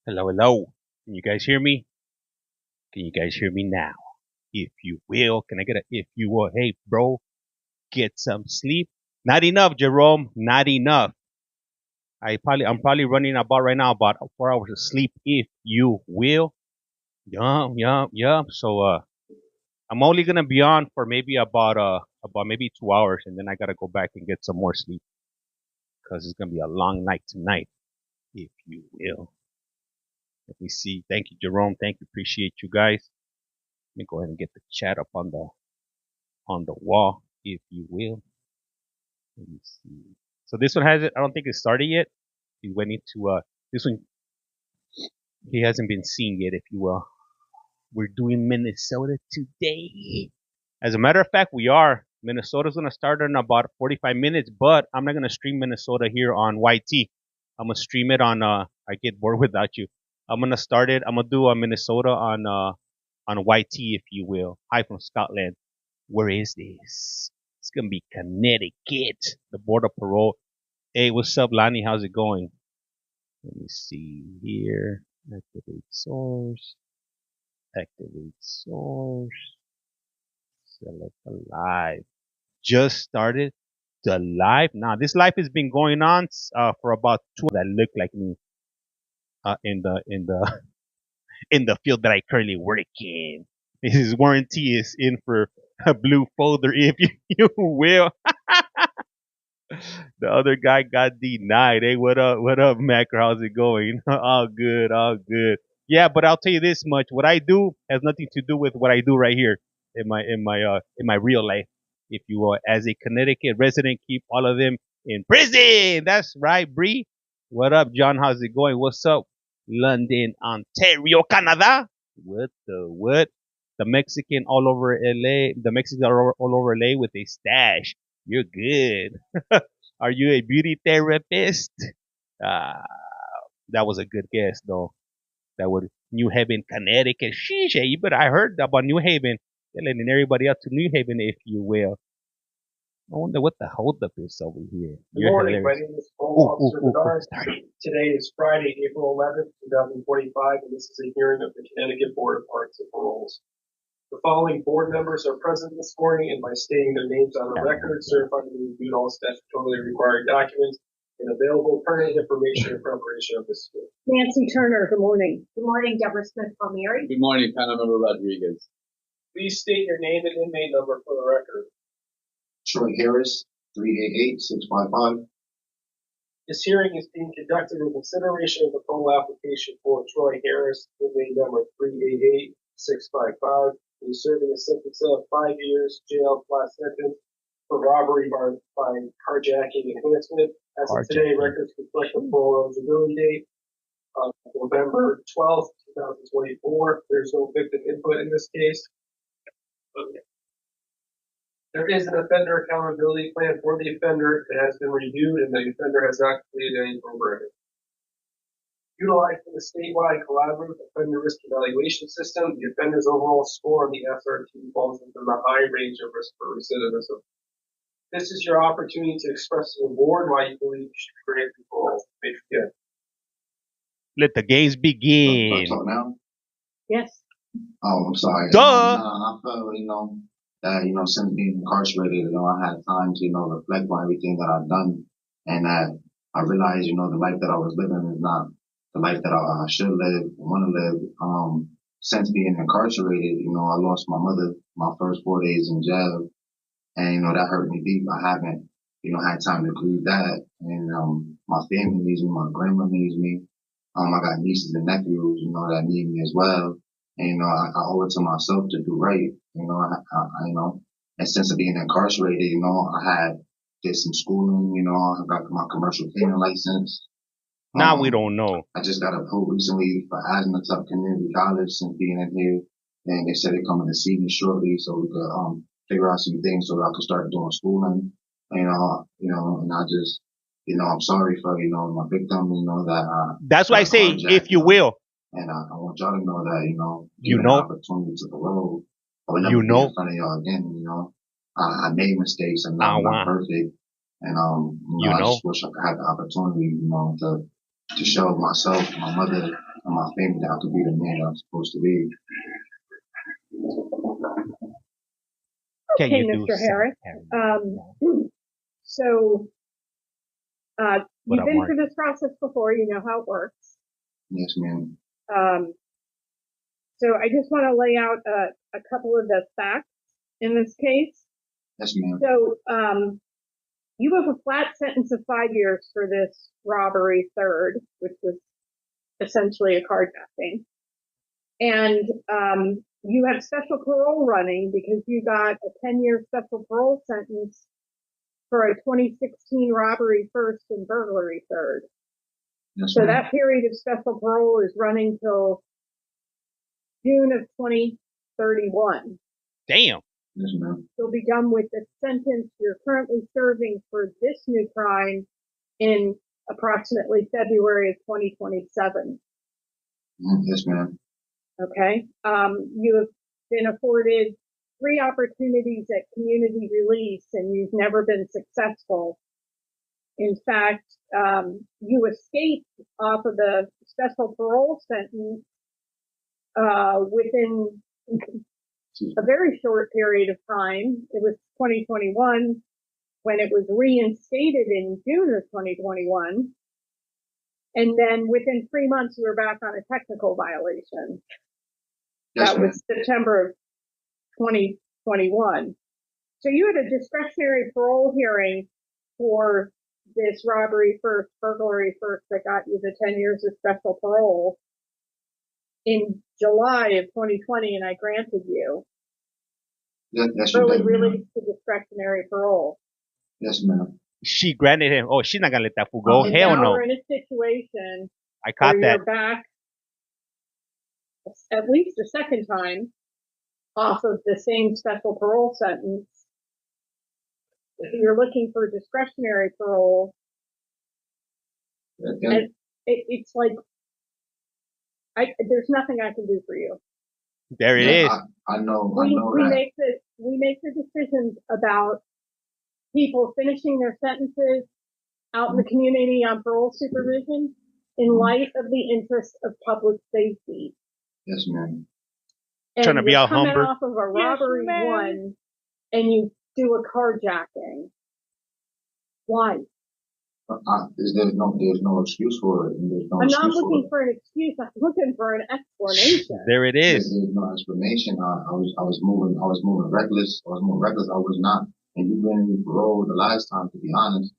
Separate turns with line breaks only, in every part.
Hello, hello. Can you guys hear me? Can you guys hear me now? If you will, can I get a if you will? Hey, bro, get some sleep. Not enough, Jerome. Not enough. I'm probably running about right now about 4 hours of sleep. If you will, yum, yum, yum. So I'm only gonna be on for maybe about maybe 2 hours, and then I gotta go back and get some more sleep because it's gonna be a long night tonight. If you will. Let me see. Thank you, Jerome. Thank you. Appreciate you guys. Let me go ahead and get the chat up on the wall, if you will. Let me see. So this one has it. I don't think it started yet. He went into this one. He hasn't been seen yet, if you will. We're doing Minnesota today. As a matter of fact, we are. Minnesota's gonna start in about 45 minutes, but I'm not gonna stream Minnesota here on YT. I'm gonna stream it on. I get bored without you. I'm gonna start it. I'm gonna do a Minnesota on YT, if you will. Hi from Scotland. Where is this? It's gonna be Connecticut, the Board of Parole. Hey, what's up, Lonnie? How's it going? Let me see here. Activate source. Activate source. Select the live. Just started the live. Now, this live has been going on for about 2 that look like me in the in the field that I currently work in. His warranty is in for a blue folder, if you will. The other guy got denied. Hey, what up? What up, Mac? How's it going? All good, all good. Yeah, but I'll tell you this much: what I do has nothing to do with what I do right here in my real life, if you will. As a Connecticut resident, keep all of them in prison. That's right, Bree. What up, John? How's it going? What's up, London, Ontario, Canada? What the what? The Mexican all over LA. The Mexicans are all over LA with a stash. You're good. Are you a beauty therapist? Uh, that was a good guess, though. That would New Haven, Connecticut. Sheesh, but I heard about New Haven. They're letting everybody out to New Haven, if you will. I wonder what the holdup is over here.
Good morning. My name is Paul Officer Bedard. Today is Friday, April 11th, 2025, and this is a hearing of the Connecticut Board of Paroles. The following board members are present this morning, and by stating their names on the record, certifying they reviewed all statutorily required documents and available pertinent information in preparation of this hearing.
Nancy Turner, good morning. Good morning, Deborah Smith Palmieri.
Good morning, panel member Rodriguez.
Please state your name and inmate number for the record.
Troy Harris, 388-655.
This hearing is being conducted in consideration of the parole application for Troy Harris, inmate number 388-655. He's serving a sentence of 5 years jail plus sentence for robbery by carjacking enhancement. As of today, records reflect the parole eligibility date of November 12th, 2024. There's no victim input in this case. Okay. There is an offender accountability plan for the offender. It has been reviewed and the offender has not completed any programming. Utilizing the statewide collaborative offender risk evaluation system, the offender's overall score on the SRT falls within the high range of risk for recidivism. This is your opportunity to express to the board why you believe you should grant parole. May begin.
Let the games begin.
Talk now?
Yes.
Oh, I'm sorry.
Duh.
I felt, that, since being incarcerated, I had time to, reflect on everything that I've done. And that I realized, the life that I was living is not the life that I should live, want to live. Since being incarcerated, I lost my mother my first 4 days in jail. And, that hurt me deep. I haven't, had time to grieve that. And, my family needs me. My grandma needs me. I got nieces and nephews, that need me as well. And, I owe it to myself to do right. And since being incarcerated, I did some schooling, I got my commercial cleaning license.
Now we don't know.
I just got approved recently for Asthma Community College since being in here. And they said they're coming to see me shortly so we could, figure out some things so that I could start doing schooling. And I just, I'm sorry for, my victim, that,
that's why I say, if you will.
And I want y'all to know that,
given
an opportunity to parole, I would never be in front of y'all again, I made mistakes and I'm not perfect. And, I just wish I could have the opportunity, to show myself, my mother, and my family that I could be the man that I'm supposed to be.
Can
Okay,
you do
Mr. Harris. So,
What
you've
up,
been
Mark?
through this process before. You know how it works.
Yes, ma'am.
So I just want to lay out a couple of the facts in this case.
Yes, ma'am.
So, you have a flat sentence of 5 years for this robbery third, which was essentially a carjacking. And, you have special parole running because you got a 10-year special parole sentence for a 2016 robbery first and burglary third.
Yes,
So
ma'am.
that period of special parole is running till June of 2031.
Damn.
Yes, ma'am.
You'll be done with the sentence you're currently serving for this new crime in approximately February of 2027.
Yes, ma'am.
Okay. You have been afforded 3 opportunities at community release and you've never been successful. In fact, you escaped off of the special parole sentence, within a very short period of time. It was 2021 when it was reinstated in June of 2021. And then within 3 months, we were back on a technical violation.
Yes,
That
ma'am.
was September of 2021. So you had a discretionary parole hearing for this robbery first, burglary first that got you the 10 years of special parole in July of 2020, and I granted you
Yes, you
early
did,
release to discretionary parole.
Yes, ma'am.
She granted him. Oh, she's not gonna let that fool go.
And
Hell
now
no.
we're in a situation
I caught
where
that.
you're back at least a second time off of the same special parole sentence. If you're looking for discretionary parole,
Yeah,
and it's like, there's nothing I can do for you.
There it is.
I know
We
that.
make the decisions about people finishing their sentences out in the community on parole supervision in light of the interest of public safety.
Yes, ma'am.
And
Trying to be
you're
all
coming
humble.
off of a robbery one, and you do a carjacking. Why?
There's no excuse for it. And there's no
I'm not
excuse
looking
for it.
for an excuse. I'm looking for an explanation.
There it is.
There's no explanation. I was moving reckless. I was not. And you been in parole the last time, to be honest,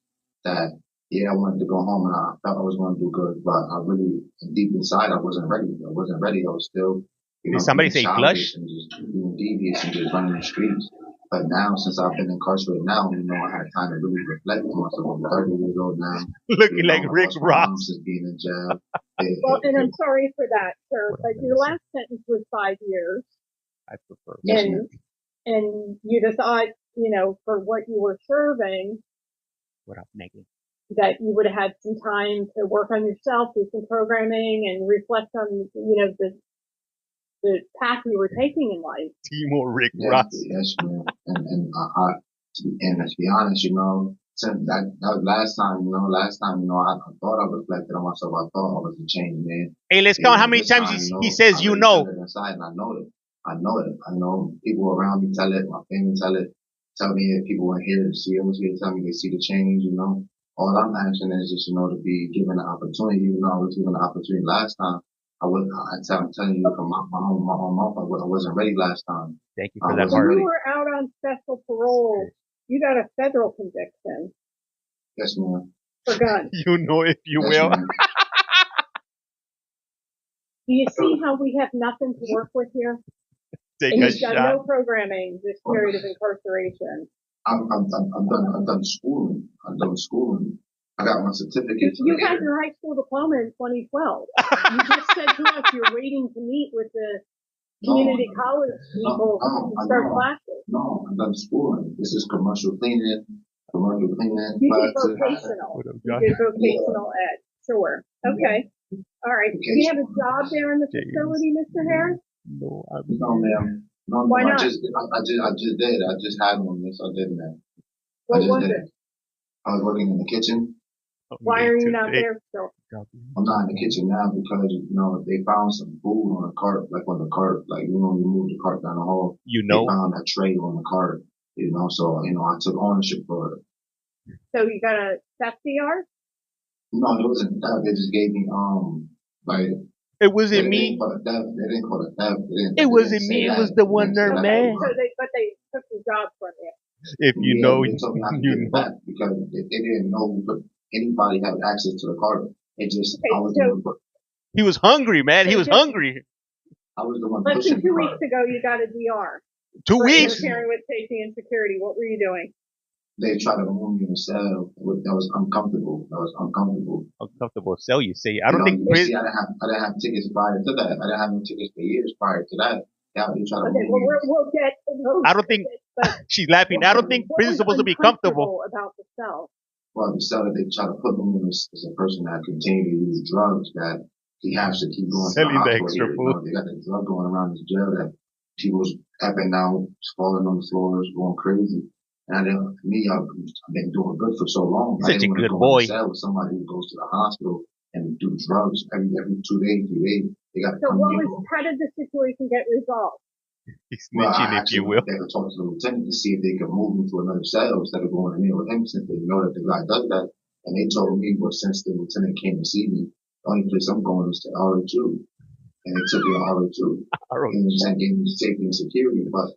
that yeah, I wanted to go home and I felt I was going to do good, but I really, deep inside, I wasn't ready. I was still,
Did somebody say flush?
and just being devious and just running the streets. But now, since I've been incarcerated now, I had time to really reflect on myself. I'm 30 years old now.
Looking like Rick Ross.
Since being in jail.
Well, and I'm sorry for that, sir, but your last sentence was 5 years.
I prefer.
Yes,
and you decide, for what you were serving,
What up, Megan?
that you would have had some time to work on yourself, do some programming, and reflect on, the path you were taking in life.
Timo Rick Ross.
Yes, man. And to be honest, since that last time, I thought I reflected on myself. I thought I was a changed man.
Hey, let's count how many times he says
I inside, and I know it. I know people around me tell it. My family tell it. Tell me if people are here to see us here, tell me they see the change. All I'm asking is just to be given the opportunity. I was given the opportunity last time. I'm telling you from my own mouth, I wasn't ready last time.
Thank you for that,
When
Harley.
you were out on special parole, you got a federal conviction.
Yes, ma'am.
For guns.
You know if you
Yes,
will.
ma'am.
Do you see how we have nothing to work with here?
Take
And
a
you've got
shot.
no programming this period of incarceration.
I'm done schooling. I'm done schooling. I got my certificate.
You had your high school diploma in 2012. You just said to us you're waiting to meet with the community college people to start classes.
No, I'm done schooling. This is commercial cleaning.
You did vocational. You did vocational ed. Sure. Okay. All right. Do you have a job there in the facility, Mr. Harris?
No,
No, ma'am. No,
Why not?
I just did. I just had one. Yes, I did, ma'am.
What was it?
I was working in the kitchen.
Why are you not there still?
I'm not in the kitchen now because, they found some food on the cart, like on the cart, like, you move the cart down the hall. They found a tray on the cart, so, I took ownership for it.
So you got a theft DR?
No, it wasn't theft. They just gave me, like,
it wasn't me.
They didn't call it theft. They didn't call it theft.
It wasn't me. It was the one there, man.
So they took the job from you.
If you know,
they told me not to give it back because they didn't know anybody had access to the cart. It just, I was the one.
He was hungry, man. He was hungry.
I was the one
Less
pushing
than 2 weeks ago, you got a DR.
2 weeks?
Interfering with safety and security. What were you doing?
They tried to move me in a cell. That was uncomfortable.
Uncomfortable cell, you say? I don't think.
See, I didn't have tickets prior to that. I didn't have no tickets for years prior to that. Yeah, they tried to move me.
We'll get those.
I don't think she's laughing. I don't think prison's supposed to be comfortable.
About the cell.
Well, the cell that they try to put me in is a person that continued to use drugs that he has to keep going
selling
to the
extra food.
They got the drug going around his jail that people's tapping out, falling on the floors, going crazy. And I've been doing good for so long.
Such a good
I
boy.
didn't want to go in the cell with somebody who goes to the hospital and do drugs every 2 days, 3 days. They got to come
how did the situation get resolved?
He's snitching, if you will.
They could talk to the lieutenant to see if they could move him to another cell instead of going in there with him since they know that the guy does that. And they told me, well, since the lieutenant came to see me, the only place I'm going is to RO2. And they took me to RO2. And gave me safety and security, but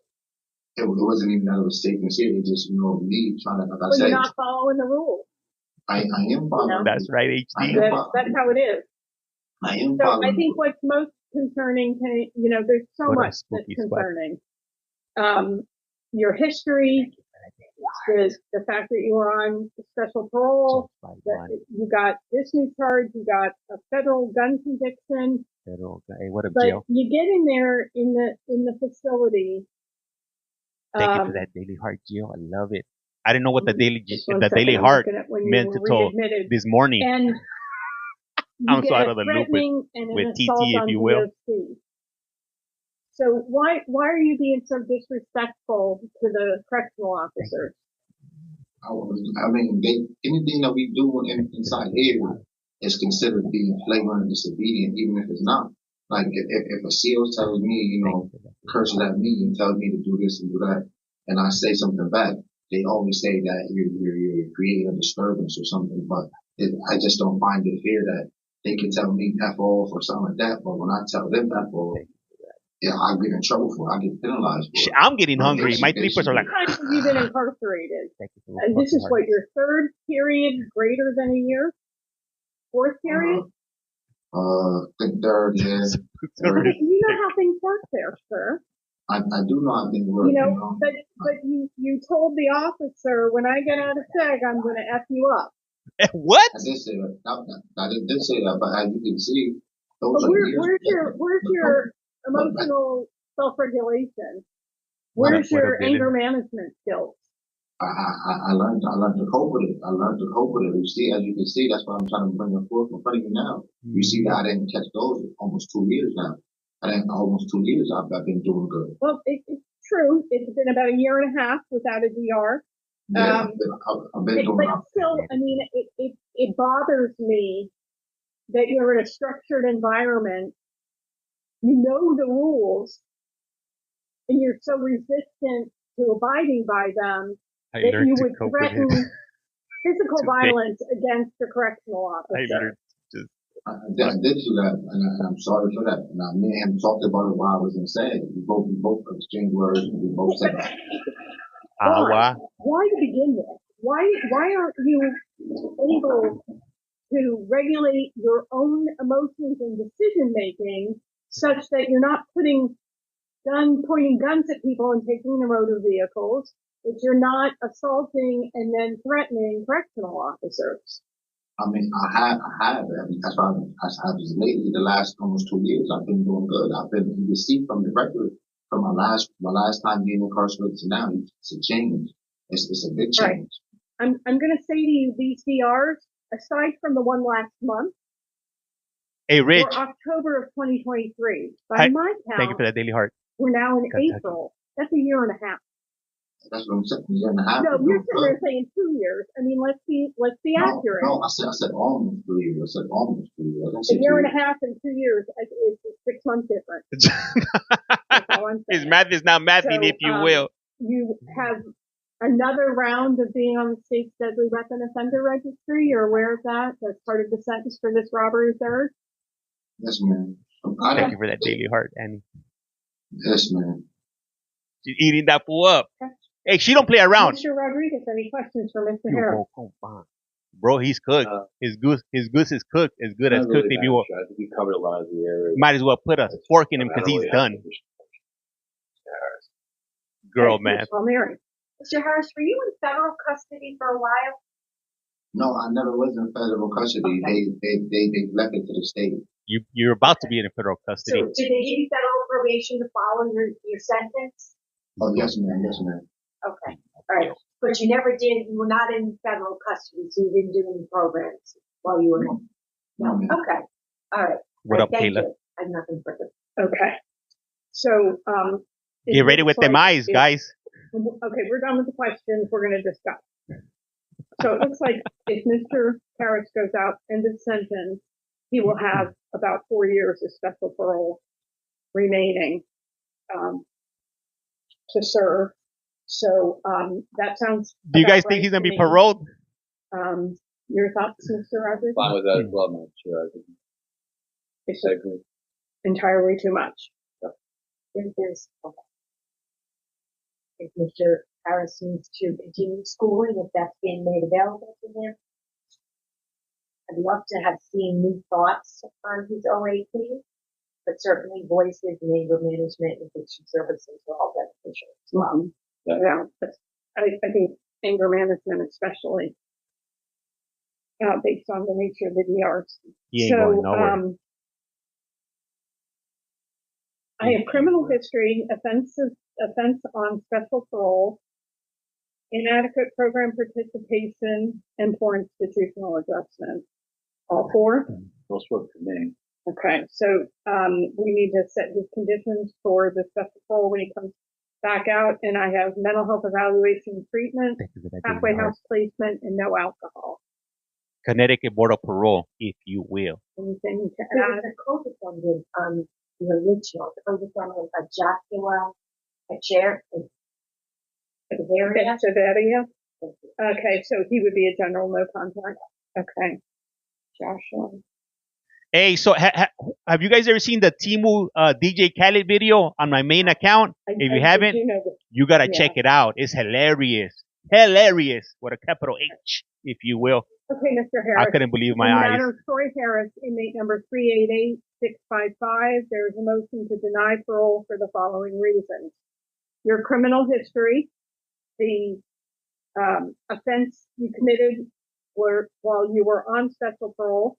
it wasn't even that it was safety and security. It just, me trying to, like I said.
You're not following the rules.
I am following.
That's right, HD.
That's how it is.
I am
so
following.
I think what's most concerning, there's so much that's concerning. Your history, the fact that you were on special parole, that you got this new charge, you got a federal gun conviction.
Hey, what a
but
jail.
You get in there in the facility.
Thank you for that Daily Heart, Gio. I love it. I didn't know what the Daily Heart meant until this morning.
And
I'm so out of the loop with TT, if you will.
So why are you being so disrespectful to the correctional officers?
I mean, anything that we do inside here is considered being flagrant and disobedient, even if it's not. Like if a CO tells me, curses at me and tells me to do this and do that, and I say something back, they always say that you're creating a disturbance or something. But I just don't find it fair that they can tell me F off or something like that, but when I tell them F off, I get in trouble for it. I get penalized for it.
I'm getting hungry. My sleepers are like.
How many times have you been incarcerated? And this is what, your third period greater than a year? Fourth period?
The third, yeah.
Okay, you know how things work there, sir.
I do know how things work.
But you told the officer, when I get out of SEG, I'm going to F you up.
What?
I did say that. I did say that, but as you can see,
where's your emotional self-regulation? Where's your anger management skills?
I learned to cope with it. You see, as you can see, that's why I'm trying to bring it forth in front of you now. You see that I didn't catch those in almost 2 years now. Almost 2 years I've been doing good.
Well, it's true. It's been about a year and a half without a DR.
Yeah, I've been doing
but still, I mean, it bothers me that you're in a structured environment. You know the rules, and you're so resistant to abiding by them that you would threaten physical violence against a correctional officer.
I did do that, and I'm sorry for that. And me and him talked about it while I was in SAG. We both exchanged words, and we both said that.
Why to begin with? Why aren't you able to regulate your own emotions and decision making such that you're not pointing guns at people and taking them out of vehicles, that you're not assaulting and then threatening correctional officers?
I mean, I have. I mean, that's why I was lately, the last almost 2 years, I've been doing good. You can see from the record, from my last time being incarcerated to now, it's a change. It's a big change.
Right. I'm going to say to you, these DRs, aside from the one last month,
hey, Rich,
for October of 2023, by my count,
thank you for that Daily Heart.
We're now in April. That's a year and a half.
That's what I'm saying. A year and a half.
No,
is
you're
no
sitting there
good.
saying 2 years. I mean, let's be
No,
accurate.
no, I said almost 3 years. I said almost 3 years. I didn't say
A year
2
and a
years.
half and 2 years is a 6 month difference. That's all I'm
His
saying.
math is not mathing,
So,
if you will.
You have another round of being on the state's deadly weapon offender registry. You're aware of that? That's part of the sentence for this robbery third.
Yes, man.
Thank you for that daily heart, Annie.
Yes, man.
She's eating that fool up. Hey, she don't play around.
Mr. Rodriguez, any questions for Mr. Harris?
Bro, he's cooked. His goose is cooked as good as cooked. If you will,
I think you covered a lot of the areas.
might as well put a fork in him because he's done. Girl, man.
Mr. Harris, were you in federal custody for a while?
No, I never was in federal custody.
Okay.
They left it to the state.
You're about to be in federal custody.
So did they give you federal probation to follow your sentence?
Oh, yes, ma'am. Yes, ma'am.
Okay. All right. But you were not in federal custody, so you didn't do any programs while you were in.
No, ma'am.
Okay. All right.
What up,
Thank
Kayla?
you. I have nothing further. Okay. So,
Get ready with them eyes, guys.
Okay, we're done with the questions. We're going to discuss. So it looks like if Mr. Harris goes out in this sentence, he will have about 4 years of special parole remaining to serve. So that sounds.
Do you guys
right
think he's gonna be
me.
paroled?
Your thoughts, Mr. Rodriguez?
Fine with that as well, man. Sure, I think.
It's
I agree.
entirely too much.
If Mr. Harris needs to continue schooling, if that's being made available to him. I'd love to have seen new thoughts on his OAP, but certainly voices in anger management and addiction services are all beneficial as well.
Yeah, I think anger management especially, based on the nature of the DRs.
He ain't going nowhere.
I have criminal history, offense on special parole, inadequate program participation, and poor institutional adjustment. All four?
Those work for me.
Okay, so we need to set his conditions for the special parole when he comes back out, and I have mental health evaluation treatment, halfway house placement, and no alcohol.
Connecticut Board of Parole, if you will.
Anything to
There
add?
was a co-defendant on the original, the co-defendant, a Joshua, a chair,
Echeverria? Okay, so he would be a general no contact. Okay. Joshua.
Hey, so have you guys ever seen the Timu DJ Khaled video on my main account? If you haven't, you gotta check it out. It's hilarious. Hilarious with a capital H, if you will.
Okay, Mr. Harris.
I couldn't believe my
in the
eyes.
matter of Troy Harris, inmate number 388655, there is a motion to deny parole for the following reasons. Your criminal history, the offense you committed while you were on special parole,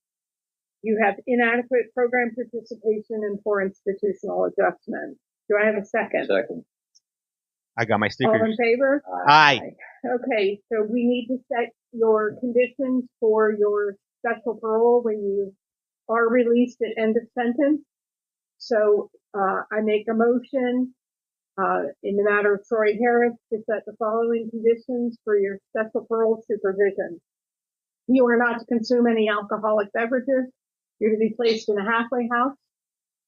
you have inadequate program participation and poor institutional adjustment. Do I have a second?
Second.
I got my stickers.
All in favor?
Aye.
Okay, so we need to set your conditions for your special parole when you are released at end of sentence. So I make a motion in the matter of Troy Harris to set the following conditions for your special parole supervision. You are not to consume any alcoholic beverages. You're to be placed in a halfway house.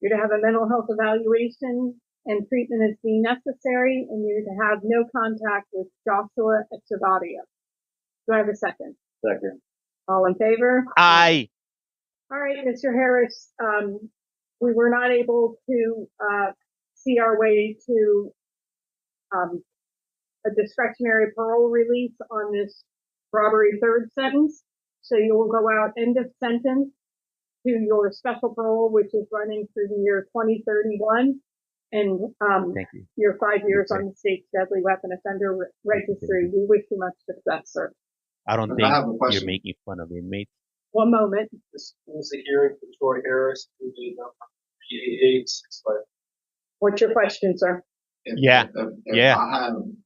You're to have a mental health evaluation and treatment as being necessary, and you're to have no contact with Joshua Echevarria. Do I have a second?
Second.
All in favor?
Aye.
All right, Mr. Harris, we were not able to see our way to a discretionary parole release on this robbery third sentence. So you will go out end of sentence to your special parole, which is running through the year 2031. And your 5 years on the state's deadly weapon offender registry. We wish you much success, sir.
I don't think you're making fun of inmates.
One moment.
This is the hearing for Troy Harris, who did number 3865.
What's your question, sir?
If
Yeah.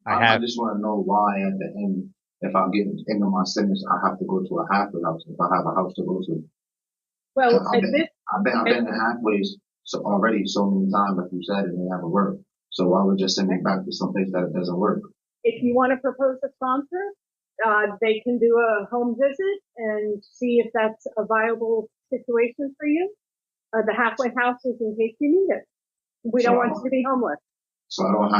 I just want to know why at the end, if I get into my sentence, I have to go to a halfway house if I have a house to go to.
Well,
I've been in halfways already so many times, like you said, and they haven't worked. So why would just send me back to some place that it doesn't work?
if you want to propose a sponsor, they can do a home visit and see if that's a viable situation for you. The halfway house is in case you need it. We don't want you to be homeless.
So I won't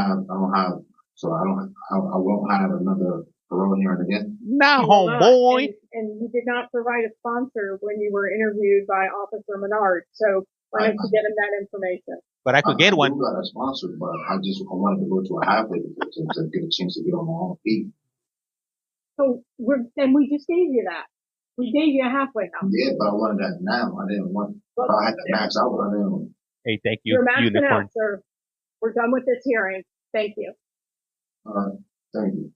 have another parole hearing again.
Nah,
You will not.
homeboy.
And you did not provide a sponsor when you were interviewed by Officer Menard. So why don't you get him that information?
But I could get one.
I got a sponsor, but I wanted to go to a halfway to get a chance to get on my own feet.
So we just gave you that. We gave you a halfway house.
Yeah, but I wanted that now. I didn't want. If I had to max out, I didn't.
Hey, thank you,
You're maxing
unicorn.
out, sir. We're done with this hearing. Thank you.
Thank you.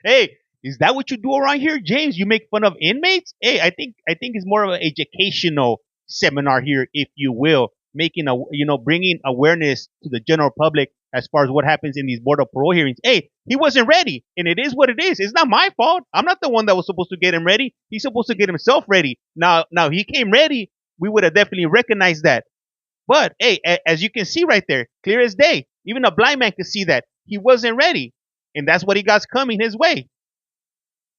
Hey, is that what you do around here, James? You make fun of inmates? Hey, I think it's more of an educational seminar here, if you will, bringing awareness to the general public as far as what happens in these Board of Parole hearings. Hey, he wasn't ready, and it is what it is. It's not my fault. I'm not the one that was supposed to get him ready. He's supposed to get himself ready. Now he came ready. We would have definitely recognized that. But hey, as you can see right there, clear as day, even a blind man could see that he wasn't ready, and that's what he got coming his way.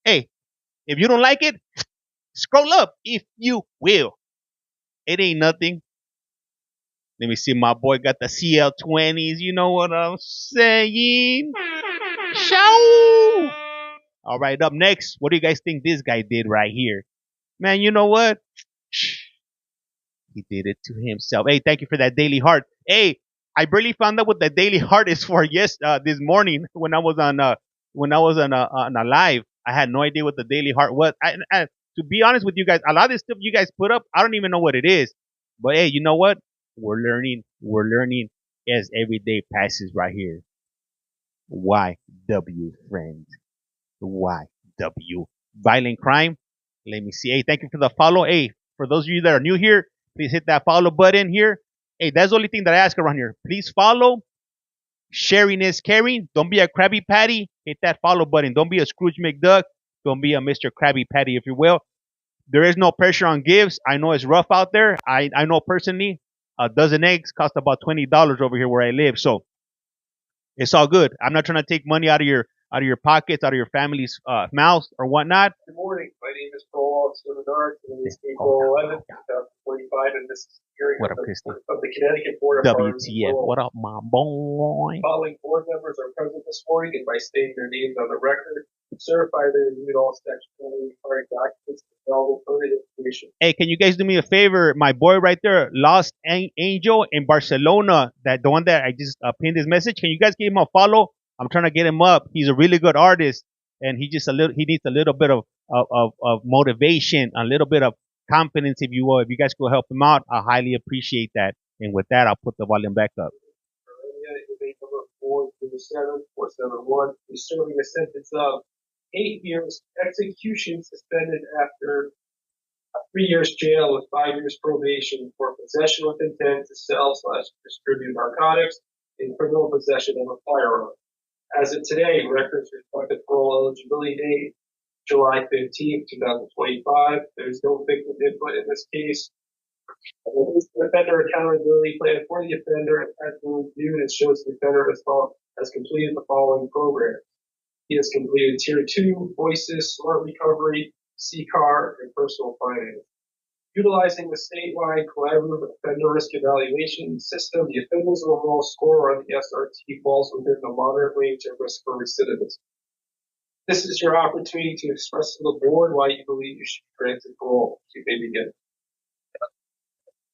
Hey, if you don't like it, scroll up, if you will. It ain't nothing. Let me see, my boy got the CL20s. You know what I'm saying? Show! All right, up next, what do you guys think this guy did right here? Man, you know what? He did it to himself. Hey, thank you for that Daily Heart. Hey, I barely found out what the Daily Heart is for. Yes, this morning when I was on a live, I had no idea what the Daily Heart was. To be honest with you guys, a lot of this stuff you guys put up, I don't even know what it is. But hey, you know what? We're learning as every day passes right here. YW friends. YW. Violent crime. Let me see. Hey, thank you for the follow. Hey, for those of you that are new here, please hit that follow button here. Hey, that's the only thing that I ask around here. Please follow. Sharing is caring. Don't be a Krabby Patty. Hit that follow button. Don't be a Scrooge McDuck. Don't be a Mr. Krabby Patty, if you will. There is no pressure on gifts. I know it's rough out there. I know personally, a dozen eggs cost about $20 over here where I live. So it's all good. I'm not trying to take money out of your pockets, out of your family's mouths or whatnot.
Good morning. My name is Paul Officer Menard. Today is April 11th, 2025, and this is hearing
What up, Christy?
of the Connecticut Board of Parole.
WTF? What up, my boy?
Following board members are present this morning, and by stating their names on the record, certify they reviewed all statutorily required documents and available pertinent information.
Hey, can you guys do me a favor? My boy right there, Lost Angel in Barcelona, the one that I just pinned his message. Can you guys give him a follow? I'm trying to get him up. He's a really good artist, and he needs a little bit of motivation, a little bit of confidence, if you will. If you guys could help him out, I highly appreciate that. And with that, I'll put the volume back up.
Inmate number 407-471 is serving a sentence of 8 years execution suspended after 3 years jail with 5 years probation for possession with intent to sell/distribute narcotics and criminal possession of a firearm. As of today, records reflect the parole eligibility date, July 15th, 2025. There's no victim input in this case. The offender accountability plan for the offender has been reviewed and shows the offender has completed the following programs. He has completed Tier 2, Voices, Smart Recovery, CCAR, and Personal Finance. Utilizing the statewide collaborative offender risk evaluation system, the offender's overall score on the SRT falls within the moderate range of risk for recidivism. This is your opportunity to express to the board why you believe you should be granted parole. You may begin.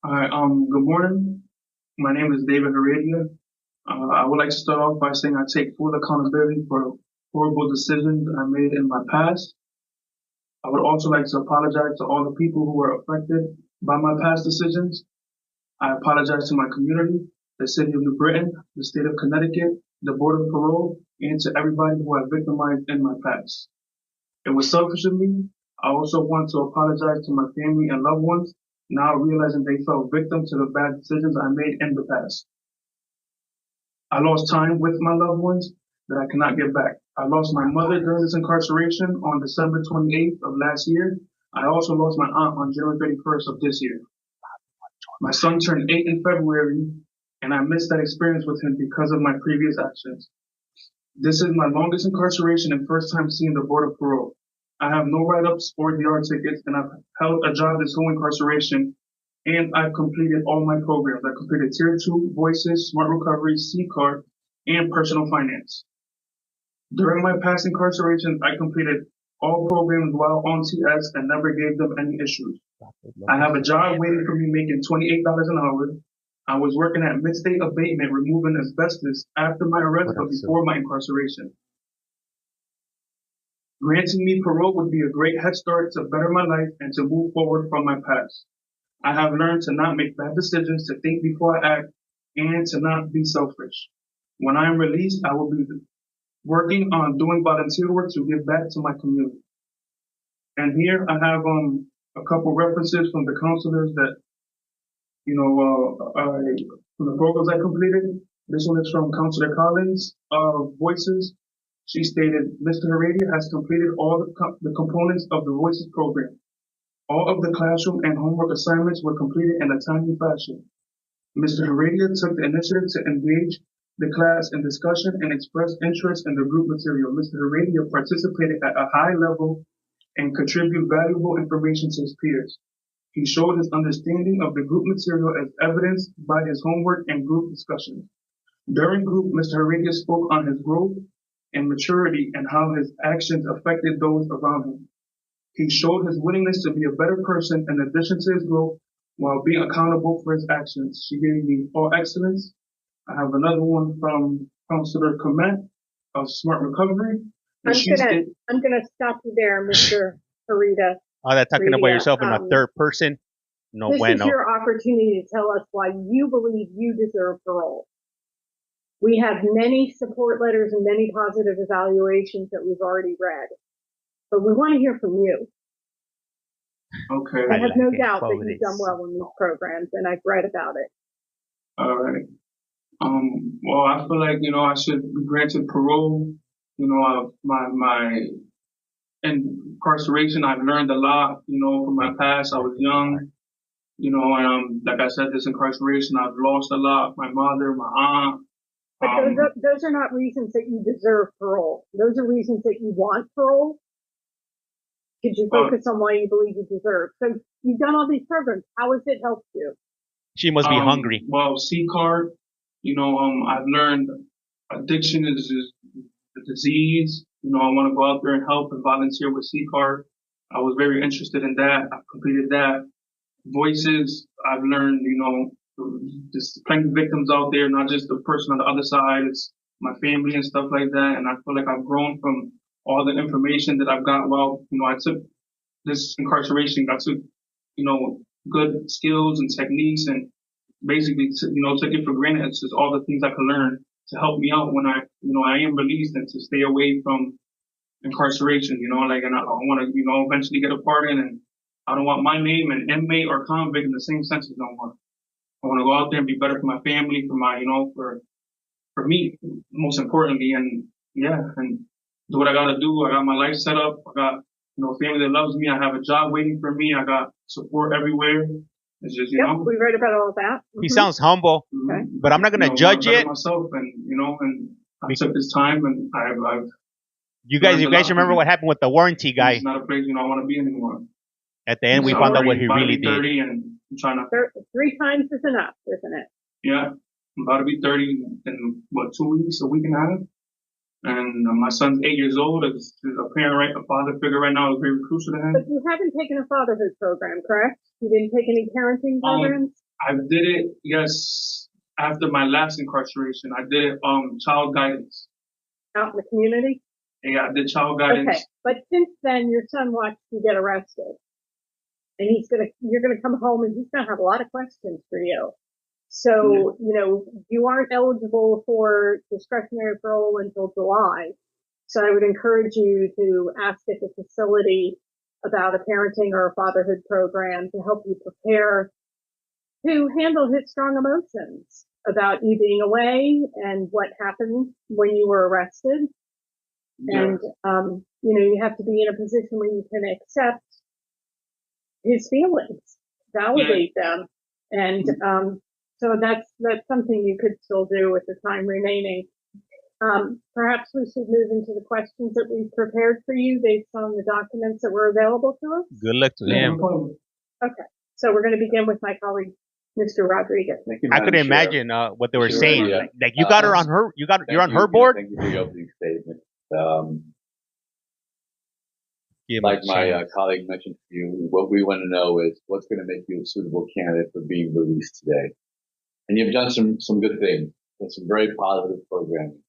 All right, good morning. My name is David Heredia. I would like to start off by saying I take full accountability for horrible decisions I made in my past. I would also like to apologize to all the people who were affected by my past decisions. I apologize to my community, the city of New Britain, the state of Connecticut, the Board of Parole, and to everybody who I victimized in my past. It was selfish of me. I also want to apologize to my family and loved ones, now realizing they fell victim to the bad decisions I made in the past. I lost time with my loved ones that I cannot get back. I lost my mother during this incarceration on December 28th of last year. I also lost my aunt on January 31st of this year. My son turned 8 in February, and I missed that experience with him because of my previous actions. This is my longest incarceration and first time seeing the Board of Parole. I have no write-ups or DR tickets, and I've held a job this whole incarceration, and I've completed all my programs. I completed Tier 2, Voices, Smart Recovery, C-Card, and Personal Finance. During my past incarcerations, I completed all programs while on TS and never gave them any issues. I have a job waiting for me making $28 an hour. I was working at Mid-State Abatement removing asbestos after my arrest but before my incarceration. Granting me parole would be a great head start to better my life and to move forward from my past. I have learned to not make bad decisions, to think before I act, and to not be selfish. When I am released, I will be working on doing volunteer work to give back to my community. And here I have a couple references from the counselors that, from the programs I completed. This one is from Counselor Collins of Voices. She stated, Mr. Heredia has completed all the components of the Voices program. All of the classroom and homework assignments were completed in a timely fashion. Mr. Heredia took the initiative to engage the class in discussion and express interest in the group material. Mr. Heredia participated at a high level and contributed valuable information to his peers. He showed his understanding of the group material as evidenced by his homework and group discussions. During group, Mr. Heredia spoke on his growth and maturity and how his actions affected those around him. He showed his willingness to be a better person in addition to his growth while being accountable for his actions. She gave me all excellence. I have another one from Counselor Komet of Smart Recovery.
I'm gonna stop you there, Mr. Harita.
Oh, that's talking about yourself in the third person? No
this
bueno.
This is your opportunity to tell us why you believe you deserve parole. We have many support letters and many positive evaluations that we've already read, but we want to hear from you.
Okay.
I have no doubt that you've done well in these programs, and I've read about it.
All right. Well, I feel like, I should be granted parole. My incarceration, I've learned a lot, from my past. I was young, and like I said, this incarceration, I've lost a lot. My mother, my aunt.
But those are not reasons that you deserve parole. Those are reasons that you want parole. Could you focus on why you believe you deserve? So you've done all these programs. How has it helped you?
She must be hungry.
Well, C-Card, I've learned addiction is a disease. I want to go out there and help and volunteer with C-Card. I was very interested in that. I completed that. Voices, I've learned, there's plenty of victims out there, not just the person on the other side. It's my family and stuff like that. And I feel like I've grown from all the information that I've got. Well, I took this incarceration. I took, good skills and techniques and basically, took it for granted. It's just all the things I could learn to help me out when I am released and to stay away from incarceration, and I want to, eventually get a pardon, and I don't want my name and inmate or convict in the same sentence no more. I want to go out there and be better for my family, for my, for me, most importantly, and do what I got to do. I got my life set up. I got, family that loves me. I have a job waiting for me. I got support everywhere. It's just,
we read about all of that.
He sounds humble, but I'm not going to judge it.
Myself and, and I took this time and I've
you guys remember what happened with the warranty guy?
It's not a place, I want to be anymore.
At the end, we found out what he really did.
30 and I'm trying to.
3 times is enough, isn't it?
Yeah. I'm about to be 30 in, 2 weeks, a week and a half. And my son's 8 years old. As a parent, a father figure right now is very crucial to him.
But you haven't taken a fatherhood program, correct? You didn't take any parenting programs?
I did it, yes, after my last incarceration. I did child guidance.
Out in the community?
Yeah, I did child guidance. Okay,
but since then, your son watched you get arrested. And you're gonna come home and he's gonna have a lot of questions for you. So, you aren't eligible for discretionary parole until July. So I would encourage you to ask at the facility about a parenting or a fatherhood program to help you prepare to handle his strong emotions about you being away and what happened when you were arrested. Yeah. And, you have to be in a position where you can accept his feelings, validate them. And, so that's something you could still do with the time remaining. Perhaps we should move into the questions that we've prepared for you based on the documents that were available to us.
Good luck to
Yeah, no
him.
problem.
Okay, so we're going to begin with my colleague, Mr. Rodriguez.
Thank you,
I could
Madam Chair.
imagine what they were
Sure,
saying.
yeah.
Like you got her on her. You're on her board.
Thank you for your opening statement.
Give him
Like
a
my
chance.
colleague mentioned to you, what we want to know is what's going to make you a suitable candidate for being released today. And you've done some good things, and some very positive programming.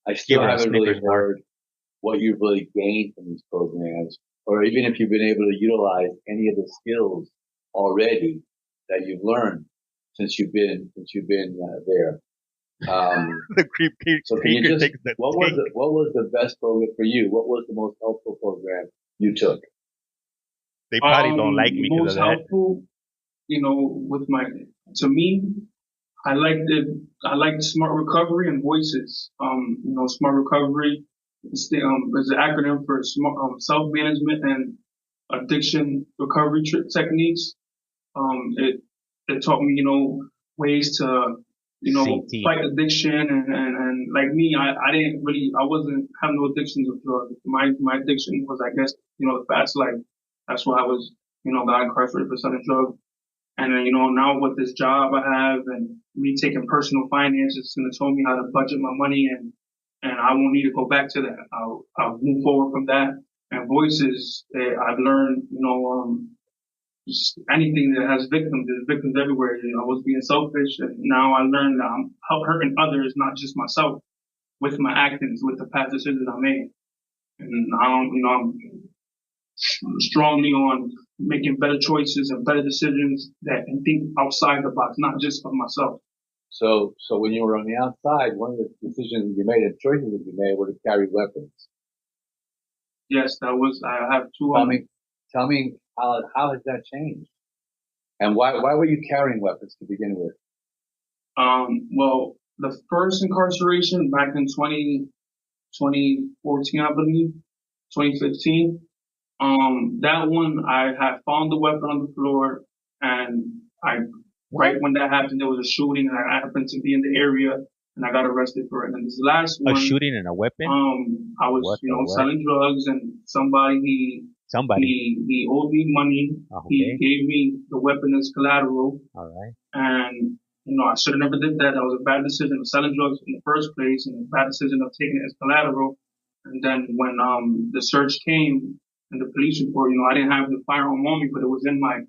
I still
Give her a
haven't really
Snickers bar.
heard what you've really gained from these programs, or even if you've been able to utilize any of the skills already that you've learned since you've been there.
The creep
So can you
creeper
just,
takes the
what was the best program for you? What was the most helpful program you took?
They probably don't like me because
most
of that.
helpful, to me, I liked Smart Recovery and Voices. Smart Recovery is the acronym for self-management and addiction recovery techniques. It taught me, ways to,
CT.
fight addiction and like me, I wasn't having no addictions of drugs. My addiction was, I guess, the fast life. That's why I was, got incarcerated for selling drugs. And then, now with this job I have and me taking personal finances, and it's told me how to budget my money and I won't need to go back to that. I'll move forward from that. And Voices, I've learned, just anything that has victims, there's victims everywhere. I was being selfish, and now I learned that I'm hurting others, not just myself, with my actions, with the past decisions I made. And I'm strongly on making better choices and better decisions and think outside the box, not just of myself.
So when you were on the outside, one of the decisions you made and choices that you made were to carry weapons.
Yes, I have two.
Tell me how has that changed? And why were you carrying weapons to begin with?
Well, the first incarceration back in 2014, I believe, 2015. That one, I had found the weapon on the floor, and right when that happened, there was a shooting, and I happened to be in the area, and I got arrested for it. And this last one,
A shooting and a weapon.
I was, selling drugs, and somebody he owed me money.
Okay.
He gave me the weapon as collateral.
All right.
And I should have never did that. That was a bad decision of selling drugs in the first place, and a bad decision of taking it as collateral. And then when the search came and the police report, I didn't have the firearm on me, but it was in my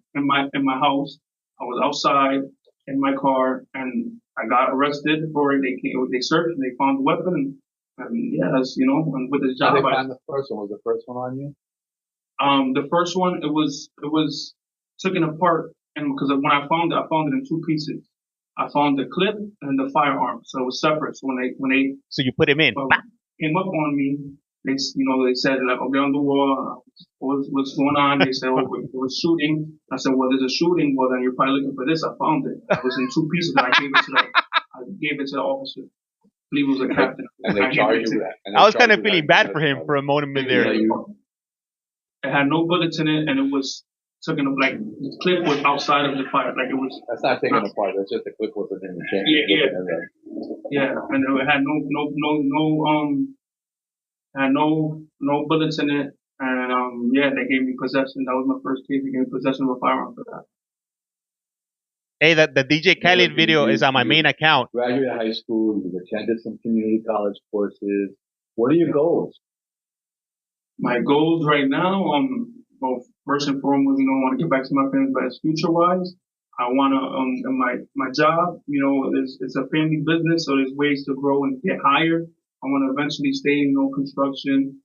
house. I was outside in my car, and I got arrested for it. They searched and they found the weapon. And yes, and with the job.
How they found the first one? Was the first one on you?
The first one, it was taken apart, and because when I found it in two pieces. I found the clip and the firearm, so it was separate. So when they
So you put him in.
came up on me, they said like, okay, on the wall, what's going on? They said, oh, it was shooting. I said, well, there's a shooting. Well, then you're probably looking for this. I found it. It was in two pieces, and I gave it to the officer. I believe it was a captain.
And they charged you.
I was kind of feeling bad for him for a moment there.
It had no bullets in it, and it was taken up, like the clip was outside of the fire, like it was.
That's not taken apart. That's just the clip was in the chain.
Yeah, and it had no bullets in it, and they gave me possession. That was my first case. They gave me possession of a firearm for that.
Hey, the DJ Khaled video is on my main account.
Graduated high school. You've attended some community college courses. What are your goals?
My goals right now, well, first and foremost, I want to get back to my family, but as future-wise, I want to, in my job, it's a family business, so there's ways to grow and get higher. I want to eventually stay in, construction,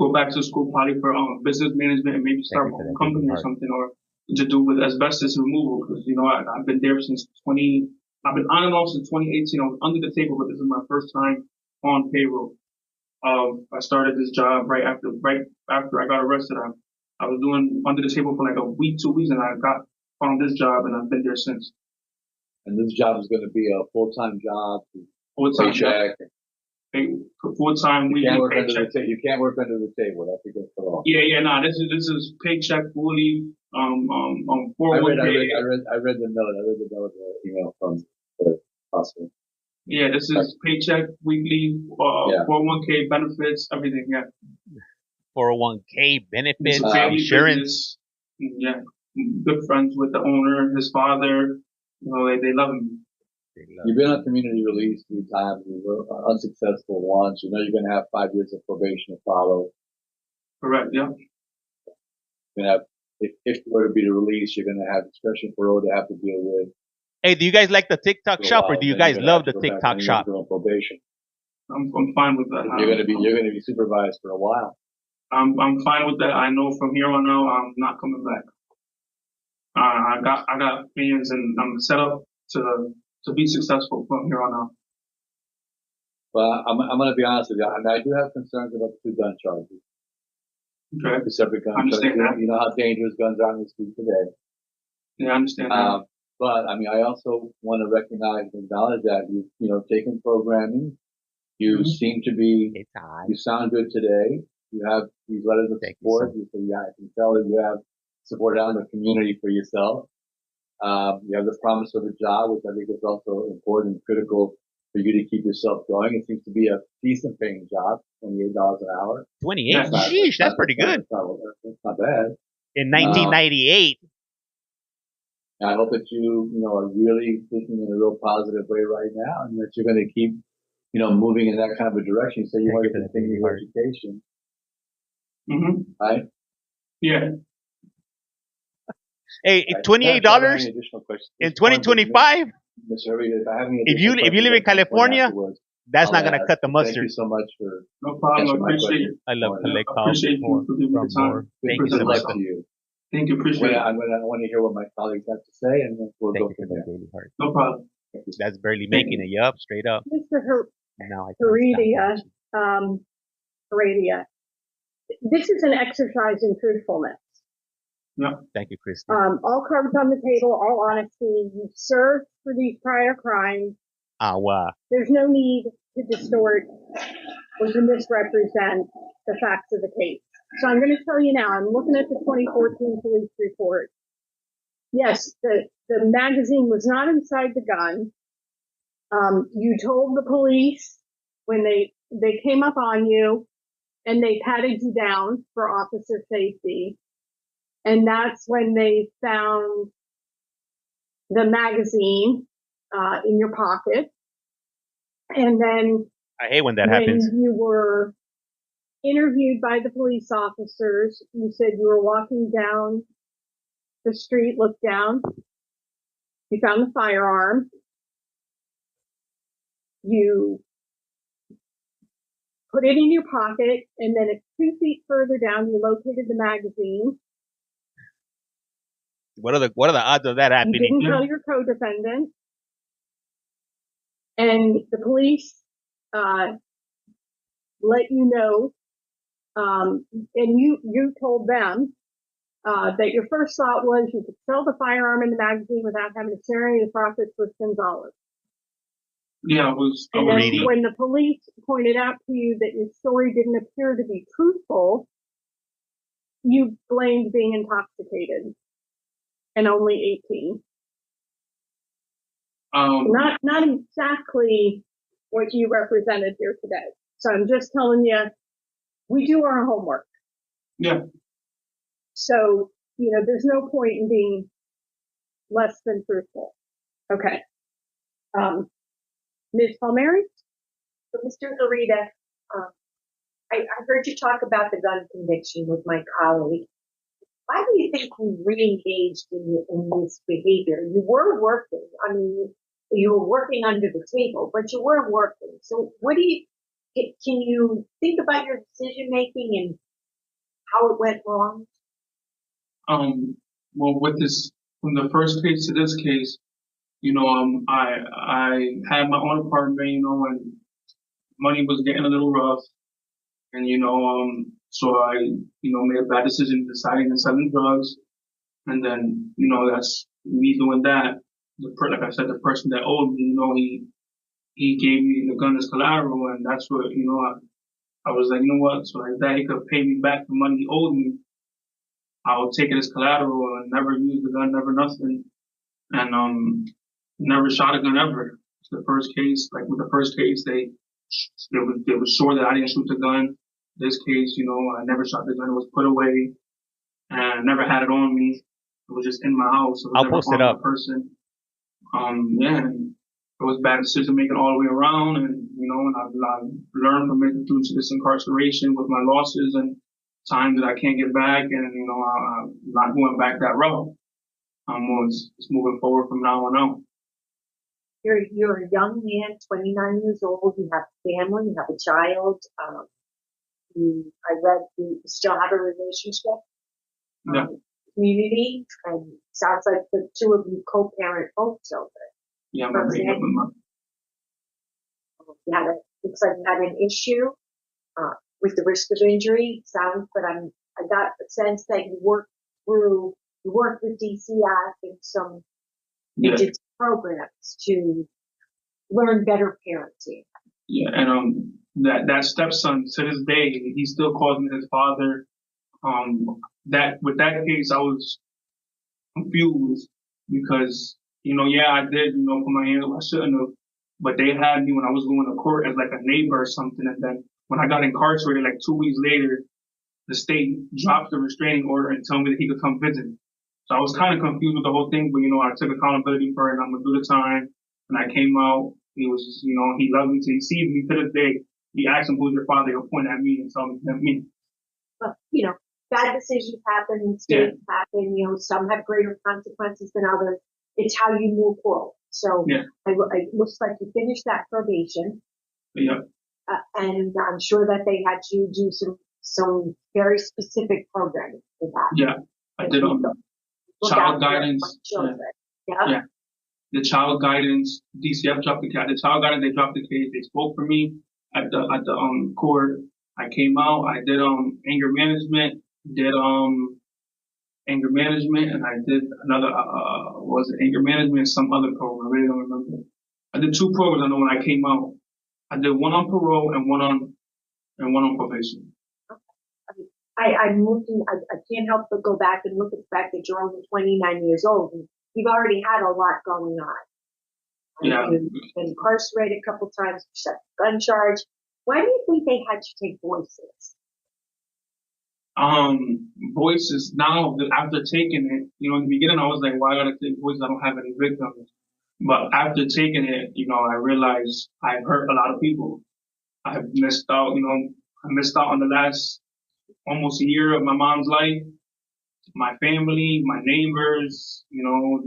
go back to school probably for, business management and maybe start my own company or something, or to do with asbestos removal, because, I've been there I've been on and off since 2018. I was under the table, but this is my first time on payroll. I started this job right after I got arrested. I was doing under the table for like a week, 2 weeks, and I found this job, and I've been there since.
And this job is going to be a full-time job,
full-time
paycheck.
Full-time weekly
paycheck. You can't work under the table. That's against the law.
Yeah. Nah, this is paycheck fully. 401k.
I read the note. I read the note email from the hospital.
Yeah, this is paycheck, weekly, 401k benefits, everything. Yeah.
401k benefits,
It's a family
insurance.
business. Yeah. Good friends with the owner, his father. You know, they love him.
You've been on community release 3 times. You were unsuccessful once. You know you're going to have 5 years of probation to follow.
Correct. Yeah.
You're going to have, if you were to be released, you're going to have special parole to have to deal with.
Hey, do you guys like the TikTok shop, or do you guys love the TikTok shop?
Probation.
I'm fine with that.
You're going to be supervised for a while.
I'm fine with that. I know from here on out, I'm not coming back. I got plans, and I'm set up to be successful from here on out.
Well, I'm going to be honest with you. I mean, I do have concerns about the 2 gun charges.
Okay.
The separate gun charges.
Understand that.
You know how dangerous guns are on the street today.
Yeah, I understand that.
But I mean, I also want to recognize and acknowledge that you've taken programming. You seem to be, you sound good today. You have these letters of support. I can tell that you have support out in the community for yourself. You have the promise of a job, which I think is also important and critical for you to keep yourself going. It seems to be a decent paying job, $28 an hour.
28? Sheesh, that's pretty good.
That's not bad.
In 1998.
I hope that you are really thinking in a real positive way right now, and that you're going to keep, moving in that kind of a direction. You say you want to continue your education. Right?
Yeah.
Hey, $28 in 2025? If you live in California, that's not going to cut the mustard.
Thank you so much for
no problem. I appreciate it.
I love collect calls.
Appreciate you for giving me the time.
Thank you so much.
Thank you. Appreciate it.
I want to hear what my colleagues have to say, and then we'll go from there.
No problem.
That's barely making it. Yup, straight up.
Mr. Heredia, this is an exercise in truthfulness.
Yeah.
Thank you, Christy.
All cards on the table, all honesty. You've served for these prior crimes.
Wow.
There's no need to distort or to misrepresent the facts of the case. So I'm going to tell you now, I'm looking at the 2014 police report. Yes, the magazine was not inside the gun. You told the police when they came up on you and they patted you down for officer safety. And that's when they found the magazine in your pocket. And then
I hate when that happens.
You were interviewed by the police officers. You said you were walking down the street, looked down. You found the firearm. You put it in your pocket, and then 2 feet further down, you located the magazine.
What are the odds of that happening?
You didn't tell your co-defendant, and the police let you know, and you told them that your first thought was you could sell the firearm in the magazine without having to share any of the profits with Gonzalez.
Yeah, it was.
And then when the police pointed out to you that your story didn't appear to be truthful, you blamed being intoxicated and only 18. Not exactly what you represented here today. So I'm just telling you, we do our homework.
Yeah.
So, there's no point in being less than truthful. Okay. Ms. Palmieri?
So, Mr. Garita, I heard you talk about the gun conviction with my colleague. Why do you think we re-engaged in this behavior? You were working. I mean, you were working under the table, but you were working. So can you think about your decision making and how it went wrong?
Well, with this, from the first case to this case, I had my own apartment, and money was getting a little rough. And, so I, made a bad decision deciding to selling drugs. And then, that's me doing that. Like I said, the person that owed me, he gave me the gun as collateral. And that's what, I was like, you know what? So like that, he could pay me back the money he owed me. I would take it as collateral and never use the gun, never nothing. And, never shot a gun ever. the first case. Like with the first case, they were sure that I didn't shoot the gun. This case, you know, I never shot the gun. It was put away, and I never had it on me. It was just in my house. It was
I'll
never
post it
on
up.
the person. Yeah, and it was bad decision making all the way around, and you know, and I've learned from it through this incarceration with my losses and time that I can't get back, and you know, I'm not going back that route. I'm just moving forward from now on out.
You're a young man, 29 years old. You have a family. You have a child. I read you still have a relationship.
Yeah.
Community, and sounds like the two of you co-parent both children.
Yeah, my baby.
Looks like you had an issue with the risk of injury. Sounds, but I got the sense that you worked with DCF and you did programs to learn better parenting.
Yeah, and that stepson to this day, he still calls me his father. With that case, I was confused because, you know, yeah, I did, you know, put my hands up. I shouldn't have, but they had me when I was going to court as like a neighbor or something. And then when I got incarcerated, like 2 weeks later, the state dropped the restraining order and told me that he could come visit. So I was kind of confused with the whole thing, but you know, I took accountability for it and I'm gonna do the time. And I came out, he was, you know, he loved me, so he sees me to this day. He asked him, who's your father? He'll point at me and tell me that me.
But, you know, bad decisions happen, mistakes happen, you know, some have greater consequences than others. It's how you move forward. So it looks like you finished that probation.
Yeah.
And I'm sure that they had you do some very specific programming for that.
Yeah. I did child guidance.
Yeah.
The child guidance, DCF dropped the case. The child guidance, they dropped the case. They spoke for me at the court. I came out. I did anger management. Anger management, and I did another was it anger management and some other program. I really don't remember. I did 2 programs. I know when I came out. I did one on parole and one on probation.
I'm looking, I can't help but go back and look at the fact that you're only 29 years old and you've already had a lot going on.
Yeah.
You've been incarcerated a couple times, you set a gun charge. Why do you think they had you take voices?
Voices, now after taking it, you know, in the beginning I was like, why gotta take voices? I don't have any victims. But after taking it, you know, I realized I've hurt a lot of people. I've missed out, you know, I missed out on the last almost a year of my mom's life, my family, my neighbors, you know,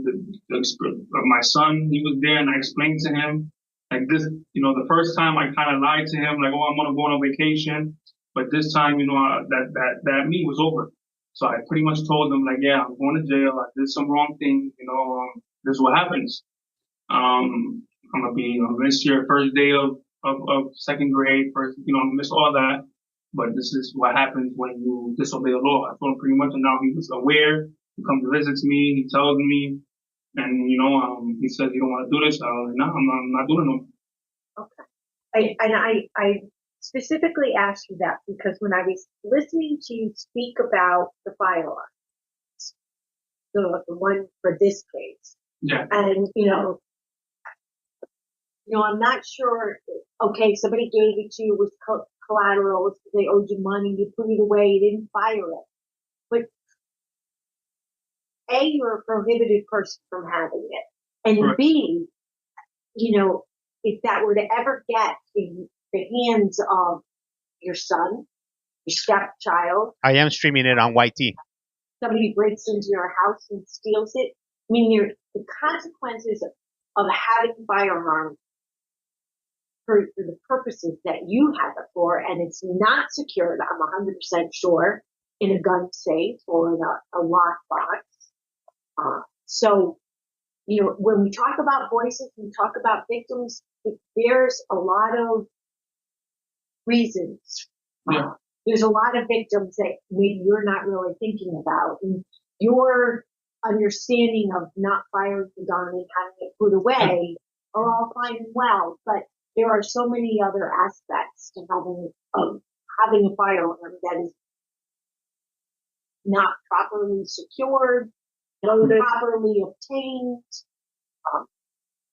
my son, he was there and I explained to him, like this, you know, the first time I kind of lied to him, like, oh, I'm going to go on vacation. But this time, you know, that meet was over. So I pretty much told them, like, yeah, I'm going to jail. I did some wrong things, you know, this is what happens. I'm going to be, miss your first day of second grade, you know, miss all that. But this is what happens when you disobey the law. I told him pretty much, and now he was aware. He comes to visit me. He tells me, and you know, he says, "You don't want to do this." I was like, "No, I'm not doing it no more."
Okay. I specifically asked you that because when I was listening to you speak about the firearms, the one for this case, and you know, I'm not sure. Okay, somebody gave it to you with collateral, they owed you money, you put it away, you didn't fire it. But A, you're a prohibited person from having it. And B, you know, if that were to ever get in the hands of your son, your stepchild.
I am streaming it on YT.
Somebody breaks into your house and steals it. I mean, the consequences of having a firearm for the purposes that you have it for, and it's not secured, I'm 100% sure, in a gun safe or in a lockbox. So, you know, when we talk about voices, we talk about victims, there's a lot of reasons. There's a lot of victims that maybe you're not really thinking about. And your understanding of not firing the gun and having it put away are all fine and well, but there are so many other aspects to having a firearm that is not properly secured, not properly obtained,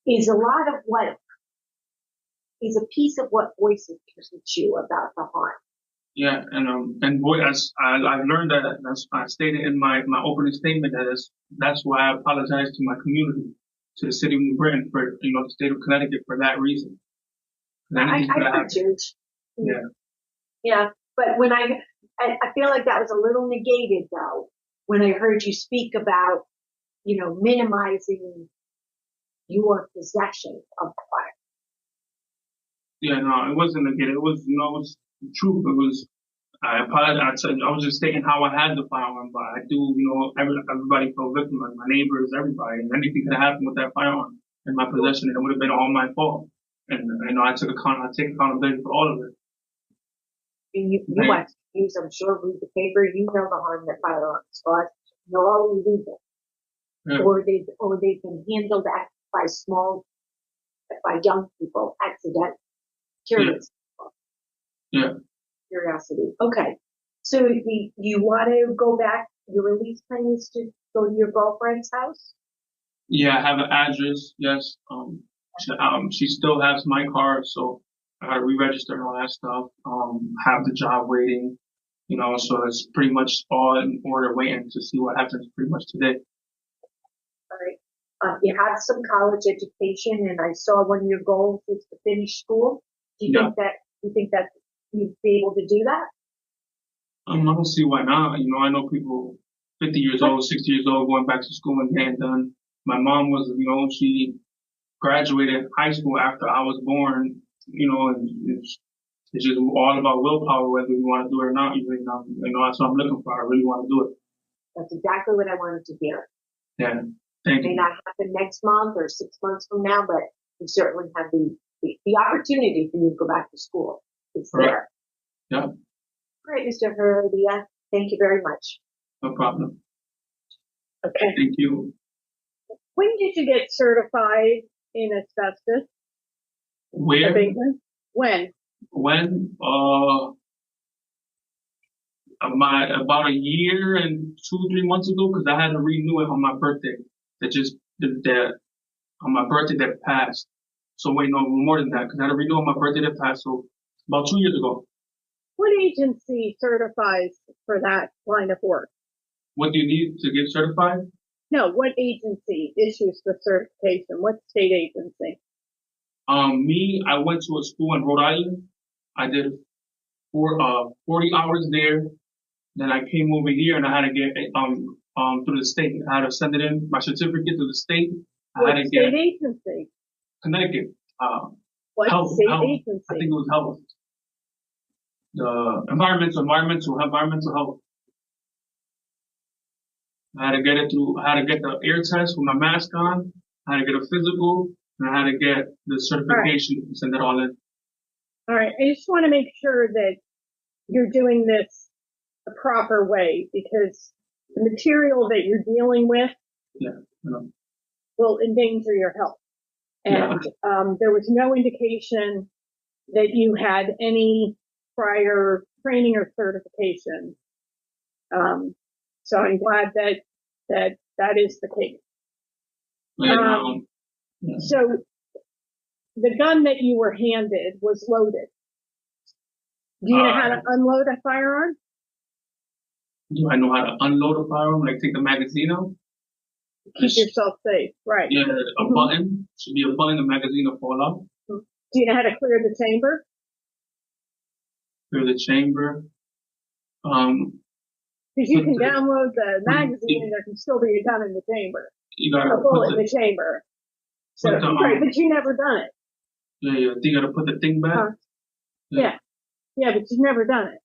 is a lot of what is a piece of what voices teach you about the harm.
Yeah, and boy, as I've learned that, that's I stated in my opening statement that's why I apologize to my community, to the city of New Britain for, the state of Connecticut for that reason.
I heard you.
Yeah.
Yeah, but when I feel like that was a little negated though, when I heard you speak about, minimizing your possession of the fire.
Yeah, no, it wasn't negated. It was, it was the truth. It was, I apologize. I was just stating how I had the firearm, but I do, everybody fell victim, like my neighbors, everybody, and anything could have happened with that firearm in my possession, and it would have been all my fault. And, I take accountability for all of it.
You watch news, I'm sure, read the paper, you know the harm that firearms cause. They're all illegal.
Yeah.
Or they've been handled by young people, accident, curious.
Yeah.
Curiosity. Okay. So you want to go back, your release plan is to go to your girlfriend's house?
Yeah, I have an address, yes. She still has my car, so I gotta re-register and all that stuff. Have the job waiting, so it's pretty much all in order, waiting to see what happens pretty much today.
All right. You have some college education, and I saw one of your goals is to finish school. Do you think that you'd be able to do that?
I don't see why not. I know people 50 years old, 60 years old going back to school and getting done. My mom was, she graduated high school after I was born, and it's just all about willpower, whether you want to do it or not. That's what I'm looking for. I really want to do it.
That's exactly what I wanted to hear.
Yeah. Thank you.
It may not happen next month or 6 months from now, but you certainly have the opportunity for you to go back to school. It's there.
Yeah.
All right, Mr. Heredia. Thank you very much.
No problem.
Okay.
Thank you.
When did you get certified in asbestos
Where?
abatement? When?
About a year and 2-3 months ago, because I had to renew it on my birthday. On my birthday that passed. So wait, no, more than that, because I had to renew on my birthday that passed. So about 2 years ago.
What agency certifies for that line of work?
What do you need to get certified?
No, what agency issues the certification? What state agency?
I went to a school in Rhode Island. I did 40 hours there. Then I came over here and I had to get through the state. I had to send it in, my certificate to the state.
What state agency?
Connecticut.
What
health,
state
health.
agency?
I think it was health. The environmental health. I had to get the air test with my mask on. I had to get a physical, and I had to get the certification and send it all in.
All right. I just want to make sure that you're doing this the proper way, because the material that you're dealing with will endanger your health. And there was no indication that you had any prior training or certification. So I'm glad that is the case. So the gun that you were handed was loaded. Do you know how to unload a firearm?
Do I know how to unload a firearm? Like take the magazine out?
Keep yourself safe, right?
Yeah, a button. Should be a button. The magazine will fall out.
Do you know how to clear the chamber?
Clear the chamber.
Because you can download the magazine and there can still be a gun in the chamber.
You gotta
a bullet in the chamber. So, right, but you never done it.
Yeah. You gotta put the thing back.
Yeah, but you've never done it.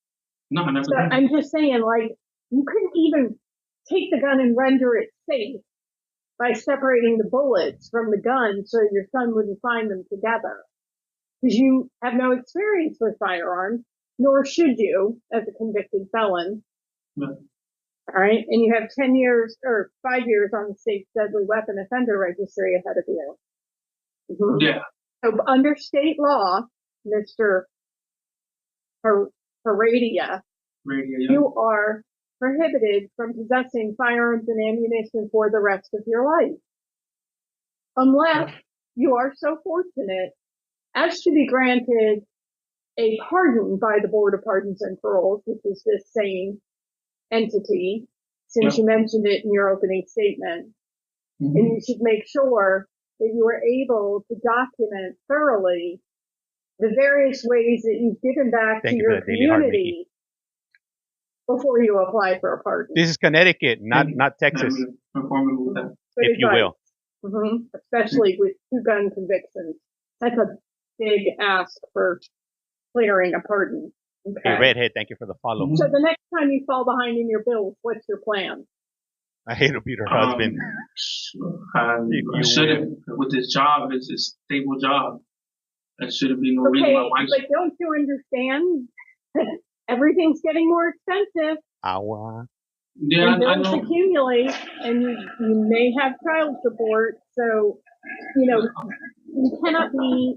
No, I never
so
done it.
I'm just saying, like, you couldn't even take the gun and render it safe by separating the bullets from the gun so your son wouldn't find them together. Because you have no experience with firearms, nor should you as a convicted felon.
Yeah.
All right. And you have 10 years or 5 years on the state's deadly weapon offender registry ahead of you. Mm-hmm.
Yeah.
So under state law, Mr. Heredia, you are prohibited from possessing firearms and ammunition for the rest of your life. Unless you are so fortunate asked to be granted a pardon by the Board of Pardons and Paroles, which is this same entity, since you mentioned it in your opening statement. And you should make sure that you are able to document thoroughly the various ways that you've given back to your community before you apply for a pardon.
This is Connecticut, not Texas, if you will.
Especially with 2 gun convictions. That's a big ask for clearing a pardon. Okay.
Hey, Redhead, thank you for the follow.
So the next time you fall behind in your bills, what's your plan?
I hate to beat her husband.
I shouldn't. With this job, it's a stable job. That shouldn't be no reason my wife.
But don't you understand? Everything's getting more expensive.
Yeah,
and
I
bills
know.
accumulate, and you may have child support. So, you cannot be.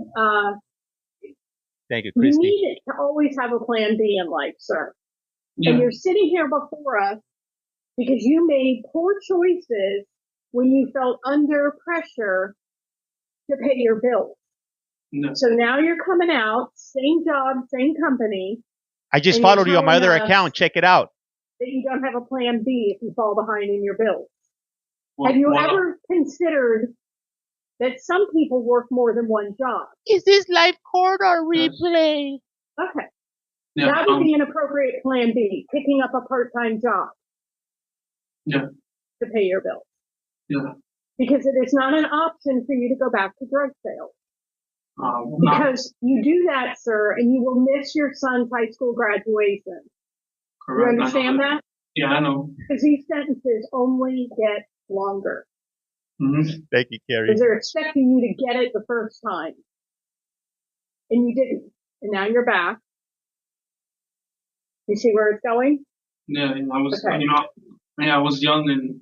Thank you, Christy.
You need to always have a plan B in life, sir.
Yeah.
And you're sitting here before us because you made poor choices when you felt under pressure to pay your bills.
No.
So now you're coming out, same job, same company.
I just followed you on my other account. Check it out.
That you don't have a plan B if you fall behind in your bills. Have you ever considered that some people work more than one job?
Is this live court or replay?
Okay.
Yeah,
That would be an appropriate plan B, picking up a part-time job.
Yeah.
To pay your bills.
Yeah.
Because it is not an option for you to go back to drug sales. Because you do that, sir, and you will miss your son's high school graduation.
Correct.
You understand that?
Yeah, I know.
Because these sentences only get longer.
Thank you, Carrie.
Because they're expecting you to get it the first time. And you didn't. And now you're back. You see where it's going?
Yeah, I was, I was young and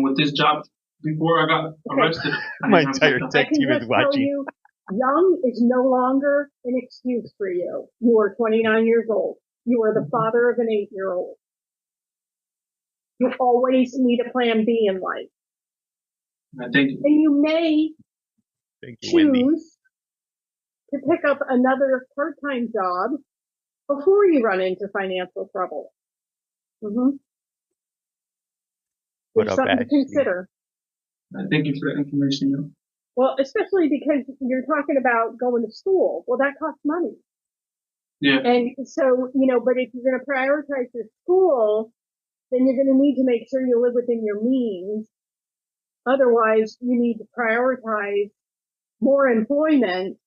with this job, before I got arrested.
My entire tech team is watching.
You, young is no longer an excuse for you. You are 29 years old. You are the father of an 8-year-old. You always need a plan B in life.
Thank you.
And you may choose to pick up another part-time job before you run into financial trouble. There's something to consider.
Thank you for the information.
Well, especially because you're talking about going to school. Well, that costs money.
Yeah.
And so, but if you're going to prioritize your school, then you're going to need to make sure you live within your means. Otherwise, you need to prioritize more employment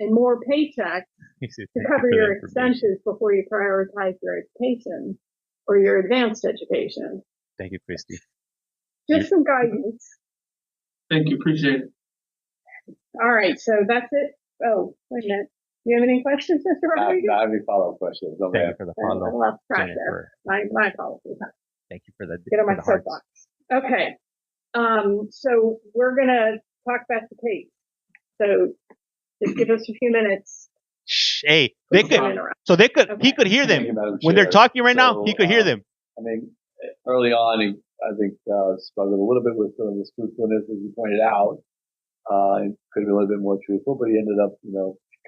and more paychecks to cover your expenses before you prioritize your education or your advanced education.
Thank you, Christy.
Just some guidance.
Thank you. Appreciate it.
All right. So that's it. Oh, wait a minute. Do you have any questions, Mr. Rodriguez?
Not any follow-up questions.
Thank you for the follow.
I lost track there. My apologies.
Thank you for the
get on my soapbox. Okay. So we're gonna talk about the case. So just give us a few minutes.
Hey, they could. So they could. Okay. He could hear them when they're talking right now. He could hear them.
I mean, early on, I think struggled a little bit with some of the truthfulness, as you pointed out. It could have been a little bit more truthful, but he ended up,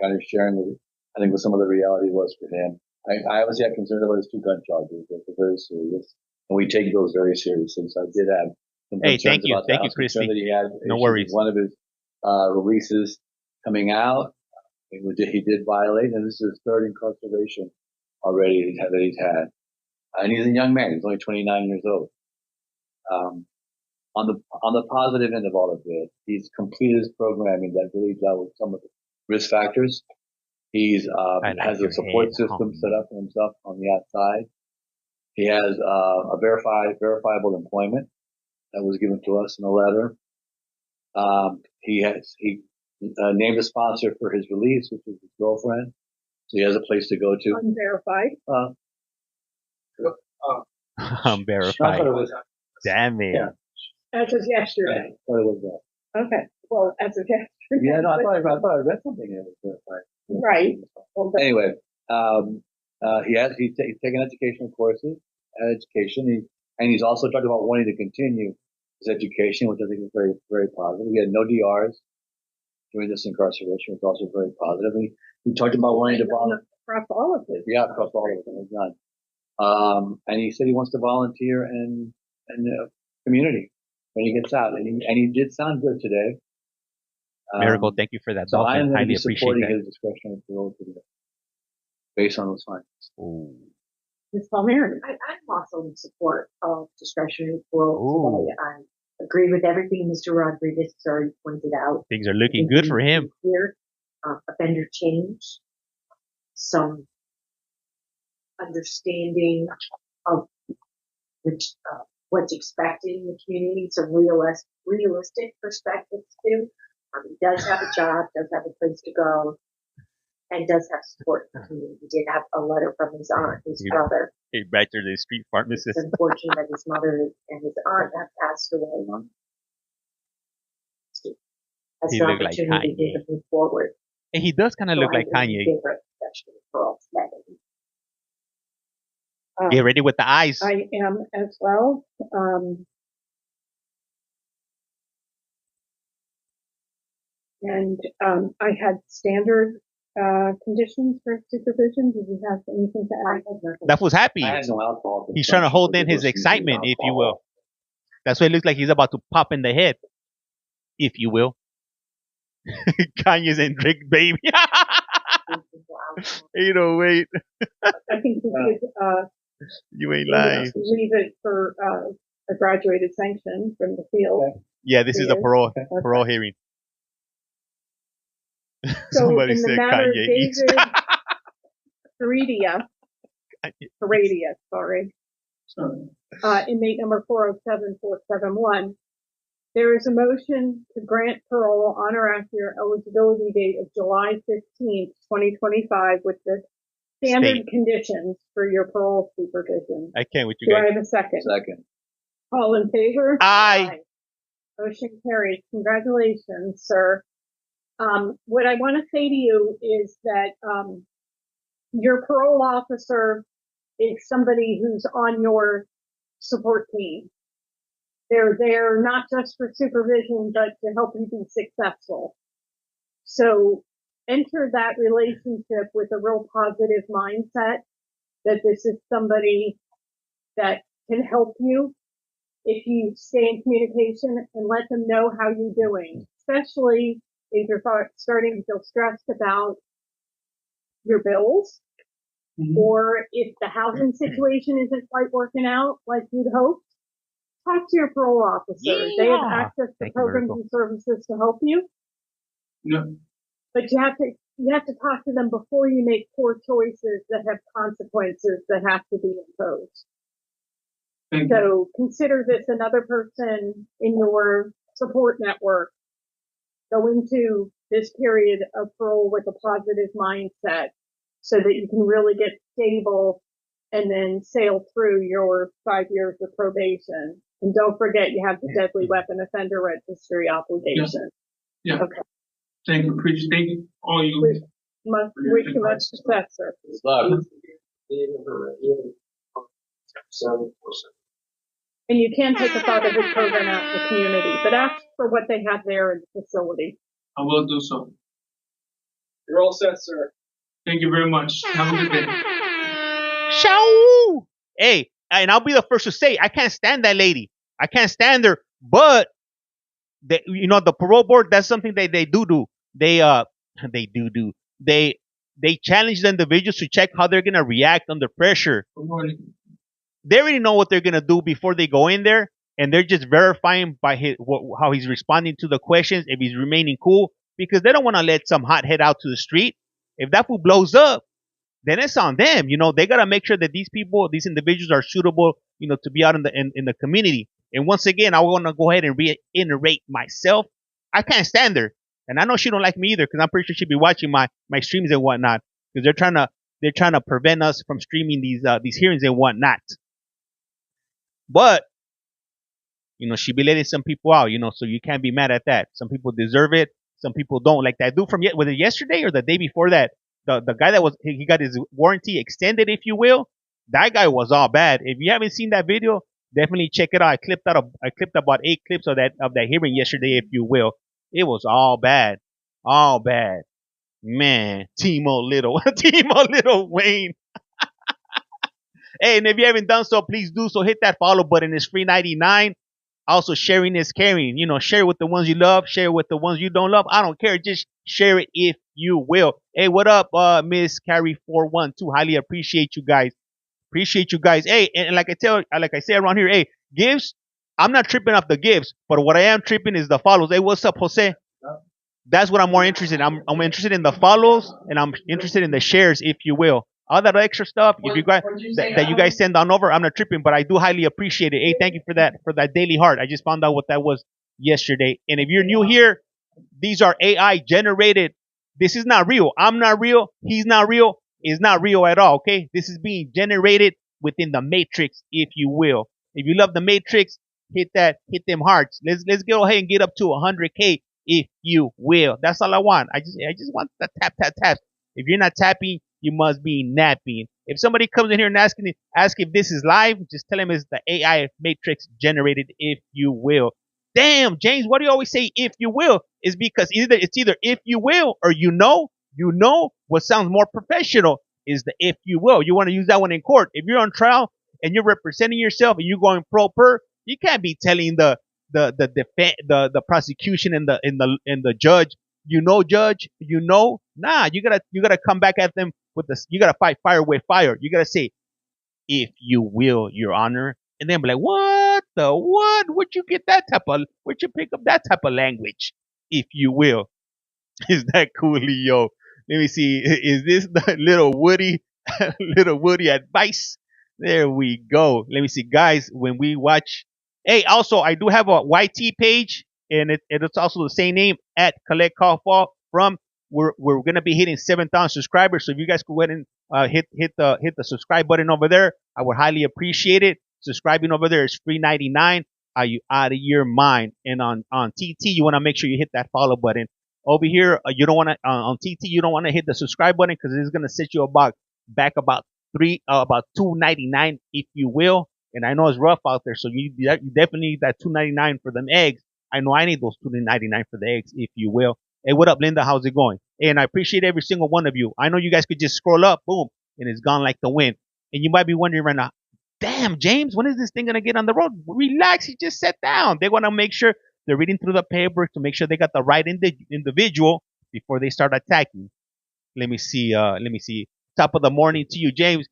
kind of sharing with, I think, what some of the reality was for him. I obviously had concern about his 2 gun charges. They're very serious, and we take those very seriously. So I did have some concerns about that. Thank you, Christy. That he had
no worries.
One of his releases coming out, he did violate, and this is his 3rd incarceration already that he's had. And he's a young man. He's only 29 years old. On the positive end of all of this, he's completed his programming that really dealt with some of the risk factors. He's has a support system set up for himself on the outside. He has a verifiable employment that was given to us in a letter. He named a sponsor for his release, which is his girlfriend. So he has a place to go to.
Unverified.
Unverified. Damn it.
Yeah.
As of yesterday.
I thought it was that.
Okay. Well, as of yesterday.
Yeah, no, I thought I read something here.
Right.
Well, anyway, he's taken educational courses, and he's also talked about wanting to continue his education, which I think is very, very positive. He had no DRs. during this incarceration was also very positive. He talked about wanting to volunteer.
Across all of his.
Yeah, across all of them. It's not. And he said he wants to volunteer in the community when he gets out. And he did sound good today.
Miracle, thank you for that.
So I am going to
highly
be supporting
appreciate
his discretionary parole today, based on those findings.
Ooh.
Ms. Palmieri.
I'm also in support of discretionary parole today. I agree with everything Mr. Rodriguez has already pointed out.
Things are looking good for him.
Here, offender change, some understanding of what's expected in the community, some realistic perspectives too. He does have a job, does have a place to go, and does have support in the community. He did have a letter from his aunt, his brother.
Hey, back to the street pharmacist.
It's unfortunate that his mother and his aunt have passed away. Has
He
an
looked like
opportunity
Kanye.
to move forward.
And he does kind of look like Kanye. Get ready with the eyes.
I am as well. And I had standard conditions for supervision. Did you have anything to add?
That was happy.
I had no alcohol.
He's trying to hold in his excitement, if you will. That's why it looks like he's about to pop in the head, if you will. Kanye's and Drake, baby. 808.
I think we could
You ain't lying.
leave it for a graduated sanction from the field.
Okay.
Yeah, this is a parole hearing.
So
Somebody
in the
said
matter of
Kanye eats.
David Heredia, sorry. Inmate number 407471. There is a motion to grant parole on or after your eligibility date of July 15th, 2025 with the standard conditions for your parole supervision.
I can't with you
Do
guys.
I have a second?
Second.
All in favor?
Aye.
Motion carries. Congratulations, sir. What I want to say to you is that your parole officer is somebody who's on your support team. They're there not just for supervision, but to help you be successful. So enter that relationship with a real positive mindset that this is somebody that can help you if you stay in communication and let them know how you're doing, especially if you're starting to feel stressed about your bills, or if the housing situation isn't quite working out like you'd hoped. Talk to your parole officer.
Yeah.
They have access to
Thank you,
programs
Miracle.
and services to help you.
Yeah.
But you have to talk to them before you make poor choices that have consequences that have to be imposed.
Thank you.
So consider this another person in your support network. Go into this period of parole with a positive mindset so that you can really get stable and then sail through your 5 years of probation. And don't forget, you have the deadly weapon offender registry obligation.
Yeah.
Okay.
Thank you. Appreciate you. All you.
Wish you much success, sir.
Good luck.
And you can take a fatherhood program out in the community, but ask for what they have there in the facility.
I will do so.
You're all set, sir.
Thank you very much. Have a good day.
Shoo! Hey, and I'll be the first to say, I can't stand that lady. I can't stand her. But the parole board, that's something they do. They challenge the individuals to check how they're gonna react under pressure.
Good morning.
They already know what they're gonna do before they go in there, and they're just verifying by how he's responding to the questions, if he's remaining cool, because they don't want to let some hothead out to the street. If that fool blows up, then it's on them. They gotta make sure that these individuals are suitable, to be out in the community. And once again, I want to go ahead and reiterate myself. I can't stand her, and I know she don't like me either, because I'm pretty sure she'd be watching my streams and whatnot, because they're trying to prevent us from streaming these hearings and whatnot. But she be letting some people out, so you can't be mad at that. Some people deserve it, some people don't. Like that dude from was it yesterday or the day before that? The guy that he got his warranty extended, if you will. That guy was all bad. If you haven't seen that video, definitely check it out. I clipped about 8 clips of that hearing yesterday, if you will. It was all bad. All bad. Man, Timo Little. Timo Little Wayne. Hey, and if you haven't done so, please do so. Hit that follow button. It's free 99. Also, sharing is caring. You know, share with the ones you love, share with the ones you don't love. I don't care. Just share it if you will. Hey, what up, Miss Carrie 412? Highly appreciate you guys. Appreciate you guys. Hey, and like I say around here, hey, gives. I'm not tripping off the gives, but what I am tripping is the follows. Hey, what's up, Jose? That's what I'm more interested in. I'm interested in the follows and I'm interested in the shares, if you will. All that extra stuff, if you guys that you guys send on over, I'm not tripping, but I do highly appreciate it. Hey, thank you for that daily heart. I just found out what that was yesterday. And if you're new here, these are AI generated. This is not real. I'm not real. He's not real. It's not real at all. Okay, this is being generated within the matrix, if you will. If you love the matrix, hit them hearts. Let's go ahead and get up to 100K, if you will. That's all I want. I just want the tap. If you're not tapping, you must be napping. If somebody comes in here and ask if this is live, just tell them it's the AI matrix generated, if you will. Damn, James, what do you always say if you will? Is because it's either if you will or you know what sounds more professional is the if you will. You want to use that one in court. If you're on trial and you're representing yourself and you're going pro per, you can't be telling the prosecution and the judge, judge, nah, you gotta come back at them with this. You gotta fight fire with fire. You gotta say, if you will, Your Honor, and then be like, what the what? Where'd you pick up that type of language? If you will, is that cool, Leo? Let me see. Is this the little Woody, little Woody advice? There we go. Let me see, guys. When we watch, hey, also I do have a YT page, and it's also the same name at Collect Call Fall from. We're gonna be hitting 7,000 subscribers, so if you guys could go ahead and hit the subscribe button over there, I would highly appreciate it. Subscribing over there is free 99. Are you out of your mind? And on TT, you want to make sure you hit that follow button. Over here, you don't want to on TT, you don't want to hit the subscribe button because it's gonna set you about 2.99, if you will. And I know it's rough out there, so you definitely need that 2.99 for them eggs. I know I need those 2.99 for the eggs, if you will. Hey, what up, Linda? How's it going? Hey, and I appreciate every single one of you. I know you guys could just scroll up, boom, and it's gone like the wind. And you might be wondering right now, damn, James, when is this thing gonna get on the road? Relax, you just sat down. They want to make sure they're reading through the paper to make sure they got the right individual before they start attacking. Let me see. Top of the morning to you, James.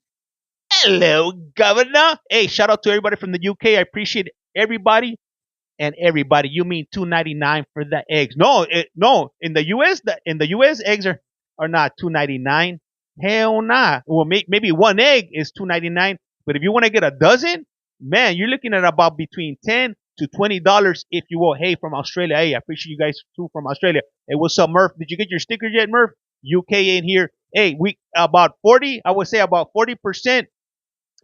Hello, Governor. Hey, shout out to everybody from the UK. I appreciate everybody. And everybody, you mean 2.99 for the eggs? No, in the US, eggs are not 2.99. Hell nah. Well, maybe one egg is 2.99, but if you want to get a dozen, man, you're looking at about between $10 to $20, if you will. Hey, from Australia. Hey, I appreciate you guys too from Australia. Hey, what's up, Murph? Did you get your stickers yet, Murph? UK in here. Hey, I would say about 40%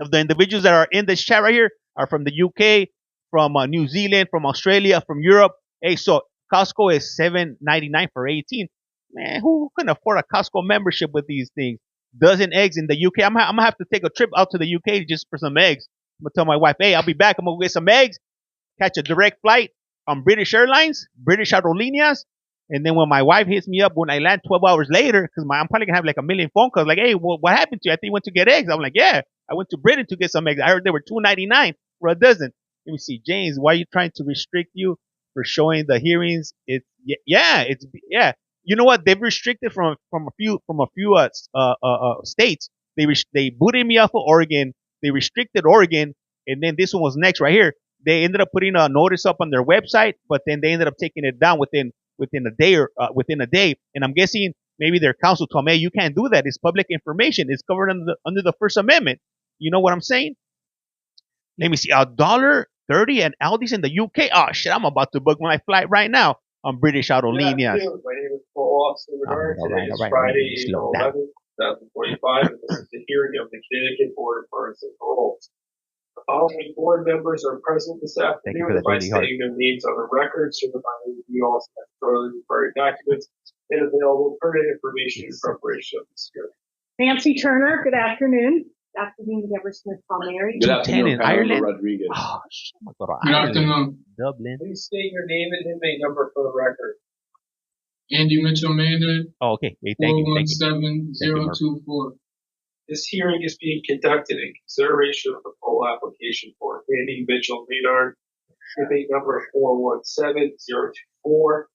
of the individuals that are in this chat right here are from the UK, from New Zealand, from Australia, from Europe. Hey, so Costco is $7.99 for 18. Man, who can afford a Costco membership with these things? Dozen eggs in the UK. I'm gonna have to take a trip out to the UK just for some eggs. I'm gonna tell my wife, hey, I'll be back. I'm gonna go get some eggs, catch a direct flight on British Airlines, British Aerolíneas, and then when my wife hits me up when I land 12 hours later, because I'm probably gonna have like a million phone calls, like, hey, what happened to you? I think you went to get eggs. I'm like, yeah, I went to Britain to get some eggs. I heard they were $2.99 for a dozen. Let me see, James. Why are you trying to restrict you for showing the hearings? It's yeah. You know what? They've restricted from a few states. They booted me off of Oregon. They restricted Oregon, and then this one was next right here. They ended up putting a notice up on their website, but then they ended up taking it down within a day. And I'm guessing maybe their counsel told me, hey, you can't do that. It's public information. It's covered under the First Amendment. You know what I'm saying? Let me see. $1.30 and Aldi's in the UK. Oh shit! I'm about to book my flight right now on British Aerolíneas.
My name is Paul Austin Bernard. Today is Friday, April 11th, 2045. And this is the hearing of the Connecticut Board of Parole. The following board members are present this afternoon by stating their names on the record, certifying that you all statutorily required documents and available pertinent information in preparation of this hearing.
Nancy Turner, good afternoon.
Dr. Dean Deborah Smith Palmieri.
Good afternoon,
in Ireland.
Rodriguez.
Oh, shit,
Good afternoon.
Dublin.
Please state your name and inmate number for the record.
Andy Mitchell Maynard,
Oh, okay. Hey, thank you. Thank you.
417024.
This hearing is being conducted in consideration of the parole application for Andy Mitchell Maynard, inmate number 417024.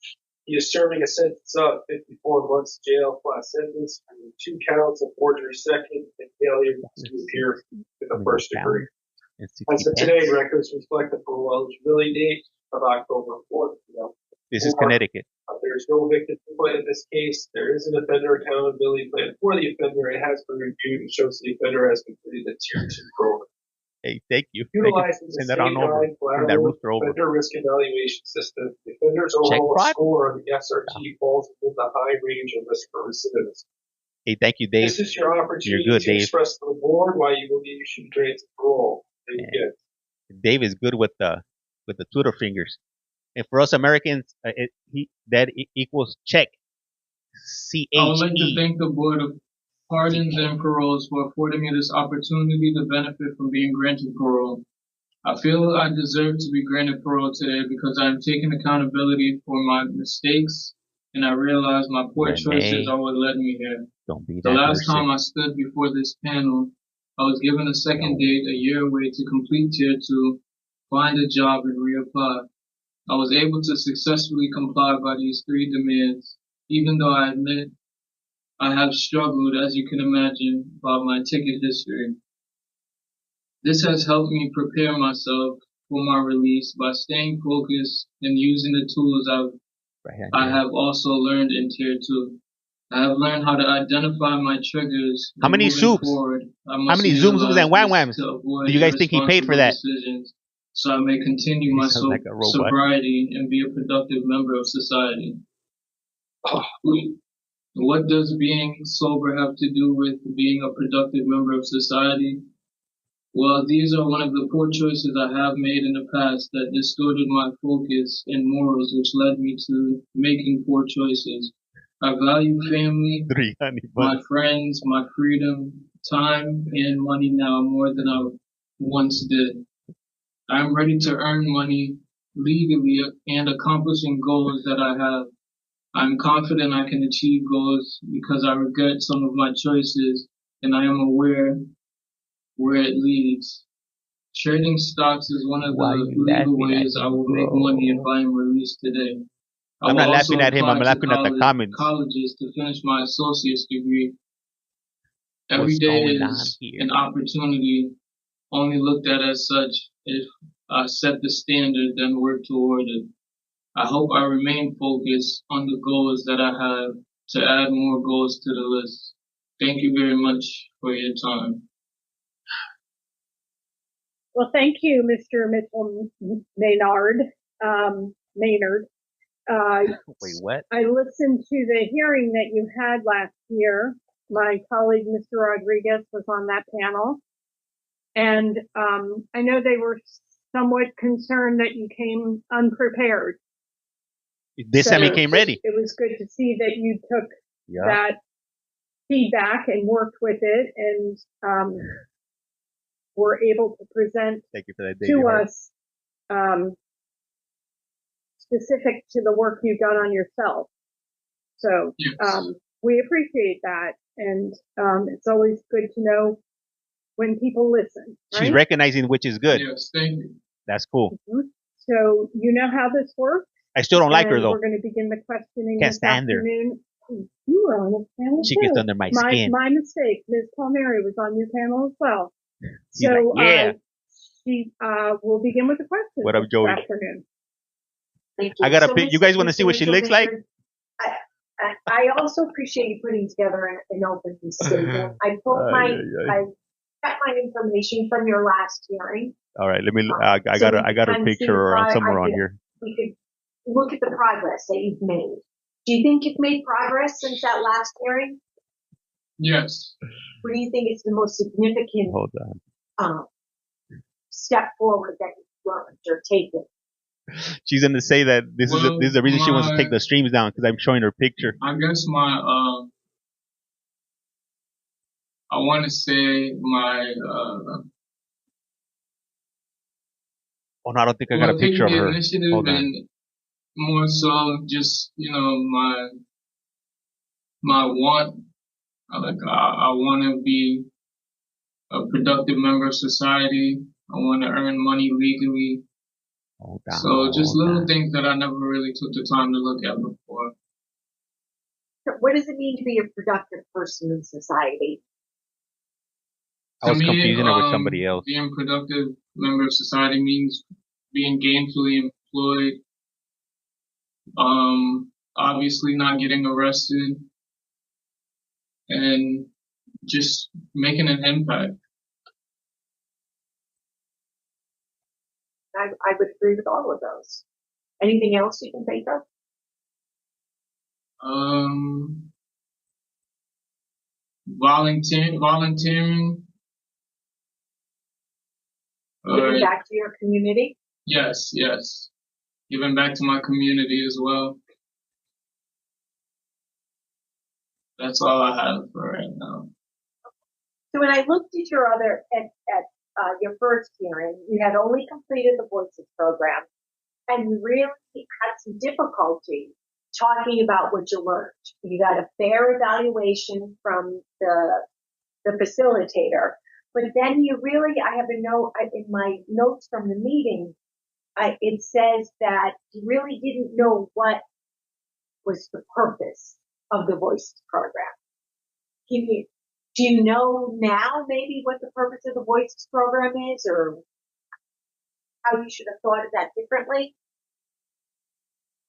He is serving a sentence of 54 months jail plus sentence and 2 counts of forgery second and failure to appear in the first degree. As of today, records reflect the parole eligibility date of October 4th.
This is Connecticut.
There is no victim input in this case. There is an offender accountability plan for the offender. It has been reviewed and shows the offender has completed the tier 2 program.
Hey, thank you.
Utilizing the
Send that on over. Send that rooster over.
offender risk evaluation system, the offender's overall score on the SRT falls within the high range of risk for recidivism.
Hey, thank you, Dave.
This is your opportunity
You're good,
to
Dave.
express to the board why you believe you should grant parole.
Dave is good with the Twitter fingers. And for us Americans, that equals check. CHE.
I would like to thank the Board of Pardons and Paroles for affording me this opportunity to benefit from being granted parole. I feel I deserve to be granted parole today because I am taking accountability for my mistakes and I realize my poor choices are what led me here.
Don't be
the last time I stood before this panel, I was given a second date a year away to complete tier 2, find a job and reapply. I was able to successfully comply by these 3 demands, even though I admit I have struggled, as you can imagine, by my ticket history. This has helped me prepare myself for my release by staying focused and using the tools I have also learned in tier 2. I have learned how to identify my triggers.
How many soups? How many zooms and wham whams? Do you guys think he paid for that?
So I may continue my sobriety and be a productive member of society. What does being sober have to do with being a productive member of society? Well, these are one of the poor choices I have made in the past that distorted my focus and morals, which led me to making poor choices. I value family, my friends, my freedom, time, and money now more than I once did. I'm ready to earn money legally and accomplishing goals that I have. I'm confident I can achieve goals because I regret some of my choices and I am aware where it leads. Trading stocks is one of the legal ways I will make money if I am released today.
I'm not laughing at him, I'm laughing at the comments.
Colleges to finish my associate's degree. Every day is an opportunity, only looked at as such if I set the standard then work toward it. I hope I remain focused on the goals that I have to add more goals to the list. Thank you very much for your time.
Well, thank you, Mr. Mitchell Maynard.
Wait, what?
I listened to the hearing that you had last year. My colleague, Mr. Rodriguez, was on that panel. And I know they were somewhat concerned that you came unprepared.
This time he came ready.
It was good to see that you took that feedback and worked with it and were able to present to us specific to the work you've done on yourself. So we appreciate that. And it's always good to know when people listen. Right?
She's recognizing which is good.
Yes, thank you.
That's cool.
Mm-hmm. So you know how this works?
I still don't like her though.
We're going to begin the questioning
Can't
this
stand
afternoon. You were on this panel
She
too.
gets under my skin.
My mistake. Ms. Palmieri was on your panel as well.
She's so like,
she will begin with the questions.
What up, Joey?
This afternoon.
Thank you.
I got a pic. You guys want to see what she looks like?
I also appreciate you putting together an open statement. I got my information from your last hearing.
All right, let me. I got a picture somewhere on here.
We could look at the progress that you've made. Do you think you've made progress since that last hearing?
Yes.
What do you think is the most significant step forward that you've learned or taken?
She's going to say that this is the reason she wants to take the streams down because I'm showing her picture.
I guess I want to say my.
Oh no, I don't think I got a picture of her. Hold on.
more so just, my want. I want to be a productive member of society. I want to earn money legally. So just little things that I never really took the time to look at before.
What does it mean to be a productive person in society?
I was confusing it with somebody else.
Being a productive member of society means being gainfully employed, obviously not getting arrested, and just making an impact.
I would agree with all of those. Anything else you can think of?
Volunteering.
Giving back to your community?
Yes. Giving back to my community as well. That's all I have for right now.
So when I looked at your your first hearing, you had only completed the Voices program, and you really had some difficulty talking about what you learned. You got a fair evaluation from the facilitator, but then you really, I have a note in my notes from the meeting, it says that you really didn't know what was the purpose of the Voices program. Do you know now maybe what the purpose of the Voices program is, or how you should have thought of that differently?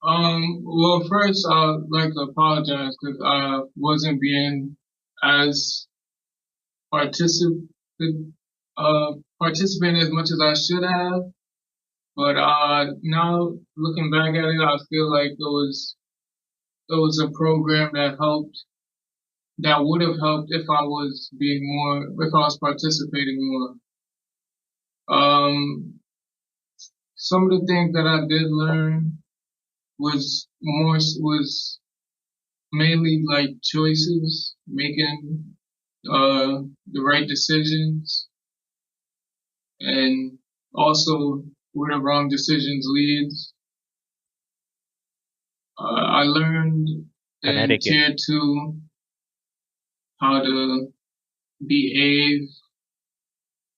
Well, first, I'd like to apologize because I wasn't being as participating as much as I should have. But now looking back at it, I feel like it was a program that would have helped if I was participating more. Some of the things that I did learn was mainly like choices, making the right decisions, and also where the wrong decisions leads. I learned in Tier 2 how to behave,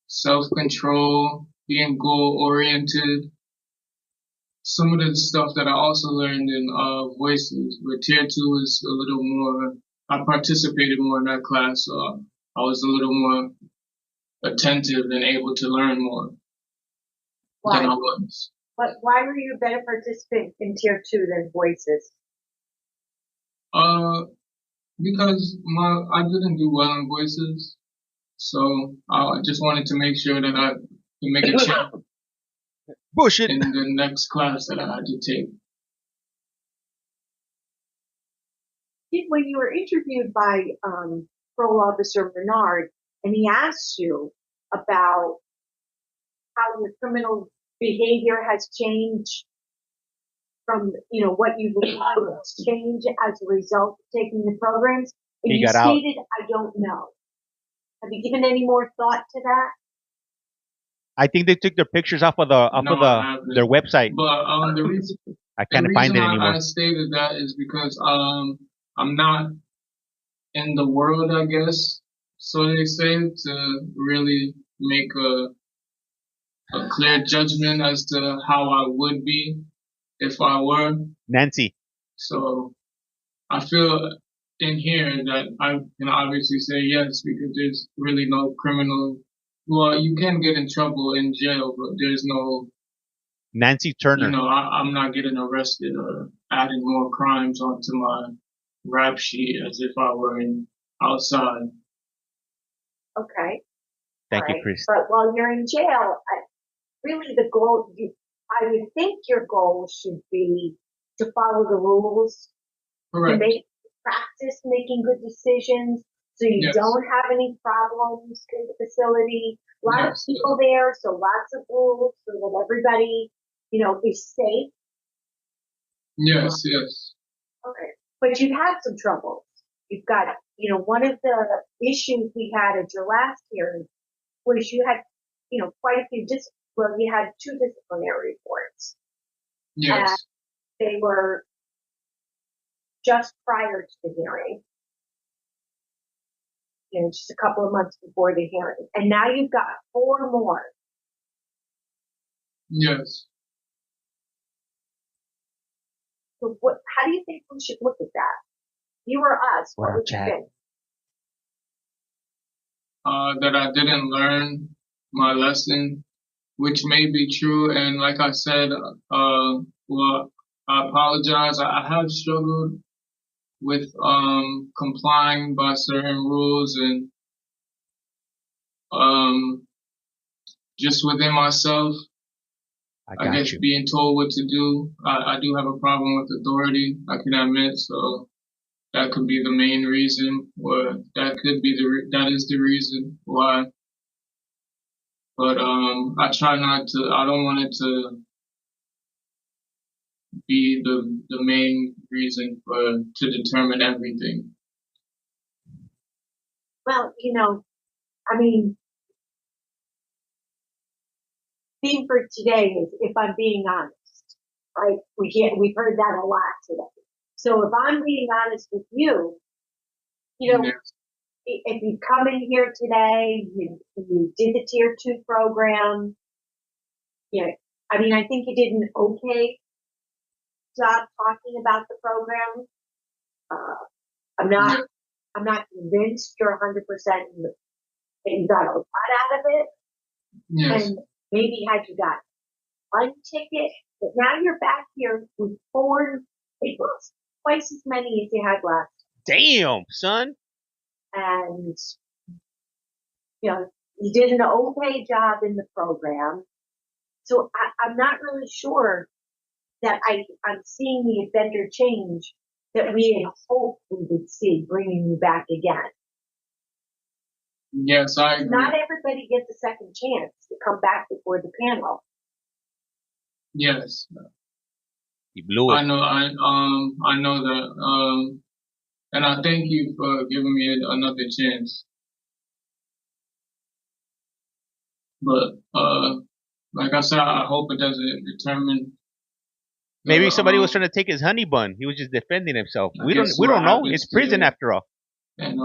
self-control, being goal-oriented. Some of the stuff that I also learned in Voices, where Tier 2 is a little more, I participated more in that class, so I was a little more attentive and able to learn more than I was.
But why were you a better participant in Tier 2 than Voices?
Because I didn't do well in Voices, so I just wanted to make sure that I could make a change in the next class that I had to take.
When you were interviewed by Parole Officer Bernard, and he asked you about how your criminal behavior has changed from, what you learned change as a result of taking the programs, and you stated, I don't know. Have you given any more thought to that?
I think they took their pictures off of their website.
But the reason
I can't find it anymore.
I stated that is because I'm not in the world, I guess, so they say, to really make a clear judgment as to how I would be if I were.
Nancy.
So I feel in here that I can obviously say yes, because there's really no criminal. Well, you can get in trouble in jail, but there's no.
Nancy Turner.
I'm not getting arrested or adding more crimes onto my rap sheet as if I were outside.
Okay.
Thank you, Chris.
But while you're in jail, really the goal, I would think your goal should be to follow the rules,
correct,
to practice making good decisions, so you don't have any problems in the facility. A lot of people there, so lots of rules so that everybody, is safe.
Yes.
Okay. But you've had some troubles. You've got, one of the issues we had at your last hearing was you had, quite a few you had 2 disciplinary reports.
Yes.
they were just prior to the hearing. You know, just a couple of months before the hearing. And now you've got 4 more.
Yes.
So how do you think we should look at that? You or us, what would you think?
That I didn't learn my lesson, which may be true. And like I said, well, I apologize. I have struggled with complying by certain rules and just within myself. I guess being told what to do. I do have a problem with authority, I can admit, so that could be the main reason, or that is the reason why. But I try not to. I don't want it to be the main reason to determine everything.
Well, you know, I mean, theme for today is if I'm being honest, right? We've heard that a lot today. So if I'm being honest with you, you know, if you come in here today, you did the tier 2 program, you know, I mean, I think you did an okay job talking about the program. I'm not convinced you're 100% that you got a lot out of it.
Yes.
And maybe had you got one ticket, but now you're back here with 4, twice as many as you had last time.
Damn, son.
And, you know, you did an okay job in the program. So I'm not really sure that I'm seeing the offender change that we had hoped we would see bringing you back again.
Yes, I agree.
Not everybody gets a second chance to come back before the panel.
Yes.
You blew it.
I know that. And I thank you for giving me another chance. But like I said, I hope it doesn't determine.
Maybe somebody was trying to take his honey bun. He was just defending himself. We don't know. It's prison after all.
And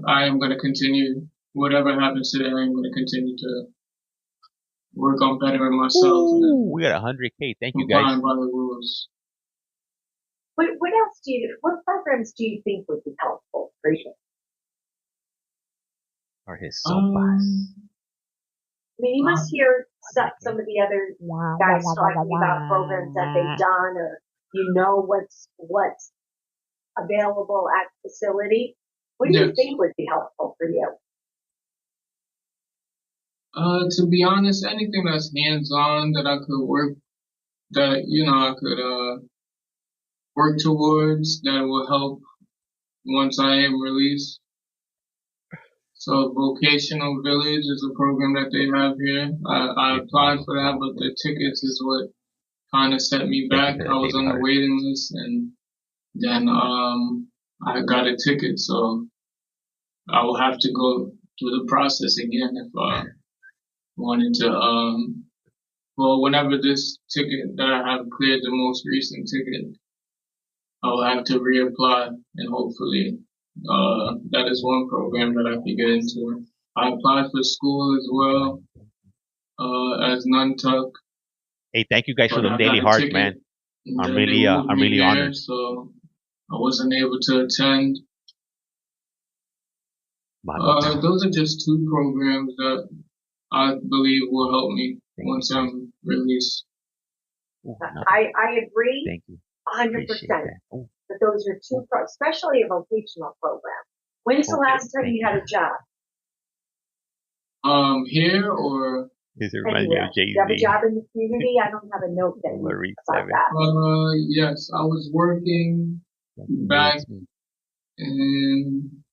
I am going to continue. Whatever happens today, I'm going to continue to work on bettering myself.
Ooh, we got 100K. Thank you, guys.
By the rules.
What else what programs do you think would be helpful for you?
Or his soapbox.
I mean, you must hear some of the other guys talking about programs that they've done, or you know what's available at the facility. What do you think would be helpful for you?
To be honest, anything that's hands-on that I could work towards that will help once I am released. So Vocational Village is a program that they have here. I applied for that, but the tickets is what kind of set me back. I was on the waiting list, and then I got a ticket, so I will have to go through the process again if I wanted to. Well, whenever this ticket that I have cleared, the most recent ticket, I will have to reapply, and hopefully that is one program that I can get into. I applied for school as well, as Nuntuck.
Hey, thank you guys for the daily hearts, man. I'm really honored.
So I wasn't able to attend. Those are just 2 programs that I believe will help me once I'm released.
I agree.
Thank you.
100%. But those are 2, especially a vocational program. When's the last time you had a job?
Here or?
Does it remind me of Jay-Z?
You have a job in the community? I don't have a note about that.
Yes, I was working back in,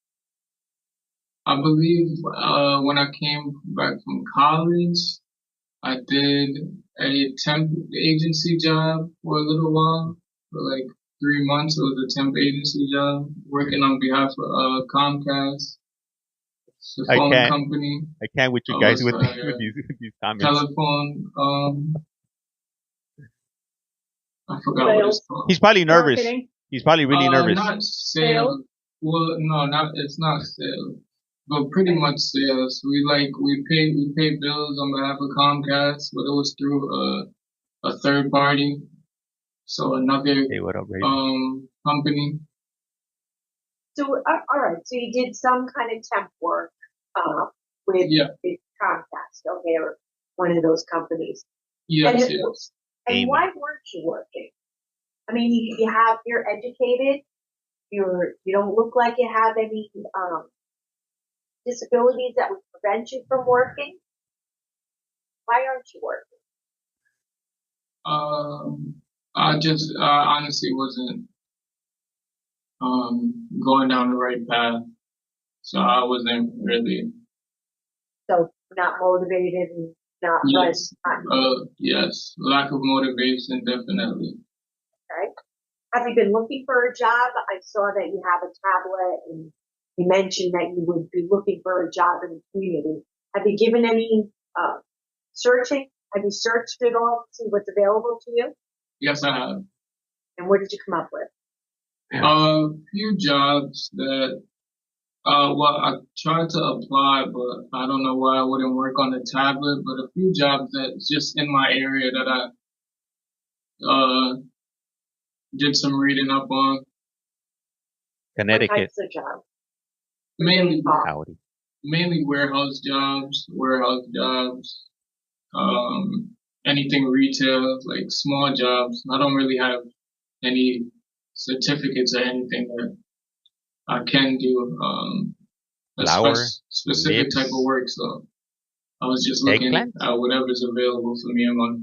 I believe, when I came back from college, I did a temp agency job for a little while, for like 3 months. It was a temp agency job, working on behalf of Comcast, the phone company.
I can't with you guys with these comments.
Telephone. I forgot what it's
Sales.
called.
He's probably nervous.
Marketing.
He's probably really nervous.
Not sales. Well, no, it's not sales, but pretty much sales. We pay bills on behalf of Comcast, but it was through a third party, so another
Hey, what up, Raven?
company.
So, all right. So you did some kind of temp work, with Comcast, okay, or one of those companies.
Yes,
And,
yes.
and why weren't you working? I mean, you're educated. You don't look like you have any, disabilities that would prevent you from working. Why aren't you working?
I honestly wasn't, going down the right path. So I wasn't really.
So not motivated and not
yes, yes, lack of motivation, definitely.
Okay. Have you been looking for a job? I saw that you have a tablet and you mentioned that you would be looking for a job in the community. Have you given any searching? Have you searched at all to see what's available to you?
Yes, I have.
And what did you come up with?
A few jobs that, well, I tried to apply, but I don't know why I wouldn't work on the tablet, but a few jobs that's just in my area that I, did some reading up on.
Connecticut.
What types of jobs?
Mainly warehouse jobs, anything retail, like small jobs. I don't really have any certificates or anything that I can do, a specific type of work. So I was just looking at whatever's available for me in my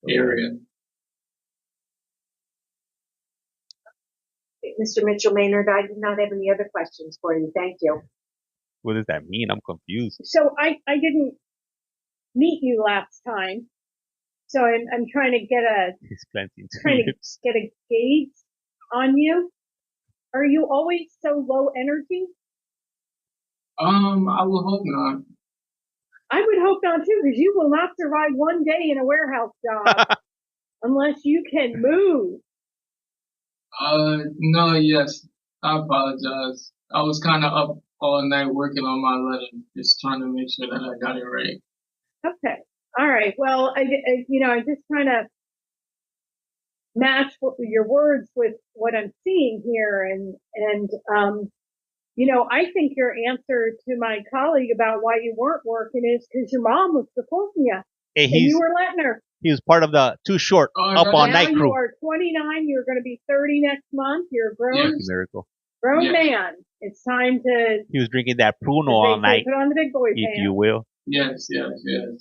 area.
Mr. Mitchell Maynard, I do not have any other questions for you. Thank you.
What does that mean? I'm confused.
So I didn't meet you last time. So I'm trying to get a gauge on you. Are you always so low energy?
I would hope not.
I would hope not too, because you will not survive one day in a warehouse job unless you can move.
No, yes. I apologize. I was kind of up all night working on my letter, just trying to make sure that I got it right.
Okay. All right. Well, I just trying to match your words with what I'm seeing here. And I think your answer to my colleague about why you weren't working is because your mom was supporting you.
Hey,
and you were letting her.
He was part of the Too Short Up All Night crew.
You are 29. You're going to be 30 next month. You're a grown man. It's time to.
He was drinking that Pruno all night.
Put on the big boy
pants. You will.
Yes.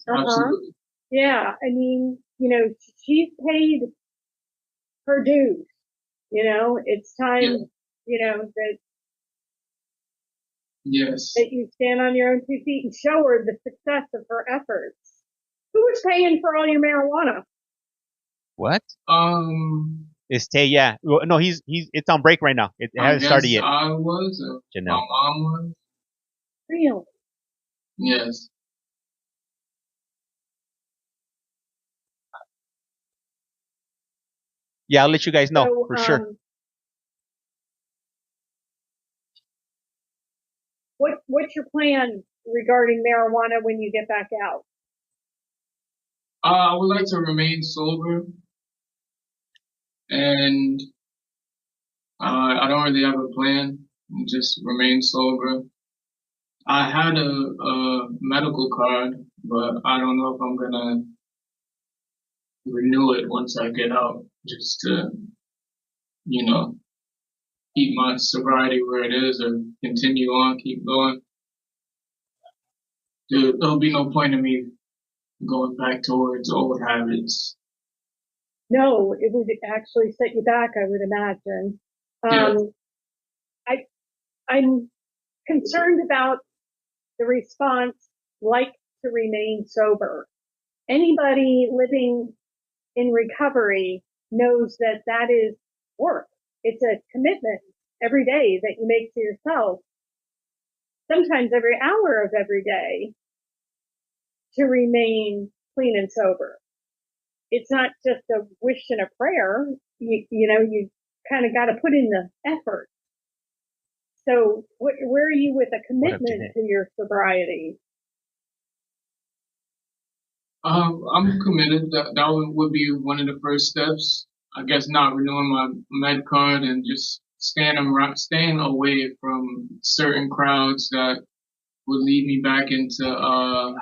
Absolutely.
Yeah. I mean, she's paid her dues. It's time, that.
Yes.
That you stand on your own 2 feet and show her the success of her efforts. Who was paying for all your marijuana?
What? It's Tay, yeah. No, it's on break right now. It hasn't started yet.
I was. My mom was.
Really?
Yes.
Yeah, I'll let you guys know for sure.
What's your plan regarding marijuana when you get back out?
I would like to remain sober, and I don't really have a plan. Just remain sober. I had a medical card, but I don't know if I'm gonna renew it once I get out, just to, keep my sobriety where it is or continue on, keep going. There'll be no point in me going back towards old habits.
No, it would actually set you back, I would imagine. I'm concerned about the response, like to remain sober. Anybody living in recovery knows that is work. It's a commitment every day that you make to yourself, sometimes every hour of every day, to remain clean and sober. It's not just a wish and a prayer. you kind of got to put in the effort. So where are you with a commitment to your sobriety?
I'm committed. That would be one of the first steps. I guess not renewing my med card and just staying away from certain crowds that would lead me back into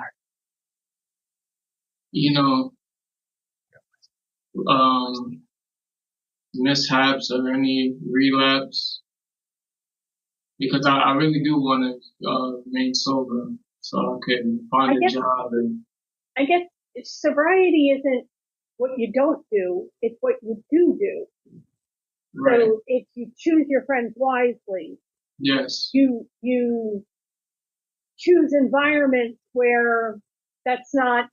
you know mishaps or any relapse, because I really do want to remain sober so I can find a job. And
I guess sobriety isn't what you don't do, it's what you do.
right.
So if you choose your friends wisely,
Yes,
you choose environments where that's not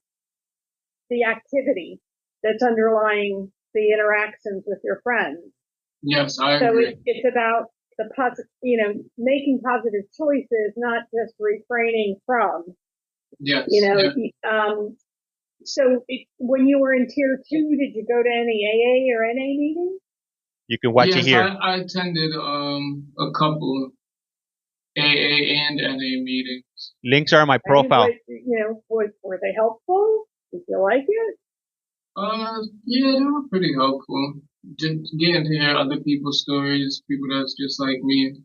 the activity that's underlying the interactions with your friends.
yes, I
So
agree.
it's about the making positive choices, not just refraining from.
Yes,
You
yes.
know, so when you were in tier 2, did you go to any AA or NA meetings?
You can watch it
Yes,
here.
I attended a couple AA and NA meetings.
Links are in my profile.
Were they helpful? Did you like it?
Yeah, they were pretty helpful. Just getting to hear other people's stories, people that's just like me,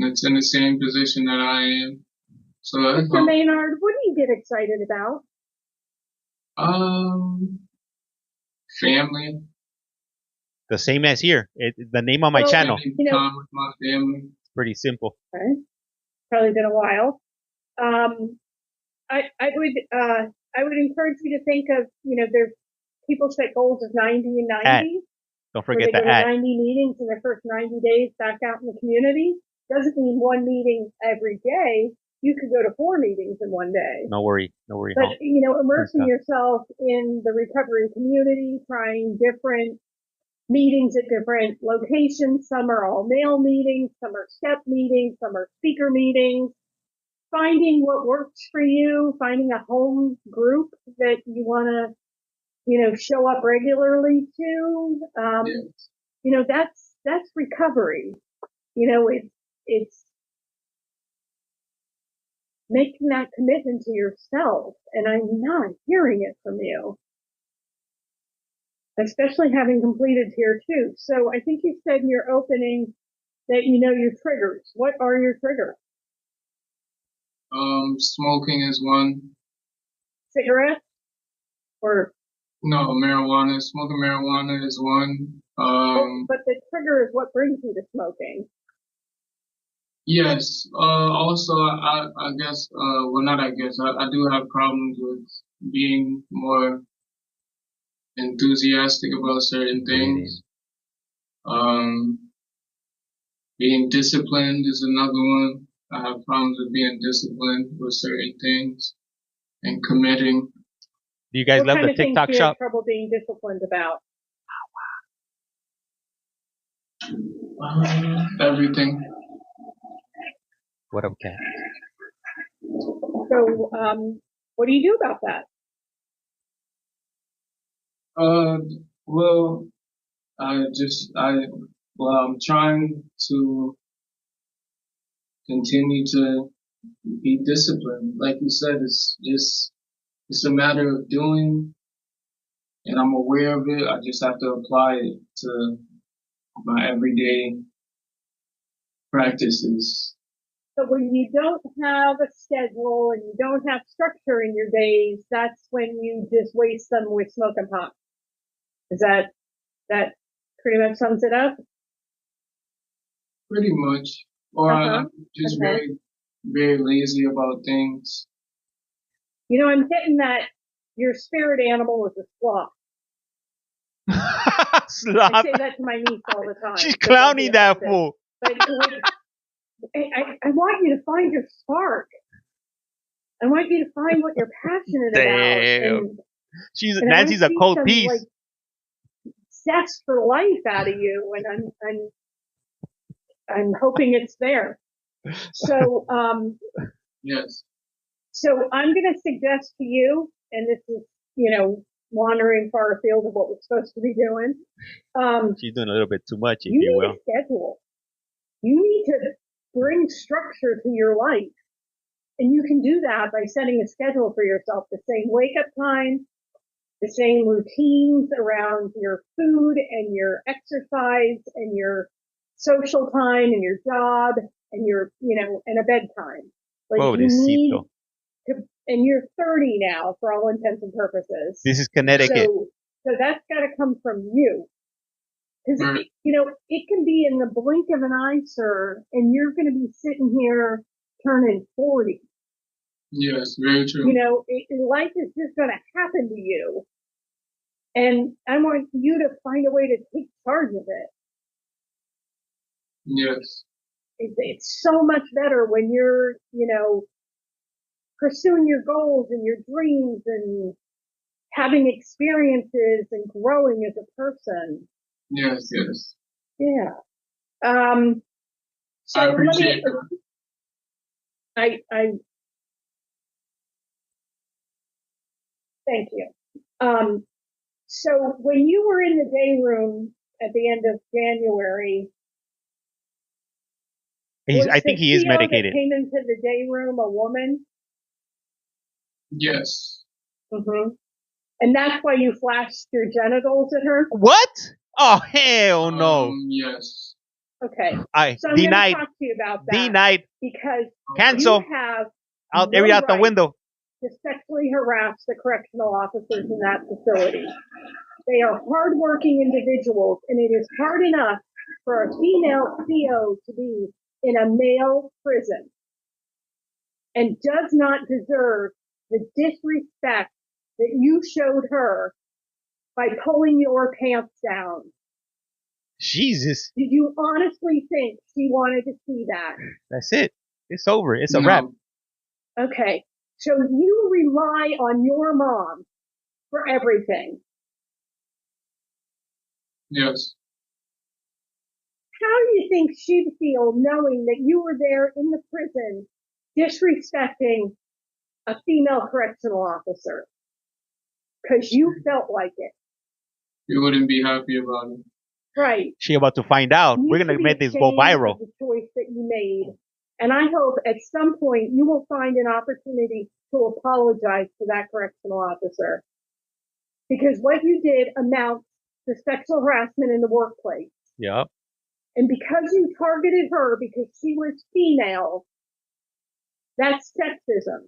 that's in the same position that I am. So that
Mr.
helped.
Maynard, what do you get excited about?
Family.
The same as here. The name on my channel.
Spending time with my family.
Pretty simple.
Okay. Probably been a while. I would encourage you to think of, there's people set goals of 90 and 90.
Don't
where
forget
they
the
go to
at.
90 meetings in their first 90 days back out in the community. Doesn't mean one meeting every day. You could go to 4 meetings in one day.
No worry.
But, immersing yourself in the recovery community, trying different meetings at different locations. Some are all male meetings, some are step meetings, some are speaker meetings. Finding what works for you, finding a home group that you want to, show up regularly to. That's recovery. It's making that commitment to yourself. And I'm not hearing it from you, especially having completed tier 2. So I think you said in your opening that you know your triggers. What are your triggers?
Smoking is one.
Cigarettes? Or
no, marijuana. Smoking marijuana is one.
But the trigger is what brings you to smoking.
Yes. Also, I guess, well, not I guess, I do have problems with being more enthusiastic about certain things. Being disciplined is another one. I have problems with being disciplined with certain things and committing.
Do you guys love the TikTok shop?
What kind of things do you have trouble being disciplined about?
Everything.
What up, cat?
So, what do you do about that?
Well, I'm trying to continue to be disciplined. Like you said, it's a matter of doing, and I'm aware of it. I just have to apply it to my everyday practices.
So when you don't have a schedule and you don't have structure in your days, that's when you just waste them with smoking pot. Is that pretty much sums it up?
Pretty much. Or I'm just very, very lazy about things.
I'm getting that your spirit animal is a sloth.
Sloth.
I say that to my niece all the time.
She's clowning that fool.
But I want you to find your spark. I want you to find what you're passionate about. And
Nancy's a cold piece.
Like, zest for life out of you, and I'm hoping it's there. So
yes.
So I'm going to suggest to you, and this is wandering far afield of what we're supposed to be doing.
She's doing a little bit too much, if
You
you
need
will.
a schedule. You need to bring structure to your life. And you can do that by setting a schedule for yourself, the same wake up time, the same routines around your food and your exercise and your social time and your job and your, and a bedtime. Like you need
Pobrecito.
to, and you're 30 now for all intents and purposes.
This is Connecticut.
So that's got to come from you. Because, it can be in the blink of an eye, sir, and you're going to be sitting here turning 40.
Yes, very true.
Life is just going to happen to you. And I want you to find a way to take charge of it.
Yes.
It's so much better when you're, pursuing your goals and your dreams and having experiences and growing as a person.
Yes, yes.
Yeah. So
I appreciate
I thank you. So when you were in the day room at the end of January,
I think he is medicated.
That came into the day room a woman?
Yes.
Mm-hmm. And that's why you flashed your genitals at her?
What? Oh, hell no.
Yes.
Okay.
So
I'm going to talk to you about that.
Denied.
Because
Cancel.
you have
out the window
to sexually harass the correctional officers in that facility. They are hardworking individuals, and it is hard enough for a female CO to be in a male prison and does not deserve the disrespect that you showed her by pulling your pants down.
Jesus.
Did you honestly think she wanted to see that?
That's it. It's over. It's a wrap.
Okay. So you rely on your mom for everything.
Yes.
How do you think she'd feel knowing that you were there in the prison disrespecting a female correctional officer? Because you felt like it.
You wouldn't be happy about it.
Right.
She about to find out. We're going to make this go viral.
The choice that you made. And I hope at some point you will find an opportunity to apologize to that correctional officer. Because what you did amounts to sexual harassment in the workplace.
Yep.
And because you targeted her because she was female, that's sexism.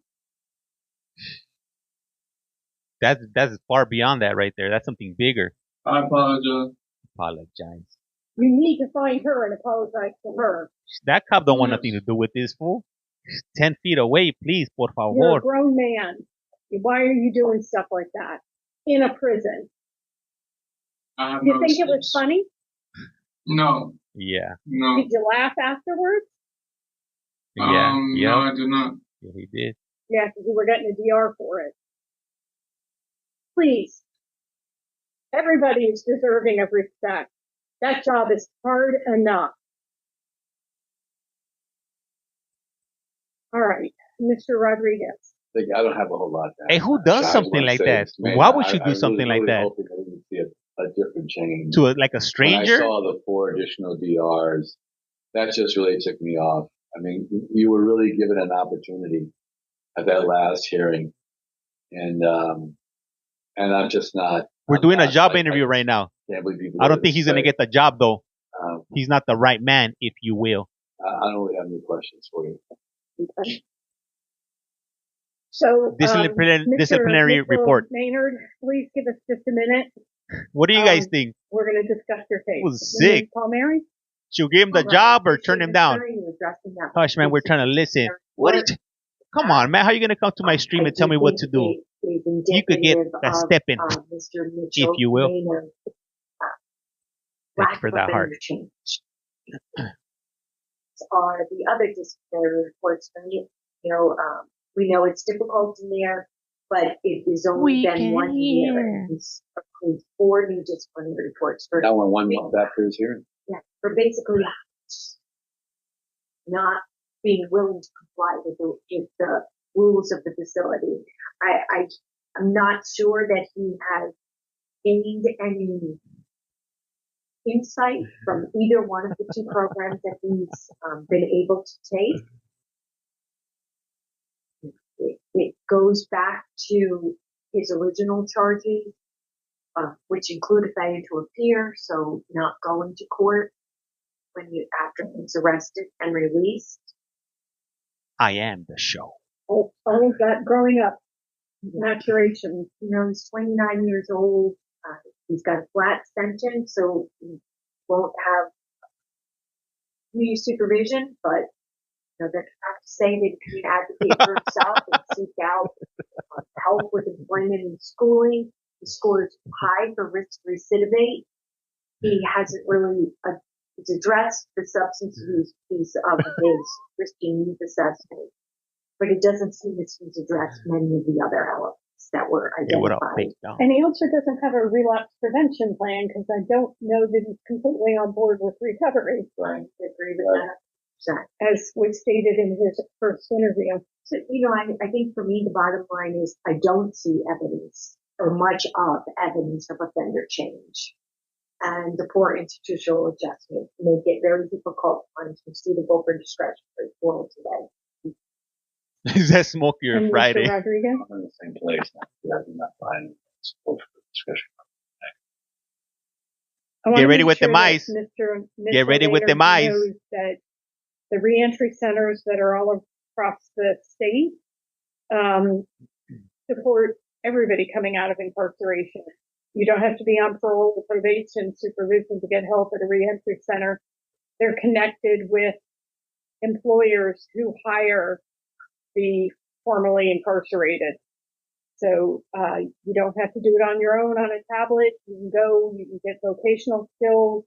That's far beyond that right there. That's something bigger.
I apologize.
Apologize.
You need to find her and apologize to her.
That cop don't want nothing to do with this fool. 10 feet away, please, por favor.
You're a grown man. Why are you doing stuff like that in a prison? You think it was funny?
No.
Yeah.
No.
Did you laugh afterwards?
Yeah.
No, I did not.
Yeah, he did.
Yeah, because you were getting a DR for it. Please. Everybody is deserving of respect. That job is hard enough. All right, Mr. Rodriguez.
I don't have a whole lot.
Hey, who does something like that? Why would you do something like that?
I would see a different change.
To a stranger?
When I saw the 4 additional DRs, that just really took me off. I mean, you were really given an opportunity at that last hearing, and I'm just not.
We're doing a job interview right now. I don't think he's going to get the job, though. He's not the right man, if you will.
I don't really have any questions for you.
Okay. So,
disciplinary report.
Maynard, please give us just a minute.
What do you guys think?
We're going to discuss your case.
It was sick.
Palmieri?
Should we give him the job or turn him down? Hush, man, we're trying to listen. Come on, man. How are you going to come to my stream and tell me what to do? You could get a step in, if you will. Thank you for that heart.
Are the other disciplinary reports from you? We know it's difficult in there, but it has only been 1 year. It includes 4 new disciplinary reports for
that one month after his hearing.
Yeah, for basically not being willing to comply with the rules of the facility. I'm not sure that he has gained any insight from either one of the two programs that he's been able to take. It goes back to his original charges, which include a failure to appear, so not going to court after he's arrested and released.
I am the show.
All of that growing up, maturation.
He's 29 years old. He's got a flat sentence, so he won't have community supervision, but they have to say that he can advocate for himself and seek out help with employment and schooling. He scores high for risk recidivate. He hasn't really addressed the substance abuse piece of his Christian youth assessment, but it doesn't seem that he's addressed many of the other elements that were identified.
And he also doesn't have a relapse prevention plan because I don't know that he's completely on board with recovery.
Right, I agree with that.
As was stated in his first interview.
So, I think for me, the bottom line is I don't see evidence or much of evidence of offender change. And the poor institutional adjustment make it very difficult to find him suitable for discretionary parole today.
Is that Smoke Your
And
Friday?
Mr. Rodriguez?
I'm in the same place now. I do not find support for discussion.
Get ready with the mice.
Mr.
Get ready with the mice.
Knows that the reentry centers that are all across the state support everybody coming out of incarceration. You don't have to be on parole, probation, supervision to get help at a reentry center. They're connected with employers who hire the formerly incarcerated. So you don't have to do it on your own on a tablet. You can go, you can get vocational skills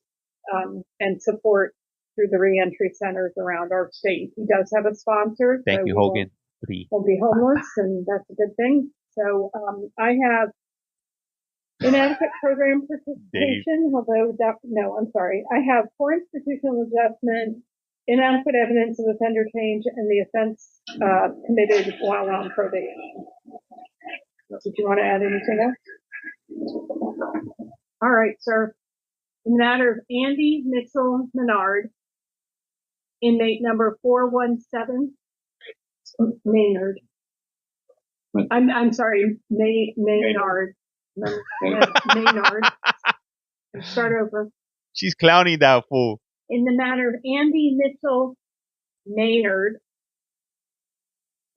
and support through the reentry centers around our state. He does have a sponsor.
Thank you, Hogan.
We'll be homeless, and that's a good thing. So I have inadequate program participation, I have poor institutional adjustment, inadequate evidence of offender change, and the offense committed while on probation. Did you want to add anything else? All right, sir. In the matter of Andy Mitchell Menard, inmate number 417, Maynard. I'm sorry, Maynard. Maynard. Start over.
She's clowning that fool.
In the matter of Andy Mitchell Maynard,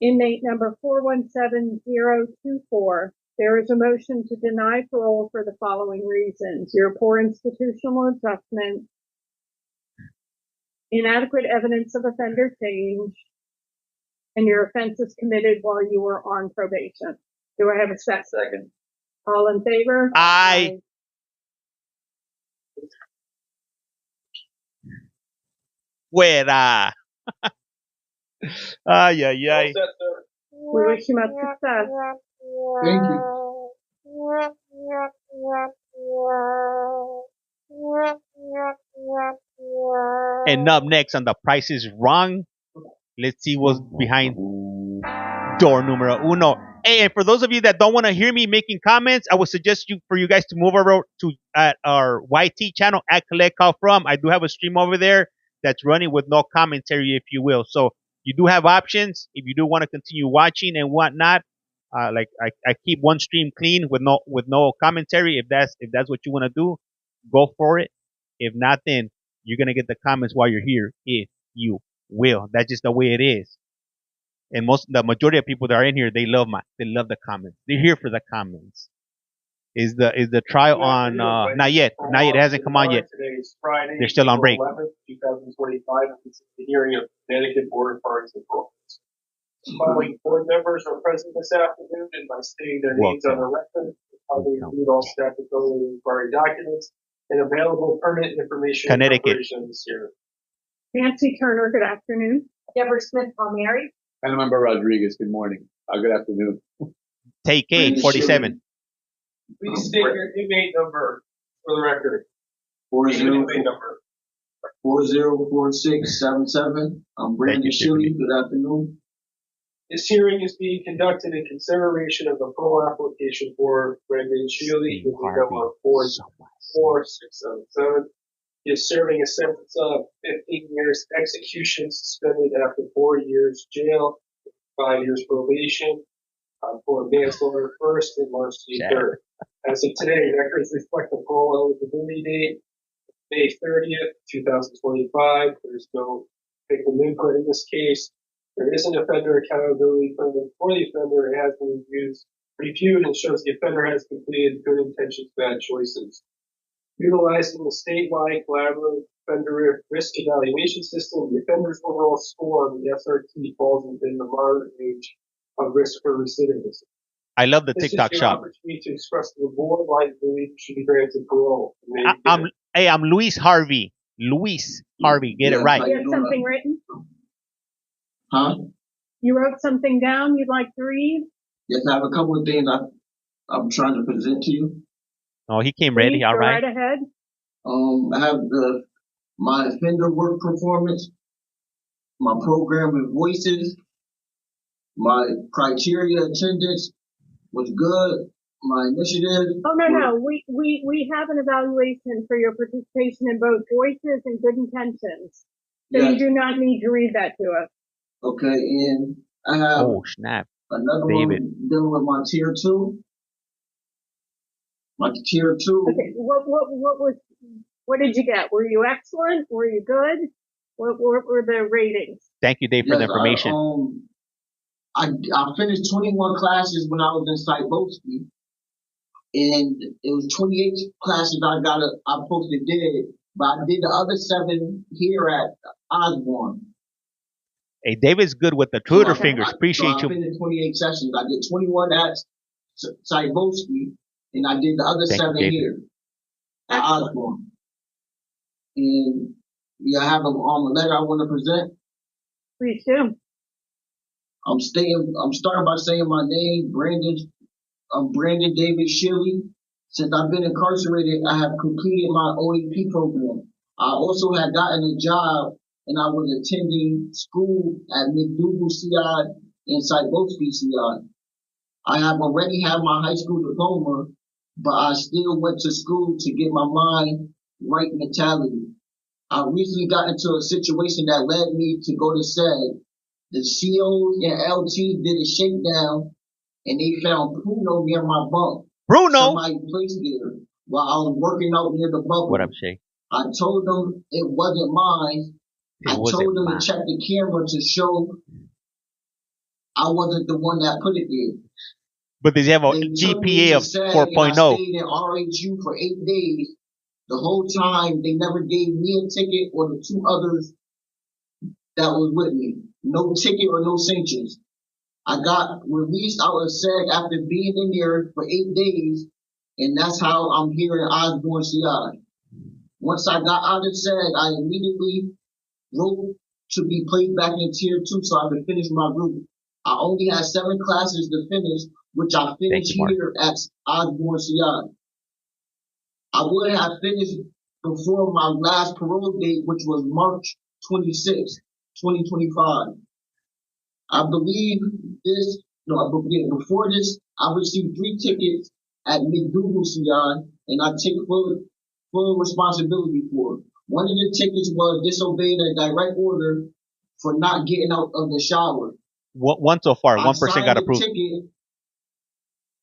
inmate number 417024, there is a motion to deny parole for the following reasons: your poor institutional adjustment, inadequate evidence of offender change, and your offenses committed while you were on probation. Do I have a second?
Second.
All in favor?
Aye. Fuera. Ay, ay, ay.
We wish you much success.
Thank you.
And up next on The Price is Wrong, let's see what's behind door numero uno. Hey, and for those of you that don't want to hear me making comments, I would suggest for you guys to move over to our YT channel at Collect Call From. I do have a stream over there that's running with no commentary, if you will. So you do have options if you do want to continue watching and whatnot. Like I keep one stream clean with no commentary. If that's what you want to do, go for it. If not, then you're gonna get the comments while you're here, if you will. That's just the way it is. And the majority of people that are in here, they love the comments. They're here for the comments. Is the trial on? Not yet. It hasn't come on yet.
Today is Friday.
They're still on break.
11th, 2025. This is the hearing of Connecticut Board of Parole. Following board members are present this afternoon, and by stating their names on the record, they include all statutorily required documents and available permanent information.
Connecticut.
Here.
Nancy Turner, good afternoon.
Deborah Smith Palmieri.
And Member Rodriguez, good morning. Good afternoon.
Take 47.
Please state your inmate number for the record.
404677. I'm Brandon Shilly. Good afternoon.
This hearing is being conducted in consideration of the parole application for Brendan Shealy, who is number 44677. He is serving a sentence of 15 years execution, suspended after 4 years jail, 5 years probation, for manslaughter first and larceny third. As of today, records reflect the parole eligibility date, May 30th, 2025. There's no victim input in this case. There is an offender accountability plan for the offender. It has been reviewed and shows the offender has completed good intentions, bad choices. Utilizing the statewide collaborative offender risk evaluation system, the offender's overall score on the SRT falls within the moderate range of risk for recidivism.
I love the
This
TikTok
is your
shop.
opportunity to express to the board why you believe you should be granted parole.
I'm Luis Harvey. Luis Harvey, get it right.
You have something written?
Huh?
You wrote something down you'd like to read?
Yes, I have a couple of things I'm trying to present to you.
Oh, he came ready. All right.
Go right ahead.
I have my offender work performance, my program with voices, my criteria attendance was good, my initiative.
Oh, no. We have an evaluation for your participation in both voices and good intentions. So
Yes.
you do not need to read that to us.
Okay, and I have
Snap.
another
David.
one dealing with my tier 2. My tier 2.
Okay, what did you get? Were you excellent? Were you good? What were the ratings?
Thank you, Dave, for the information.
I finished 21 classes when I was in Cyboski, and it was 28 classes I posted did, but I did the other 7 here at Osborne.
Hey, David's good with the Twitter fingers. Appreciate
so I
you.
finished 28 sessions. I did 21 at Cyboski, and I did the other
Thank
7
you,
here at Osborne. And yeah, I have a letter I want to present.
Please do.
I'm starting by saying my name, Brandon. I'm Brandon David Shealy. Since I've been incarcerated, I have completed my OAP program. I also had gotten a job, and I was attending school at McDougal CI and Cyboski CI. I have already had my high school diploma, but I still went to school to get my mind right mentality. I recently got into a situation that led me to go to SED. The COs and LT did a shakedown, and they found Bruno near my bunk.
Bruno!
Somebody placed there while I was working out near the bubble.
What up, Shay?
I told them it wasn't mine. I told them to check the camera to show I wasn't the one that put it there.
But does he have a GPA of 4.0?
I stayed in RHU for 8 days. The whole time, they never gave me a ticket or the 2 others that was with me. No ticket or no sanctions. I got released out of SEG after being in there for 8 days, and that's how I'm here in Osborne, CI. Once I got out of SEG, I immediately wrote to be placed back in Tier 2 so I could finish my group. I only had 7 classes to finish, which I finished here at Osborne, CI. I would have finished before my last parole date, which was March 26, 2025. I believe this, before this, I received 3 tickets at McDougal CI, and I take full responsibility for it. One of the tickets was disobeying a direct order for not getting out of the shower.
One so far. One person got approved.
Ticket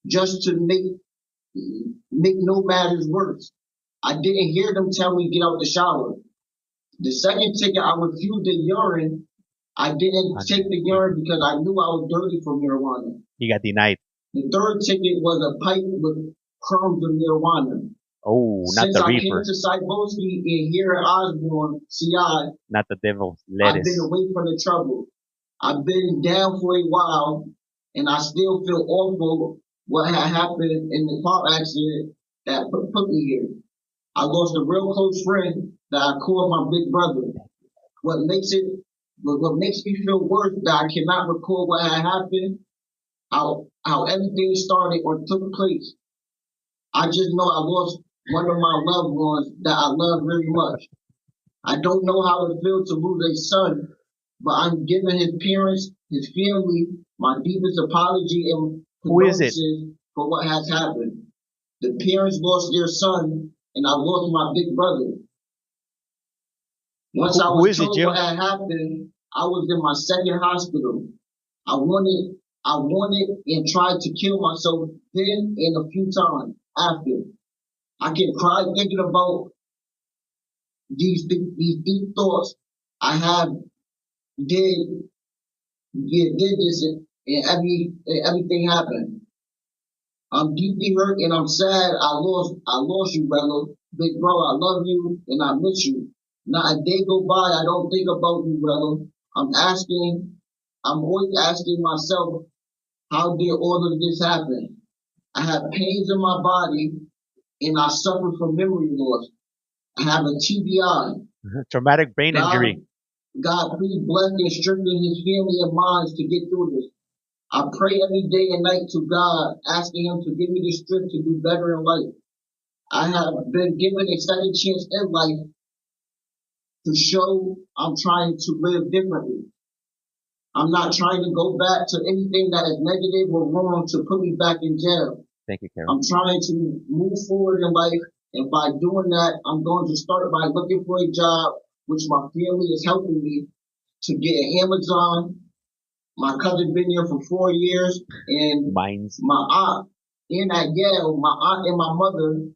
just to make no matters worse. I didn't hear them tell me get out the shower. The second ticket, I refused the urine. I didn't take the urine because I knew I was dirty from marijuana.
He got denied.
The third ticket was a pipe with crumbs of marijuana.
Oh, not
Since
the
I
reefer.
came to Cyboski and here at Osborne, CI,
Not the devil's
I've
lettuce.
been away from the trouble. I've been down for a while, and I still feel awful what had happened in the car accident that put me here. I lost a real close friend that I called my big brother. What makes me feel worse that I cannot recall what had happened, how everything started or took place. I just know I lost one of my loved ones that I love very much. I don't know how it feels to lose a son but I'm giving his parents, his family, my deepest apology and
Who is it?
condolences for what has happened. The parents lost their son, and I lost my big brother. Once I was told what had happened, I was in my second hospital. I wanted and tried to kill myself then and a few times after. I can cry thinking about these deep thoughts I have did this and everything happened. I'm deeply hurt and I'm sad. I lost you, brother. Big bro, I love you and I miss you. Not a day go by, I don't think about you, brother. I'm always asking myself, how did all of this happen? I have pains in my body and I suffer from memory loss. I have a TBI.
Traumatic brain injury.
God, please bless and strengthen his family and minds to get through this. I pray every day and night to God, asking him to give me the strength to do better in life. I have been given a second chance in life to show I'm trying to live differently. I'm not trying to go back to anything that is negative or wrong to put me back in jail.
Thank you, Carol.
I'm trying to move forward in life, and by doing that, I'm going to start by looking for a job, which my family is helping me to get an Amazon. My cousin been here for 4 years, and my aunt in at Yale, my aunt and my mother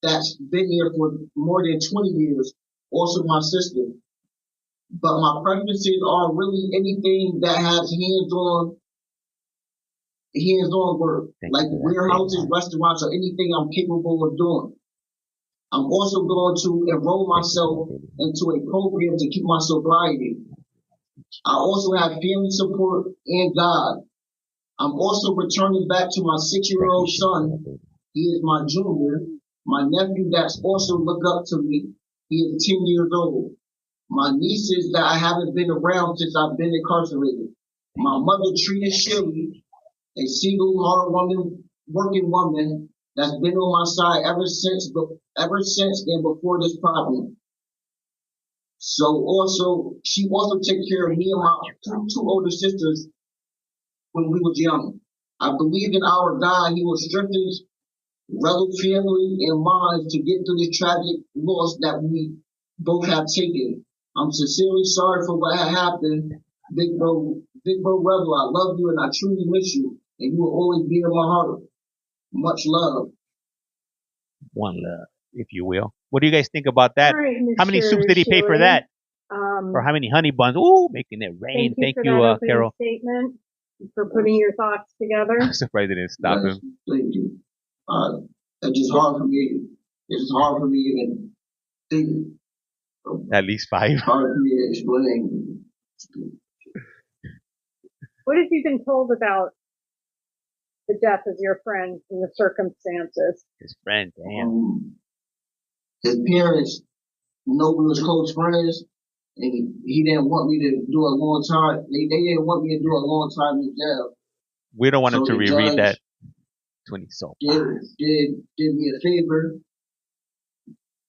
that's been here for more than 20 years, also my sister. But my preferences are really anything that has hands-on work, like warehouses, restaurants, or anything I'm capable of doing. I'm also going to enroll myself into a program to keep my sobriety. I also have family support and God. I'm also returning back to my 6-year-old son. He is my junior. My nephew that's also look up to me. He is 10 years old. My nieces that I haven't been around since I've been incarcerated. My mother, Trina Shirley, a single hard working woman that's been on my side ever since and before this problem. So she also took care of me and my two older sisters when we was young. I believe in our God. He will strengthen Rello family and minds to get through this tragic loss that we both have taken. I'm sincerely sorry for what had happened. Big bro Rello, I love you and I truly miss you. And you will always be in my heart. Much love.
One love, if you will. What do you guys think about that?
All right,
How many soups did he pay for that? Or how many honey buns? Ooh, making it rain.
Thank you,
Carol.
Statement, for putting your thoughts together.
I'm surprised they didn't stop him.
Thank you. It's just hard for me. It's hard for me to think.
At least 5.
It's hard for me to explain.
What have you been told about the death of your friend and the circumstances?
His friend, damn.
His parents know we was close friends, and he didn't want me to do a long time. They didn't want me to do a long time in jail.
We don't want him to reread that. 20 so
did me a favor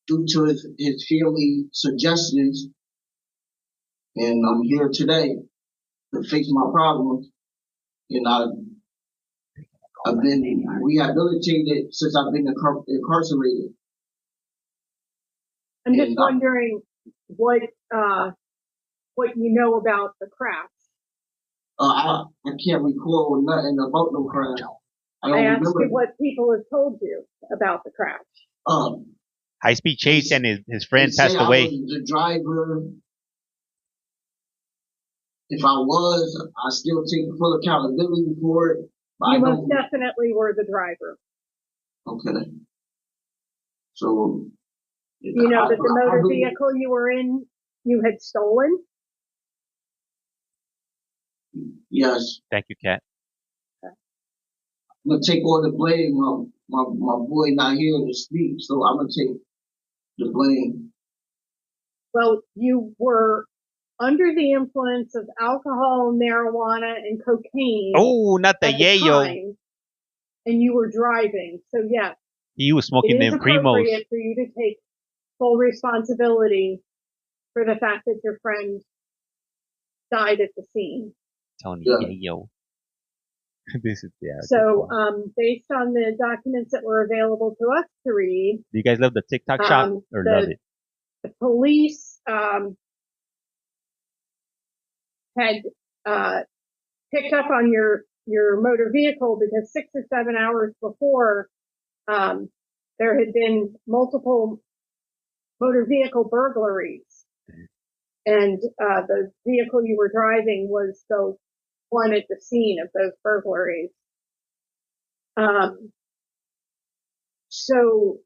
due to his family suggestions, and I'm here today to face my problems. And I've been rehabilitated since I've been incarcerated.
I'm just wondering what you know about the crash.
I can't recall nothing about no crash.
I asked you what people have told you about the crash.
High-speed chase and his friend passed away.
I was the driver. If I was, I still take full accountability for it.
You most definitely were the driver.
Okay. So.
You know that the motor vehicle you were in, you had stolen?
Yes.
Thank you, Kat.
I'm gonna take all the blame. My boy not here to speak, so I'm gonna take the blame.
Well, you were under the influence of alcohol, marijuana, and cocaine.
Oh, not the yayo.
And you were driving, so yes.
He was smoking them primos.
It is appropriate for you to take full responsibility for the fact that your friend died at the scene.
Tony,
Yeah.
yeah, yo. This is
So, based on the documents that were available to us to read,
do you guys love the TikTok shop or love it?
the police had picked up on your motor vehicle because 6 or 7 hours before there had been multiple motor vehicle burglaries, and the vehicle you were driving was the one at the scene of those burglaries. So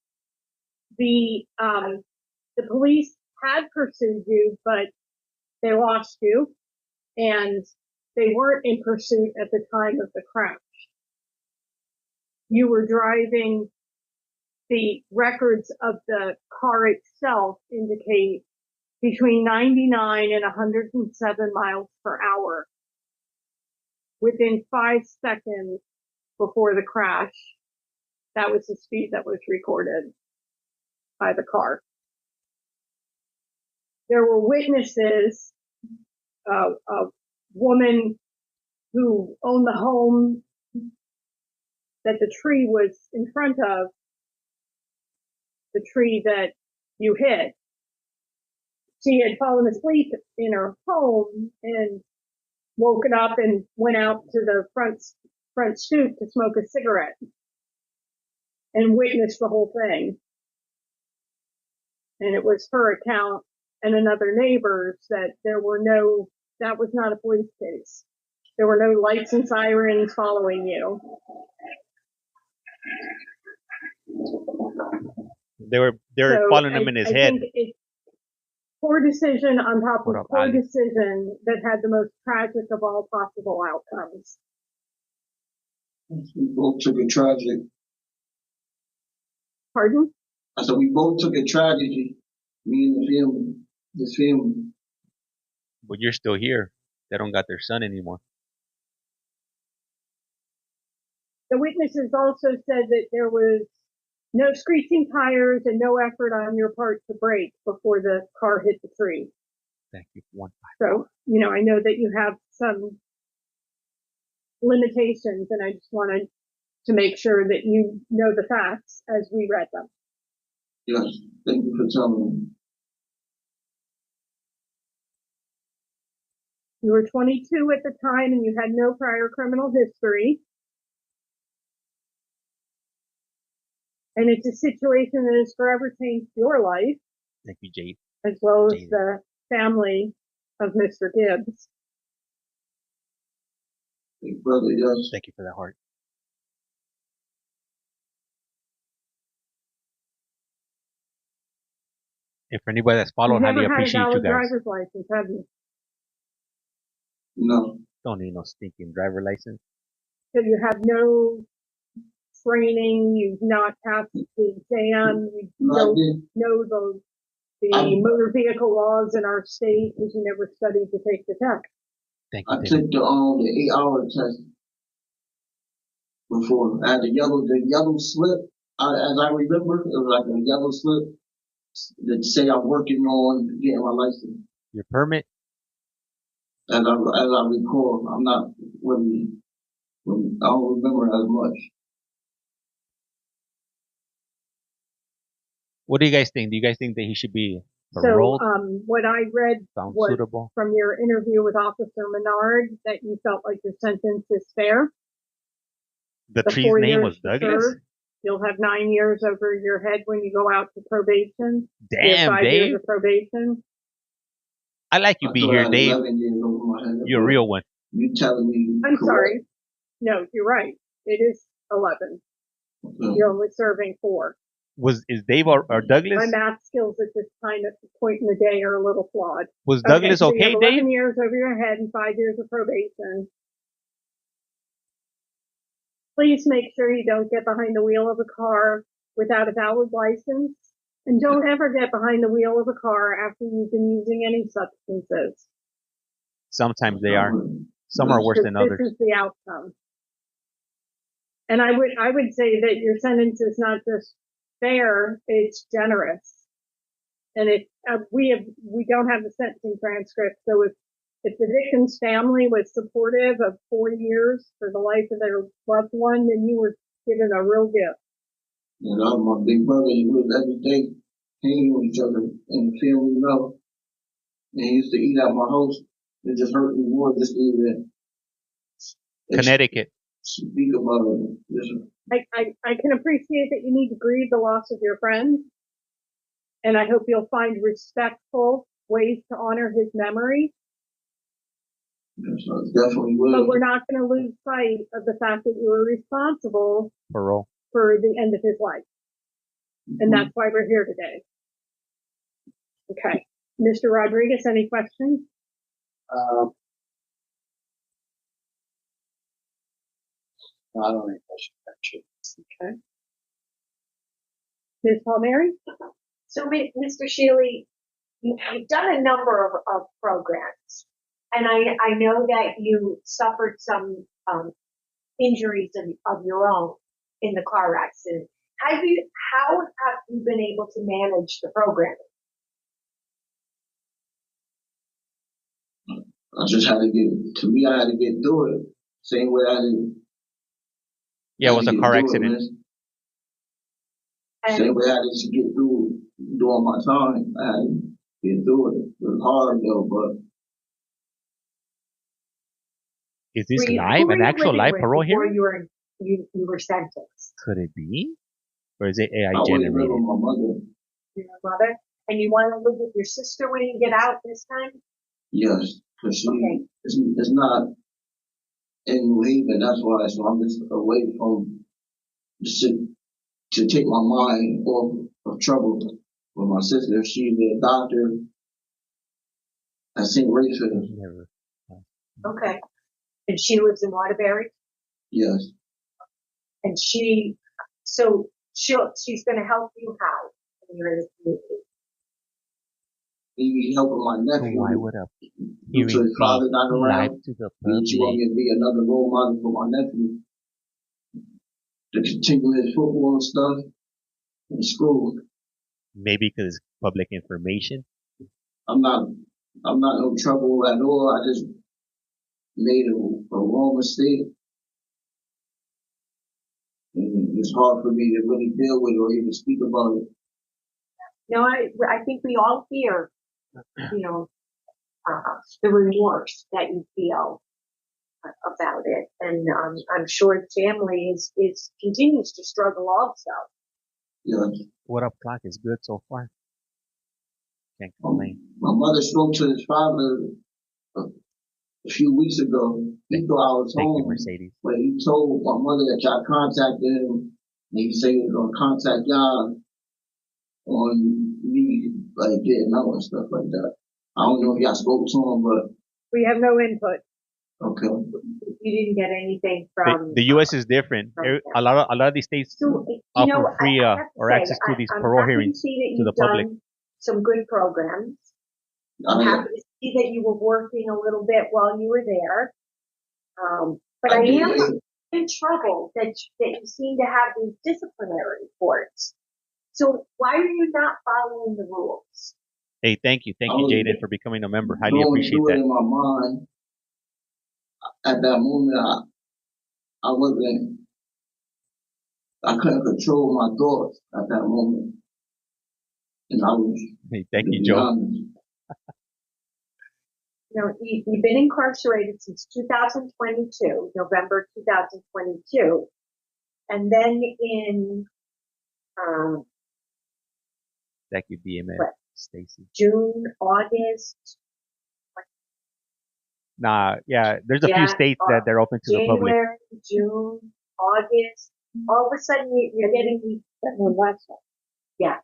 the police had pursued you, but they lost you, and they weren't in pursuit at the time of the crash. You were driving. The records of the car itself indicate between 99 and 107 miles per hour. Within 5 seconds before the crash, that was the speed that was recorded by the car. There were witnesses, a woman who owned the home that the tree was in front of, the tree that you hit. She had fallen asleep in her home and woken up and went out to the front stoop to smoke a cigarette and witnessed the whole thing. And it was her account and another neighbor's that that was not a police case. There were no lights and sirens following you.
They were following him in his head.
It's poor decision on top of poor decision that had the most tragic of all possible outcomes.
We both took a tragedy.
Pardon?
I said we both took a tragedy. Me and the family, this family.
But you're still here. They don't got their son anymore.
The witnesses also said that there was no screeching tires and no effort on your part to brake before the car hit the tree.
Thank you.
So, I know that you have some limitations, and I just wanted to make sure that you know the facts as we read them.
Yes, thank you for telling me.
You were 22 at the time and you had no prior criminal history. And it's a situation that has forever changed your life.
Thank you, Jade.
As well as the family of Mr. Gibbs.
Thank you, brother, yes.
Thank you for that heart. If for anybody that's followed, highly appreciate you guys.
You've never had a valid driver's license, have you?
No.
Don't need no stinking driver license.
So you have no training, you've not passed the exam, you don't know the motor vehicle laws in our state because you never studied to take the test.
Thank you.
I took the 8-hour test before. I had the yellow slip. As I remember, it was like a yellow slip that say I'm working on getting my license.
Your permit?
As I recall, I'm not really, I don't remember as much.
What do you guys think? Do you guys think that he should be paroled?
So, what I read was
suitable?
From your interview with Officer Menard that you felt like your sentence is fair.
The tree's name was Douglas?
Served, you'll have 9 years over your head when you go out to probation.
Damn,
5
Dave.
years of probation.
I like you be here, Dave. You're a real one.
You telling me?
I'm sorry. No, you're right. It is 11. Okay. You're only serving 4.
Is Dave or Douglas?
My math skills at this point in the day are a little flawed.
Was Douglas
so you have 11
Dave?
years over your head and 5 years of probation. Please make sure you don't get behind the wheel of a car without a valid license. And don't ever get behind the wheel of a car after you've been using any substances.
Sometimes they are. Some are worse than others.
This is the outcome. And I would say that your sentence is not just fair, it's generous. And we don't have the sentencing transcript, so if If the victim's family was supportive of 4 years for the life of their loved one, then you were given a real gift.
You know, my big brother, he was every day hanging with each other and the family love. And he used to eat at my house. It just hurt me more just to even
Connecticut.
speak about it.
I can appreciate that you need to grieve the loss of your friend, and I hope you'll find respectful ways to honor his memory.
Yes, I definitely will.
But we're not going to lose sight of the fact that you were responsible
Parole.
for the end of his life. And that's why we're here today. Okay. Mr. Rodriguez, any questions?
No, I don't have any questions, actually.
Okay. Ms. Palmieri?
So, Mr. Shealy, you've done a number of programs, and I know that you suffered some injuries of your own in the car accident. How have you been able to manage the programming?
I just had to I had to get through it. Same way I did.
Yeah, it was a car accident.
Same way I had to get through during my time. I had to get through it. It was hard though, but.
Is this live? An actual live parole hearing?
You were sentenced.
Could it be? Or is it AI
I
generated?
with my mother.
Your mother? And you want to live with your sister when you get out this time?
Yes, because it's not in New Haven, that's why. So I'm just away from to take my mind off of trouble with my sister. She's a doctor at St. Rachel.
Okay. And she lives in Waterbury?
Yes.
And she's going to help you how when you're in the community?
He helping my nephew.
Why would a
Due to his father not around,
to the
she want me to be another role model for my nephew to continue his football and stuff in school.
Maybe because public information.
I'm not no trouble at all. I just made a wrong mistake. And it's hard for me to really deal with or even speak about it.
No, I think we all hear, the remorse that you feel about it, and I'm sure the family continues to struggle also.
Yeah.
What up, clock is good so far. Can't complain.
My mother spoke to his father a few weeks ago. He thought I was home.
Thank you, Mercedes.
But he told my mother that y'all contacted him, and he said he was gonna contact y'all on me, like getting out and stuff like that. I don't know if y'all spoke to him, but
we have no input.
Okay.
You didn't get anything from
the U.S. is different. A lot of these states offer free or access to these parole hearings to the public.
Some good programs. I'm happy to see that you were working a little bit while you were there. But I am in trouble that you seem to have these disciplinary reports. So why are you not following the rules?
Hey, thank you, Jaden, for becoming a member. Highly appreciate that.
In my mind, at that moment, I couldn't control my thoughts at that moment, and I was.
Hey, thank you, Joe.
You've been incarcerated since 2022, November 2022, and then in
thank you, DMS, Stacy.
June, August.
Nah, yeah, there's a few states that they're open to the public.
January, June, August. All of a sudden, you're getting these. Yeah.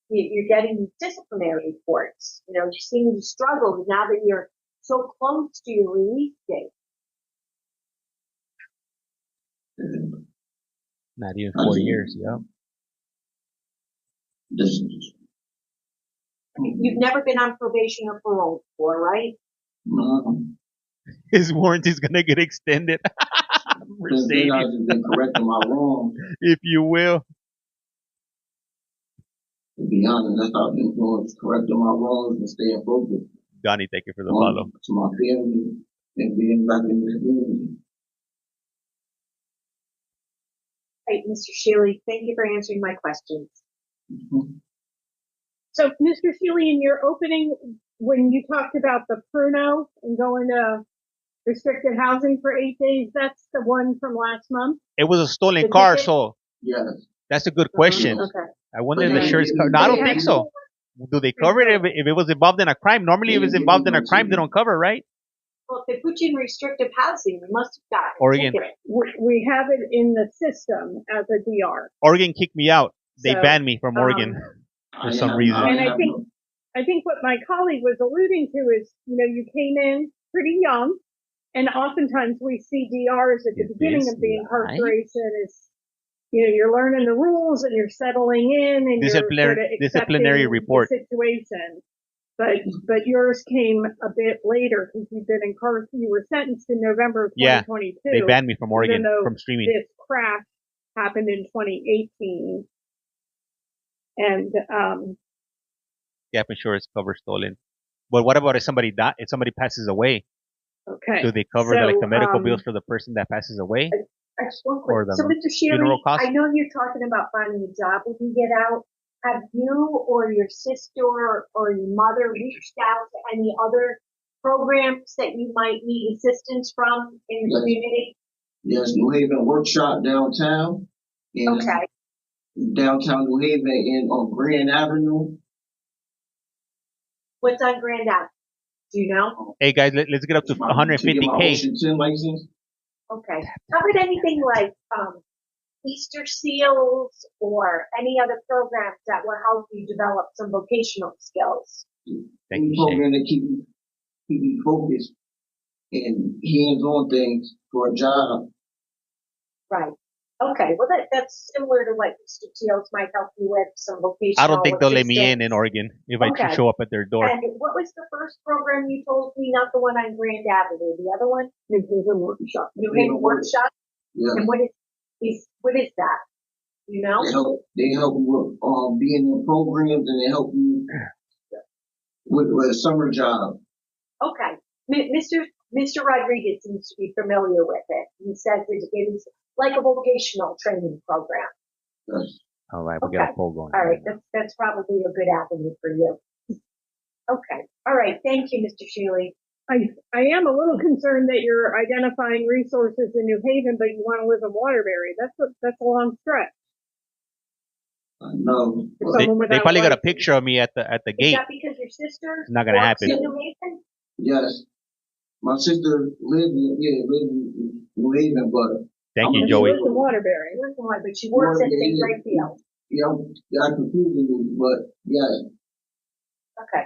You're getting these disciplinary reports. You seem to struggle now that you're so close to your release date.
Not even 4 years, yeah.
You've never been on probation or parole before, right?
No.
His warranty's gonna get extended. Mercedes.
I've just been correcting my wrongs.
If you will.
To be honest, that's what I've been doing, is correcting my wrongs and staying focused.
Donnie, thank you for the follow.
To my family and being back in the community.
Right, Mr. Shealy, thank you for answering my questions.
So, Mr. Shealy, in your opening, when you talked about the Pruno and going to restricted housing for 8 days, that's the one from last month?
It was a stolen
The
car,
ticket?
so
Yes.
that's a good question.
Okay.
I wonder if
But
the
they-
insurance
they-
cover. No, I don't
they-
think so. Do they cover it if it was involved in a crime? Normally, if it's involved in a crime, they don't cover, right?
Well, if they put you in restrictive housing, you must have gotten a
Oregon.
ticket.
We have it in the system as a DR.
Oregon kicked me out. They
So,
banned me from Oregon for some reason.
And I think what my colleague was alluding to is, you came in pretty young, and oftentimes we see DRs at the beginning of the incarceration is, you're learning the rules and you're settling in and you're sort of
disciplinary
accepting
report
the situation. But yours came a bit later because you've been you were sentenced in November of 2022.
They banned me from Oregon
even though
from streaming.
This crash happened in 2018. And,
Gap insurance covers stolen. But what about if somebody if somebody passes away?
okay.
Do they cover the medical bills for the person that passes away?
Just one
Or
quick.
the
So, Mr. Shealy,
funeral costs?
I know you're talking about finding a job when you get out. Have you or your sister or your mother reached out to any other programs that you might need assistance from in the community?
Yes, New Haven Workshop downtown.
Okay.
Downtown New Haven on Grand Avenue.
What's on Grand Ave? Do you know?
Hey guys, let's get up to 150K.
Ocean 10 license.
Okay. How about anything like Easter seals or any other programs that will help you develop some vocational skills?
Thank you,
program to keep me focused and hands-on things for a job.
Right. Okay. Well, that's similar to what Mr. Seals might help you with, some vocational.
I don't think they'll let me
assistance.
in Oregon if I
Okay.
show up at their door.
And what was the first program you told me? Not the one on Grand Avenue. The other one?
New Haven Workshop.
New Haven Workshop.
Yeah.
And what is that? You know?
They help you with being in programs, and they help you with a summer job.
Okay. Mr. Rodriguez seems to be familiar with it. He says it is like a vocational training program.
Yes.
All right, we got a poll going.
All right, that's probably a good avenue for you. Okay. All right. Thank you, Mr. Shealy.
I am a little concerned that you're identifying resources in New Haven, but you want to live in Waterbury. That's a long stretch.
I know.
They probably got a picture of me at the
Is
gate.
that because your sister
It's not gonna
works
happen.
in New Haven?
Yes. My sister lived in New Haven, but
Thank you,
She
Joey.
lives in Waterbury.
She lives in Waterbury, but she works at St. Raphael.
yeah, confusing me, but yes.
Okay.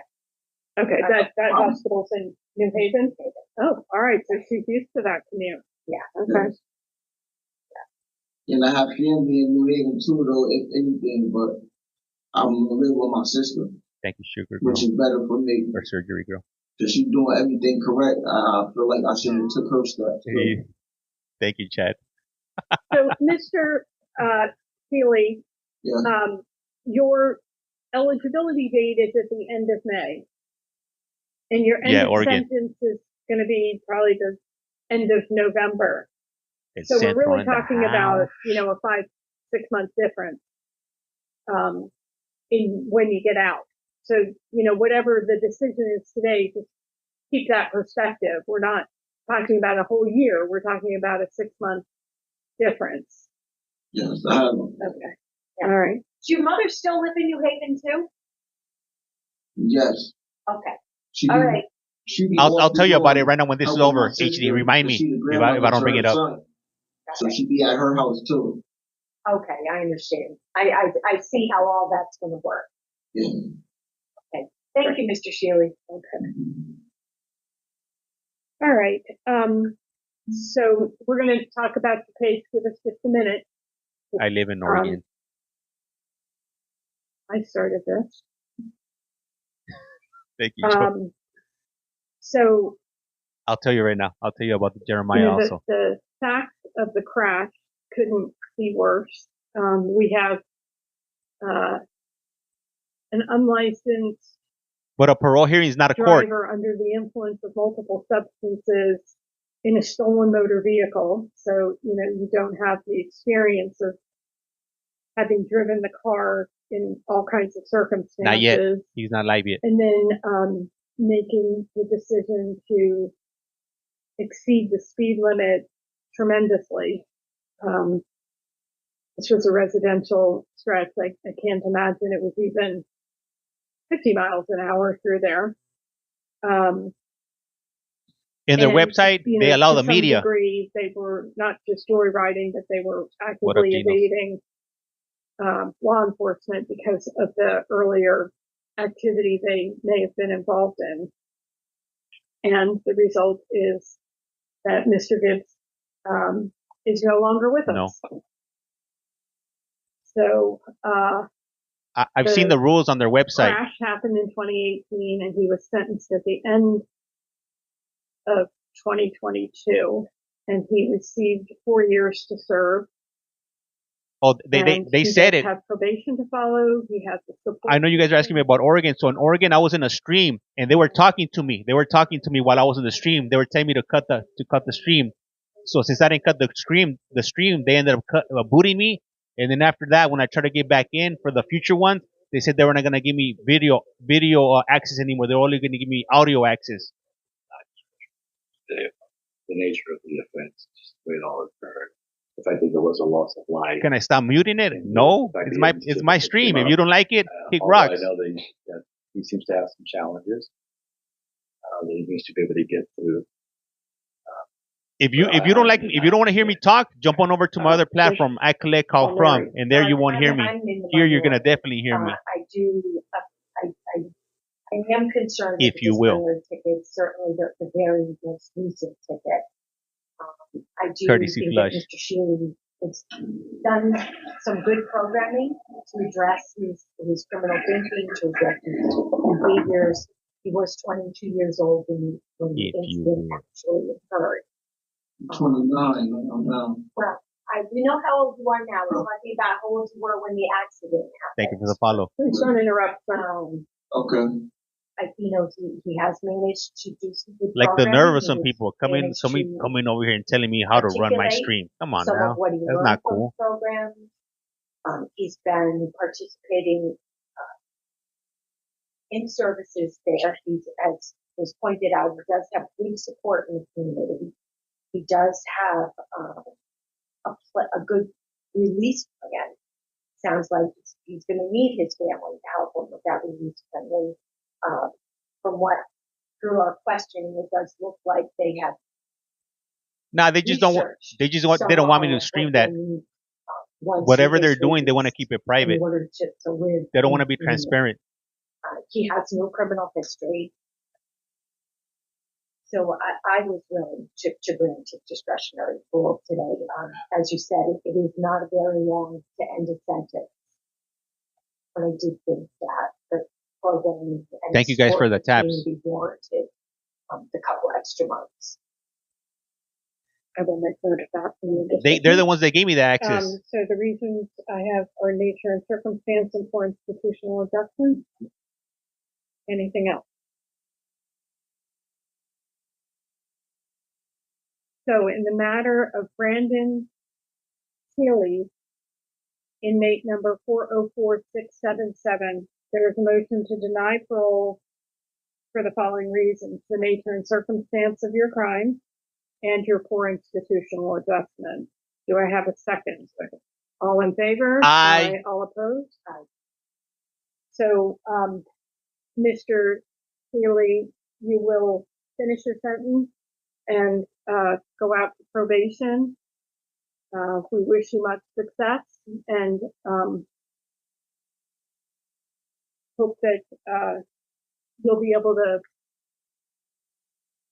Okay, that hospital's in New Haven? Oh, all right, so she's used to that commute.
Yeah.
Okay.
And I have family in New Haven too, though, if anything, but I'm gonna live with my sister,
Thank you, Sugar Girl.
which is better for me.
Or Surgery Girl.
Cause she's doing everything correct. I feel like I should have took her steps.
Hey, thank you, Chad.
So, Mr. Healy,
Yeah.
your eligibility date is at the end of May. And your end of
Oregon.
sentence is going to be probably the end of November.
It's
So we're
Central
really
in the
talking about,
house.
a 5-6 month difference, in when you get out. So, whatever the decision is today, just keep that perspective. We're not talking about a whole year. We're talking about a 6-month difference.
Yes. I have.
Okay. All right.
Does your mother still live in New Haven too?
Yes.
Okay.
She
All
be-
right.
she be
I'll
off
tell
the
you about
road
it right now when this is
helping
over.
my sister,
HD, remind me
cause she the
if I
grandmother
don't
to
bring
her
it up.
son. So she be at her house too.
Okay, I understand. I see how all that's going to work.
Yeah.
Okay. Thank you, Mr. Shealy.
Okay. All right. So we're going to talk about the case. Give us just a minute.
I live in Oregon.
I started this.
Thank you, Joe.
So
I'll tell you right now. I'll tell you about the Jeremiah also.
the facts of the crash couldn't be worse. We have an unlicensed
But a parole hearing is not a court.
driver under the influence of multiple substances in a stolen motor vehicle. So, you don't have the experience of having driven the car in all kinds of circumstances.
Not yet. He's not live yet.
And then making the decision to exceed the speed limit tremendously. This was a residential stretch. I can't imagine it was even 50 miles an hour through there.
In their website, they allow the
to
media.
some degree, they were not just joyriding, but they were actively evading law enforcement because of the earlier activity they may have been involved in. And the result is that Mr. Gibbs is no longer with us. So
I've seen the rules on their website.
Crash happened in 2018, and he was sentenced at the end of 2022, and he received 4 years to serve.
Oh, they said it.
He has probation to follow. He has the support.
I know you guys are asking me about Oregon. So in Oregon, I was in a stream, and they were talking to me. They were talking to me while I was in the stream. They were telling me to cut the stream. So since I didn't cut the stream, they ended up booting me. And then after that, when I tried to get back in for the future ones, they said they were not going to give me video access anymore. They're only going to give me audio access.
The nature of the offense, just the way it all occurred. The fact that there was a loss of life.
Can I stop muting it? No, it's my stream. If you don't like it, kick rocks.
I know that he seems to have some challenges that he needs to be able to get through.
If you don't like me, if you don't want to hear me talk, jump on over to my other platform, I collect call from, and there you won't hear me. Here you're gonna definitely hear me.
I am concerned
if you will.
Ticket, certainly the very most recent ticket. I do
Courtesy
think
flush.
that Mr. Shealy has done some good programming to address his criminal thinking, to address his behaviors. He was 22 years old when the incident actually occurred.
29, I'm down.
Well, we know how old you are now. We're talking about how old you were when the accident happened.
Thank you for the follow.
Please don't interrupt.
Okay.
He has managed to do some good
Like the nerve of
programming.
some people coming over here and telling me how to run my stream. Come on
some
now,
of what he
that's
learned
not
from
cool.
the program. He's been participating in services there. He's, as was pointed out, he does have good support in the community. He does have a good release plan. Sounds like he's going to need his family to help him with that release plan. From what through our questioning, it does look like they have.
Nah, they just don't. They don't want me to stream that. Whatever they're doing, they want to keep it private.
In order to live.
They don't want to be transparent.
He has no criminal history. So I was willing to grant his discretionary parole today. As you said, it is not a very long to end a sentence. But I did think that the program.
Thank you guys for the taps.
Be warranted the couple extra months.
I will make note of that.
They're the ones that gave me the access.
So the reasons I have are nature and circumstance and for institutional adjustment. Anything else? So in the matter of Brandon Healy, inmate number 404677, there is a motion to deny parole for the following reasons: the nature and circumstance of your crime and your poor institutional adjustment. Do I have a second? All in favor?
Aye.
All opposed? Aye. So, Mr. Healy, you will finish your sentence and go out to probation. We wish you much success and hope that you'll be able to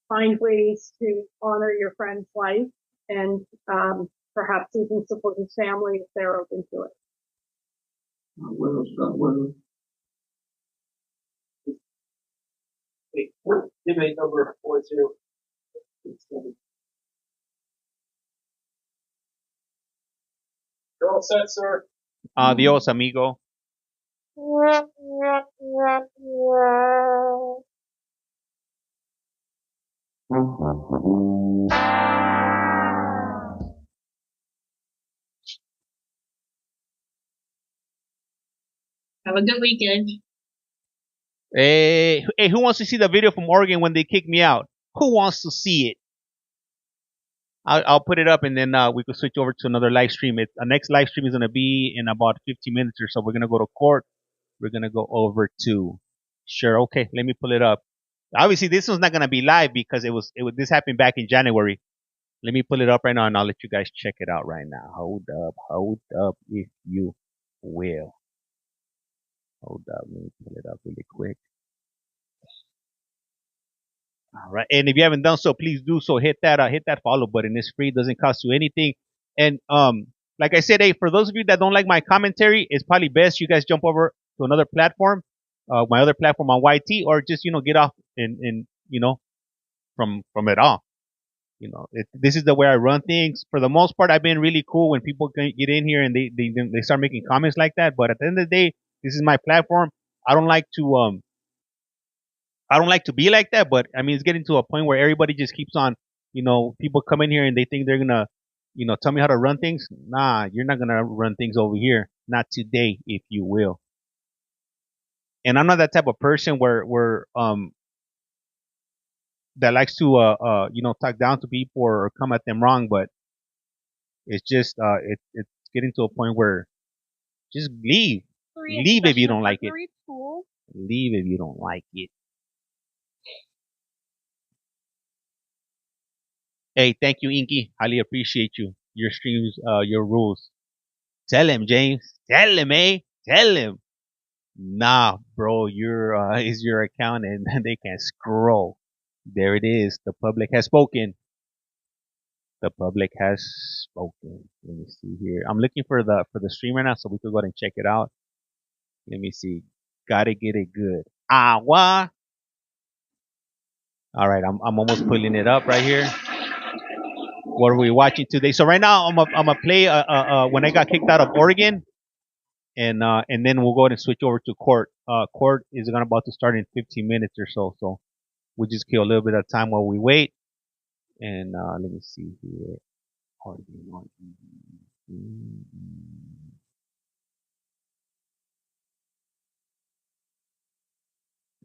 find ways to honor your friend's life and perhaps even support his family if they're open to it.
I will.
Inmate number 42. You're all set, sir.
Adios, amigo.
Have a good weekend.
Hey, who wants to see the video from Oregon when they kicked me out? Who wants to see it? I'll put it up and then we could switch over to another live stream. Our next live stream is going to be in about 15 minutes or so. We're going to go to court. We're going to go over to, sure, okay, let me pull it up. Obviously, this one's not going to be live because this happened back in January. Let me pull it up right now and I'll let you guys check it out right now. Hold up, if you will. Hold up, let me pull it up really quick. All right, and if you haven't done so, please do so. Hit that follow button. It's free, doesn't cost you anything. And like I said, hey, for those of you that don't like my commentary, it's probably best you guys jump over to another platform, my other platform on YT, or just get off and from it all. This is the way I run things. For the most part, I've been really cool when people get in here and they start making comments like that. But at the end of the day, this is my platform. I don't like to be like that, but I mean, it's getting to a point where everybody just keeps on, people come in here and they think they're gonna, tell me how to run things. Nah, you're not gonna run things over here. Not today, if you will. And I'm not that type of person where that likes to talk down to people or come at them wrong, but it's just it's getting to a point where just leave. Leave if you don't like it. Leave if you don't like it. Hey, thank you, Inky. Highly appreciate you. Your streams, your rules. Tell him, James. Tell him, eh? Tell him. Nah, bro, is your account and they can scroll. There it is. The public has spoken. The public has spoken. Let me see here. I'm looking for the stream right now, so we could go ahead and check it out. Let me see. Gotta get it good. What? All right, I'm almost pulling it up right here. What are we watching today? So right now I'm gonna play when I got kicked out of Oregon, and then we'll go ahead and switch over to court. Court is gonna about to start in 15 minutes or so. So we'll just kill a little bit of time while we wait. And let me see here. Oregon.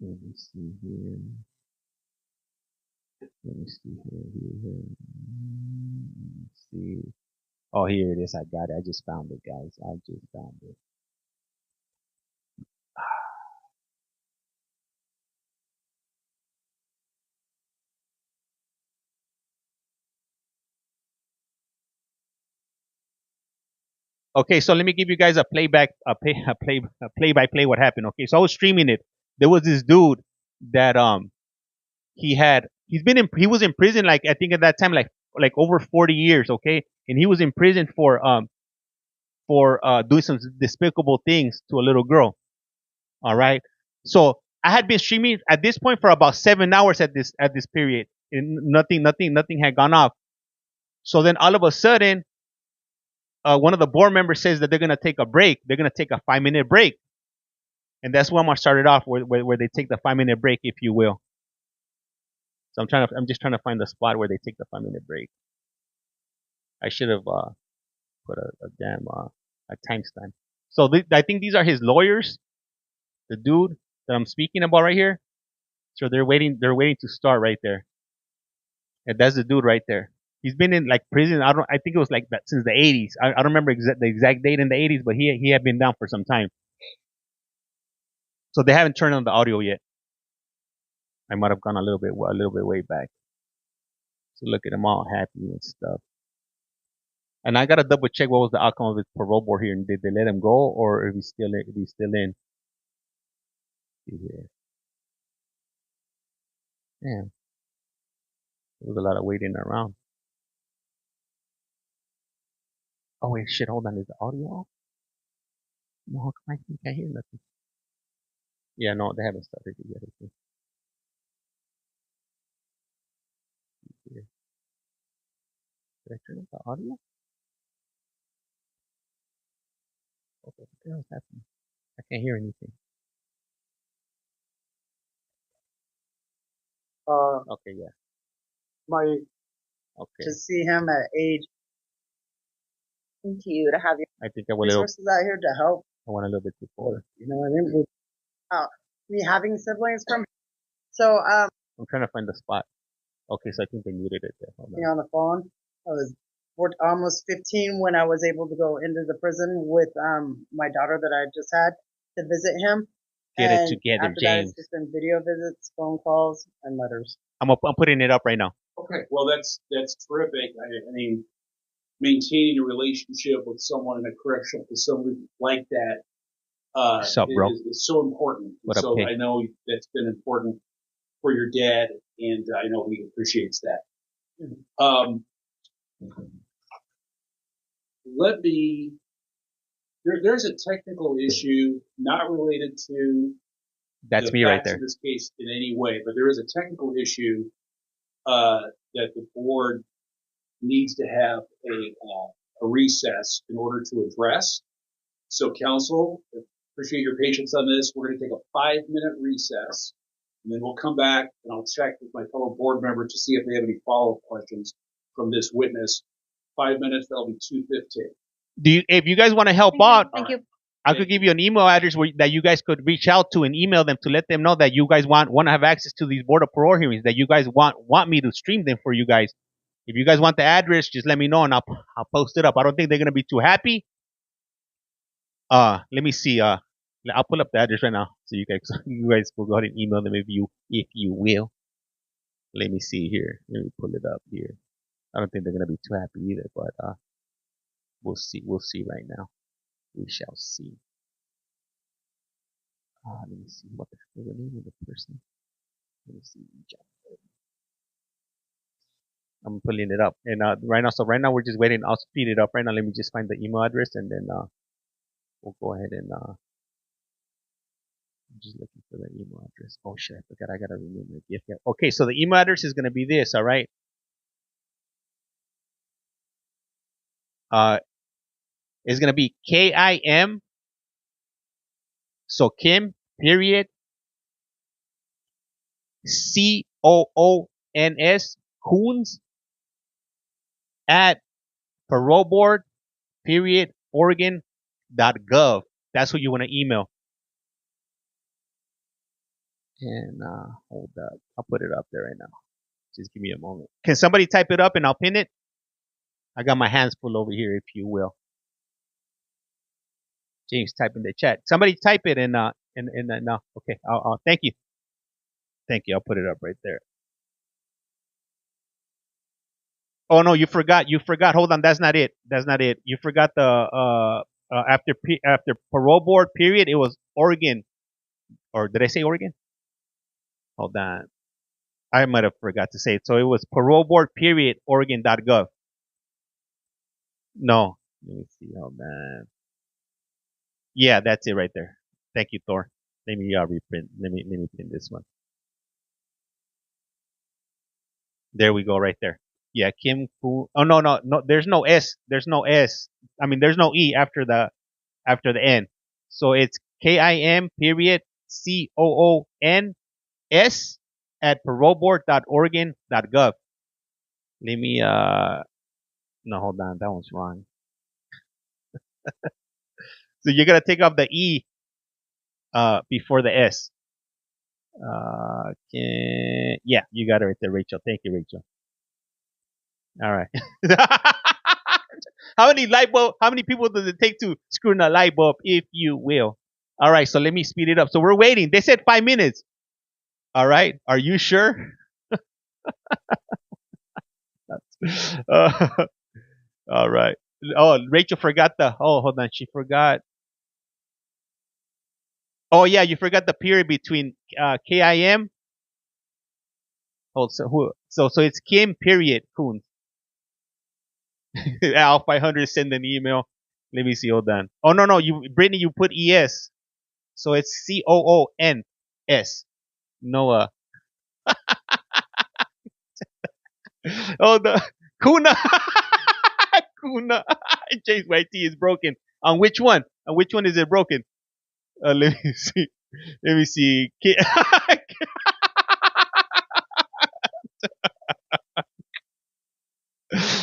Let me see here. Let me see here. Let me see. Oh, here it is. I got it. I just found it, guys. I just found it. Okay, so let me give you guys a play by play what happened. Okay, so I was streaming it. There was this dude that he was in prison, like I think at that time like over 40 years. Okay, and he was in prison for doing some despicable things to a little girl. All right, so I had been streaming at this point for about 7 hours at this period, and nothing had gone off. So then all of a sudden, one of the board members says that they're gonna take a break. They're gonna take a 5 minute break, and that's where I'm gonna start it off, where they take the 5 minute break, if you will. So I'm just trying to find the spot where they take the 5 minute break. I should have put a damn a timestamp. So I think these are his lawyers, the dude that I'm speaking about right here. So they're waiting to start right there, and that's the dude right there. He's been in like prison. I think it was like that since the 80s. I don't remember the exact date in the 80s, but he had been down for some time. So they haven't turned on the audio yet. I might have gone a little bit way back. So look at them all happy and stuff. And I gotta double check what was the outcome of his parole board here, and did they let him go, or if he's still in? See here. Damn, there was a lot of waiting around. Oh wait, shit, hold on, is the audio off? No, I can't hear nothing. Yeah, no, they haven't started it yet. Okay. Here. Did I turn up the audio? Okay, what the hell is happening? I can't hear anything. Okay, yeah. Okay.
To see him at age to you to have your
I think I went a little.
resources out here to help.
I went a little bit before.
You know what I mean? Me having siblings from. So
I'm trying to find the spot. Okay, so I think they muted it there. Hold on.
on the phone. I was almost 15 when I was able to go into the prison with my daughter that I just had to visit him.
Get
and
it together,
after that,
James.
it's just been video visits, phone calls, and letters.
I'm putting it up right now.
Okay, well that's terrific. I mean, maintaining a relationship with someone in a correctional facility like that
What's up, bro?
is so important.
What up,
so
kid?
I know that's been important for your dad, and I know he appreciates that. Let me. There's a technical issue not related to
That's
the
me right
facts
there.
of this case in any way, but there is a technical issue that the board needs to have a recess in order to address. So council, appreciate your patience on this. We're going to take a 5-minute recess, and then we'll come back and I'll check with my fellow board members to see if they have any follow-up questions from this witness. 5 minutes, that'll be 2:15.
If you guys want to help out,
Thank you.
I could give you an email address that you guys could reach out to and email them to let them know that you guys want to have access to these Board of Parole hearings, that you guys want me to stream them for you guys. If you guys want the address, just let me know and I'll post it up. I don't think they're gonna be too happy. Let me see. I'll pull up the address right now so you guys will go ahead and email them if you will. Let me see here. Let me pull it up here. I don't think they're gonna be too happy either, but we'll see. We'll see right now. We shall see. Let me see what the name of the person. Let me see. I'm pulling it up, and right now we're just waiting. I'll speed it up right now. Let me just find the email address, and then we'll go ahead and I'm just looking for the email address. Oh shit, I forgot. I gotta remove my gift. Okay, so the email address is gonna be this. All right. It's gonna be KIM. So Kim period COONS Coons at parole board period Oregon.gov. That's who you want to email. And hold up, I'll put it up there right now. Just give me a moment. Can somebody type it up and I'll pin it? I got my hands full over here, if you will. James, type in the chat. Somebody type it in no. Okay. I'll thank you. Thank you. I'll put it up right there. Oh no, you forgot. Hold on, that's not it. You forgot the after parole board period. It was Oregon, or did I say Oregon? Hold on, I might have forgot to say it. So it was parole board period Oregon.gov. No, let me see. Hold on. Yeah, that's it right there. Thank you, Thor. Let me reprint. Let me print this one. There we go, right there. Yeah, Kim Fu. Oh no. There's no S. I mean, there's no E after the N. So it's KIM period COONS at paroleboard.oregon.gov. Let me no, hold on, that one's wrong. So you're gonna take off the E before the S. Yeah, you got it right there, Rachel. Thank you, Rachel. All right. How many people does it take to screw in a light bulb, if you will? All right, so let me speed it up. So we're waiting. They said 5 minutes. All right. Are you sure? All right. Oh, Rachel forgot hold on. She forgot. Oh yeah, you forgot the period between KIM. Oh, so it's Kim period Coons. Al 500 send an email. Let me see. Hold on. Oh no, Brittany, you put ES. So it's COONS. Noah. Oh, the Kuna. Kuna. JYT is broken. On which one? On which one is it broken? Let me see. Let me see. Yeah.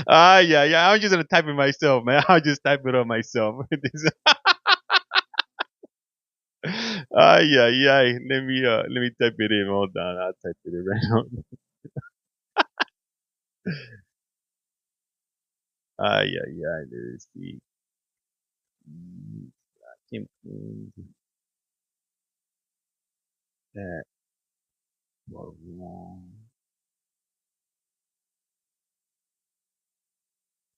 I'm just gonna type it myself, man. I'll just type it on myself. Yeah. Let me type it in. Hold on. I'll type it in right now. Yeah. Let me see. Kim that was wrong.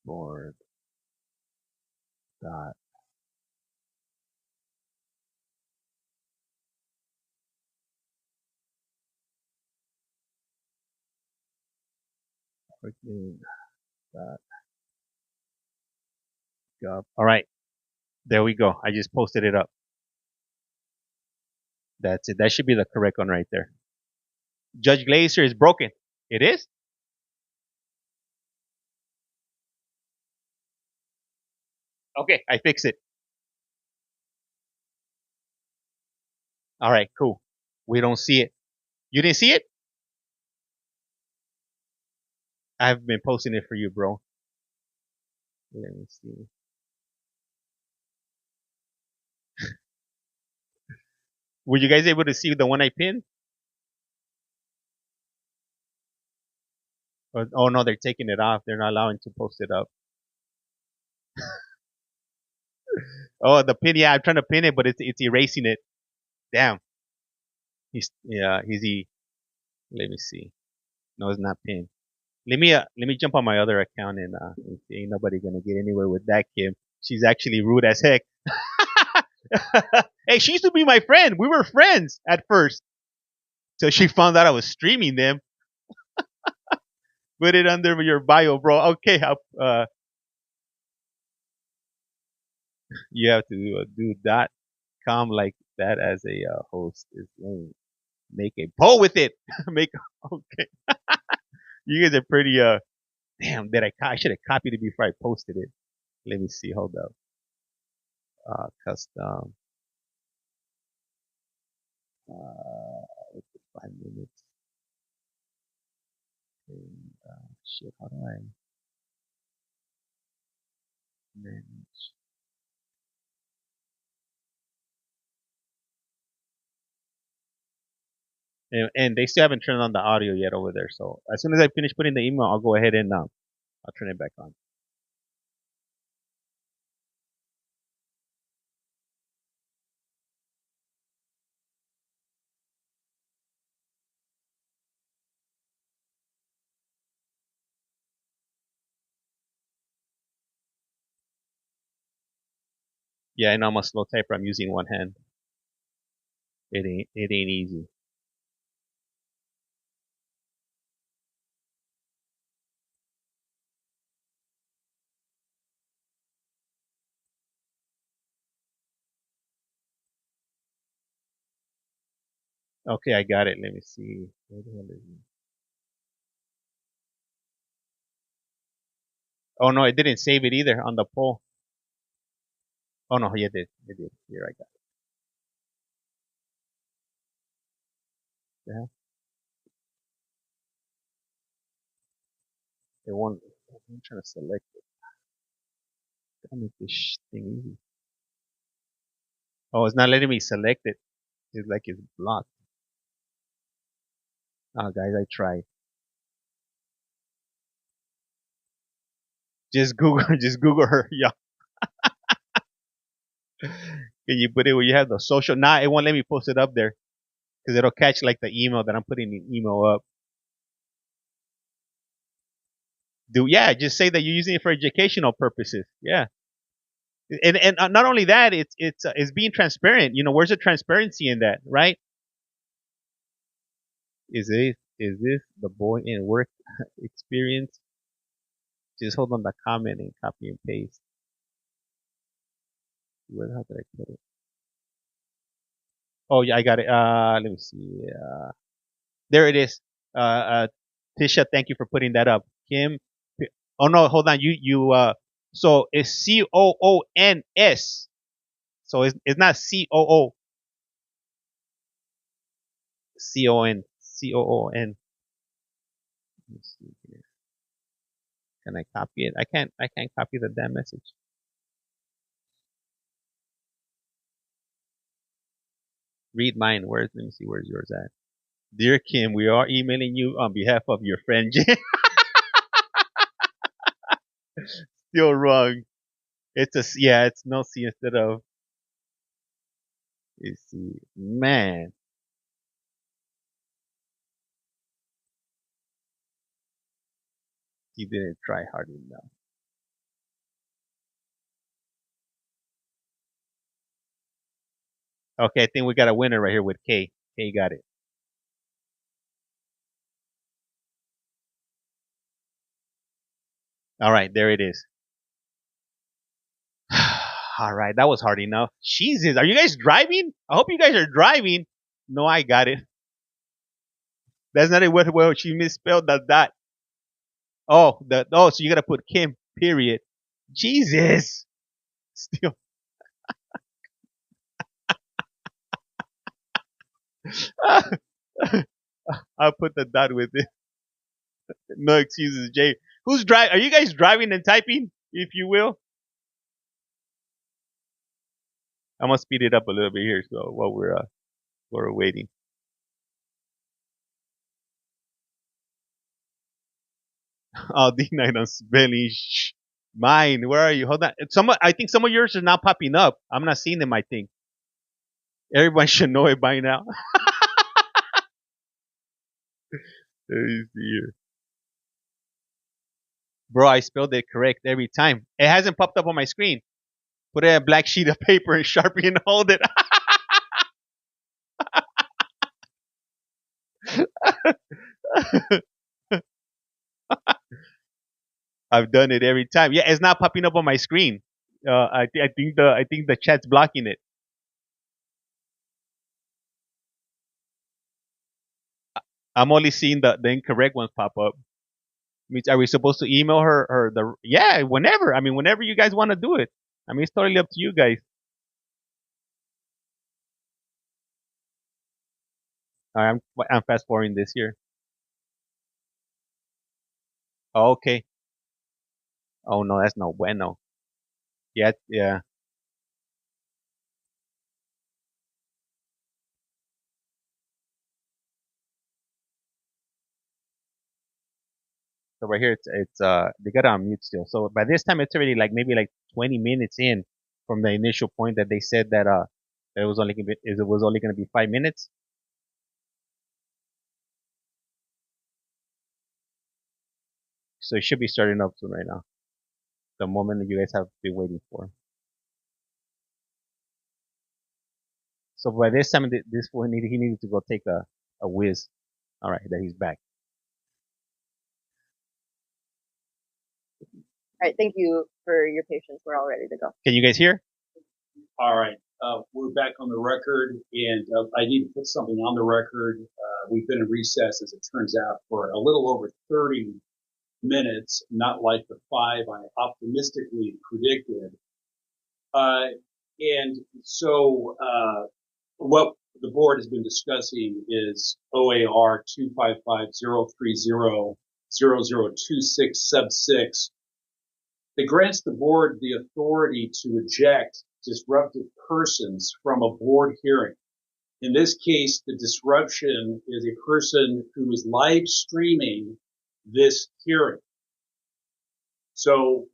Board dot freaking dot gov. All right. There we go. I just posted it up. That's it. That should be the correct one right there. Judge Glazer is broken. It is? Okay, I fix it. All right, cool. We don't see it. You didn't see it? I've been posting it for you, bro. Let me see. Were you guys able to see the one I pinned? Oh no, they're taking it off. They're not allowing to post it up. Oh, the pin. Yeah, I'm trying to pin it, but it's erasing it. Damn. He's. Let me see. No, it's not pinned. Let me jump on my other account and see. Ain't nobody gonna get anywhere with that, Kim. She's actually rude as heck. Hey, she used to be my friend. We were friends at first. So she found out I was streaming them. Put it under your bio, bro. Okay, you have to do .com like that as a host. Is make a poll with it. Make okay. You guys are pretty. Damn, I should have copied it before I posted it. Let me see. Hold up. Custom. 5 minutes. And, shit. How do I manage? And they still haven't turned on the audio yet over there. So as soon as I finish putting the email, I'll go ahead and I'll turn it back on. Yeah, I know I'm a slow typer. I'm using one hand. It ain't easy. Okay, I got it. Let me see. Where the hell is it? Oh no, it didn't save it either on the poll. Oh no, yeah, it did. It did. Here, I got it. Yeah. It won't. I'm trying to select it. Gotta make this thing easy. Oh, it's not letting me select it. It's like it's blocked. Oh, guys, I tried. Just Google, just Google her. Yeah. Can you put it where you have the social? Nah, it won't let me post it up there because it'll catch like the email that I'm putting the email up. Yeah, just say that you're using it for educational purposes. Yeah. And not only that, it's being transparent. Where's the transparency in that, right? Is this the boy in work experience? Just hold on the comment and copy and paste. Where the hell did I put it? Oh yeah, I got it. Let me see. There it is. Tisha, thank you for putting that up. Kim. Oh no, hold on. So it's COONS. So it's not COO. CON. COON. Let's see here. Can I copy it? I can't copy the damn message. Read mine. Let me see, where's yours at? Dear Kim, we are emailing you on behalf of your friend Jim. Still wrong. It's no C instead of. Let's see. Man. He didn't try hard enough. Okay, I think we got a winner right here with K. K got it. All right, there it is. All right, that was hard enough. Jesus, are you guys driving? I hope you guys are driving. No, I got it. That's not it. Well, she misspelled that dot. So you gotta put Kim, period. Jesus. Still. I'll put the dot with it. No excuses, Jay. Who's driving? Are you guys driving and typing, if you will? I'm gonna speed it up a little bit here, so while we're waiting. Oh, D9 on spelling. Mine. Where are you? Hold on. I think some of yours are now popping up. I'm not seeing them. I think everyone should know it by now. Let me see here. Bro, I spelled it correct every time. It hasn't popped up on my screen. Put it on a black sheet of paper and Sharpie and hold it. I've done it every time. Yeah, it's not popping up on my screen. I think the chat's blocking it. I'm only seeing the incorrect ones pop up. Means, are we supposed to email her yeah, whenever. I mean, whenever you guys want to do it. I mean, it's totally up to you guys. I'm fast forwarding this here. Oh, okay. Oh no, that's no bueno. Yeah. So right here, it's they got it on mute still. So by this time, it's already maybe 20 minutes in from the initial point that they said that it was only gonna be 5 minutes. So it should be starting up soon right now. The moment that you guys have been waiting for. So by this time, this fool he needed to go take a whiz. All right, that he's back.
All right, thank you for your patience. We're all ready to go.
Can you guys hear?
All right. We're back on the record, and I need to put something on the record. We've been in recess, as it turns out, for a little over 30 minutes, not like the 5 I optimistically predicted. And so what the board has been discussing is OAR 255-030-0026 sub 6 that grants the board the authority to eject disruptive persons from a board hearing. In this case, the disruption is a person who is live streaming this hearing. So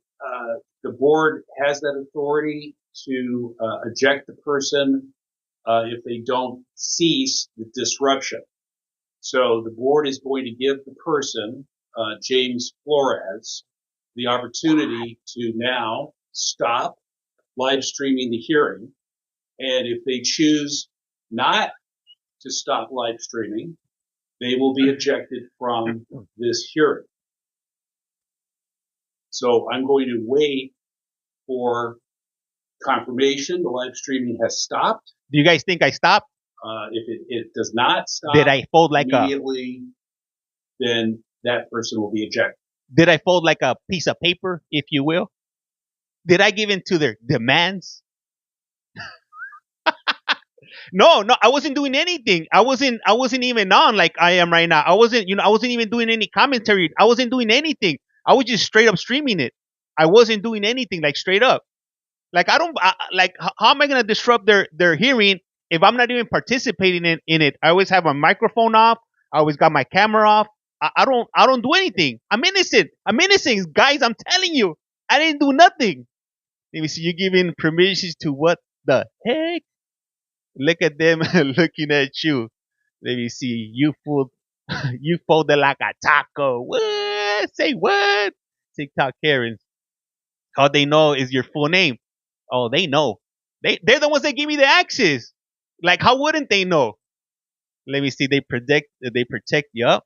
the board has that authority to eject the person if they don't cease the disruption. So the board is going to give the person, James Flores, the opportunity to now stop live streaming the hearing. And if they choose not to stop live streaming, they will be ejected from this hearing. So I'm going to wait for confirmation the live streaming has stopped.
Do you guys think I stopped?
If it does not stop
Did I fold
immediately, then that person will be ejected.
Did I fold like a piece of paper, if you will? Did I give in to their demands? No, no, I wasn't doing anything. I wasn't even on like I am right now. I wasn't even doing any commentary. I wasn't doing anything. I was just straight up streaming it. I wasn't doing anything, like straight up. Like I don't like how am I gonna disrupt their hearing if I'm not even participating in it? I always have my microphone off. I always got my camera off. I don't do anything. I'm innocent. I'm innocent, guys. I'm telling you, I didn't do nothing. Let me see. You giving permissions to what the heck? Look at them looking at you. Let me see. You fool. You folded like a taco. What? Say what? TikTok Karens. All they know is your full name. Oh, they know. They're the ones that give me the access. Like, how wouldn't they know? Let me see. They protect you up.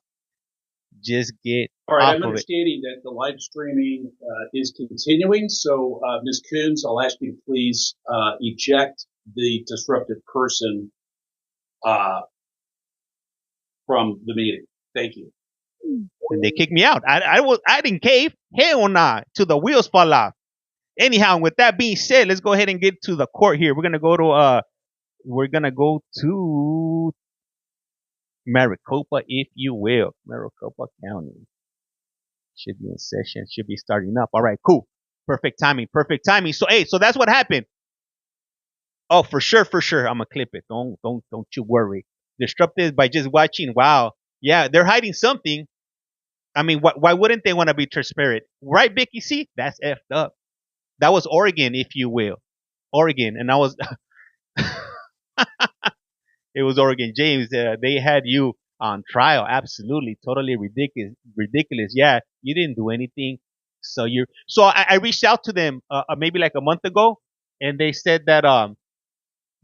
Just get
All right,
off
I'm
of it.
understanding that the live streaming is continuing. So, Ms. Coons, I'll ask you to please eject the disruptive person uh, from the meeting. Thank you.
And they kicked me out. I didn't cave. Hell nah. Till the wheels fall off. Anyhow, with that being said, let's go ahead and get to the court here. We're gonna go to Maricopa, if you will. Maricopa County. Should be in session. Should be starting up. All right, cool. Perfect timing. Perfect timing. So hey, so that's what happened. Oh, for sure, for sure. I'm gonna clip it. Don't you worry. Disrupted by just watching. Wow. Yeah, they're hiding something. I mean, why wouldn't they want to be transparent? Right, Vicky? See, that's effed up. That was Oregon, if you will. Oregon, and I was it was Oregon James. They had you on trial. Absolutely, totally ridiculous. Ridiculous. Yeah, you didn't do anything. So I reached out to them maybe like a month ago, and they said that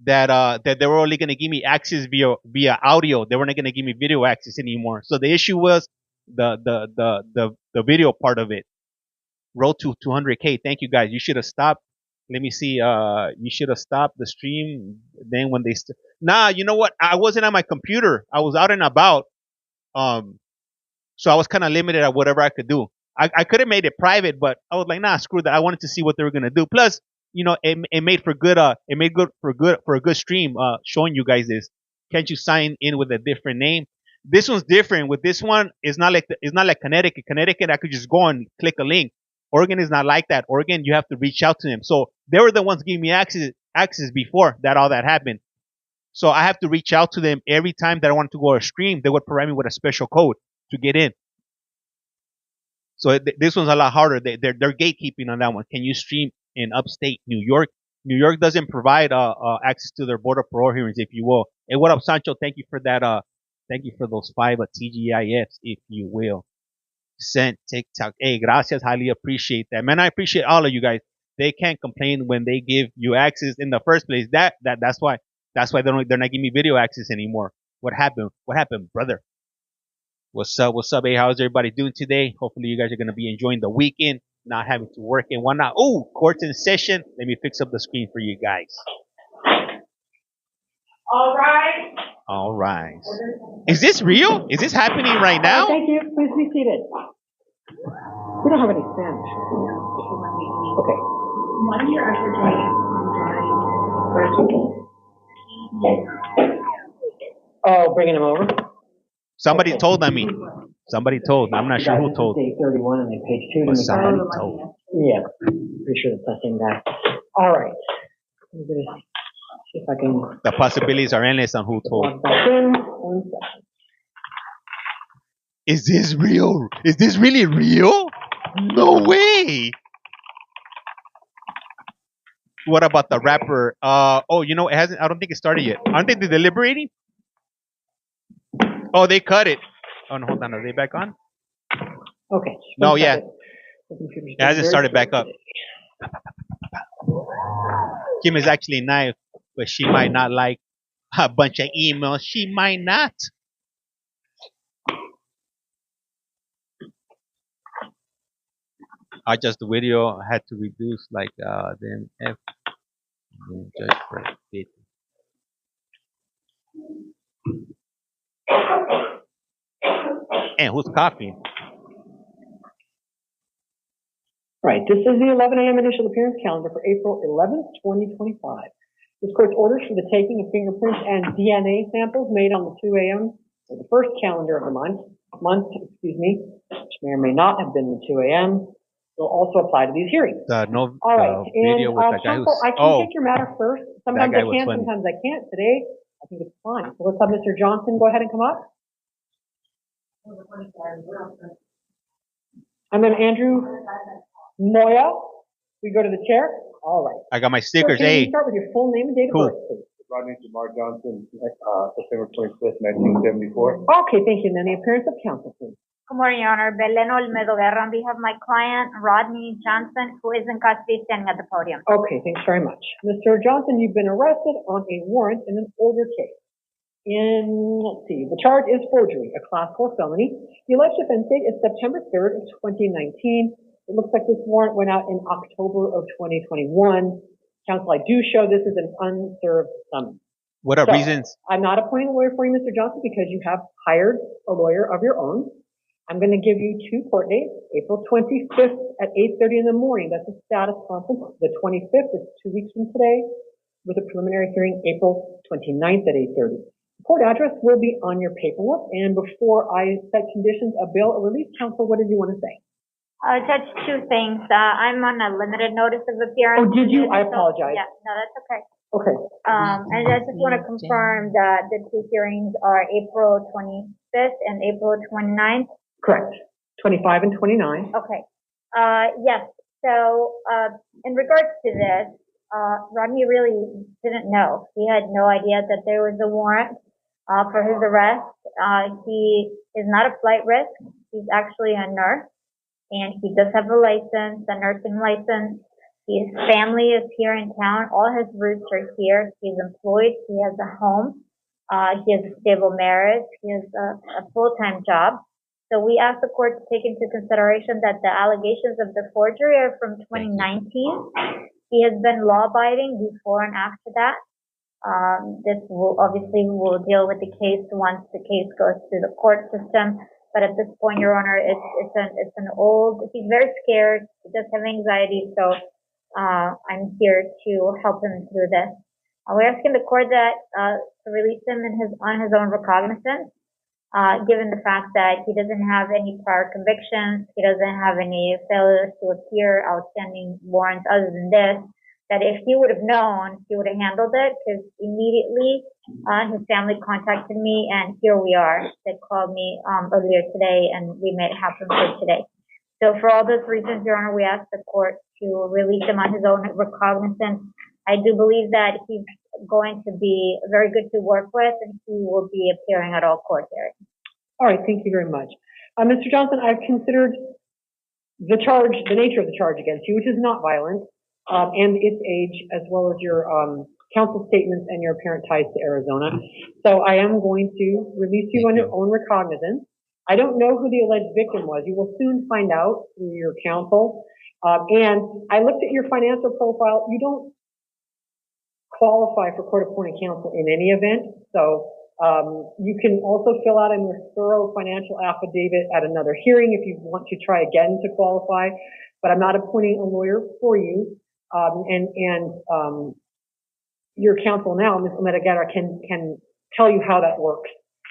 they were only going to give me access via audio. They weren't going to give me video access anymore. So the issue was the video part of it. Road to 200K. Thank you guys. You should have stopped. Let me see. You should have stopped the stream. Then when nah, you know what? I wasn't on my computer. I was out and about. Um, so I was kind of limited at whatever I could do. I could have made it private, but I was like, nah, screw that. I wanted to see what they were gonna do. Plus, it made for good. It made good for a good stream. Showing you guys this. Can't you sign in with a different name? This one's different. With this one, it's not like Connecticut. Connecticut, I could just go and click a link. Oregon is not like that. Oregon, you have to reach out to them. So they were the ones giving me access before that all that happened. So I have to reach out to them every time that I wanted to go or stream. They would provide me with a special code to get in. So this one's a lot harder. They're gatekeeping on that one. Can you stream in upstate New York? New York doesn't provide access to their Board of Parole hearings, if you will. Hey, what up, Sancho? Thank you for that. Thank you for those 5 TGIFs, if you will. Sent TikTok. Hey, gracias. Highly appreciate that, man. I appreciate all of you guys. They can't complain when they give you access in the first place. That's why they're not giving me video access anymore. What happened? What happened, brother? What's up? What's up? Hey, how's everybody doing today? Hopefully, you guys are gonna be enjoying the weekend, not having to work and whatnot. Oh, court's in session. Let me fix up the screen for you guys.
All right.
All right. Is this real? Is this happening right now?
Thank you. Please be seated. We don't have any Spanish. Okay.
One of your
Oh, bringing him over?
Somebody told on me. Somebody told. I'm not sure who told.
Day 31 and then page 2.
But somebody told.
Yeah. Pretty sure it's the same guy. All right. I'm going to see if I can.
The possibilities are endless on who told.
Log back in. 1 second.
Is this real? Is this really real? No way. What about the rapper? Oh, it hasn't. I don't think it started yet. Aren't they deliberating? Oh, they cut it. Oh no, hold on. Are they back on?
Okay.
No, yeah. It hasn't started back up. Kim is actually nice, but she might not like a bunch of emails. She might not. I just the video had to reduce like then F then just for it. And who's copying?
Right. This is the 11 a.m. initial appearance calendar for April 11th, 2025. This court's orders for the taking of fingerprints and DNA samples made on the 2 a.m. or the first calendar of the month, which may or may not have been the 2 a.m., will also apply to these hearings.
All
right,
video with that guy
counsel, I can take your matter first. Sometimes
guy
I
was
can,
funny.
sometimes I can't. Today, I think it's fine. So let's have Mr. Johnson go ahead and come up. And then Andrew Moya, we go to the chair. All right.
I got my stickers.
So can you
Hey,
start with your full name and date
cool.
of birth, please?
Rodney Jamar Johnson, September 25th, 1974.
Okay, thank you. And then the appearance of counsel, please.
Good morning, Your Honor. Belen Olmedo Guerra on behalf of my client, Rodney Johnson, who is in custody standing at the podium.
Okay, thanks very much. Mr. Johnson, you've been arrested on a warrant in an older case. Let's see, the charge is forgery, a class 4 felony. The alleged offense date is September 3rd of 2019. It looks like this warrant went out in October of 2021. Counsel, I do show this is an unserved summons.
What are reasons?
I'm not appointing a lawyer for you, Mr. Johnson, because you have hired a lawyer of your own. I'm going to give you 2 court dates, April 25th at 8:30 in the morning. That's a status conference. The 25th is 2 weeks from today, with a preliminary hearing April 29th at 8:30. The court address will be on your paperwork. And before I set conditions of bail or release, counsel, what did you want to say?
Judge, 2 things. I'm on a limited notice of appearance.
Oh, did you? I apologize.
Yeah, no, that's okay.
Okay.
And I just want to confirm that the 2 hearings are April 25th and April 29th.
Correct. 25 and 29.
Okay. Yes. So, in regards to this, Rodney really didn't know. He had no idea that there was a warrant, for his arrest. He is not a flight risk. He's actually a nurse, and he does have a license, a nursing license. His family is here in town. All his roots are here. He's employed. He has a home. He has a stable marriage. He has a full-time job. So we asked the court to take into consideration that the allegations of the forgery are from 2019. He has been law-abiding before and after that. This will obviously we'll deal with the case once the case goes through the court system. But at this point, Your Honor, it's an old. He's very scared. He does have anxiety, so I'm here to help him through this. We're asking the court that to release him on his own recognizance. Given the fact that he doesn't have any prior convictions, he doesn't have any failures to appear, outstanding warrants other than this, that if he would have known, he would have handled it, because immediately his family contacted me, and here we are. They called me earlier today, and we made it happen for today. So for all those reasons, Your Honor, we ask the court to release him on his own recognizance. I do believe that he's going to be very good to work with, and he will be appearing at all court hearings.
All right, thank you very much. Mr. Johnson, I've considered the nature of the charge against you, which is not violent, and its age, as well as your counsel statements and your apparent ties to Arizona. So I am going to release you on your own recognizance. I don't know who the alleged victim was. You will soon find out through your counsel. And I looked at your financial profile. You don't qualify for court-appointed counsel in any event. So you can also fill out a more thorough financial affidavit at another hearing if you want to try again to qualify. But I'm not appointing a lawyer for you. Your counsel now, Ms. Omeda-Guerra, can tell you how that works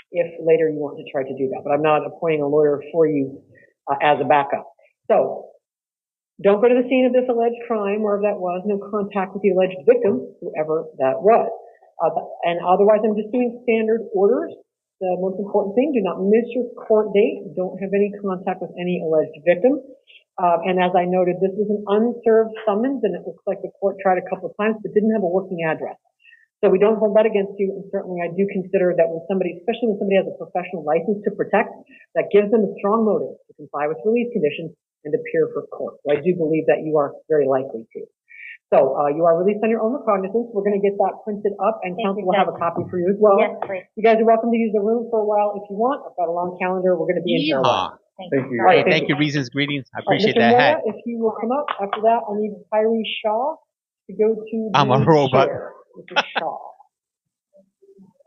if later you want to try to do that. But I'm not appointing a lawyer for you as a backup. So don't go to the scene of this alleged crime, wherever that was. No contact with the alleged victim, whoever that was. And otherwise, I'm just doing standard orders. The most important thing, do not miss your court date. Don't have any contact with any alleged victim. And as I noted, this was an unserved summons, and it looks like the court tried a couple of times, but didn't have a working address. So we don't hold that against you, and certainly I do consider that when somebody, especially when somebody has a professional license to protect, that gives them a strong motive to comply with release conditions and appear for court. So I do believe that you are very likely to. So you are released on your own recognizance. We're going to get that printed up, and counsel will have a copy for you as well.
Yes, please.
You guys are welcome to use the room for a while if you want. I've got a long calendar. We're going to be in here a while.
Thank you.
All right, thank you. Reasons, greetings. I appreciate
Mr.
that
Moya,
hat.
if you will come up after that, I need Tyree Shaw to go to the
I'm a robot.
chair. Mr. Shaw.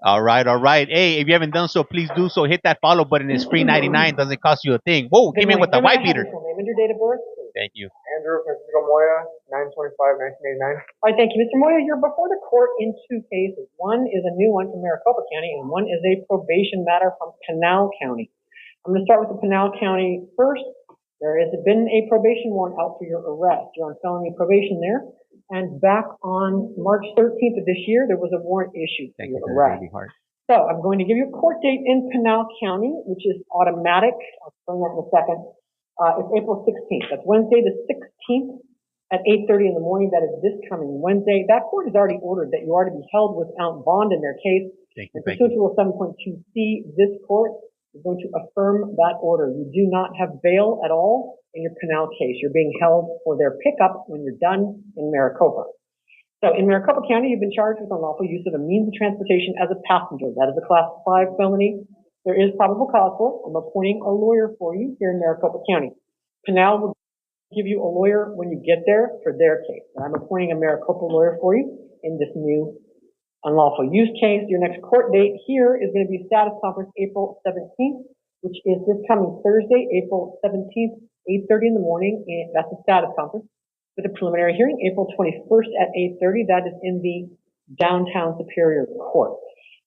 All right, all right. Hey, if you haven't done so, please do so. Hit that follow button. It's free 99. Doesn't cost you a thing. Whoa, came in with the white beater.
Name and your date of birth, please.
Thank you.
Andrew Francisco Moya, 9/25/1989.
All right, thank you. Mr. Moya, you're before the court in two cases. One is a new one from Maricopa County, and one is a probation matter from Pinal County. I'm going to start with the Pinal County first. There has been a probation warrant out for your arrest. You're on felony probation there. And back on March 13th of this year, there was a warrant issued for your arrest. So I'm going to give you a court date in Pinal County, which is automatic. I'll explain that in a second. It's April 16th. That's Wednesday the 16th at 8:30 in the morning. That is this coming Wednesday. That court has already ordered that you are to be held without bond in their case. And pursuant to Rule 7.2C, this court is going to affirm that order. You do not have bail at all in your Pinal case. You're being held for their pickup when you're done in Maricopa. So in Maricopa County, you've been charged with unlawful use of a means of transportation as a passenger. That is a Class 5 felony. There is probable cause for it. I'm appointing a lawyer for you here in Maricopa County. Pinal will give you a lawyer when you get there for their case. And I'm appointing a Maricopa lawyer for you in this new unlawful use case. Your next court date here is going to be status conference April 17th, which is this coming Thursday, April 17th, 8:30 in the morning. And that's a status conference. With a preliminary hearing, April 21st at 8:30. That is in the downtown Superior Court.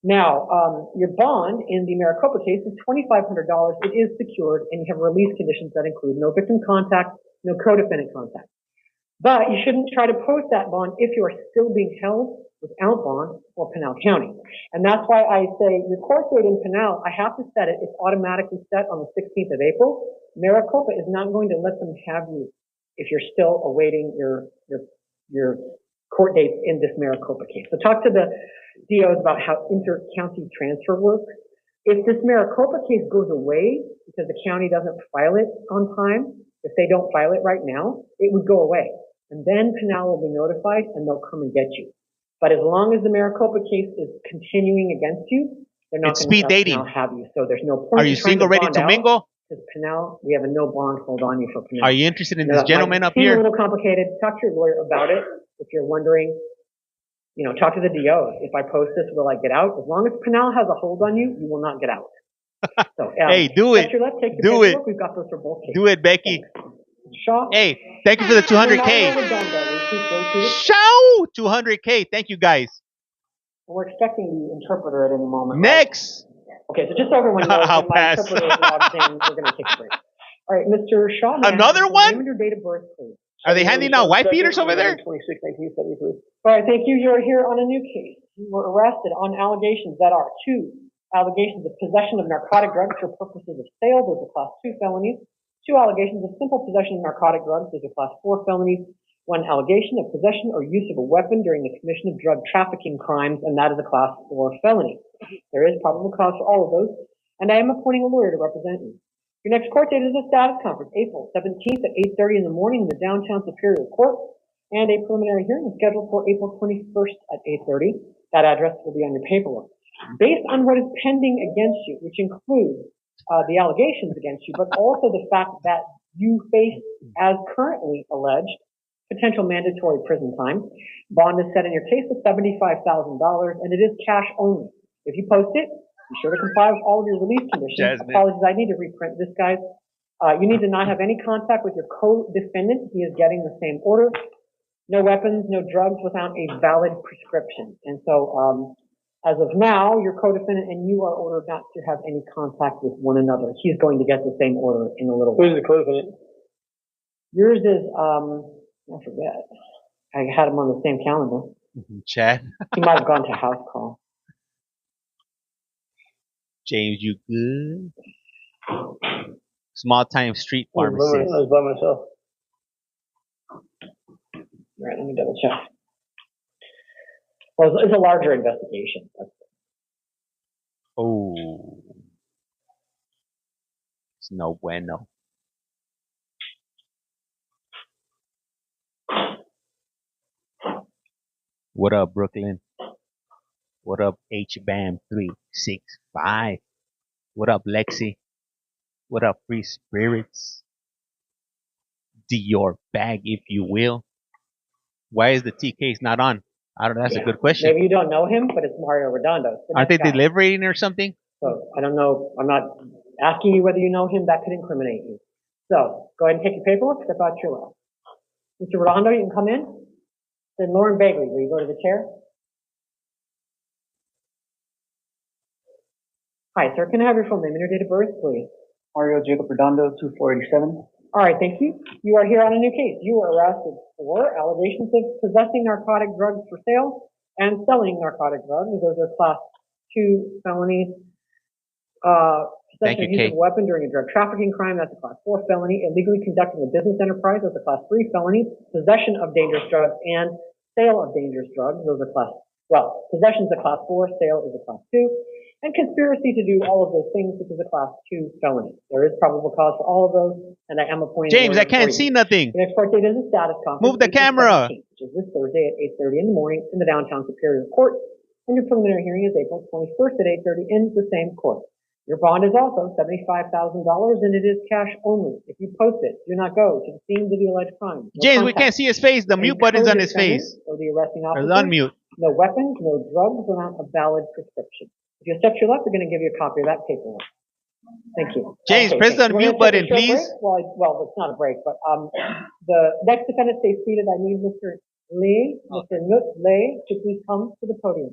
Now, your bond in the Maricopa case is $2,500. It is secured, and you have release conditions that include no victim contact, no co-defendant contact. But you shouldn't try to post that bond if you are still being held without bond for Pinal County. And that's why I say your court date in Pinal, I have to set it. It's automatically set on the 16th of April. Maricopa is not going to let them have you if you're still awaiting your court dates in this Maricopa case. So talk to the DOs about how inter-county transfer works. If this Maricopa case goes away because the county doesn't file it on time, if they don't file it right now, it would go away. And then Pinal will be notified and they'll come and get you. But as long as the Maricopa case is continuing against you, they're not going to have you. So there's no point.
Are you single, ready to mingle?
Because Pinal, we have a no bond hold on you for Pinal.
Are you interested in this gentleman up here?
It's a little complicated. Talk to your lawyer about it. If you're wondering, talk to the DOs. If I post this, will I get out? As long as Pinal has a hold on you, you will not get out. So,
hey, do it. Do it.
We've got those for both cases.
Do it, Becky.
Shaw.
Hey, thank you for the 200K. Show 200K. Thank you, guys.
We're expecting the interpreter at any moment.
Next.
Okay, so just so everyone knows,
I'll
when my
pass.
interpreter logs in, we're going to take a break. All right, Mr. Shaw.
Another one?
Name and your date of birth, please.
Are they handing out white beaters over there?
26/1973. All right, thank you. You're here on a new case. You were arrested on allegations that are 2 allegations of possession of narcotic drugs for purposes of sale. Those are Class 2 felonies. 2 allegations of simple possession of narcotic drugs. Those are Class 4 felonies. 1 allegation of possession or use of a weapon during the commission of drug trafficking crimes, and that is a Class 4 felony. There is probable cause for all of those, and I am appointing a lawyer to represent you. Your next court date is a status conference, April 17th at 8:30 in the morning in the downtown Superior Court, and a preliminary hearing is scheduled for April 21st at 8:30. That address will be on your paperwork. Based on what is pending against you, which includes the allegations against you, but also the fact that you face, as currently alleged, potential mandatory prison time. Bond is set in your case at $75,000, and it is cash only. If you post it, be sure to comply with all of your release conditions. Apologies, I need to reprint this, guys. You need to not have any contact with your co-defendant. He is getting the same order. No weapons, no drugs without a valid prescription. And so, as of now, your co-defendant and you are ordered not to have any contact with one another. He's going to get the same order in a little while.
Who's the co-defendant?
Yours is, I forget. I had him on the same calendar.
Chad.
He might have gone to house call.
James, you good? Small time street pharmacist.
I was by myself.
All right, let me double check. Well, it's a larger investigation.
Oh. It's no bueno. What up, Brooklyn? What up, HBAM365? What up, Lexi? What up, Free Spirits? Dior bag, if you will. Why is the T case not on? I don't know. That's a good question.
Maybe you don't know him, but it's Mario Redondo.
Aren't they delivering or something?
So I don't know. I'm not asking you whether you know him. That could incriminate you. So go ahead and take your paperwork, step out your left. Mr. Redondo, you can come in. Then Lauren Bagley, will you go to the chair? Hi, sir. Can I have your full name and your date of birth, please?
Mario Jacob Redondo, 2487.
All right, thank you. You are here on a new case. You were arrested for allegations of possessing narcotic drugs for sale and selling narcotic drugs. Those are class 2 felonies. Possession of use of a weapon during a drug trafficking crime, that's a class 4 felony. Illegally conducting a business enterprise, that's a class 3 felony. Possession of dangerous drugs and sale of dangerous drugs, those are possession is a class 4, sale is a class 2. And conspiracy to do all of those things, which is a class 2 felony. There is probable cause for all of those, and I am appointing.
James, I can't see nothing.
The next court date is a status conference.
Move the camera.
Which is this Thursday at 8:30 in the morning in the downtown Superior Court. And your preliminary hearing is April 21st at 8:30 in the same court. Your bond is also $75,000, and it is cash only. If you post it, do not go to the scenes of the alleged crime. No
James,
contact.
we can't see his face. The mute button's on his face.
Or the arresting officer.
Or unmute.
No weapons, no drugs, without a valid prescription. If you step to your left, we're going to give you a copy of that paperwork. Thank you.
James, press the unmute button, please.
Well, it's not a break, but the next defendant stays seated. I need Mr. Lee, Mr. Nut Lee, to please come to the podium.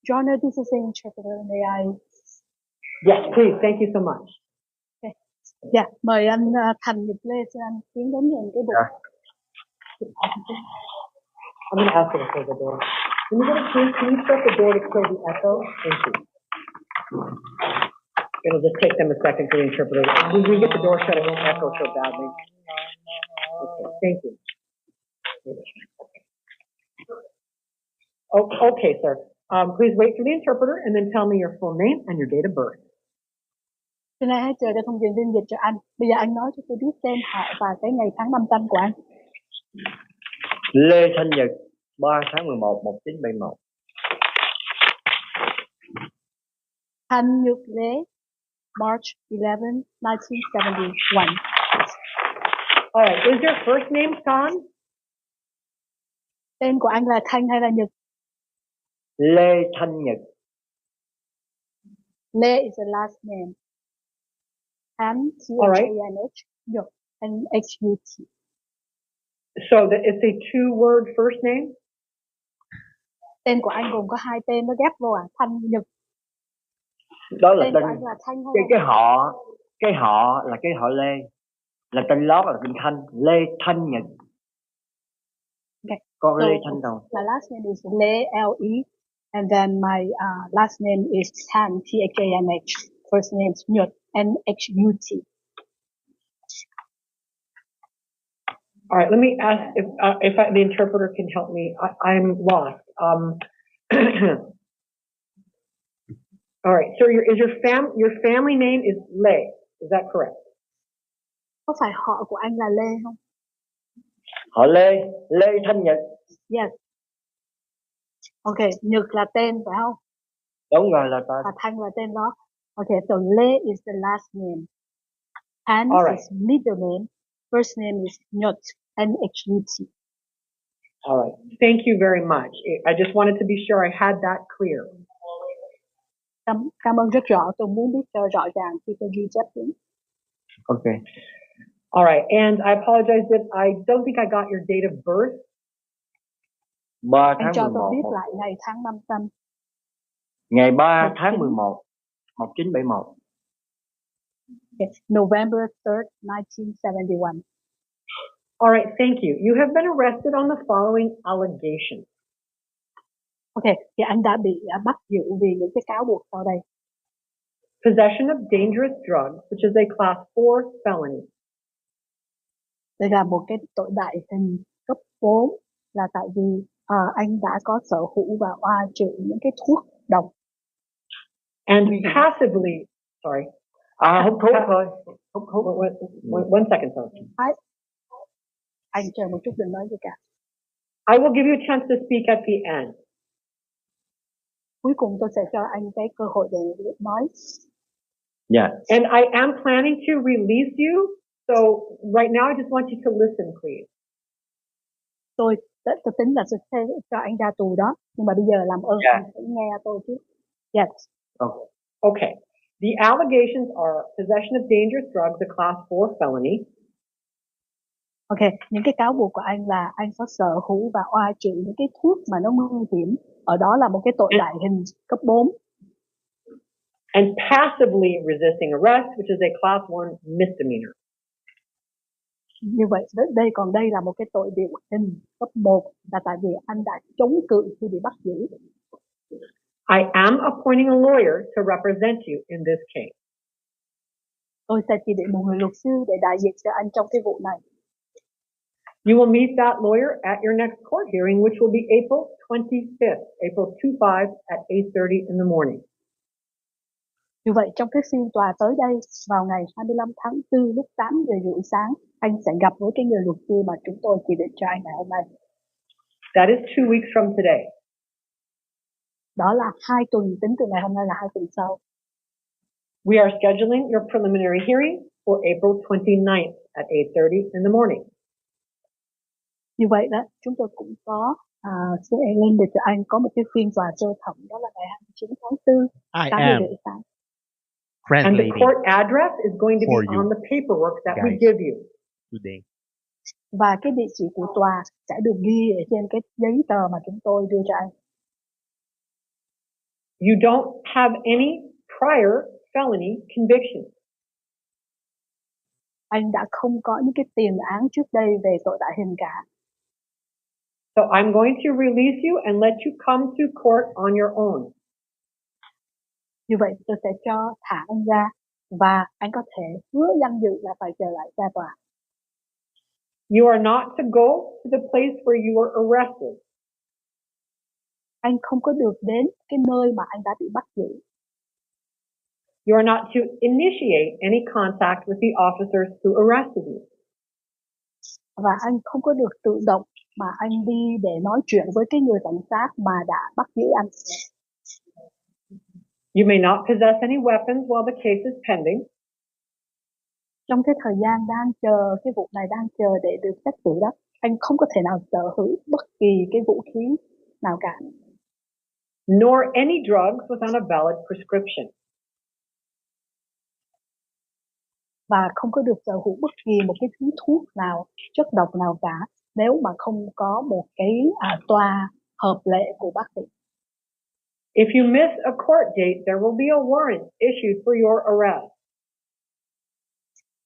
Your Honor, this is the interpreter. May I?
Yes, please. Thank you so much.
Okay. Dạ, mời anh Thành Nhật Lê cho anh tiến đến nhận cái bộ.
I'm going to ask you to close the door. When you get a chance, can you shut the door to kill the echo? Thank you. It'll just take them a second for the interpreter. When we get the door shut, it won't echo so badly. Okay, thank you. Oh, okay, sir. Please wait for the interpreter and then tell me your full name and your date of birth.
Xin hãy chờ cho thông tin viên dịch cho anh. Bây giờ anh nói cho tôi biết tên họ và cái ngày tháng năm sinh của anh.
Lê Thanh Nhật, 3 tháng 11, 1971.
Thanh Nhật Lê, March 11, 1971.
All right, is your first name San?
Tên của anh là Thanh hay là Nhật?
Lê Thanh Nhật.
Lê is the last name. Thanh, T-H-A-N-H, Nhật, N-H-U-T.
So it's a 2-word first name?
Tên của anh gồm có 2 tên nó ghép vô Thanh Nhật.
Đó là
tên
tên
của anh là Thanh hay
cái họ là cái họ Lê. Là tên lót là tên Thanh, Lê Thanh Nhật.
Okay.
Con Lê Thanh đâu?
My last name is Lê L-E, and then my last name is Thanh, T-H-A-N-H. First name is Nhật, N-H-U-T.
All right, let me ask if the interpreter can help me. I'm lost. All right, so your family name is Lê, is that correct?
Có phải họ của anh là Lê không?
Họ Lê Thanh Nhật.
Yes. Okay, Nhật là tên phải không?
Đúng rồi, là tên.
Và Thanh là tên đó. Okay, so Lê is the last name. Thanh is middle name. First name is Nhật, N-H-U-T.
All right, thank you very much. I just wanted to be sure I had that clear.
Cảm ơn rất rõ. Tôi muốn biết cho rõ ràng khi tôi ghi chép tiếng.
Okay.
All right, and I apologize that I don't think I got your date of birth.
3 tháng
Anh cho
11.
tôi biết lại ngày tháng năm sinh.
Ngày 3 tháng 11, 1971.
Yes, November 3rd, 1971.
All right, thank you. You have been arrested on the following allegations.
Okay, thì anh đã bị bắt giữ vì những cái cáo buộc sau đây.
Possession of dangerous drugs, which is a class 4 felony.
Đây là một cái tội đại hình cấp 4 là tại vì anh đã có sở hữu và trữ những cái thuốc độc.
And passively, sorry.
Hút thuốc thôi.
One second, sorry.
Anh chờ một chút đừng nói gì cả.
I will give you a chance to speak at the end.
Cuối cùng tôi sẽ cho anh cái cơ hội để nói.
Yeah.
And I am planning to release you. So right now I just want you to listen, please.
Tôi tính là sẽ cho anh ra tù đó, nhưng mà bây giờ làm ơn anh hãy nghe tôi chứ. Yes.
Okay. The allegations are possession of dangerous drugs, a class 4 felony.
Ok, những cái cáo buộc của anh là anh có sở hữu và oai trị những cái thuốc mà nó nguy hiểm. Ở đó là một cái tội đại hình cấp 4.
And passively resisting arrest, which is a class 1 misdemeanor.
Như vậy, đây là một cái tội điều hình cấp 1 là tại vì anh đã chống cự khi bị bắt giữ.
I am appointing a lawyer to represent you in this case.
Tôi sẽ chỉ định một người luật sư để đại diện cho anh trong cái vụ này.
You will meet that lawyer at your next court hearing, which will be April 25th, April 25 at 8:30 in the morning.
Như vậy, trong cái phiên tòa tới đây, vào ngày 25 tháng 4 lúc 8 giờ rưỡi sáng, anh sẽ gặp với cái người luật sư mà chúng tôi chỉ định cho anh ngày hôm nay.
That is 2 weeks from today.
Đó là 2 tuần, tính từ ngày hôm nay là 2 tuần sau.
We are scheduling your preliminary hearing for April 29th at 8:30 in the morning.
Như vậy đó, chúng tôi cũng có sẽ lên để cho anh có một cái phiên tòa sơ thẩm, đó là ngày 29 tháng 4, 8 giờ rưỡi sáng.
And the court address is going to be on the paperwork that we give you
today.
Và cái địa chỉ của tòa sẽ được ghi ở trên cái giấy tờ mà chúng tôi đưa cho anh.
You don't have any prior felony convictions.
Anh đã không có những cái tiền án trước đây về tội đại hình cả.
So I'm going to release you and let you come to court on your own.
Như vậy tôi sẽ cho thả anh ra và anh có thể hứa danh dự là phải trở lại ra tòa.
You are not to go to the place where you were arrested.
Anh không có được đến cái nơi mà anh đã bị bắt giữ.
You are not to initiate any contact with the officers who arrested you.
Và anh không có được tự động mà anh đi để nói chuyện với cái người cảnh sát mà đã bắt giữ anh.
You may not possess any weapons while the case is pending.
Trong cái thời gian đang chờ, cái vụ này đang chờ để được xét xử đó, anh không có thể nào sở hữu bất kỳ cái vũ khí nào cả.
Nor any drugs without a valid prescription.
Và không có được sở hữu bất kỳ một cái thứ thuốc nào, chất độc nào cả, nếu mà không có một cái tòa hợp lệ của bác sĩ.
If you miss a court date, there will be a warrant issued for your arrest.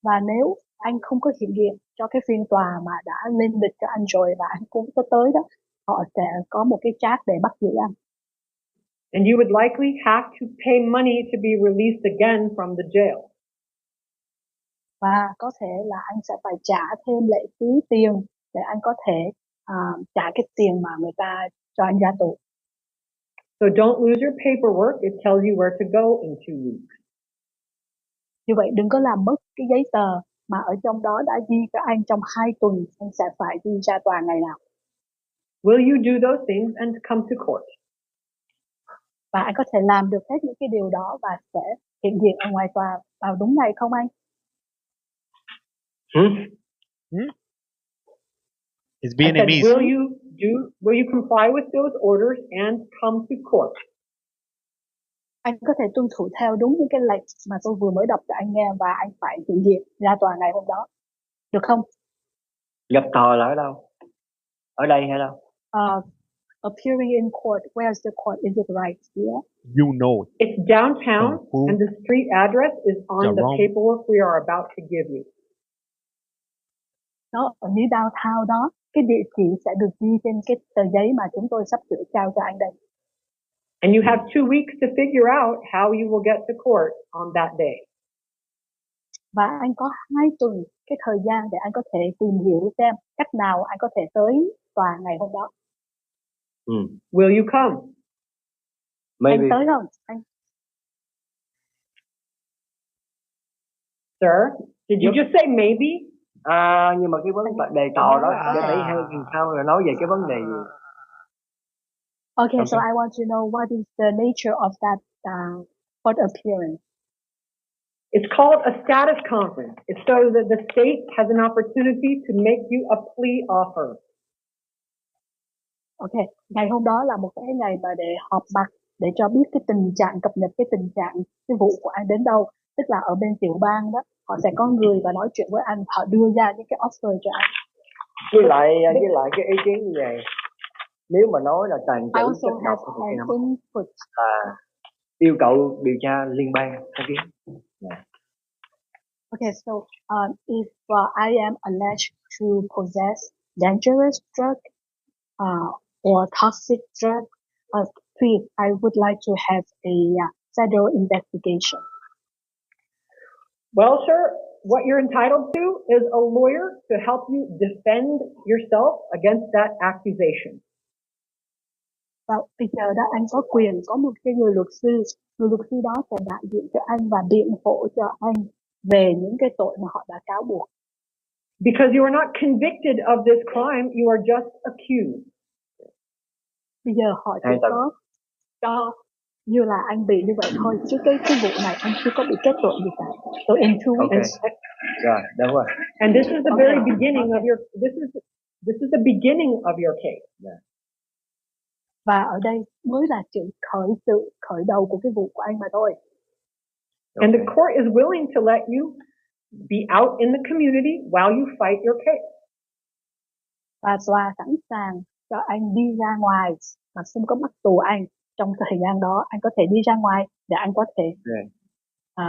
Và nếu anh không có hiện diện cho cái phiên tòa mà đã lên lịch cho anh rồi và anh cũng có tới đó, họ sẽ có một cái charge để bắt giữ anh.
And you would likely have to pay money to be released again from the jail.
Và có thể là anh sẽ phải trả thêm lệ phí tiền để anh có thể trả cái tiền mà người ta cho anh ra tù.
So don't lose your paperwork. It tells you where to go in 2 weeks.
Như vậy đừng có làm mất cái giấy tờ mà ở trong đó đã ghi cho anh trong 2 tuần anh sẽ phải đi ra tòa ngày nào.
Will you do those things and come to court?
Và anh có thể làm được hết những cái điều đó và sẽ hiện diện ở ngoài tòa vào đúng ngày không anh?
It's Vietnamese.
Will you comply with those orders and come to court?
Anh có thể tuân thủ theo đúng những cái lệnh mà tôi vừa mới đọc cho anh nghe và anh phải hiện diện ra tòa ngày hôm đó. Được không?
Gặp tòa là ở đâu? Ở đây hay đâu?
Appearing in court. Where's the court? Is it right here?
You know it.
It's downtown and the street address is on the paperwork we are about to give you.
Nó ở dưới downtown đó. Cái địa chỉ sẽ được ghi trên cái tờ giấy mà chúng tôi sắp sửa trao cho anh đây.
And you have 2 weeks to figure out how you will get to court on that day.
Và anh có 2 tuần cái thời gian để anh có thể tìm hiểu xem cách nào anh có thể tới tòa ngày hôm đó.
Will you come?
Maybe.
Anh tới không? Anh...
Sir, did you just say maybe?
Nhưng mà cái vấn đề tòa đó để hay sao là nói về cái vấn đề gì?
Okay, so I want to know what is the nature of that court appearance.
It's called a status conference. It's so that the state has an opportunity to make you a plea offer.
Okay, ngày hôm đó là một cái ngày mà để họp mặt để cho biết cái tình trạng, cập nhật cái tình trạng cái vụ của anh đến đâu. Tức là ở bên tiểu bang đó, họ sẽ có người và nói chuyện với anh, họ đưa ra những cái offer cho anh.
Với lại cái ý kiến như vậy, nếu mà nói là tàn trữ chất độc thì yêu cầu điều tra liên bang đăng ký.
Okay, so if I am alleged to possess dangerous drug or toxic drug, please, I would like to have a federal investigation.
Well, sir, what you're entitled to is a lawyer to help you defend yourself against that accusation.
Và bây giờ đó anh có quyền có một cái người luật sư đó sẽ đại diện cho anh và biện hộ cho anh về những cái tội mà họ đã cáo buộc.
Because you are not convicted of this crime, you are just accused.
Bây giờ họ chỉ có cho như là anh bị như vậy thôi, chứ cái vụ này anh chưa có bị kết tội gì cả. So in 2 weeks.
Rồi, đúng rồi.
And this is the very beginning of your this is the beginning of your case.
Và ở đây mới là chỉ khởi đầu của cái vụ của anh mà thôi.
And the court is willing to let you be out in the community while you fight your case.
Và tòa sẵn sàng cho anh đi ra ngoài mà không có bắt tù anh. Trong thời gian đó anh có thể đi ra ngoài để anh có thể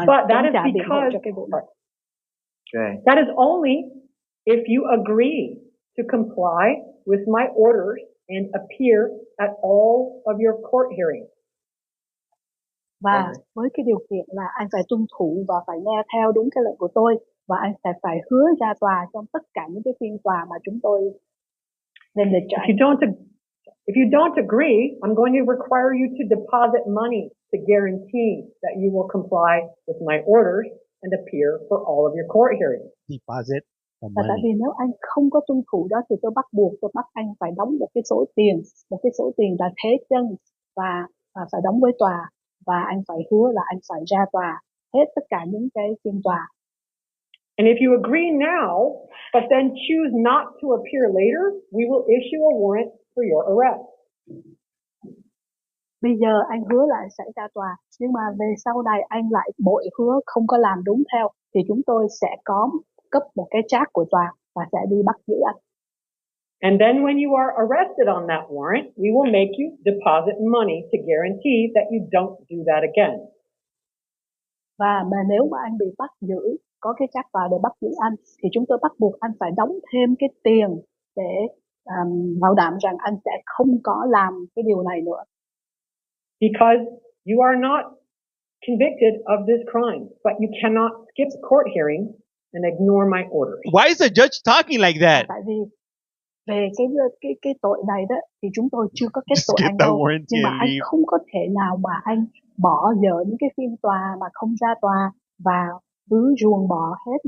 But that is because that is only if you agree to comply with my orders and appear at all of your court hearings.
Và với cái điều kiện là anh phải tuân thủ và phải nghe theo đúng cái lệnh của tôi, và anh sẽ phải hứa ra tòa trong tất cả những cái phiên tòa mà chúng tôi lên lịch cho anh.
If you don't agree, I'm going to require you to deposit money to guarantee that you will comply with my orders and appear for all of your court hearings.
Deposit the
Và tại vì nếu anh không có tuân thủ đó thì tôi bắt anh phải đóng một cái số tiền là thế chân và phải đóng với tòa, và anh phải hứa là anh phải ra tòa hết tất cả những cái phiên tòa.
And if you agree now, but then choose not to appear later, we will issue a warrant for your arrest.
Bây giờ anh hứa lại sẽ ra tòa, nhưng mà về sau này anh lại bội hứa không có làm đúng theo, thì chúng tôi sẽ có cấp một cái trác của tòa và sẽ đi bắt giữ anh.
And then when you are arrested on that warrant, we will make you deposit money to guarantee that you don't do that again.
Và nếu mà anh bị bắt giữ, có cái trác tòa để bắt giữ anh, thì chúng tôi bắt buộc anh phải đóng thêm cái tiền để bảo đảm rằng anh sẽ không có làm cái điều này nữa.
Because you are not convicted of this crime, but you cannot skip court hearings and ignore my orders.
Why is the judge talking like that?
Tại vì về cái tội này đó thì chúng tôi chưa có kết tội anh đâu, nhưng mà anh không có thể nào mà anh bỏ dở những cái phiên tòa mà không ra tòa và cứ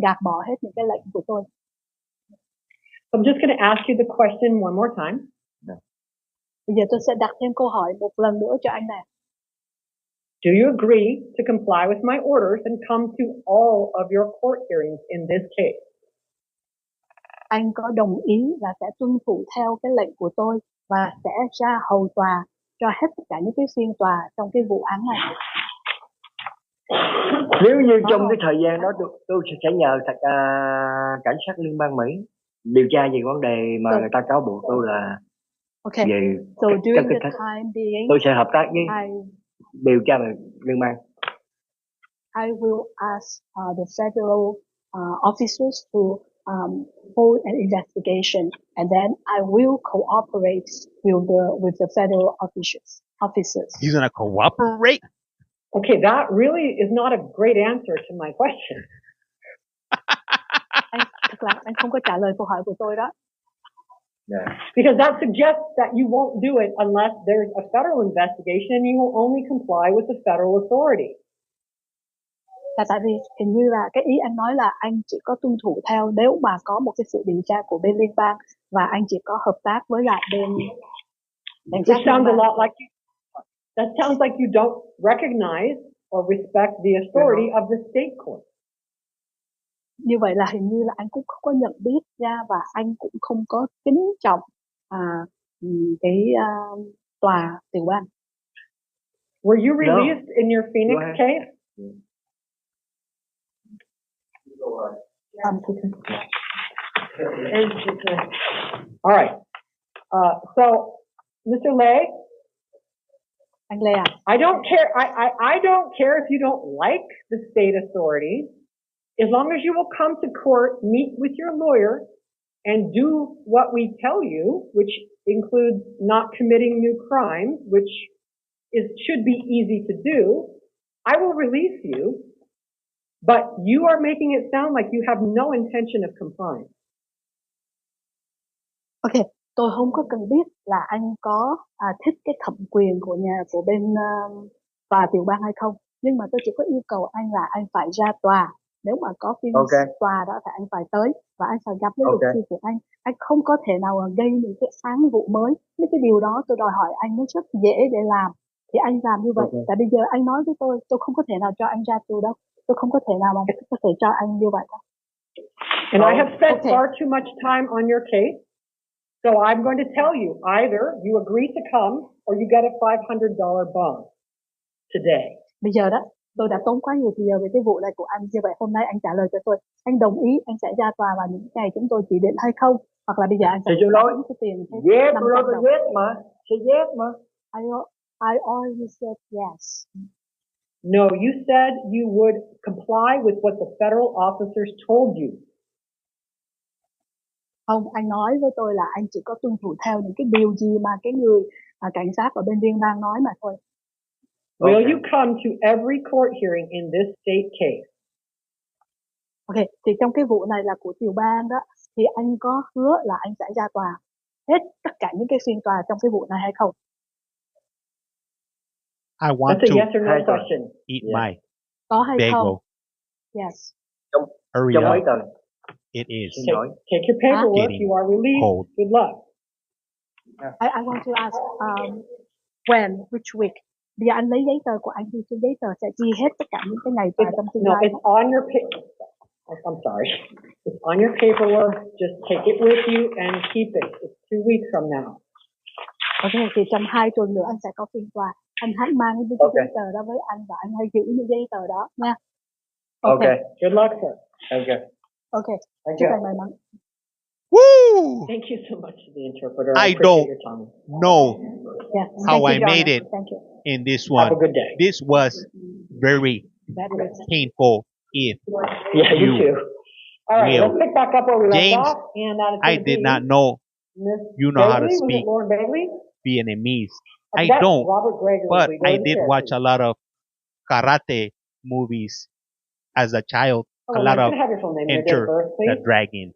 gạt bỏ hết những cái lệnh của tôi.
I'm just going to ask you the question one more time.
Bây giờ tôi sẽ đặt thêm câu hỏi một lần nữa cho anh này.
Do you agree to comply with my orders and come to all of your court hearings in this case?
Anh có đồng ý là sẽ tuân thủ theo cái lệnh của tôi và sẽ ra hầu tòa cho hết tất cả những cái phiên tòa trong cái vụ án này.
Nếu như trong cái thời gian đó tôi sẽ nhờ cảnh sát liên bang Mỹ điều tra về vấn đề mà người ta cáo buộc tôi là về
so during the time being,
tôi sẽ hợp tác với điều tra liên bang.
I will ask the federal officers to hold an investigation, and then I will cooperate with the federal officers.
He's gonna cooperate?
Okay, that really is not a great answer to my question.
Thật là anh không có trả lời câu hỏi của tôi đó.
Because that suggests that you won't do it unless there's a federal investigation and you will only comply with the federal authority.
Là tại vì hình như là cái ý anh nói là anh chỉ có tuân thủ theo nếu mà có một cái sự điều tra của bên liên bang và anh chỉ có hợp tác với lại bên cảnh sát liên bang.
That sounds like you don't recognize or respect the authority of the state court.
Như vậy là hình như là anh cũng không có nhận biết ra và anh cũng không có kính trọng cái tòa tiểu bang.
Were you released in your Phoenix case? All right. So, Mr. Lay, I don't care. I don't care if you don't like the state authorities, as long as you will come to court, meet with your lawyer, and do what we tell you, which includes not committing new crimes, which should be easy to do. I will release you, but you are making it sound like you have no intention of complying.
Ok, tôi không có cần biết là anh có thích cái thẩm quyền của bên tòa tiểu bang hay không, nhưng mà tôi chỉ có yêu cầu anh là anh phải ra tòa. Nếu mà có phiên tòa đó thì anh phải tới và anh phải gặp với luật sư của anh. Anh không có thể nào gây những cái án vụ mới. Mấy cái điều đó tôi đòi hỏi anh nó rất dễ để làm. Thì anh làm như vậy. Tại bây giờ anh nói với tôi không có thể nào cho anh ra tù đâu. Tôi không có thể nào mà có thể cho anh như vậy đâu.
And I have spent far too much time on your case. So I'm going to tell you, either you agree to come or you get a $500 bond today.
Bây giờ đó, tôi đã tốn quá nhiều thời giờ về cái vụ này của anh. Như vậy hôm nay anh trả lời cho tôi. Anh đồng ý anh sẽ ra tòa vào những ngày chúng tôi chỉ định hay không? Hoặc là bây giờ anh sẽ nói cái tiền.
Yes, brother, yes mà. Say yes mà.
I already said yes.
No, you said you would comply with what the federal officers told you.
Không, anh nói với tôi là anh chỉ có tuân thủ theo những cái điều gì mà cái người cảnh sát ở bên liên bang nói mà thôi.
Will you come to every court hearing in this state case?
Ok, thì trong cái vụ này là của tiểu bang đó, thì anh có hứa là anh sẽ ra tòa hết tất cả những cái phiên tòa trong cái vụ này hay không?
I want
That's a
to
yes or no question.
eat my
Có hay
bagel.
không? Yes.
Hurry
Trong mấy
up.
tờ?
It is.
Take your paperwork.
Getting
You are released.
cold.
Good luck.
I want to ask when, which week? Bây giờ anh lấy giấy tờ của anh thì trên giấy tờ sẽ ghi hết tất cả những cái ngày tòa trong tương
No,
lai.
it's on your I'm sorry. It's on your paperwork. Just take it with you and keep it. It's 2 weeks from now.
Ok, thì trong 2 tuần nữa anh sẽ có phiên tòa. Anh hãy mang những cái giấy tờ đó với anh và anh hãy giữ những giấy tờ đó nha.
Okay. Good luck, sir.
Okay.
Ok. Chúc anh may mắn.
Woo!
Thank you so much to the interpreter.
I
appreciate
don't
your time.
know
Yeah.
how
Thank
I
you, Donna.
made it
Thank you.
in this one.
Have a good day.
This was very painful. If
Yeah, you too. All right,
will.
let's pick back up where we left
James,
off. And that is
I
gonna
did
be
not know
Miss
you know how to
Bailey. Was
speak
it Lauren Bailey?
Vietnamese. I
That's
don't,
Robert Gregory.
but
We go
I
to
did
Cherokee.
watch a lot of karate movies as a child.
Oh,
A
well,
lot
I'm
of
gonna have your full name and your date
Enter
of birth,
the
please.
Dragon.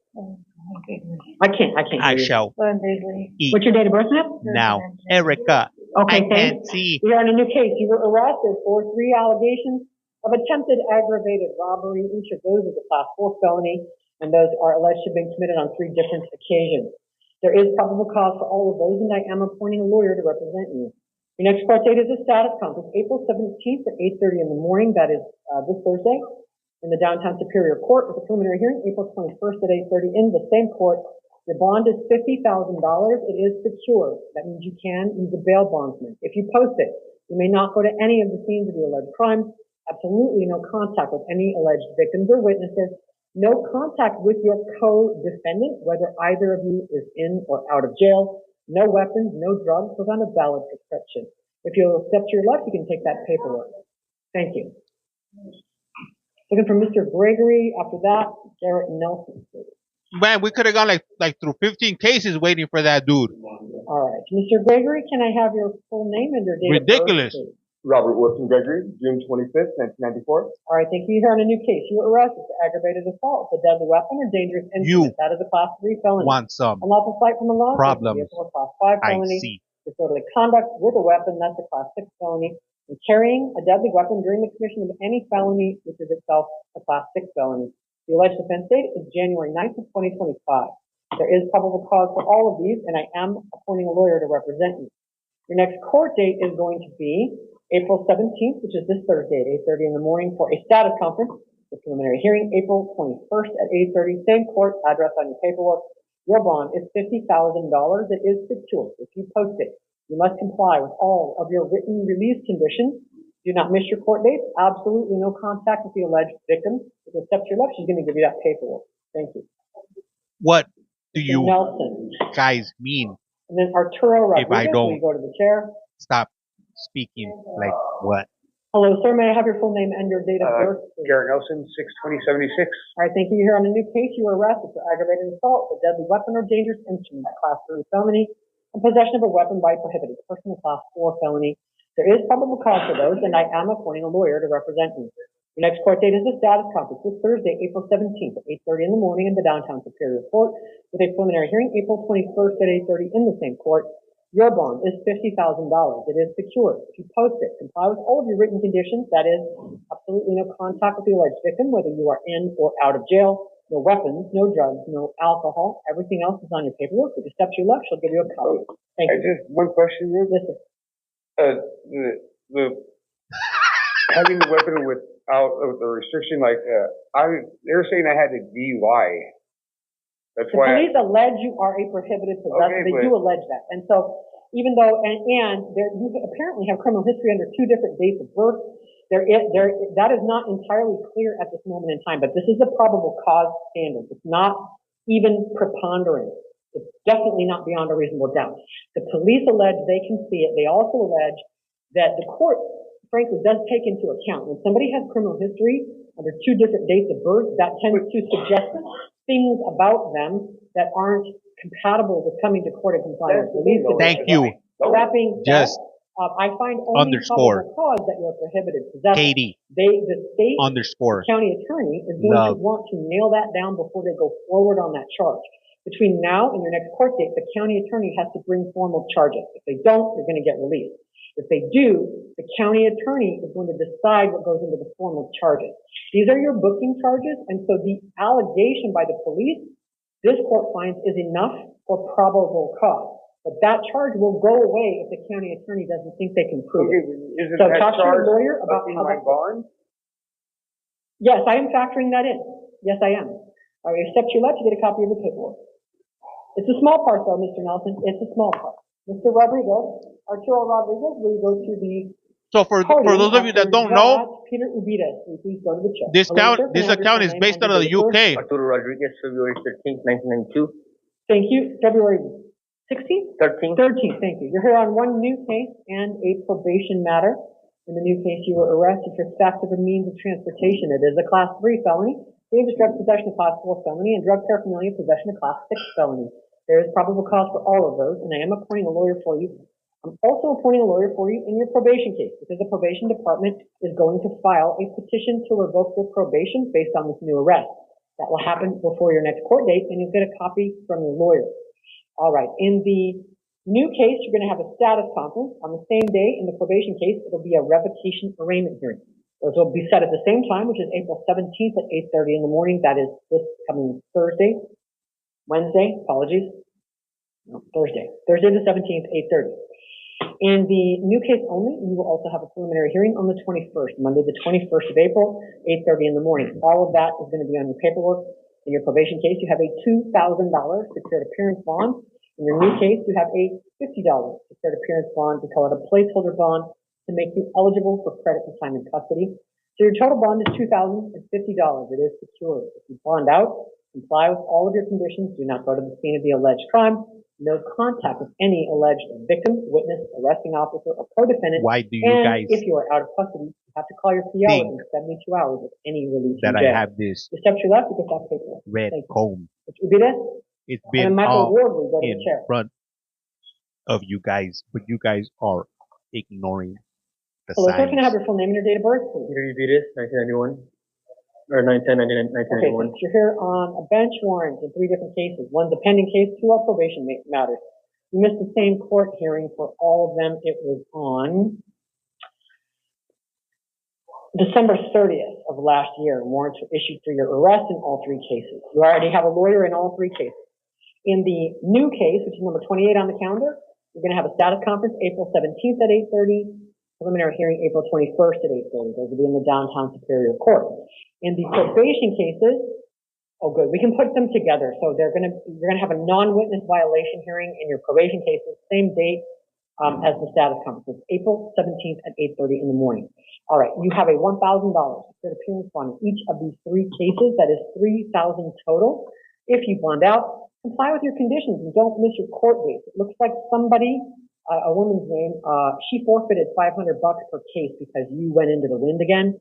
I can't
I
hear you.
shall
Lauren Bailey.
eat
What's your date of birth, ma'am?
now. Erica,
Okay,
I can't see.
You're on a new case. You were arrested for 3 allegations of attempted aggravated robbery. Each of those is a class 4 felony, and those are alleged to have been committed on 3 different occasions. There is probable cause for all of those, and I am appointing a lawyer to represent you. Your next court date is a status conference, April 17th at 8:30 in the morning. That is this Thursday in the downtown Superior Court with a preliminary hearing, April 21st at 8:30 in the same court. Your bond is $50,000. It is secure. That means you can use a bail bondsman. If you post it, you may not go to any of the scenes of the alleged crimes. Absolutely no contact with any alleged victims or witnesses. No contact with your co-defendant, whether either of you is in or out of jail. No weapons, no drugs, without a valid prescription. If you'll accept your left, you can take that paperwork. Thank you. Looking for Mr. Gregory. After that, Garrett Nelson.
Man, we could have gone like through 15 cases waiting for that dude.
All right. Mr. Gregory, can I have your full name and your date
Ridiculous.
of birth, please?
Robert Wilson Gregory, June 25th, 1994.
All right, thank you. You're on a new case. You were arrested for aggravated assault with a deadly weapon or dangerous instrument. That is a class 3 felony.
Want some
Unlawful flight from the law.
problems.
A class 5
I
felony.
see.
Disorderly conduct with a weapon. That's a class 6 felony. And carrying a deadly weapon during the commission of any felony, which is itself a class 6 felony. The alleged offense date is January 9th of 2025. There is probable cause for all of these, and I am appointing a lawyer to represent you. Your next court date is going to be April 17th, which is this Thursday at 8:30 in the morning for a status conference. The preliminary hearing, April 21st at 8:30. Same court, address on your paperwork. Your bond is $50,000. It is secure. If you post it, You must comply with all of your written release conditions. Do not miss your court dates. Absolutely no contact with the alleged victim. If you step to your left, she's going to give you that paperwork. Thank you.
What do
Mr.
you
Nelson.
guys mean
And then Arturo
if I
Rodriguez, will
don't
you go to the chair?
stop speaking? Like what?
Hello, sir. May I have your full name and your date of birth?
Garrett Nelson, 6/20/76.
All right, thank you. You're here on a new case. You were arrested for aggravated assault with a deadly weapon or dangerous instrument, class 3 felony, and possession of a weapon by a prohibited person, a class 4 felony. There is probable cause for those, and I am appointing a lawyer to represent you. Your next court date is the status conference this Thursday, April 17th at 8:30 in the morning in the downtown Superior Court, with a preliminary hearing April 21st at 8:30 in the same court. Your bond is $50,000. It is secure. If you post it, comply with all of your written conditions. That is, absolutely no contact with the alleged victim, whether you are in or out of jail. No weapons, no drugs, no alcohol. Everything else is on your paperwork. If you step to your left, she'll give you a copy. Thank you.
Just one question here.
Listen.
The having the weapon without the restriction, like they're saying I had a DUI. That's
the
why
police allege you are a prohibited possessor.
Okay,
they do allege that. And so, even though, and there, you apparently have criminal history under 2 different dates of birth, that is not entirely clear at this moment in time, but this is a probable cause standard. It's not even preponderant. It's definitely not beyond a reasonable doubt. The police allege they can see it. They also allege that the court, frankly, does take into account when somebody has criminal history under 2 different dates of birth, that tends to suggest things about them that aren't compatible with coming to court and complying with release.
Thank you.
That being said,
Just
I find only
underscore
probable cause that you're a prohibited possessor.
Katie.
The state
underscore
county attorney is going to want to nail that down before they go forward on that charge. Between now and your next court date, the county attorney has to bring formal charges. If they don't, they're going to get released. If they do, the county attorney is going to decide what goes into the formal charges. These are your booking charges, and so the allegation by the police, this court finds, is enough for probable cause. But that charge will go away if the county attorney doesn't think they can prove it. So talk to your lawyer about how
my bond.
Yes, I am factoring that in. Yes, I am. All right, step to your left, you get a copy of the paperwork. It's a small part, though, Mr. Nelson. It's a small part. Mr. Rodriguez, Arturo Rodriguez, will you go to the
So for those of you that don't know,
Peter Ubides, please go to the chair.
this account is based out of the UK.
Arturo Rodriguez, February 13th, 1992.
Thank you. February 16th?
13th.
13th, thank you. You're here on one new case and a probation matter. In the new case, you were arrested for theft of a means of transportation. It is a class 3 felony. Dangerous drug possession, a class 4 felony, and drug paraphernalia possession, a class 6 felony. There is probable cause for all of those, and I am appointing a lawyer for you. I'm also appointing a lawyer for you in your probation case, because the probation department is going to file a petition to revoke your probation based on this new arrest. That will happen before your next court date, and you'll get a copy from your lawyer. All right. In the new case, you're going to have a status conference on the same day. In the probation case, it'll be a revocation arraignment hearing. Those will be set at the same time, which is April 17th at 8:30 in the morning. That is this coming Thursday, the 17th, 8:30. In the new case only, you will also have a preliminary hearing on the 21st, Monday the 21st of April, 8:30 in the morning. All of that is going to be on your paperwork. In your probation case, you have a $2,000 secured appearance bond. In your new case, you have a $50 secured appearance bond. We call it a placeholder bond to make you eligible for credit for time in custody. So your total bond is $2,050. It is secured. If you bond out, comply with all of your conditions, do not go to the scene of the alleged crime, no contact with any alleged victim, witness, arresting officer, or co-defendant.
Why do you guys
if you are out of custody, you have to call your PO within 72 hours of any release
that
from jail.
I have this
The steps you left, you get that paperwork.
red comb? It's
And
been
Michael
all
Ward will go to
in
the chair.
front of you guys, but you guys are ignoring the
Hello, sir,
signs.
can I have your full name and your date of birth, please?
Peter Ubides, 1991. Or 1991.
Okay, so you're here on a bench warrant in 3 different cases. One's a pending case, 2 are probation matters. You missed the same court hearing for all of them. It was on December 30th of last year. Warrants were issued for your arrest in all 3 cases. You already have a lawyer in all 3 cases. In the new case, which is number 28 on the calendar, you're going to have a status conference April 17th at 8:30, preliminary hearing April 21st at 8:30. Those will be in the downtown Superior Court. In the probation cases, oh good, we can put them together. So you're going to have a non-witness violation hearing in your probation cases, same date, as the status conference. It's April 17th at 8:30 in the morning. All right, you have a $1,000 secured appearance bond in each of these 3 cases. That is $3,000 total. If you bond out, comply with your conditions and don't miss your court dates. It looks like somebody, a woman's name, she forfeited $500 per case because you went into the wind again.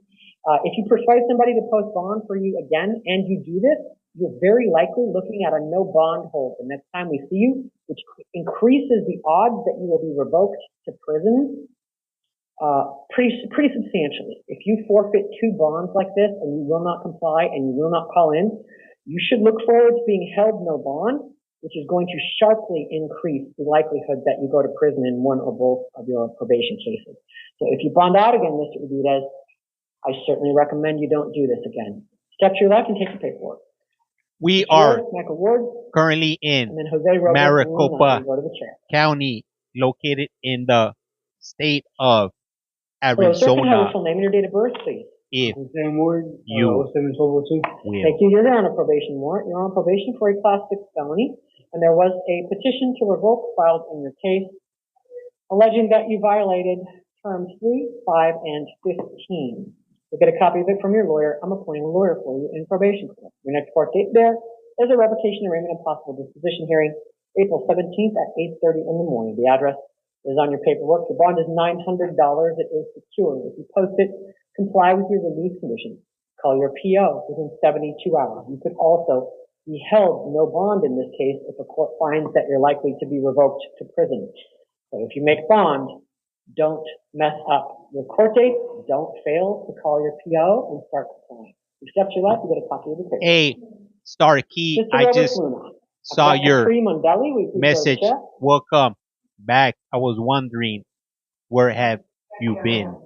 If you persuade somebody to post bond for you again and you do this, you're very likely looking at a no bond hold the next time we see you, which increases the odds that you will be revoked to prison pretty substantially. If you forfeit 2 bonds like this and you will not comply and you will not call in, you should look forward to being held no bond, which is going to sharply increase the likelihood that you go to prison in one or both of your probation cases. So if you bond out again, Mr. Udez, I certainly recommend you don't do this again. Step to your left and take your paperwork.
We are currently in Maricopa County, located in the state of Arizona.
So, sir, can I have your full name and your date of birth, please?
If you
Thank you. You're on a probation warrant. You're on probation for a Class 6 felony, and there was a petition to revoke filed in your case, alleging that you violated terms 3, 5, and 15. You'll get a copy of it from your lawyer. I'm appointing a lawyer for you in probation court. Your next court date there is a revocation, arraignment, and possible disposition hearing, April 17th at 8:30 in the morning. The address is on your paperwork. The bond is $900. It is secure. If you post it, comply with your release conditions. Call your PO within 72 hours. You could also be held no bond in this case if a court finds that you're likely to be revoked to prison. So if you make bond, don't mess up your court date. Don't fail to call your PO and start complying. You step to your left, you get a copy of the paper.
Hey, Starkey, I just saw your message. Welcome back. I was wondering, where have you been?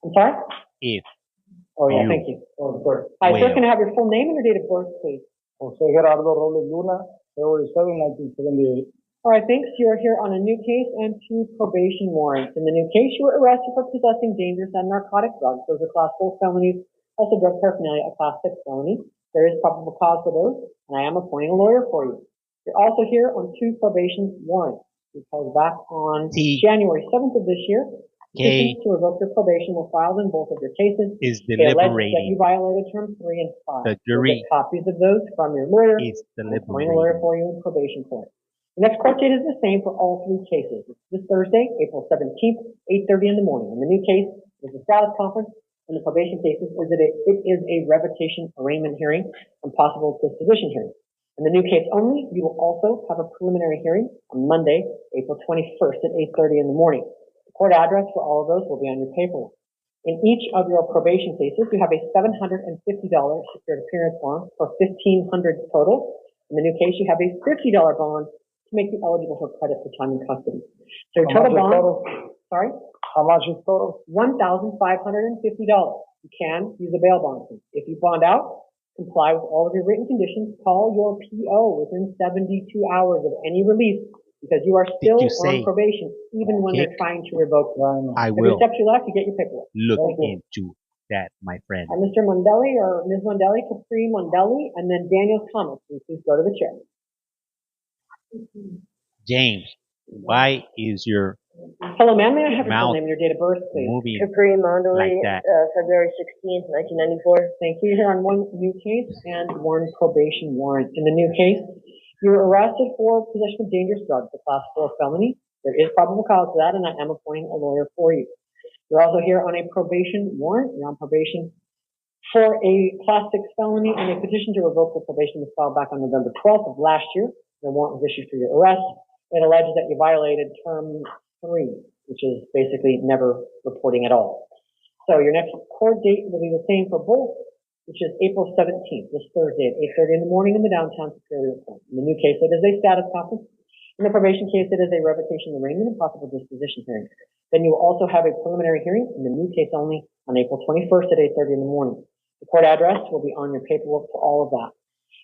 I'm sorry?
If
Oh, yeah, thank you. Hi, sir, can I have your full name and your date of birth, please?
Jose Gerardo Robles Luna, February 7, 1978.
All right, thanks. You're here on a new case and 2 probation warrants. In the new case, you were arrested for possessing dangerous and narcotic drugs. Those are Class 4 felonies. Also, drug paraphernalia, a Class 6 felony. There is probable cause for those, and I am appointing a lawyer for you. You're also here on 2 probation warrants, because back on January 7th of this year, petitions to revoke your probation were filed in both of your cases. They allege that you violated terms 3 and 5.
The jury
get copies of those from your lawyer.
is deliberating.
Appointing a lawyer for you in probation court. The next court date is the same for all 3 cases. It's this Thursday, April 17th, 8:30 in the morning. In the new case is the status conference. In the probation cases, it is a revocation arraignment hearing and possible disposition hearing. In the new case only, you will also have a preliminary hearing on Monday, April 21st at 8:30 in the morning. The court address for all of those will be on your paperwork. In each of your probation cases, you have a $750 secured appearance bond for $1,500 total. In the new case, you have a $50 bond to make you eligible for credit for time in custody. So your total bond, sorry?
How much is total?
$1,550. You can use a bail bond. If you bond out, comply with all of your written conditions, call your PO within 72 hours of any release, because you are still on probation, even when they're trying to revoke you.
I
If
will
you step to your left, you get your paperwork.
look into that, my friend.
Mr. Mondelli or Ms. Mondelli, Capri Mondelli, and then Daniel Thomas. Please go to the chair.
James, why is your
Hello, ma'am. May I have your full
mouth
name and your date of birth, please?
moving
Capri Mondelli,
like that?
February 16th, 1994.
Thank you. You're on 1 new case and 1 probation warrant. In the new case, you were arrested for possession of dangerous drugs, a Class 4 felony. There is probable cause for that, and I am appointing a lawyer for you. You're also here on a probation warrant. You're on probation for a Class 6 felony, and a petition to revoke the probation was filed back on November 12th of last year. The warrant was issued for your arrest. It alleges that you violated term 3, which is basically never reporting at all. So your next court date will be the same for both, which is April 17th, this Thursday at 8:30 in the morning in the downtown Superior Court. In the new case, it is a status conference. In the probation case, it is a revocation arraignment and possible disposition hearing. Then you will also have a preliminary hearing in the new case only on April 21st at 8:30 in the morning. The court address will be on your paperwork for all of that.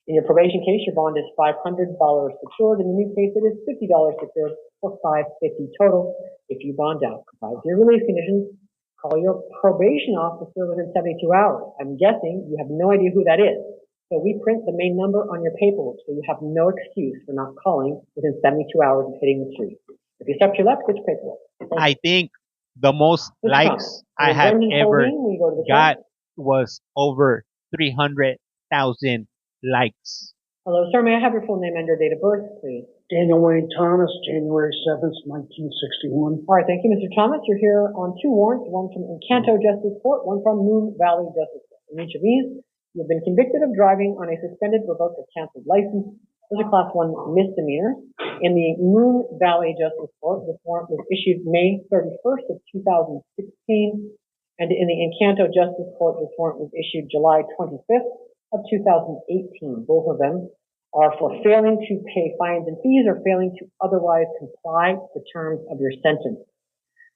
In your probation case, your bond is $500 secured. In the new case, it is $50 secured for $550 total. If you bond out, comply with your release conditions, call your probation officer within 72 hours. I'm guessing you have no idea who that is. So we print the main number on your paperwork, so you have no excuse for not calling within 72 hours of hitting the street. If you step to your left, get your paperwork.
I think the most
Mr.
likes
Thomas,
I have
Brendan
ever
Holding, we go to the
got
chat.
was over 300,000 likes.
Hello, sir. May I have your full name and your date of birth, please?
Daniel Wayne Thomas, January 7th, 1961.
All right, thank you, Mr. Thomas. You're here on 2 warrants, one from Encanto Justice Court, one from Moon Valley Justice Court. In each of these, you've been convicted of driving on a suspended, revoked, or canceled license. Those are Class 1 misdemeanors. In the Moon Valley Justice Court, this warrant was issued May 31st of 2016. And in the Encanto Justice Court, this warrant was issued July 25th of 2018. Both of them are for failing to pay fines and fees or failing to otherwise comply with the terms of your sentence.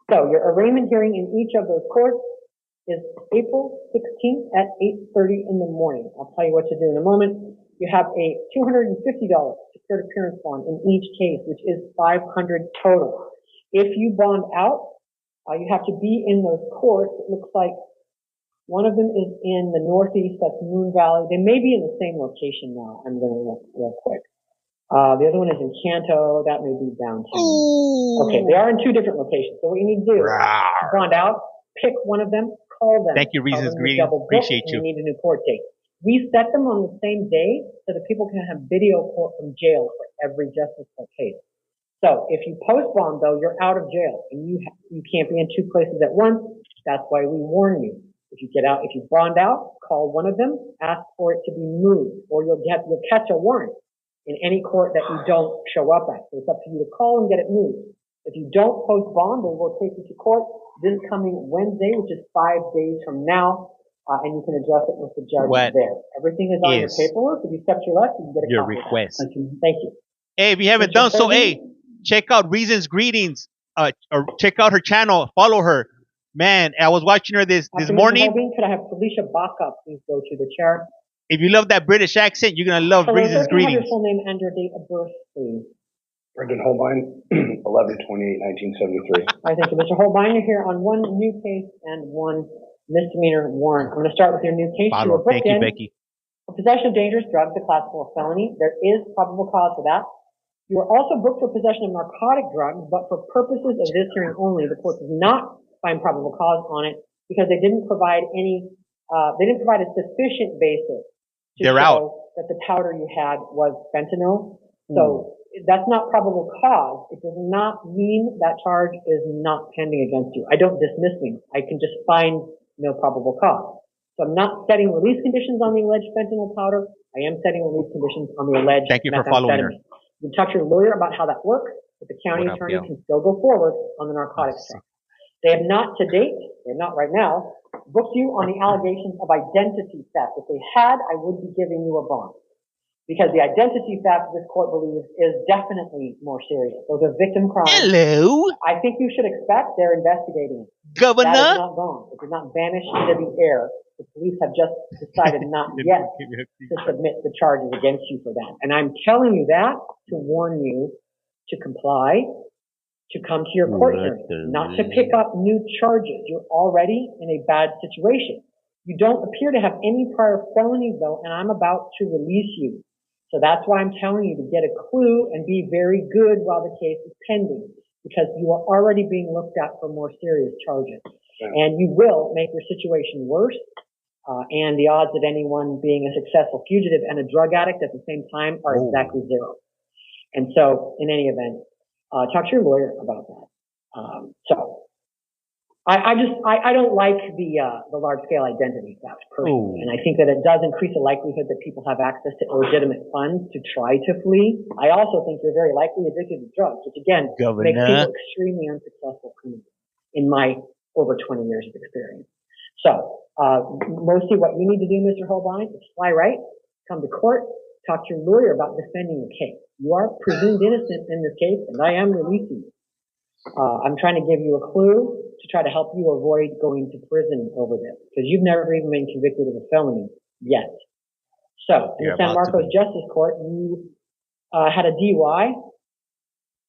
So your arraignment hearing in each of those courts is April 16th at 8:30 in the morning. I'll tell you what to do in a moment. You have a $250 secured appearance bond in each case, which is $500 total. If you bond out, you have to be in those courts. It looks like one of them is in the Northeast, that's Moon Valley. They may be in the same location now. I'm going to look real quick. The other one is in Canto. That may be downtown. Ooh. Okay, they are in 2 different locations. So what you need to do is bond out, pick one of them, call them.
Thank you, Reasons Greetings. Appreciate you.
You need a new court date. We set them on the same day so that people can have video court from jail for every justice court case. So if you post bond, though, you're out of jail and you can't be in 2 places at once. That's why we warn you. If you bond out, call one of them, ask for it to be moved, or you'll catch a warrant in any court that you don't show up at. So it's up to you to call and get it moved. If you don't post bond, they will take you to court this coming Wednesday, which is 5 days from now, and you can address it with the judge there. Everything is on your paperwork. If you step to your left, you can get a
your
copy
request.
Thank you. Thank you.
Hey, if you haven't done so, check out Reasons Greetings, or check out her channel, follow her. Man, I was watching her this morning.
Could I have Felicia Baca please go to the chair?
If you love that British accent, you're going to love Reasons Greetings.
Have your full name and your date of birth, please.
Brendan Holbein, 11/28/1973.
I thank you, Mr. Holbein. You're here on 1 new case and 1 misdemeanor warrant. I'm going to start with your new case. You were booked
Thank you, Becky.
For possession of dangerous drugs, a Class 4 felony. There is probable cause for that. You were also booked for possession of narcotic drugs, but for purposes of this hearing only, the court does not find probable cause on it because they didn't provide a sufficient basis to show that the powder you had was fentanyl. So that's not probable cause. It does not mean that charge is not pending against you. I don't dismiss things. I can just find no probable cause. So I'm not setting release conditions on the alleged fentanyl powder. I am setting release conditions on the alleged
Thank you for following her.
You can talk to your lawyer about how that works, but the county attorney can still go forward on the narcotics charge. They have not to date, they're not right now, booked you on the allegations of identity theft. If they had, I would be giving you a bond. Because the identity theft, this court believes, is definitely more serious. Those are victim crimes.
Hello.
I think you should expect they're investigating it.
Governor.
That is not gone. It did not vanish into the air. The police have just decided not yet to submit the charges against you for that. And I'm telling you that to warn you to comply, to come to your court hearing, not to pick up new charges. You're already in a bad situation. You don't appear to have any prior felonies, though, and I'm about to release you. So that's why I'm telling you to get a clue and be very good while the case is pending, because you are already being looked at for more serious charges. And you will make your situation worse, and the odds of anyone being a successful fugitive and a drug addict at the same time are exactly 0. And so, in any event, talk to your lawyer about that. I don't like the large scale identity theft personally, and I think that it does increase the likelihood that people have access to illegitimate funds to try to flee. I also think you're very likely addicted to drugs, which again makes people extremely unsuccessful criminals in my over 20 years of experience. So, mostly what you need to do, Mr. Holbein, is fly right, come to court, talk to your lawyer about defending the case. You are presumed innocent in this case, and I am releasing you. I'm trying to give you a clue to try to help you avoid going to prison over this, because you've never even been convicted of a felony yet. So, in the San Marcos Justice Court, you had a DUI,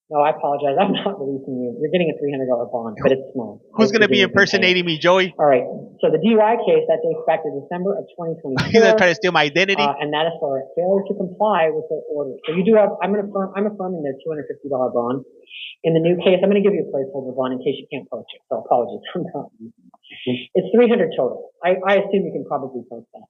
No, I apologize. I'm not releasing you. You're getting a $300 bond, but it's small.
Who's going to be impersonating me, Joey?
All right. So the DUI case, that dates back to December of 2024.
He's going to try to steal my identity?
And that is for failure to comply with the order. So you do have, I'm affirming their $250 bond. In the new case, I'm going to give you a placeholder bond in case you can't post it. So apologies for not. It's 300 total. I assume you can probably post that.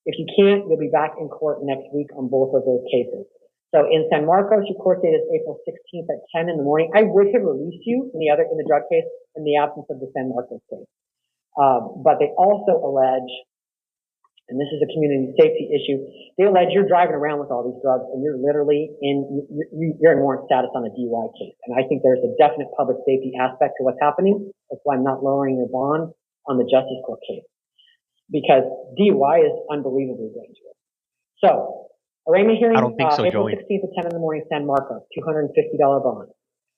If you can't, you'll be back in court next week on both of those cases. So in San Marcos, your court date is April 16th at 10 in the morning. I would have released you in the drug case in the absence of the San Marcos case. But they also allege, and this is a community safety issue, they allege you're driving around with all these drugs and you're literally you're in warrant status on a DUI case. And I think there's a definite public safety aspect to what's happening. That's why I'm not lowering your bond on the Justice Court case. Because DUI is unbelievably dangerous. So, arraignment hearing,
I don't think so,
April
Joey.
16th at 10 in the morning, San Marcos, $250 bond.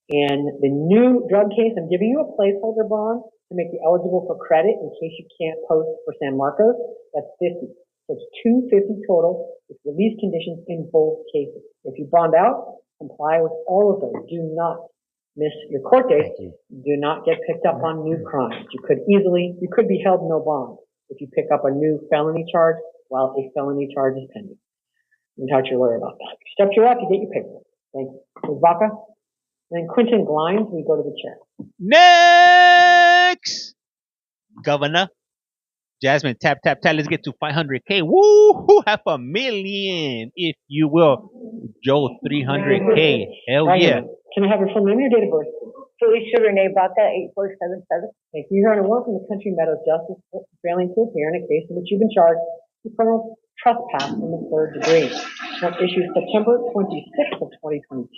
And the new drug case, I'm giving you a placeholder bond to make you eligible for credit in case you can't post for San Marcos. That's 50. So it's 250 total with release conditions in both cases. If you bond out, comply with all of those. Do not miss your court date. Do not get picked up on new crimes. You could be held no bond if you pick up a new felony charge while a felony charge is pending. You can talk to your lawyer about that. If you step to your left, you get your paperwork. Thank you. Ms. Vaca. And then Quentin Glines, we go to the chair.
Next! Governor. Jasmine, tap. Let's get to 500K. Woo! $500,000, if you will. Joe, 300K. Hell yeah.
Can I have your full name and your date of birth?
Felicia Renee Vaca, 8477.
Thank you. You're on a warrant from the Country Meadows Justice Court for failing to appear in a case in which you've been charged with criminal trespass in the 3rd degree. That issued September 26th of 2022.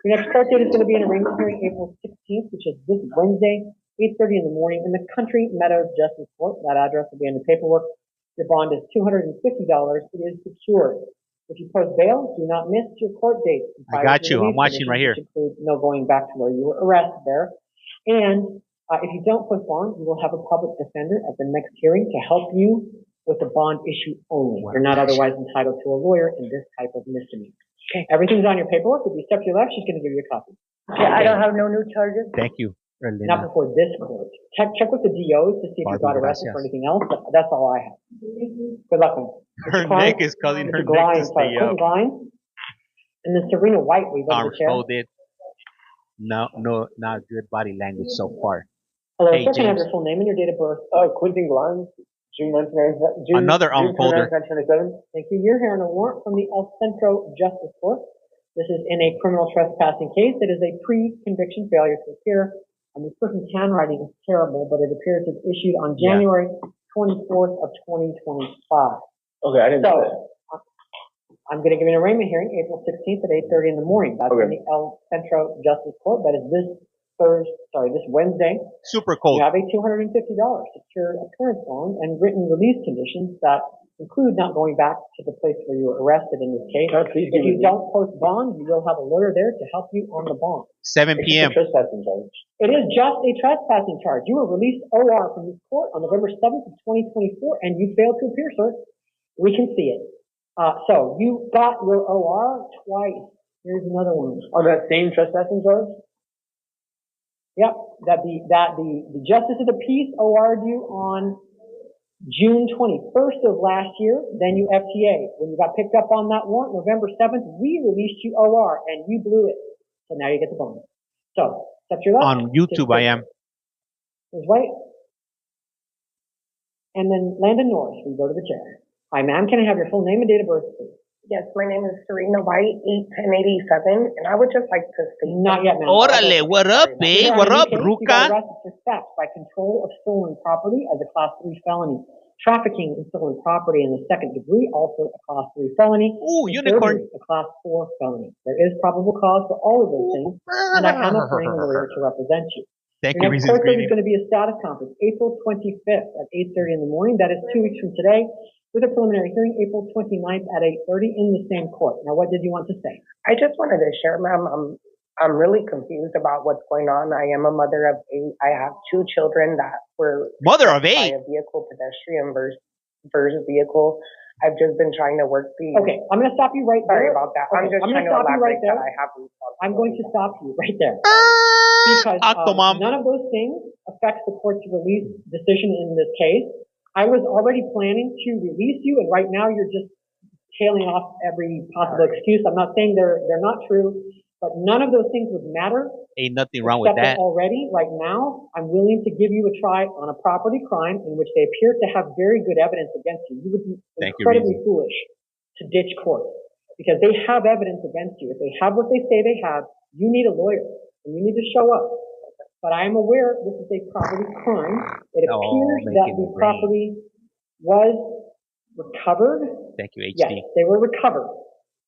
Your next court date is going to be an arraignment hearing April 16th, which is this Wednesday, 8:30 in the morning in the Country Meadows Justice Court. That address will be in the paperwork. Your bond is $250. It is secured. If you post bail, do not miss your court date.
I got you. I'm watching right here.
Include no going back to where you were arrested there. And if you don't post bond, you will have a public defender at the next hearing to help you with the bond issue only. You're not otherwise entitled to a lawyer in this type of misdemeanor. Okay. Everything's on your paperwork. If you step to your left, she's going to give you a copy.
Yeah, I don't have no new charges.
Thank you.
Not before this court. Check with the DOs to see if you got arrested for anything else. But that's all I have. Good luck.
Her neck is causing her neck to stay up.
And then Serena White, we go to the chair.
No, not good body language so far.
Hello,
hey,
sir, can I have your full name and your date of birth?
Quentin Glines, June 1997.
Another folder.
1927.
Thank you. You're here on a warrant from the El Centro Justice Court. This is in a criminal trespassing case. It is a pre-conviction failure to appear. And this person's handwriting is terrible, but it appears it's issued on January 24th of 2025.
Okay, I didn't know that.
I'm going to give you an arraignment hearing April 16th at 8:30 in the morning. That's in the El Centro Justice Court. That is this Wednesday.
Super cold.
You have a $250 secure appearance bond and written release conditions that include not going back to the place where you were arrested in this case. If you don't post bond, you will have a lawyer there to help you on the bond.
7 p.m.
Trespassing charge. It is just a trespassing charge. You were released OR from this court on November 7th of 2024, and you failed to appear, sir. We can see it. So you got your OR twice. Here's another one.
On that same trespassing charge?
Yep. That the Justice of the Peace OR'd you on June 21st of last year, then you FTA. When you got picked up on that warrant, November 7th, we released you OR, and you blew it. So now you get the bonus. So, that's your left.
On YouTube, I am.
Ms. White. And then Landon Norris, we go to the chair. Hi, ma'am. Can I have your full name and date of birth, please?
Yes, my name is Serena White, 81087, and I would just like to say...
Not yet, ma'am.
Orale, what up, babe? What up, Ruka?
You got arrested for theft by control of stolen property as a Class 3 felony. Trafficking in stolen property in the 2nd degree, also a Class 3 felony.
Ooh, unicorn.
A Class 4 felony. There is probable cause for all of those things, and I am appointing a lawyer to represent you.
Thank
Your
you,
next
Reasons
court date
Greedy.
is going to be a status conference, April 25th at 8:30 in the morning. That is 2 weeks from today, with a preliminary hearing April 29th at 8:30 in the same court. Now, what did you want to say?
I just wanted to share, ma'am, I'm really confused about what's going on. I am a mother of 8. I have 2 children that were
Mother of
by
8?
a vehicle, pedestrian versus vehicle. I've just been trying to work these.
Okay, I'm going to stop you right
Sorry
there.
about that.
Okay,
I'm just
I'm
trying
going to
to
stop you right
elaborate
there.
that I have
I'm going to stop you right there. Because none of those things affects the court's release decision in this case. I was already planning to release you, and right now you're just tailing off every possible excuse. I'm not saying they're not true, but none of those things would matter.
Ain't nothing wrong with that.
Already, right now, I'm willing to give you a try on a property crime in which they appear to have very good evidence against you. You would be incredibly foolish to ditch court because they have evidence against you. If they have what they say they have, you need a lawyer and you need to show up. But I am aware this is a property crime. It appears that the property was recovered.
Thank you, HD.
Yes, they were recovered.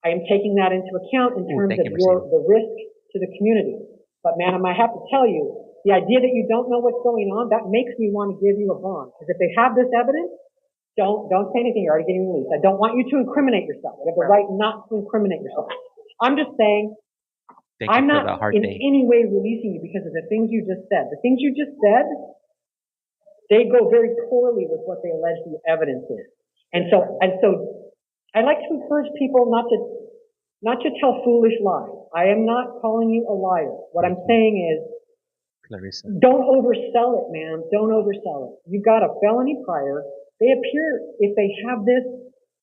I am taking that into account in terms of the risk to the community. But madam, I have to tell you, the idea that you don't know what's going on, that makes me want to give you a bond. Because if they have this evidence, don't say anything. You're already getting released. I don't want you to incriminate yourself. You have the right not to incriminate yourself. I'm just saying, I'm not in any way releasing you because of the things you just said. The things you just said, they go very poorly with what they allege the evidence is. And so I like to encourage people not to tell foolish lies. I am not calling you a liar. What I'm saying is,
Clarissa,
don't oversell it, man. Don't oversell it. You've got a felony prior. They appear, if they have this,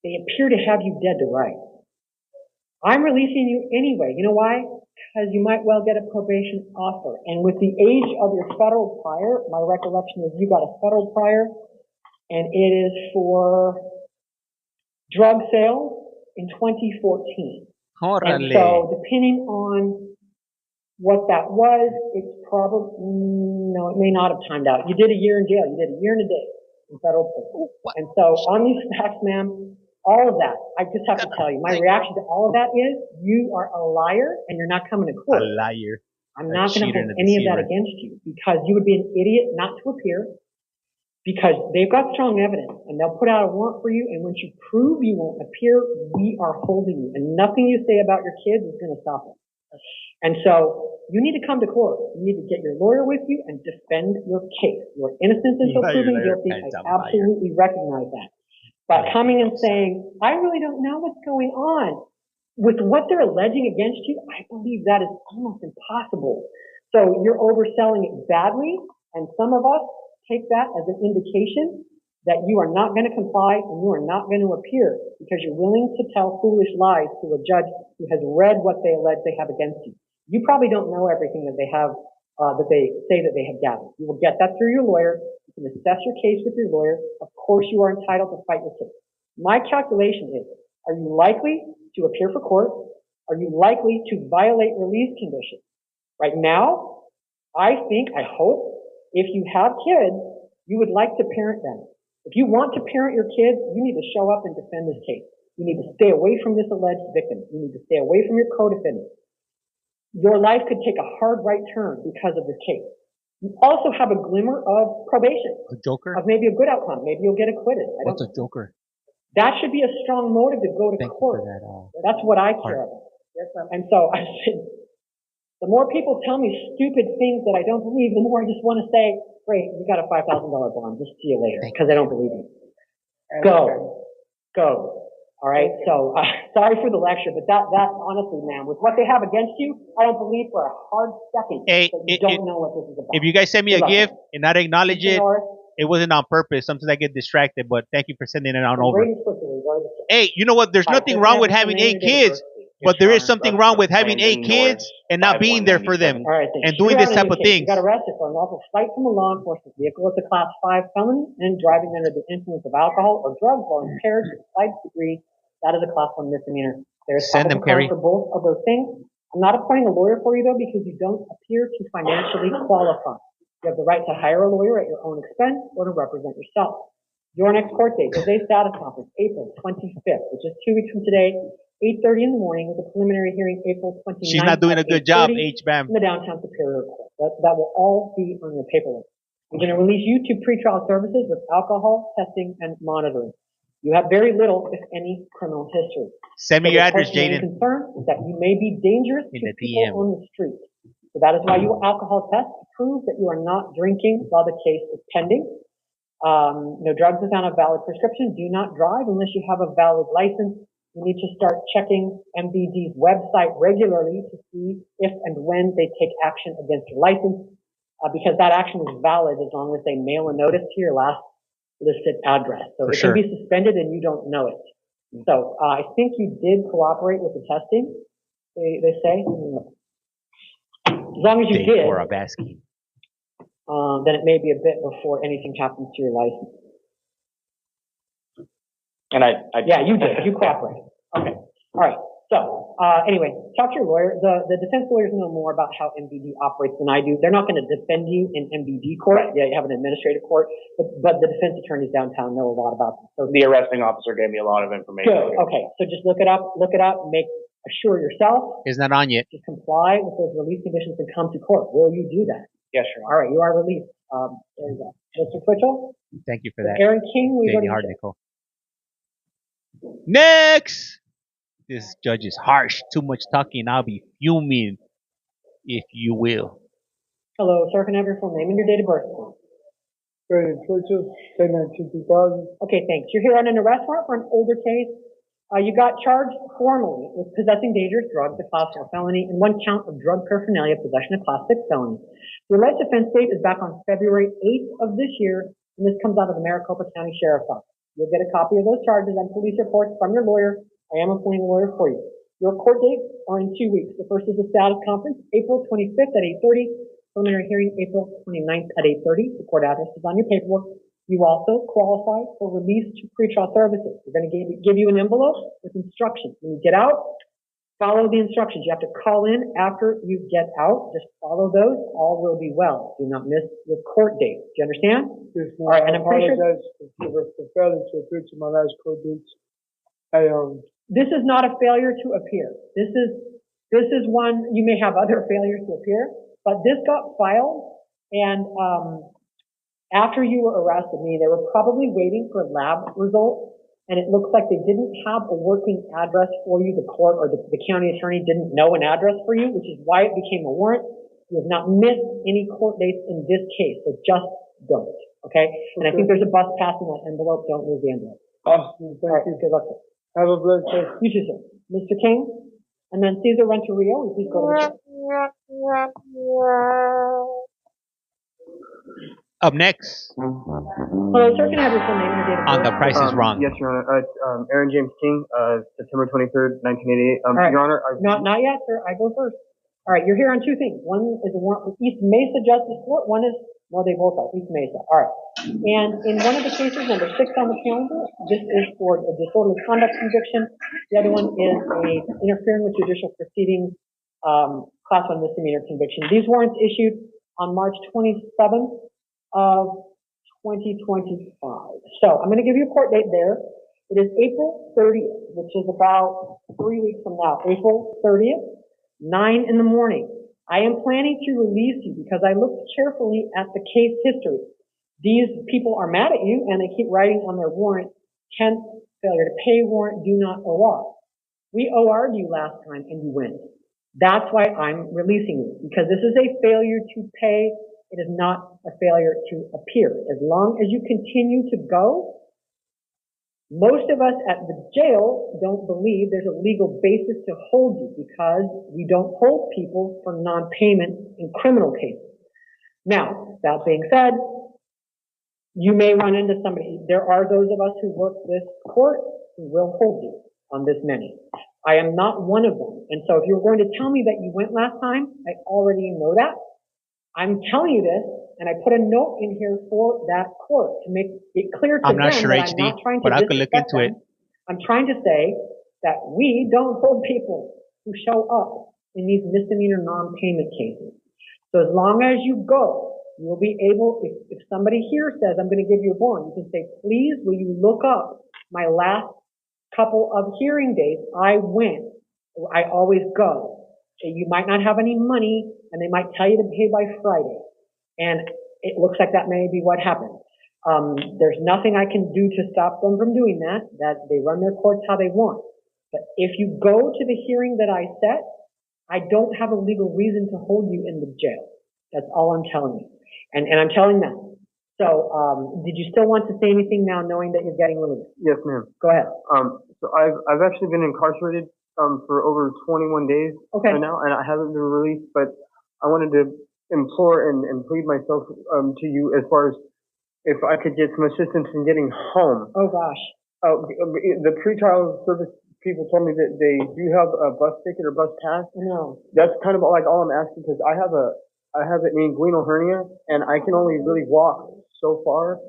they appear to have you dead to rights. I'm releasing you anyway. You know why? Because you might well get a probation offer. And with the age of your federal prior, my recollection is you got a federal prior, and it is for drug sales in 2014. And so, depending on what that was, it's probably, no, it may not have timed out. You did a year in jail. You did a year and a day in federal prison. And so, on these facts, ma'am, all of that, I just have to tell you, my reaction to all of that is, you are a liar and you're not coming to court.
A liar.
I'm not going to hold any of that against you because you would be an idiot not to appear. Because they've got strong evidence and they'll put out a warrant for you, and once you prove you won't appear, we are holding you. And nothing you say about your kids is going to stop it. And so you need to come to court. You need to get your lawyer with you and defend your case. Your innocence until proven guilty. I absolutely recognize that. But coming and saying, I really don't know what's going on, with what they're alleging against you, I believe that is almost impossible. So you're overselling it badly, and some of us take that as an indication that you are not going to comply and you are not going to appear because you're willing to tell foolish lies to a judge who has read what they allege they have against you. You probably don't know everything that they have, that they say that they have gathered. You will get that through your lawyer. You can assess your case with your lawyer. Of course, you are entitled to fight your case. My calculation is, are you likely to appear for court? Are you likely to violate release conditions? Right now, I hope, if you have kids, you would like to parent them. If you want to parent your kids, you need to show up and defend this case. You need to stay away from this alleged victim. You need to stay away from your co-defendant. Your life could take a hard right turn because of this case. You also have a glimmer of probation.
A joker?
Of maybe a good outcome. Maybe you'll get acquitted.
What's a joker?
That should be a strong motive to go to court. That's what I care about. And so I said, the more people tell me stupid things that I don't believe, the more I just want to say, great, you got a $5,000 bond. Just see you later, because I don't believe you. Go. All right. So sorry for the lecture, but that honestly, man, with what they have against you, I don't believe for a hard second that you don't know what this is about.
If you guys send me a gift and not acknowledge it, it wasn't on purpose. Sometimes I get distracted, but thank you for sending it on over. Hey, you know what? There's nothing wrong with having 8 kids. But there is something wrong with having 8 kids and not being there for them and doing this type of thing.
You got arrested for unlawful flight from a law enforcement vehicle with a class 5 felony and driving under the influence of alcohol or drugs while impaired to a 5th degree. That is a class 1 misdemeanor. There is probable cause for both of those things. I'm not appointing a lawyer for you though because you don't appear to financially qualify. You have the right to hire a lawyer at your own expense or to represent yourself. Your next court date is a status conference, April 25th, which is 2 weeks from today. 8:30 in the morning with a preliminary hearing April 29th.
She's not doing a good job, H-BAM.
In the downtown Superior Court. That will all be on your paperwork. We're going to release you to pretrial services with alcohol testing and monitoring. You have very little, if any, criminal history.
Send me your address, Jaden.
Concern is that you may be dangerous to people on the street. So that is why you will alcohol test to prove that you are not drinking while the case is pending. No drugs without a valid prescription. Do not drive unless you have a valid license. You need to start checking MVD's website regularly to see if and when they take action against your license, because that action is valid as long as they mail a notice to your last listed address. So it can be suspended and you don't know it. So I think you did cooperate with the testing, they say. As long as you did, then it may be a bit before anything happens to your license.
And
yeah, you did. You cooperated. Okay. All right. So, anyway, talk to your lawyer. The defense lawyers know more about how MVD operates than I do. They're not going to defend you in MVD court. Yeah, you have an administrative court, but the defense attorneys downtown know a lot about them. So
the arresting officer gave me a lot of information.
Good. Okay. So just look it up, assure yourself.
It's not on yet.
To comply with those release conditions and come to court. Will you do that?
Yes, sure.
All right. You are released. There you go. Mr. Twitchell?
Thank you for that.
Aaron King, we
Danny Hardnickel. Next! This judge is harsh. Too much talking. I'll be fuming, if you will.
Hello, sir. Can I have your full name and your date of birth?
Brandon Twitchell, 10/19/2000.
Okay, thanks. You're here on an arrest warrant for an older case. You got charged formally with possessing dangerous drugs, a class 4 felony, and 1 count of drug paraphernalia, possession of class 6 felony. The alleged offense date is back on February 8th of this year, and this comes out of the Maricopa County Sheriff's Office. You'll get a copy of those charges and police reports from your lawyer. I am appointing a lawyer for you. Your court dates are in 2 weeks. The first is the status conference, April 25th at 8:30. Preliminary hearing, April 29th at 8:30. The court address is on your paperwork. You also qualify for release to pretrial services. We're going to give you an envelope with instructions. When you get out, follow the instructions. You have to call in after you get out. Just follow those. All will be well. Do not miss your court date. Do you understand?
Yes,
all right, and I'm pretty sure
for failing to appear to my last court dates.
This is not a failure to appear. This is one, you may have other failures to appear, but this got filed, and after you were arrested, they were probably waiting for lab results, and it looks like they didn't have a working address for you. The court or the county attorney didn't know an address for you, which is why it became a warrant. You have not missed any court dates in this case, so just don't, okay? And I think there's a bus passing that envelope. Don't lose the envelope.
Awesome. Thank you.
Good luck.
Have a blessed day.
You too, sir. Mr. King, and then Cesar Renteria, please go to the chair.
Up next.
Hello, sir. Can I have your full name and your date of birth?
On The Price is Wrong.
Yes, Your Honor. Aaron James King, September 23rd, 1988.
Right.
Your Honor.
Not yet, sir. I go first. All right. You're here on 2 things. One is a warrant for East Mesa Justice Court. One is, well, they both are East Mesa. All right. And in one of the cases, number 6 on the calendar, this is for a disorderly conduct conviction. The other one is a interfering with judicial proceedings, class 1 misdemeanor conviction. These warrants issued on March 27th of 2025. So I'm going to give you a court date there. It is April 30th, which is about 3 weeks from now. April 30th, 9 in the morning. I am planning to release you because I looked carefully at the case history. These people are mad at you and they keep writing on their warrant, 10th failure to pay warrant, do not OR. We OR'd you last time and you win. That's why I'm releasing you, because this is a failure to pay. It is not a failure to appear. As long as you continue to go, most of us at the jail don't believe there's a legal basis to hold you because we don't hold people for non-payment in criminal cases. Now, that being said, you may run into somebody. There are those of us who work this court who will hold you on this many. I am not one of them. And so if you're going to tell me that you went last time, I already know that. I'm telling you this, and I put a note in here for that court to make it clear to them that I'm not trying to
but I could look into it.
I'm trying to say that we don't hold people who show up in these misdemeanor non-payment cases. So as long as you go, you will be able, if somebody here says, I'm going to give you a bond, you can say, please, will you look up my last couple of hearing dates? I went. I always go. You might not have any money, and they might tell you to pay by Friday. And it looks like that may be what happened. There's nothing I can do to stop them from doing that they run their courts how they want. But if you go to the hearing that I set, I don't have a legal reason to hold you in the jail. That's all I'm telling you. And I'm telling them. So, did you still want to say anything now, knowing that you're getting released?
Yes, ma'am.
Go ahead.
So I've actually been incarcerated for over 21 days
Okay.
now, and I haven't been released. But I wanted to implore and plead myself to you as far as if I could get some assistance in getting home.
Oh gosh.
The pretrial service people told me that they do have a bus ticket or bus pass.
No.
That's kind of all I'm asking, because I have an inguinal hernia and I can only really walk so far.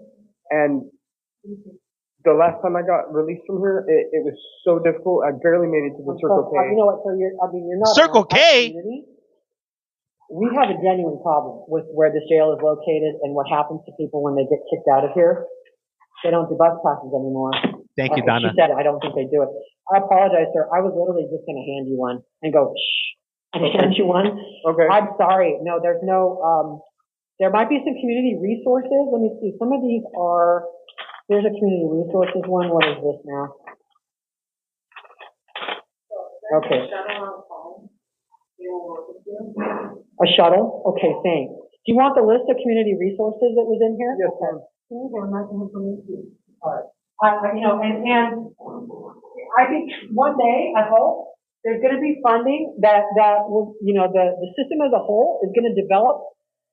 And the last time I got released from here, it was so difficult. I barely made it to the Circle K.
You know what? So you're not
Circle K.
We have a genuine problem with where this jail is located and what happens to people when they get kicked out of here. They don't do bus passes anymore.
Thank you, Donna.
She said it. I don't think they do it. I apologize, sir. I was literally just going to hand you one and go, shh, and hand you one.
Okay.
I'm sorry. No, there's no, there might be some community resources. Let me see. Some of these are, there's a community resources one. What is this now? Okay. A shuttle? Okay, thanks. Do you want the list of community resources that was in here?
Yes, ma'am.
All right. And I think one day, I hope, there's going to be funding that will, the system as a whole is going to develop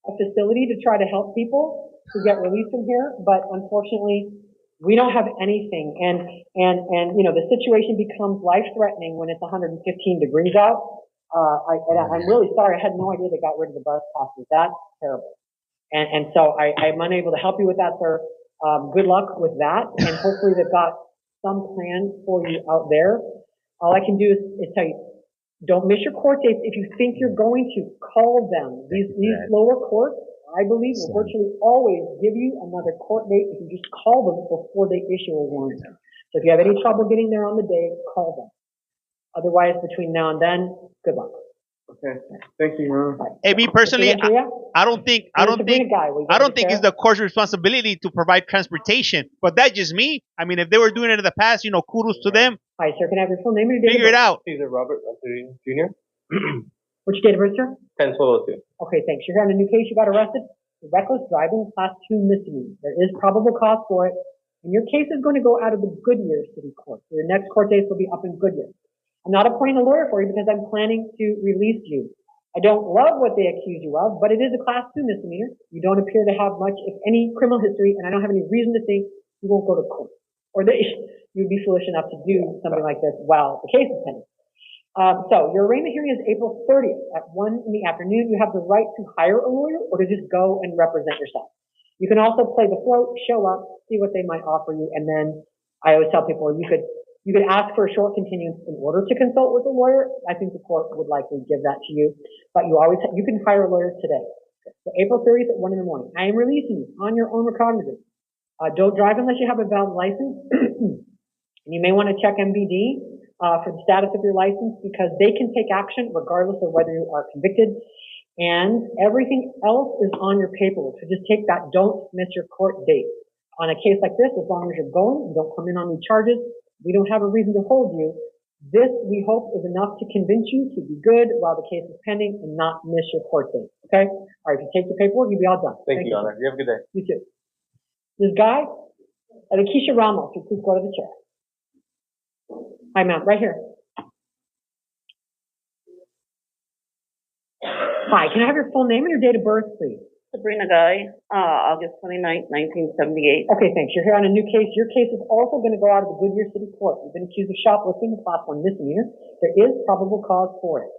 a facility to try to help people to get released from here. But unfortunately, we don't have anything. And the situation becomes life-threatening when it's 115 degrees out. I'm really sorry. I had no idea they got rid of the bus passes. That's terrible. And so I'm unable to help you with that, sir. Good luck with that. And hopefully they've got some plan for you out there. All I can do is tell you, don't miss your court dates. If you think you're going to, call them. These lower courts, I believe, will virtually always give you another court date if you just call them before they issue a warrant. So if you have any trouble getting there on the day, call them. Otherwise, between now and then, good luck.
Okay. Thank you.
Hey, me personally, I don't think it's the court's responsibility to provide transportation. But that's just me. I mean, if they were doing it in the past, kudos to them.
Hi, sir. Can I have your full name and your date
Figure it
of birth?
out.
Caesar Robert Jr.
What's your date of birth, sir?
10/12/02.
Okay, thanks. You're on a new case. You got arrested for reckless driving, class 2 misdemeanor. There is probable cause for it. And your case is going to go out of the Goodyear City Court. So your next court dates will be up in Goodyear. I'm not appointing a lawyer for you because I'm planning to release you. I don't love what they accuse you of, but it is a class 2 misdemeanor. You don't appear to have much, if any, criminal history, and I don't have any reason to think you won't go to court. Or that you'd be foolish enough to do something like this while the case is pending. So your arraignment hearing is April 30th at 1 in the afternoon. You have the right to hire a lawyer or to just go and represent yourself. You can also play the float, show up, see what they might offer you, and then I always tell people you could ask for a short continuance in order to consult with a lawyer. I think the court would likely give that to you, but you can hire a lawyer today. So April 30th at 1 in the morning. I am releasing you on your own recognizance. Don't drive unless you have a valid license. And you may want to check MVD for the status of your license because they can take action regardless of whether you are convicted. And everything else is on your paperwork. So just take that. Don't miss your court date. On a case like this, as long as you're going, you don't come in on new charges. We don't have a reason to hold you. This, we hope, is enough to convince you to be good while the case is pending and not miss your court date. Okay? All right, if you take the paperwork, you'll be all done.
Thank you, Your Honor. You have a good day.
You too. This guy, Lakeisha Ramos, you please go to the chair. Hi, ma'am, right here. Hi, can I have your full name and your date of birth, please?
Sabrina Guy, August 29th, 1978.
Okay, thanks. You're here on a new case. Your case is also going to go out of the Goodyear City Court. You've been accused of shoplifting, class 1 misdemeanor. There is probable cause for it.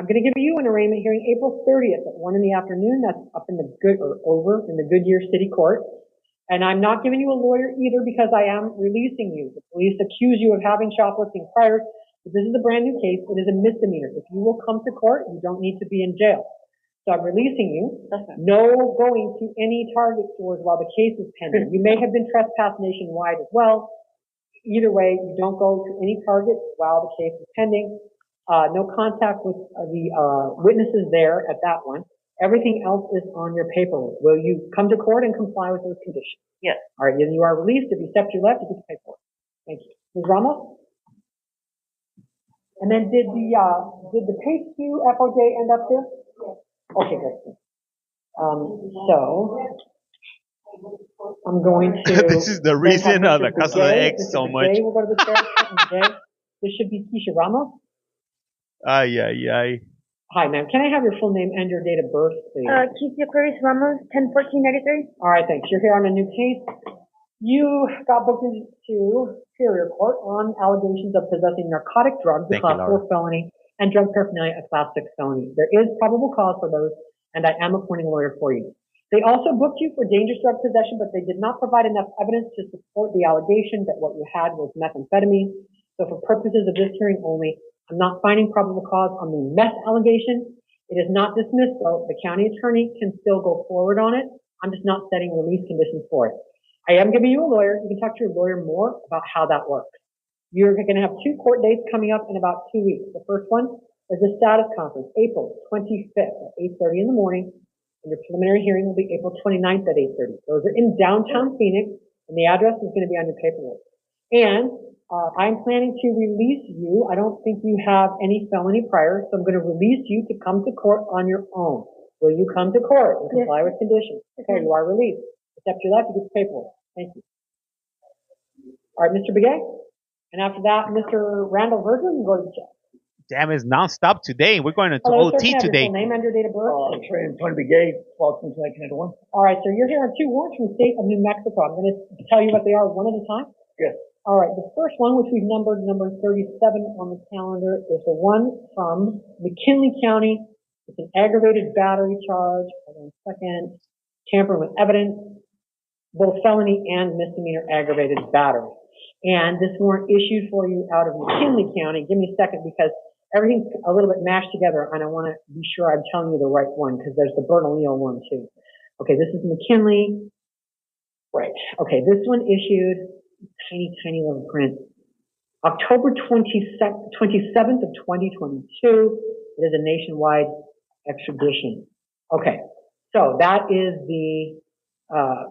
I'm going to give you an arraignment hearing April 30th at 1 in the afternoon. That's up in the over in the Goodyear City Court. And I'm not giving you a lawyer either because I am releasing you. The police accuse you of having shoplifting prior, but this is a brand new case. It is a misdemeanor. If you will come to court, you don't need to be in jail. So I'm releasing you. Okay. No going to any target stores while the case is pending. You may have been trespassed nationwide as well. Either way, you don't go to any target while the case is pending. No contact with the witnesses there at that one. Everything else is on your paperwork. Will you come to court and comply with those conditions?
Yes.
All right, then you are released. If you step to your left, you get the paperwork. Thank you. Ms. Ramos? And then did the page 2 FOJ end up here? Yes. Okay, great. So, I'm going to.
This is the
then have
reason of
Mr.
the Casa de
Begay.
X
Mr.
so
Begay
much.
will go to the chair. Begay. This should be Keisha Ramos.
Ay, ay, ay.
Hi, ma'am. Can I have your full name and your date of birth, please?
Keisha Clarice Ramos, 10-14-93.
All right, thanks. You're here on a new case. You got booked into Superior Court on allegations of possessing narcotic drugs, a Class 4 felony, and drug paraphernalia, a Class 6 felony. There is probable cause for those, and I am appointing a lawyer for you. They also booked you for dangerous drug possession, but they did not provide enough evidence to support the allegation that what you had was methamphetamine. So for purposes of this hearing only, I'm not finding probable cause on the meth allegation. It is not dismissed, though. The county attorney can still go forward on it. I'm just not setting release conditions for it. I am giving you a lawyer. You can talk to your lawyer more about how that works. You're going to have 2 court dates coming up in about 2 weeks. The first one is the status conference, April 25th at 8:30 in the morning. And your preliminary hearing will be April 29th at 8:30. Those are in downtown Phoenix, and the address is going to be on your paperwork. And I'm planning to release you. I don't think you have any felony prior, so I'm going to release you to come to court on your own. Will you come to court and comply with conditions? Okay, you are released. Accept your life, you get the paperwork. Thank you. All right, Mr. Begay. And after that, Mr. Randall Virgin, you go to the jail.
Damn, it's nonstop today. We're going into
Hello,
OT
sir. Can I have
today.
your full name and your date of birth?
Tony Begay, 12/29/1991.
All right, sir. You're here on 2 warrants from the state of New Mexico. I'm going to tell you what they are one at a time.
Yes.
All right. The first one, which we've numbered number 37 on the calendar, is the one from McKinley County. It's an aggravated battery charge. Hold on a second. Tampering with evidence, both felony and misdemeanor aggravated battery. And this warrant issued for you out of McKinley County. Give me a second because everything's a little bit mashed together, and I want to be sure I'm telling you the right one because there's the Bernalillo one too. Okay, this is McKinley. Right. Okay, this one issued, tiny little print, October 27th of 2022. It is a nationwide extradition. Okay, so that is the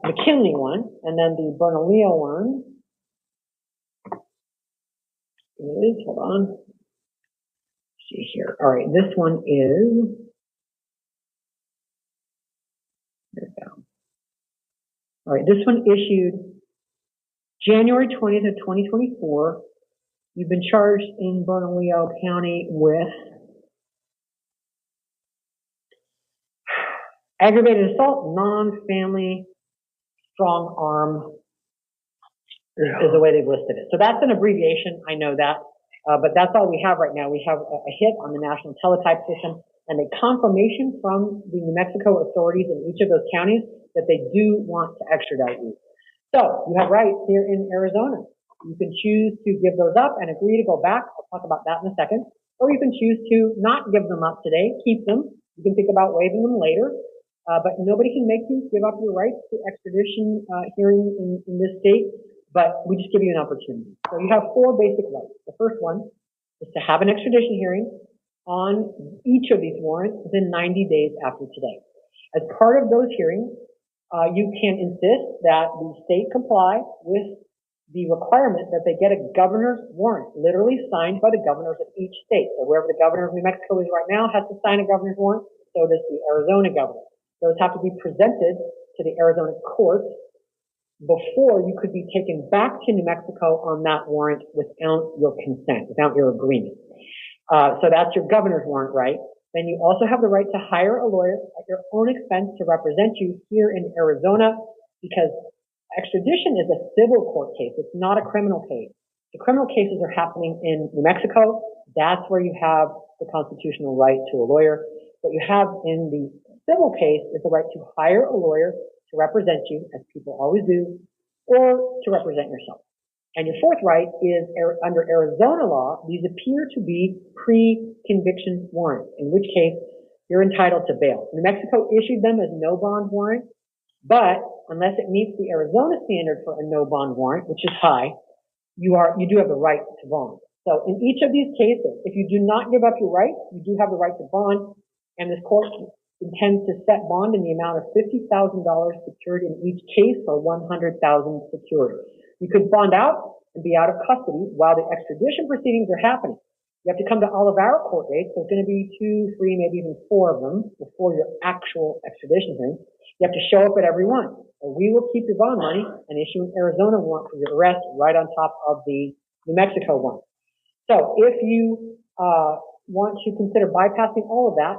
McKinley one, and then the Bernalillo one is, hold on, let's see here. All right, this one is, there we go. All right, this one issued January 20th of 2024. You've been charged in Bernalillo County with aggravated assault, non-family, strong arm is the way they've listed it. So that's an abbreviation, I know that, but that's all we have right now. We have a hit on the national teletype system and a confirmation from the New Mexico authorities in each of those counties that they do want to extradite you. So you have rights here in Arizona. You can choose to give those up and agree to go back. I'll talk about that in a second. Or you can choose to not give them up today, keep them. You can think about waiving them later. But nobody can make you give up your rights to extradition hearing in this state, but we just give you an opportunity. So you have 4 basic rights. The first one is to have an extradition hearing on each of these warrants within 90 days after today. As part of those hearings, you can insist that the state comply with the requirement that they get a governor's warrant, literally signed by the governors of each state. So wherever the governor of New Mexico is right now has to sign a governor's warrant, so does the Arizona governor. Those have to be presented to the Arizona court before you could be taken back to New Mexico on that warrant without your consent, without your agreement. So that's your governor's warrant right. Then you also have the right to hire a lawyer at your own expense to represent you here in Arizona, because extradition is a civil court case. It's not a criminal case. The criminal cases are happening in New Mexico. That's where you have the constitutional right to a lawyer. What you have in the civil case is the right to hire a lawyer to represent you, as people always do, or to represent yourself. And your fourth right is, under Arizona law, these appear to be pre-conviction warrants, in which case you're entitled to bail. New Mexico issued them as no bond warrants, but unless it meets the Arizona standard for a no bond warrant, which is high, you do have the right to bond. So in each of these cases, if you do not give up your rights, you do have the right to bond, and this court intends to set bond in the amount of $50,000 secured in each case, or $100,000 secured. You could bond out and be out of custody while the extradition proceedings are happening. You have to come to all of our court dates. There's going to be 2, 3, maybe even 4 of them before your actual extradition hearing. You have to show up at every one. Or we will keep your bond money and issue an Arizona warrant for your arrest right on top of the New Mexico one. So if you want to consider bypassing all of that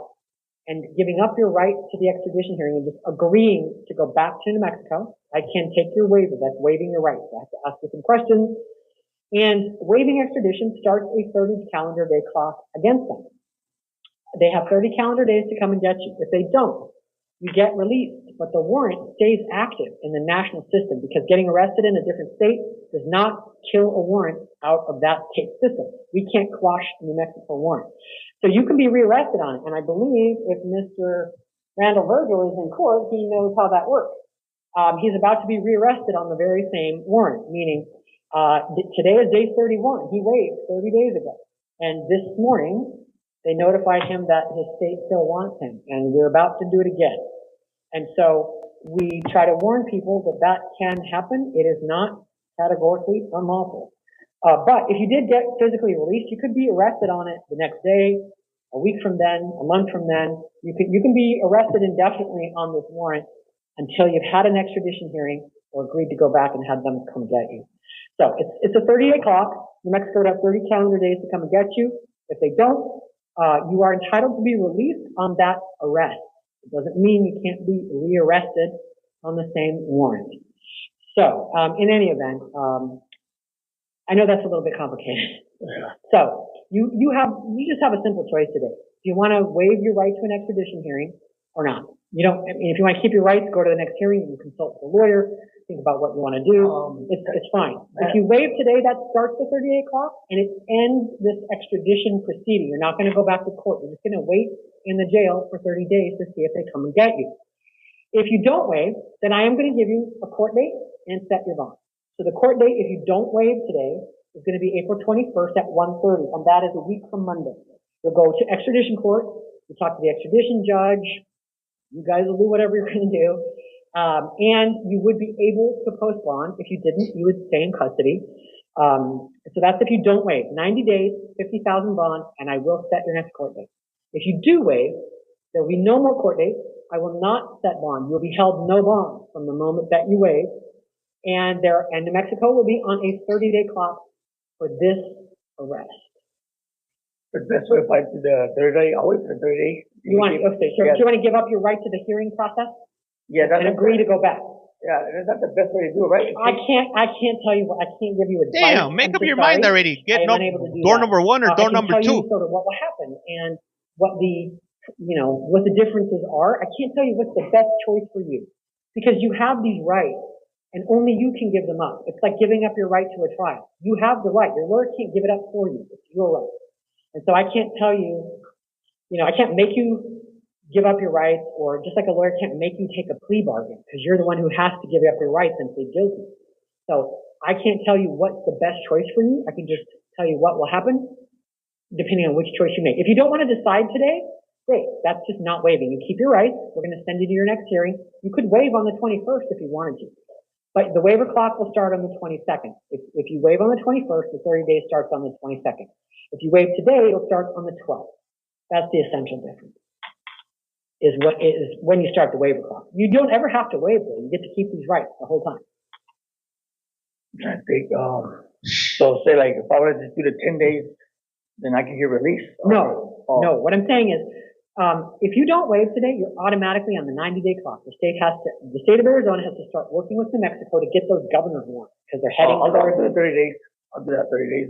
and giving up your right to the extradition hearing and just agreeing to go back to New Mexico, I can take your waiver. That's waiving your rights. I have to ask you some questions. And waiving extradition starts a 30 calendar day clock against them. They have 30 calendar days to come and get you. If they don't, you get released, but the warrant stays active in the national system because getting arrested in a different state does not kill a warrant out of that state system. We can't quash the New Mexico warrant. So you can be rearrested on it. And I believe if Mr. Randall Virgil is in court, he knows how that works. He's about to be rearrested on the very same warrant, meaning today is day 31. He waived 30 days ago. And this morning, they notified him that his state still wants him, and we're about to do it again. And so we try to warn people that that can happen. It is not categorically unlawful. But if you did get physically released, you could be arrested on it the next day, a week from then, a month from then. You can be arrested indefinitely on this warrant until you've had an extradition hearing or agreed to go back and have them come get you. So it's a 30-day clock. New Mexico would have 30 calendar days to come and get you. If they don't, you are entitled to be released on that arrest. It doesn't mean you can't be rearrested on the same warrant. So, in any event, I know that's a little bit complicated. Yeah. So, you just have a simple choice today. Do you want to waive your right to an extradition hearing or not? You don't, I mean, if you want to keep your rights, go to the next hearing, you can consult with a lawyer, think about what you want to do. It's fine. If you waive today, that starts the 30-day clock and it ends this extradition proceeding. You're not going to go back to court. You're just going to wait in the jail for 30 days to see if they come and get you. If you don't waive, then I am going to give you a court date and set your bond. So the court date, if you don't waive today, is going to be April 21st at 1:30, and that is a week from Monday. You'll go to extradition court, you talk to the extradition judge, you guys will do whatever you're going to do, and you would be able to post bond. If you didn't, you would stay in custody. So that's if you don't waive. 90 days, 50,000 bond, and I will set your next court date. If you do waive, there will be no more court dates. I will not set bond. You will be held no bond from the moment that you waive, and New Mexico will be on a 30-day clock for this arrest.
But that's what if I did the 30 day, I'll wait for 30 days.
Do you want to give up your right to the hearing process?
Yeah,
and agree to go back.
Yeah, that's the best way to do it, right?
I can't tell you. I can't give you advice.
Damn, make up your mind already. Get door number one or door number two.
I can tell you sort of what will happen and what the differences are. I can't tell you what's the best choice for you because you have these rights and only you can give them up. It's like giving up your right to a trial. You have the right. Your lawyer can't give it up for you. It's your right. And so I can't tell you, I can't make you give up your rights, or just like a lawyer can't make you take a plea bargain because you're the one who has to give up your rights and plead guilty. So I can't tell you what's the best choice for you. I can just tell you what will happen depending on which choice you make. If you don't want to decide today, great. That's just not waiving. You keep your rights. We're going to send you to your next hearing. You could waive on the 21st if you wanted to. But the waiver clock will start on the 22nd. If you waive on the 21st, the 30 days starts on the 22nd. If you waive today, it'll start on the 12th. That's the essential difference. Is when you start the waiver clock. You don't ever have to waive though. You get to keep these rights the whole time.
I'm trying to think, so say like if I were to just do the 10 days, then I can get released?
No. What I'm saying is, if you don't waive today, you're automatically on the 90-day clock. The state of Arizona has to start working with New Mexico to get those governor's warrants because they're heading.
I'll do the 30 days. I'll do that 30 days.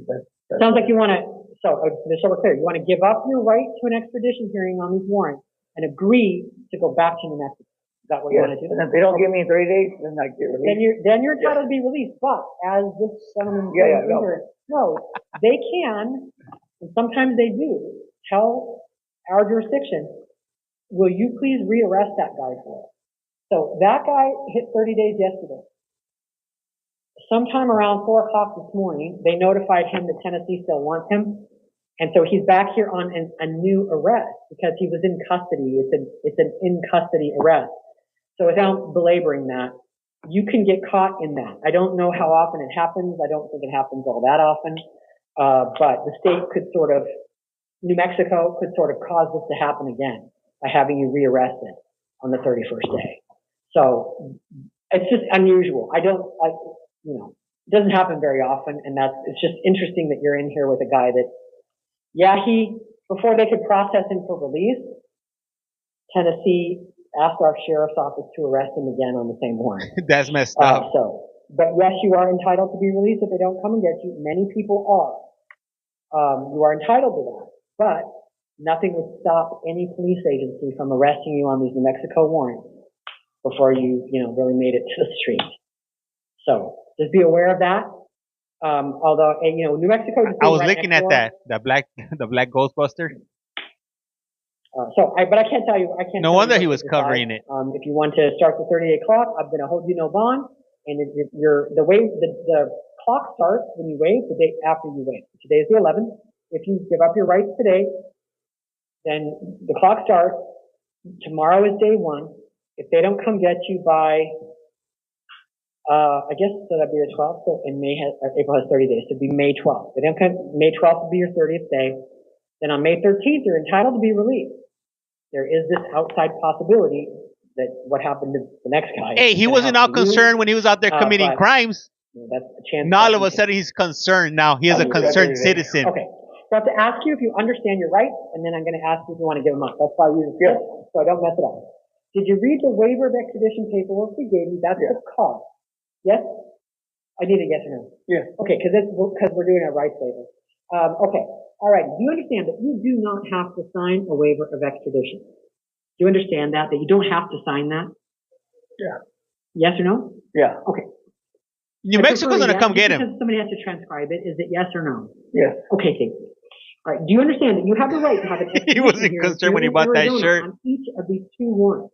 Sounds like you want to. So we're clear. You want to give up your right to an extradition hearing on these warrants and agree to go back to New Mexico. Is that what you want to do?
And if they don't give me 30 days, then I get released.
Then you're entitled to be released. But as this gentleman knows, they can, and sometimes they do, tell our jurisdiction, will you please rearrest that guy for us? So that guy hit 30 days yesterday. Sometime around 4 o'clock this morning, they notified him that Tennessee still wants him. And so he's back here on a new arrest because he was in custody. It's an in custody arrest. So without belaboring that, you can get caught in that. I don't know how often it happens. I don't think it happens all that often. But the state could New Mexico could sort of cause this to happen again by having you rearrested on the 31st day. So it's just unusual. It doesn't happen very often, and it's just interesting that you're in here with a guy that, before they could process him for release, Tennessee asked our sheriff's office to arrest him again on the same warrant.
That's messed up.
But yes, you are entitled to be released if they don't come and get you. Many people are. You are entitled to that, but nothing would stop any police agency from arresting you on these New Mexico warrants before you really made it to the street. So just be aware of that. Although, New Mexico.
I was looking at the black Ghostbuster.
But I can't tell you.
No wonder he was covering it.
If you want to start the 38 clock, I'm going to hold you no bond. And if the clock starts when you waive, the day after you waive. Today is the 11th. If you give up your rights today, then the clock starts. Tomorrow is day 1. If they don't come get you by, I guess that'd be the 12th. So in April has 30 days. So it'd be May 12th. They don't come. May 12th will be your 30th day. Then on May 13th, you're entitled to be released. There is this outside possibility that what happened to the next guy.
Hey, he wasn't all concerned when he was out there committing crimes.
That's a chance.
Now all of a sudden he's concerned. Now he is a concerned citizen.
Okay. So I have to ask you if you understand your rights, and then I'm going to ask you if you want to give them up. That's why I use this, so I don't mess it up. Did you read the waiver of extradition paperwork we gave you? That's the cause. Yes? I need a yes or no.
Yes.
Okay, because we're doing a rights waiver. Okay. All right. Do you understand that you do not have to sign a waiver of extradition? Do you understand that you don't have to sign that?
Yeah.
Yes or no?
Yeah.
Okay.
New Mexico's going to come get him.
Because somebody has to transcribe it. Is it yes or no?
Yes.
Okay, thank you. All right. Do you understand that you have the right to have an
He wasn't concerned when he bought that shirt.
On each of these 2 warrants?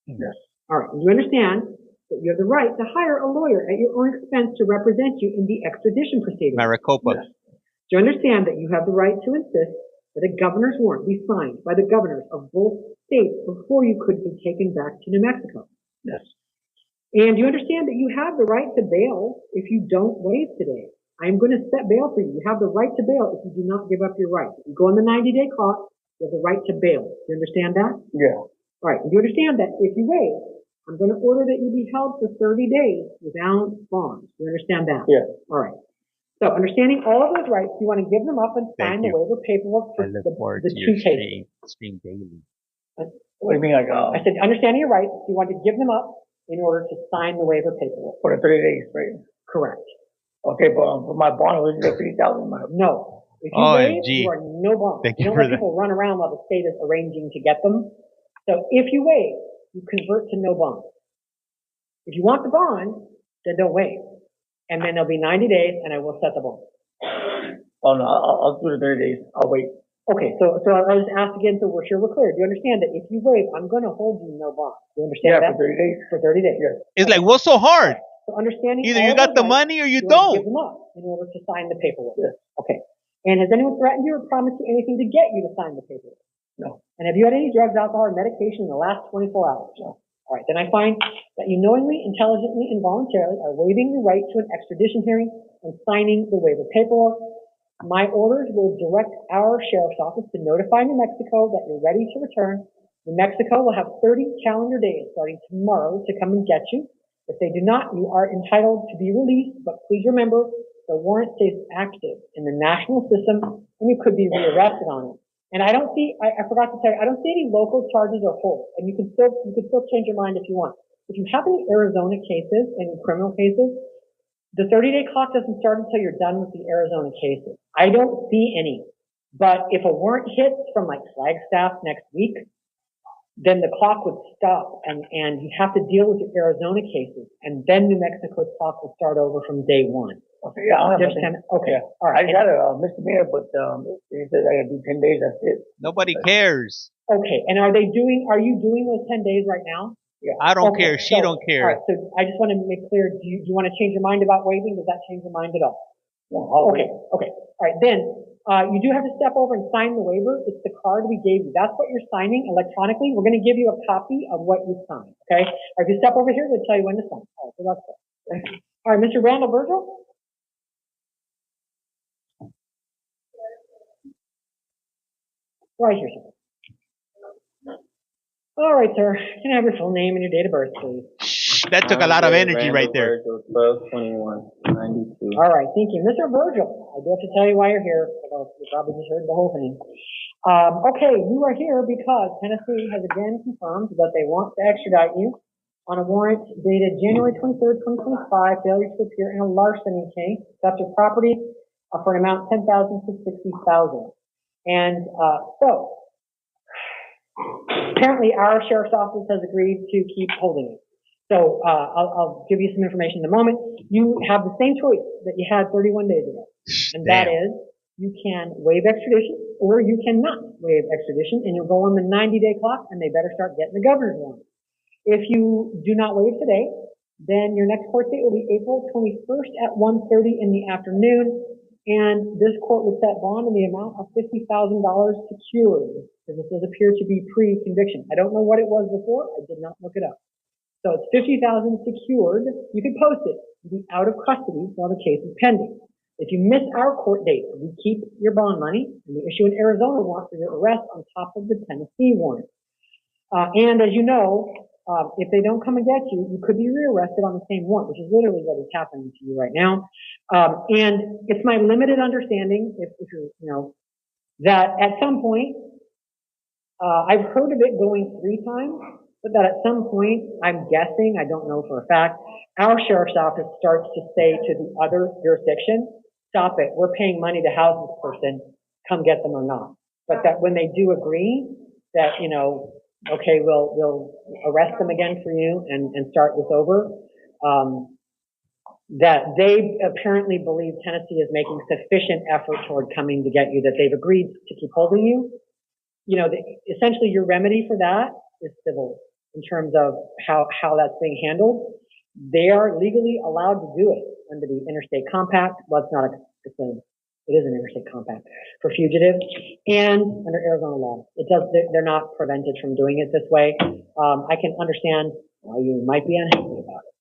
Yes.
All right. Do you understand that you have the right to hire a lawyer at your own expense to represent you in the extradition proceedings?
Maricopa.
Yes. Do you understand that you have the right to insist that a governor's warrant be signed by the governors of both states before you could be taken back to New Mexico?
Yes.
And do you understand that you have the right to bail if you don't waive today? I am going to set bail for you. You have the right to bail if you do not give up your rights. If you go on the 90-day clock, you have the right to bail. Do you understand that?
Yeah.
All right. Do you understand that if you waive, I'm going to order that you be held for 30 days without bond. Do you understand that?
Yes.
All right. So understanding all of those rights, you want to give them up and sign the waiver paperwork for the 2 cases.
Stream daily.
What do you mean?
I said, understanding your rights, you want to give them up in order to sign the waiver paperwork.
For the 30 days, right?
Correct.
Okay, but for my bond, it was just 50,000.
No. If you waive, you are no bond.
Thank
you
you
don't
for
let people run around while the state is arranging to get them. So if you waive, you convert to no bond. If you want the bond, then don't waive. And then there'll be 90 days, and I will set the bond.
Oh, no, I'll do the 30 days. I'll wait.
Okay, so I'll just ask again so we're sure we're clear. Do you understand that if you waive, I'm going to hold you no bond? Do you understand that?
For 30 days.
For 30 days.
Yes.
It's like, what's so hard?
So understanding
either you got the money or you don't.
Give them up in order to sign the paperwork.
Yes.
Okay. And has anyone threatened you or promised you anything to get you to sign the paperwork?
No.
And have you had any drugs, alcohol, or medication in the last 24 hours?
No.
All right. Then I find that you knowingly, intelligently, and voluntarily are waiving your right to an extradition hearing and signing the waiver paperwork. My orders will direct our sheriff's office to notify New Mexico that you're ready to return. New Mexico will have 30 calendar days starting tomorrow to come and get you. If they do not, you are entitled to be released, but please remember the warrant stays active in the national system and you could be rearrested on it. And I don't see, I forgot to tell you, I don't see any local charges or holds, and you can still change your mind if you want. If you have any Arizona cases, any criminal cases, the 30-day clock doesn't start until you're done with the Arizona cases. I don't see any. But if a warrant hits from like Flagstaff next week, then the clock would stop and you have to deal with your Arizona cases. And then New Mexico's clock will start over from day 1.
Okay, yeah, I
understand. Okay,
yeah.
all right.
I got a misdemeanor, but he says I gotta do 10 days. That's it.
Nobody cares.
Okay, and are you doing those 10 days right now?
Yeah.
I don't care. She don't care.
All right, so I just want to make clear. Do you want to change your mind about waiving? Does that change your mind at all?
No,
okay. All right, then you do have to step over and sign the waiver. It's the card we gave you. That's what you're signing electronically. We're going to give you a copy of what you signed. Okay. Or if you step over here, they'll tell you when to sign. All right, so that's it. All right, Mr. Randall Virgil. Right here, sir. All right, sir. Can I have your full name and your date of birth, please?
That took a lot of energy right there.
12/21/92.
All right, thank you. Mr. Virgil, I do have to tell you why you're here, although you probably just heard the whole thing. Okay, you are here because Tennessee has again confirmed that they want to extradite you on a warrant dated January 23rd, 2025, failure to appear in a larceny case, theft of property for an amount $10,000 to $60,000. And so, apparently our sheriff's office has agreed to keep holding it. So I'll give you some information in a moment. You have the same choice that you had 31 days ago, and that is you can waive extradition or you cannot waive extradition, and you'll go on the 90-day clock, and they better start getting the governor's warrant. If you do not waive today, then your next court date will be April 21st at 1:30 in the afternoon, and this court would set bond in the amount of $50,000 secured, because this does appear to be pre-conviction. I don't know what it was before. I did not look it up. So it's $50,000 secured. You can post it. You'll be out of custody while the case is pending. If you miss our court date, we keep your bond money, and we issue an Arizona warrant for your arrest on top of the Tennessee warrant. And as you know, if they don't come and get you, you could be rearrested on the same warrant, which is literally what is happening to you right now. And it's my limited understanding, if you're, that at some point, I've heard of it going 3 times, but that at some point, I'm guessing, I don't know for a fact, our sheriff's office starts to say to the other jurisdiction, stop it, we're paying money to house this person, come get them or not. But that when they do agree that, okay, we'll arrest them again for you and start this over, that they apparently believe Tennessee is making sufficient effort toward coming to get you, that they've agreed to keep holding you. Essentially your remedy for that is civil in terms of how that's being handled. They are legally allowed to do it under the interstate compact. Well, it is an interstate compact for fugitives, and under Arizona law. They're not prevented from doing it this way. I can understand why you might be unhappy about it.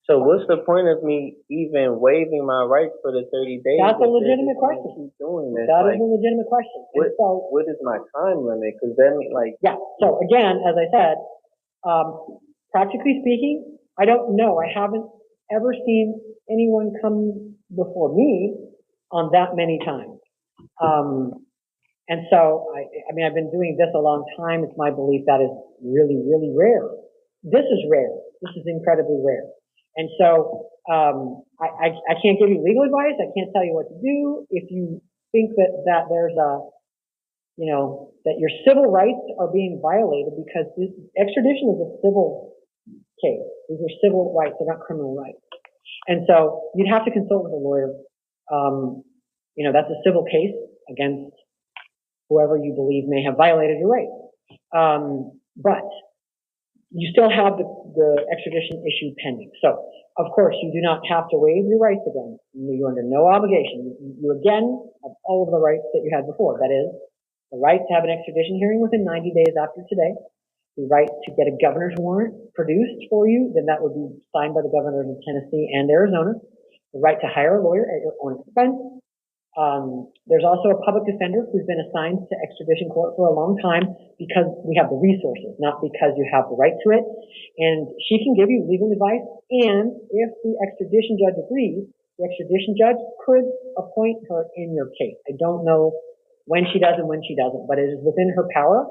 So what's the point of me even waiving my rights for the 30 days?
That's a legitimate question. That is a legitimate question.
What is my time limit? Because then,
yeah. So again, as I said, practically speaking, I don't know. I haven't ever seen anyone come before me on that many times. And so, I've been doing this a long time. It's my belief that is really, really rare. This is rare. This is incredibly rare. And so, I can't give you legal advice. I can't tell you what to do. If you think that there's that your civil rights are being violated, because this extradition is a civil case. These are civil rights. They're not criminal rights. And so you'd have to consult with a lawyer. That's a civil case against whoever you believe may have violated your rights. But you still have the extradition issue pending. So, of course, you do not have to waive your rights again. You're under no obligation. You again have all of the rights that you had before. That is, the right to have an extradition hearing within 90 days after today, the right to get a governor's warrant produced for you, then that would be signed by the governors of Tennessee and Arizona, the right to hire a lawyer at your own expense. There's also a public defender who's been assigned to extradition court for a long time because we have the resources, not because you have the right to it. And she can give you legal advice. And if the extradition judge agrees, the extradition judge could appoint her in your case. I don't know when she does and when she doesn't, but it is within her power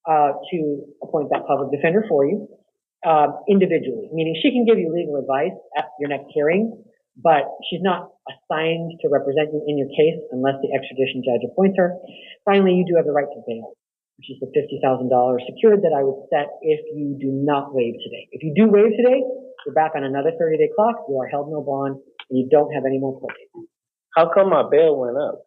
to appoint that public defender for you individually, meaning she can give you legal advice at your next hearing, but she's not assigned to represent you in your case unless the extradition judge appoints her. Finally, you do have the right to bail, which is the $50,000 secured that I would set if you do not waive today. If you do waive today, you're back on another 30-day clock, you are held no bond, and you don't have any more court dates.
How come my bail went up?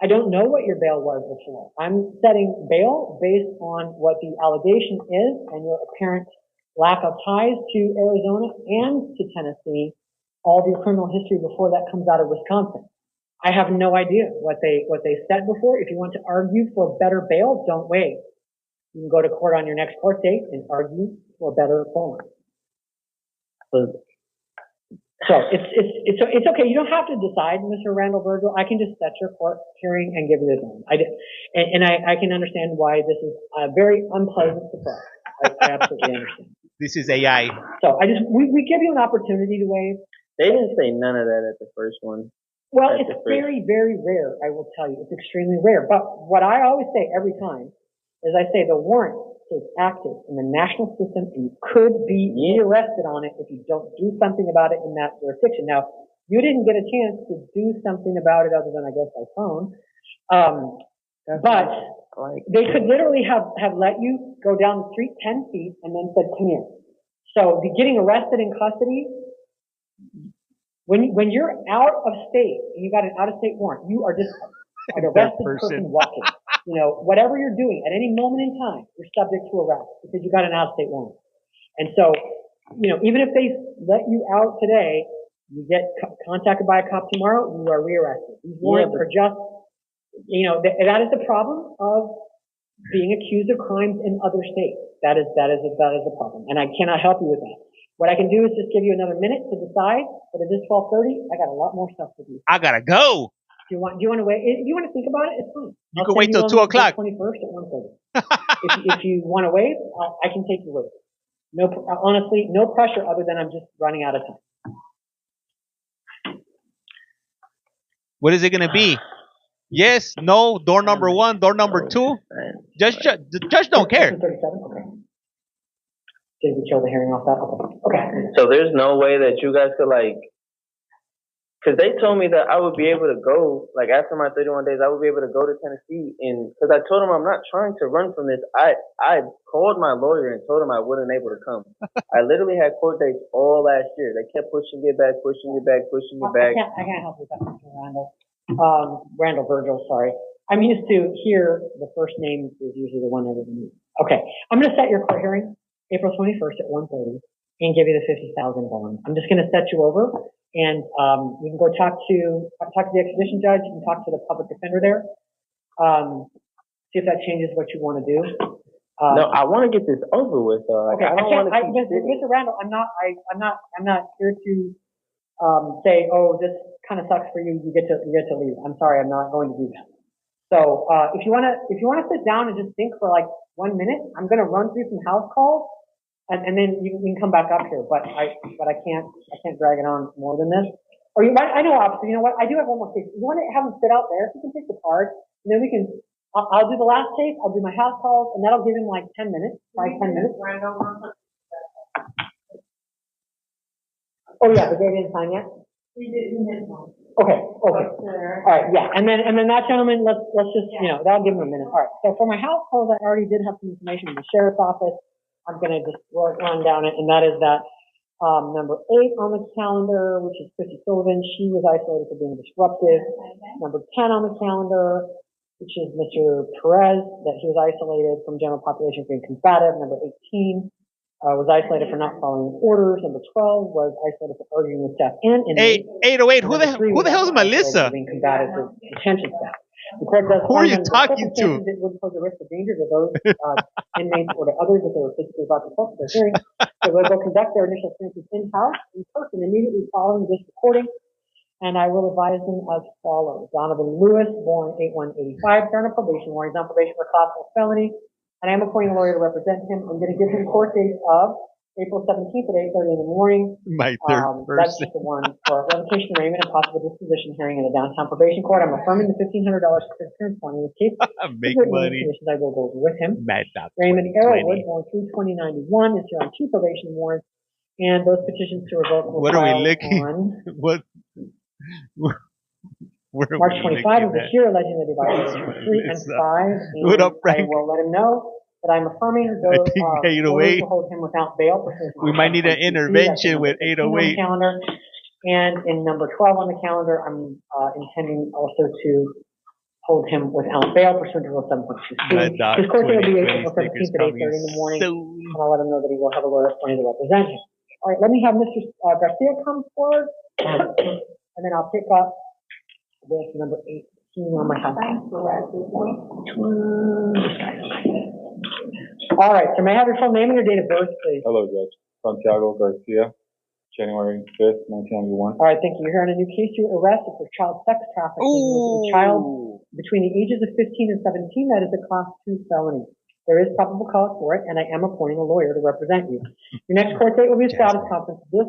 I don't know what your bail was before. I'm setting bail based on what the allegation is and your apparent lack of ties to Arizona and to Tennessee, all of your criminal history before that comes out of Wisconsin. I have no idea what they said before. If you want to argue for better bail, don't wait. You can go to court on your next court date and argue for better bond. So it's okay. You don't have to decide, Mr. Randall Virgil. I can just set your court hearing and give you the time. I can understand why this is a very unpleasant surprise. I absolutely understand.
This is AI.
So we give you an opportunity to waive.
They didn't say none of that at the first one.
Well, it's very, very rare, I will tell you. It's extremely rare. But what I always say every time is I say the warrant is active in the national system and you could be rearrested on it if you don't do something about it in that jurisdiction. Now, you didn't get a chance to do something about it other than, I guess, by phone. But they could literally have let you go down the street 10 feet and then said, come here. So getting arrested in custody, when you're out of state and you got an out of state warrant, you are just an arrested person walking. You know, whatever you're doing at any moment in time, you're subject to arrest because you got an out of state warrant. And so, you know, even if they let you out today, you get contacted by a cop tomorrow, you are rearrested. These warrants are just, you know, that is the problem of being accused of crimes in other states. That is the problem. And I cannot help you with that. What I can do is just give you another minute to decide, but it is 12:30. I got a lot more stuff to do.
I gotta go.
Do you want to wait? If you want to think about it, it's fine.
You can wait till 2 o'clock.
21st at 1:30. if you want to wait, I can take you with. No, honestly, no pressure other than I'm just running out of time.
What is it gonna be? Yes, no, door number 1, door number 2. The judge don't care.
37? Okay. Did we kill the hearing off that? Okay.
So there's no way that you guys could because they told me that I would be able to go, after my 31 days, I would be able to go to Tennessee. And because I told them I'm not trying to run from this, I called my lawyer and told him I wasn't able to come. I literally had court dates all last year. They kept pushing it back.
I can't help with that, Mr. Randall. Randall Virgil, sorry. I'm used to here, the first name is usually the one everyone needs. Okay. I'm going to set your court hearing April 21st at 1:30 and give you the $50,000 bond. I'm just going to set you over. And you can go talk to the extradition judge. You can talk to the public defender there. See if that changes what you want to do.
No, I want to get this over with.
Okay,
I don't want to
Mr. Randall, I'm not here to say, oh, this kind of sucks for you. You get to leave. I'm sorry, I'm not going to do that. So if you want to sit down and just think for 1 minute, I'm going to run through some house calls. And then you can come back up here, but I can't drag it on more than this. Or I know, officer, you know what? I do have one more case. You want to have him sit out there? You can take the card, and then I'll do the last case. I'll do my house calls, and that'll give him 10 minutes, 10 minutes. Oh yeah, the day didn't sign yet. Okay. All right, yeah, and then that gentleman, let's just that'll give him a minute. All right. So for my house calls, I already did have some information from the sheriff's office. I'm going to just run down it, and that is that number 8 on the calendar, which is Chrissy Sullivan. She was isolated for being disruptive. Number 10 on the calendar, which is Mr. Perez, that he was isolated from general population for being combative. Number 18 was isolated for not following orders. Number 12 was isolated for arguing with staff and inmates.
808, who the hell is Melissa?
Being combative for detention staff. The court does
Who are you talking to?
It would pose a risk of danger to those inmates or to others if they were physically about to falsify their hearing. So they will conduct their initial sentences in-house, in person, immediately following this recording. And I will advise them as follows. Donovan Lewis, born 8/1/85, on probation warrant. He's on probation for class 4 felony. And I am appointing a lawyer to represent him. I'm going to give him court dates of April 17th at 8:30 in the morning.
My third person.
That's just the one for revocation, arraignment, and possible disposition hearing in the downtown probation court. I'm affirming the $1,500 for appearance bond in this case.
Make money.
I will go with him.
Mad
Raymond Arrowwood, born 3/20/91, is here on 2 probation warrants. And those petitions to revoke will
what are we looking? What?
March 25 of this year, alleging that he violated 3 and 5.
What up, Frank?
I will let him know. But I'm affirming those orders to hold him without bail.
We might need an intervention with 808.
Calendar. And in number 12 on the calendar, I'm intending also to hold him without bail pursuant to Rule 7.2. His court date will be April 17th at 8:30 in the morning, and I'll let him know that he will have a lawyer appointed to represent him. All right, let me have Mr. Garcia come forward, and then I'll pick up with number 18 on my house. All right, so may I have your full name and your date of birth, please?
Hello, Judge. Santiago Garcia, January 5th, 1991.
All right, thank you. You're here on a new case. You were arrested for child sex trafficking with a child between the ages of 15 and 17. That is a class 2 felony. There is probable cause for it, and I am appointing a lawyer to represent you. Your next court date will be a status conference this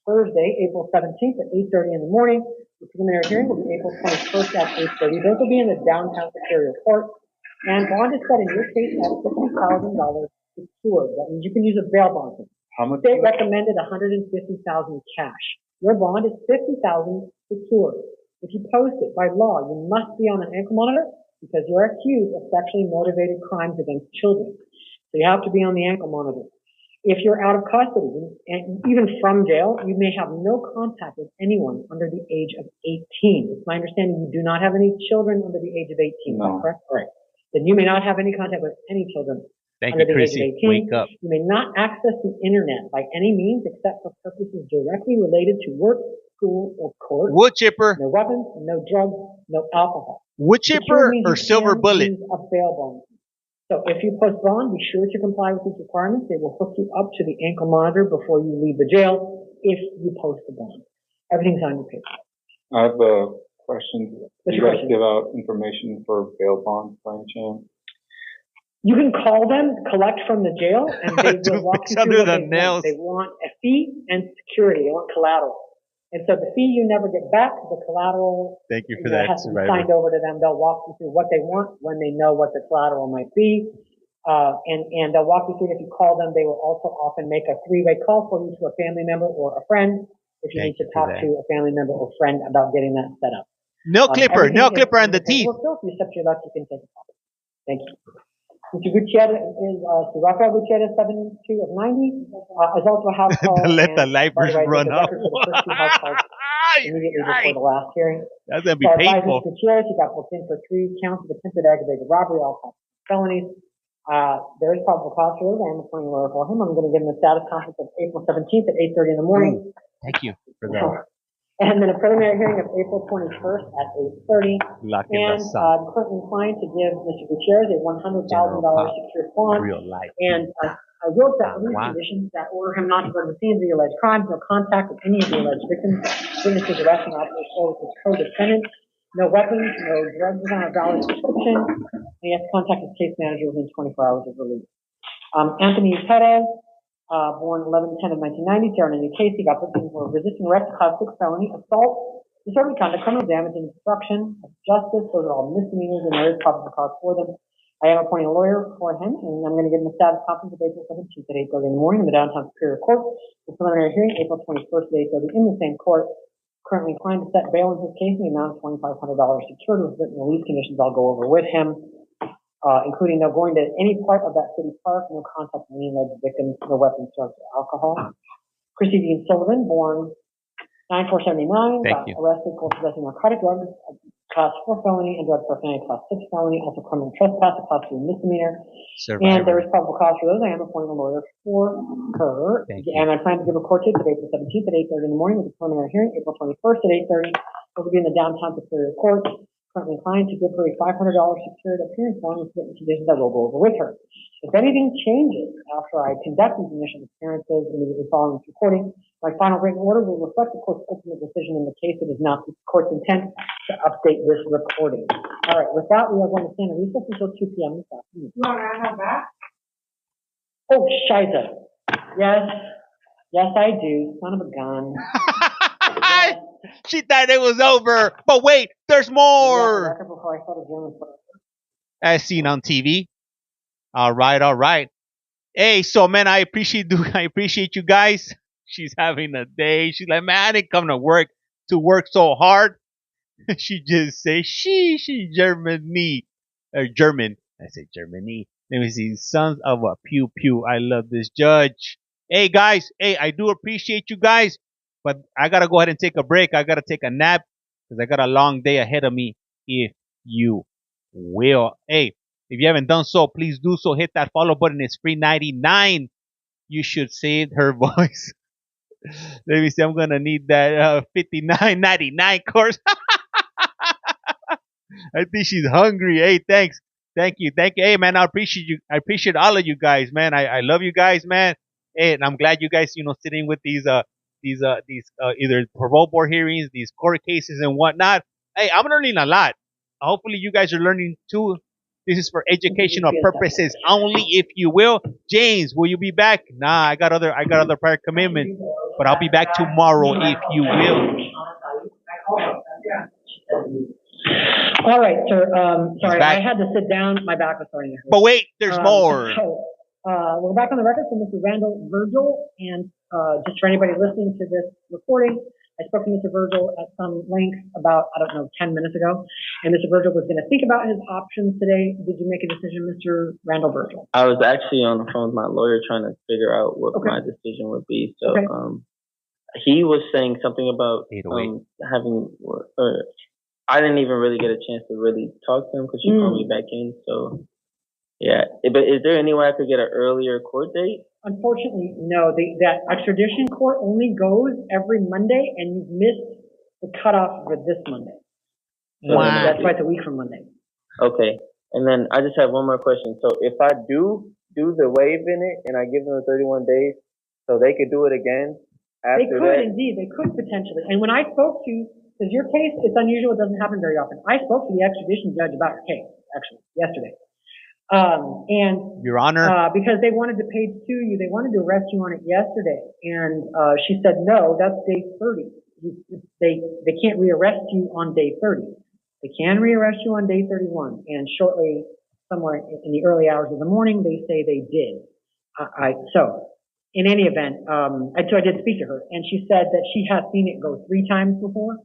Thursday, April 17th at 8:30 in the morning. The preliminary hearing will be April 21st at 8:30. Those will be in the downtown Superior Court. And bond is set in your case at $50,000 secured. That means you can use a bail bond.
How much?
State recommended $150,000 cash. Your bond is $50,000 secured. If you post it by law, you must be on an ankle monitor because you're accused of sexually motivated crimes against children. So you have to be on the ankle monitor. If you're out of custody, and even from jail, you may have no contact with anyone under the age of 18. It's my understanding you do not have any children under the age of 18.
No.
Is that correct? All right. Then you may not have any contact with any children
Thank
under
you,
the age of
Chrissy.
18.
Wake up.
You may not access the internet by any means except for purposes directly related to work, school, or court.
Wood chipper.
No weapons, no drugs, no alcohol.
Wood chipper
Security
or
means you
silver
can
bullet?
use a bail bond. So if you post bond, be sure to comply with these requirements. They will hook you up to the ankle monitor before you leave the jail if you post the bond. Everything's on your paper.
I have a question.
What's
Do you
your
guys
question?
give out information for bail bonds by any chance?
You can call them, collect from the jail, and they will walk you
under
through what
the
they
nails.
want. They want a fee and security. They want collateral. And so the fee you never get back. The collateral
Thank you for
know,
that,
has to be
survivor.
signed over to them. They'll walk you through what they want when they know what the collateral might be. And they'll walk you through it. If you call them, they will also often make a three-way call for you to a family member or a friend if you
Thank
need to
you for
talk
that.
to a family member or friend about getting that set up.
Nail clipper.
Everything
Nail
is
clipper on
in
the teeth.
paperwork, so if you accept your luck, you can take a copy. Thank you. Mr. Gutierrez is, Rafael Gutierrez, 72 of 90, is also a house call.
Let the
and, by
lifers
the way,
run
there's a
up.
record for the first two house calls immediately before the last hearing.
That's going to be
So advise Mr.
painful.
Gutierrez, he got booked in for 3 counts of attempted aggravated robbery, all counts of felonies. There is probable cause for those. I am appointing a lawyer for him. I'm going to give him a status conference of April 17th at 8:30 in the morning.
Thank you for that.
And then a preliminary hearing of April 21st at 8:30.
Lock in
And
the sun.
I'm currently inclined to give Mr. Gutierrez a $100,000 secured bond.
Real life.
And I will set release
Wow.
conditions that order him not to go to the scene of the alleged crimes, no contact with any of the alleged victims, witnesses, arresting officers, or with his co-defendant. No weapons, no drugs on a valid prescription. And he has to contact his case manager within 24 hours of release. Anthony Perez, born 11/10 of 1990, started a new case. He got booked in for resisting arrest, class 6 felony, assault, disorderly conduct, criminal damage, and obstruction of justice. Those are all misdemeanors, and there is probable cause for them. I am appointing a lawyer for him, and I'm going to give him a status conference of April 17th at 8:30 in the morning in the downtown Superior Court. The preliminary hearing, April 21st at 8:30 in the same court. Currently inclined to set bail in his case in the amount of $2,500 secured with written release conditions I'll go over with him, including no going to any part of that city park, no contact with any alleged victims, no weapons, drugs, or alcohol. Chrissy Dean Sullivan, born 9479, got arrested for possessing narcotic drugs, class 4 felony, and drug paraphernalia, class 6 felony, also criminal trespass, a class 2 misdemeanor. And there is probable cause for those. I am appointing a lawyer for her. And I plan to give a court date of April 17th at 8:30 in the morning with a preliminary hearing, April 21st at 8:30. It will be in the downtown Superior Court. Currently inclined to give her a $500 secured appearance bond with written conditions I will go over with her. If anything changes after I conduct these initial appearances immediately following this recording, my final written order will reflect the court's ultimate decision in the case. It is not the court's intent to update this recording. All right, with that, we are going to stand in recess until 2 p.m. this afternoon.
You want to have that?
Oh, Shiza. Yes. Yes, I do. Son of a gun.
She thought it was over. But wait, there's more.
Yeah, before I started German first.
As seen on TV. All right. Hey, so man, I appreciate you guys. She's having a day. She's like, man, I didn't come to work so hard. She just say she Germany or German. I say Germany. Let me see. Sons of a pew pew. I love this judge. Hey guys, I do appreciate you guys, but I gotta go ahead and take a break. I gotta take a nap because I got a long day ahead of me. If you will, hey, if you haven't done so, please do so. Hit that follow button. It's free 99. You should save her voice. Let me see. I'm gonna need that $59.99 course. I think she's hungry. Hey, thanks. Thank you. Hey, man, I appreciate you. I appreciate all of you guys, man. I love you guys, man. Hey, and I'm glad you guys, sitting with these either parole board hearings, these court cases and whatnot. Hey, I'm learning a lot. Hopefully, you guys are learning too. This is for educational purposes only, if you will. James, will you be back? Nah, I got other prior commitments, but I'll be back tomorrow, if you will.
All right, sir. Sorry, I had to sit down. My back was starting to hurt.
But wait, there's more.
So, we're back on the record for Mr. Randall Virgil, and just for anybody listening to this recording, I spoke to Mr. Virgil at some length about, 10 minutes ago, and Mr. Virgil was going to think about his options today. Did you make a decision, Mr. Randall Virgil?
I was actually on the phone with my lawyer trying to figure out what my decision would be. So, he was saying something about having. I didn't even really get a chance to really talk to him because she called me back in. So, yeah. But is there any way I could get an earlier court date?
Unfortunately, no. That extradition court only goes every Monday, and you've missed the cutoff for this Monday. So that's why it's a week from Monday.
Okay. And then I just have one more question. So if I do the waive in it and I give them the 31 days, so they could do it again after that?
They could, indeed. They could potentially. And when I spoke to, because your case, it's unusual, it doesn't happen very often. I spoke to the extradition judge about your case, actually, yesterday. And
Your Honor,
because they wanted to page 2 you, they wanted to arrest you on it yesterday. And she said, no, that's day 30. They can't rearrest you on day 30. They can rearrest you on day 31. And shortly, somewhere in the early hours of the morning, they say they did. So, in any event, so I did speak to her, and she said that she has seen it go 3 times before.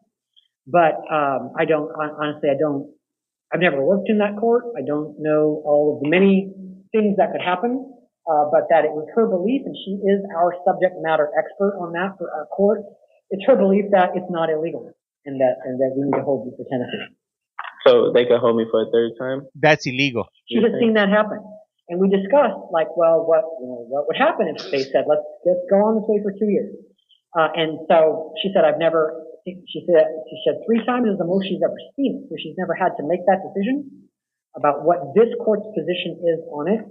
But honestly, I've never worked in that court. I don't know all of the many things that could happen, but that it was her belief, and she is our subject matter expert on that for our court. It's her belief that it's not illegal, and that we need to hold you for Tennessee.
So they could hold me for a 3rd time?
That's illegal.
She has seen that happen. And we discussed, what would happen if they said, let's go on this way for 2 years. And so she said, she said 3 times is the most she's ever seen it. So she's never had to make that decision about what this court's position is on it.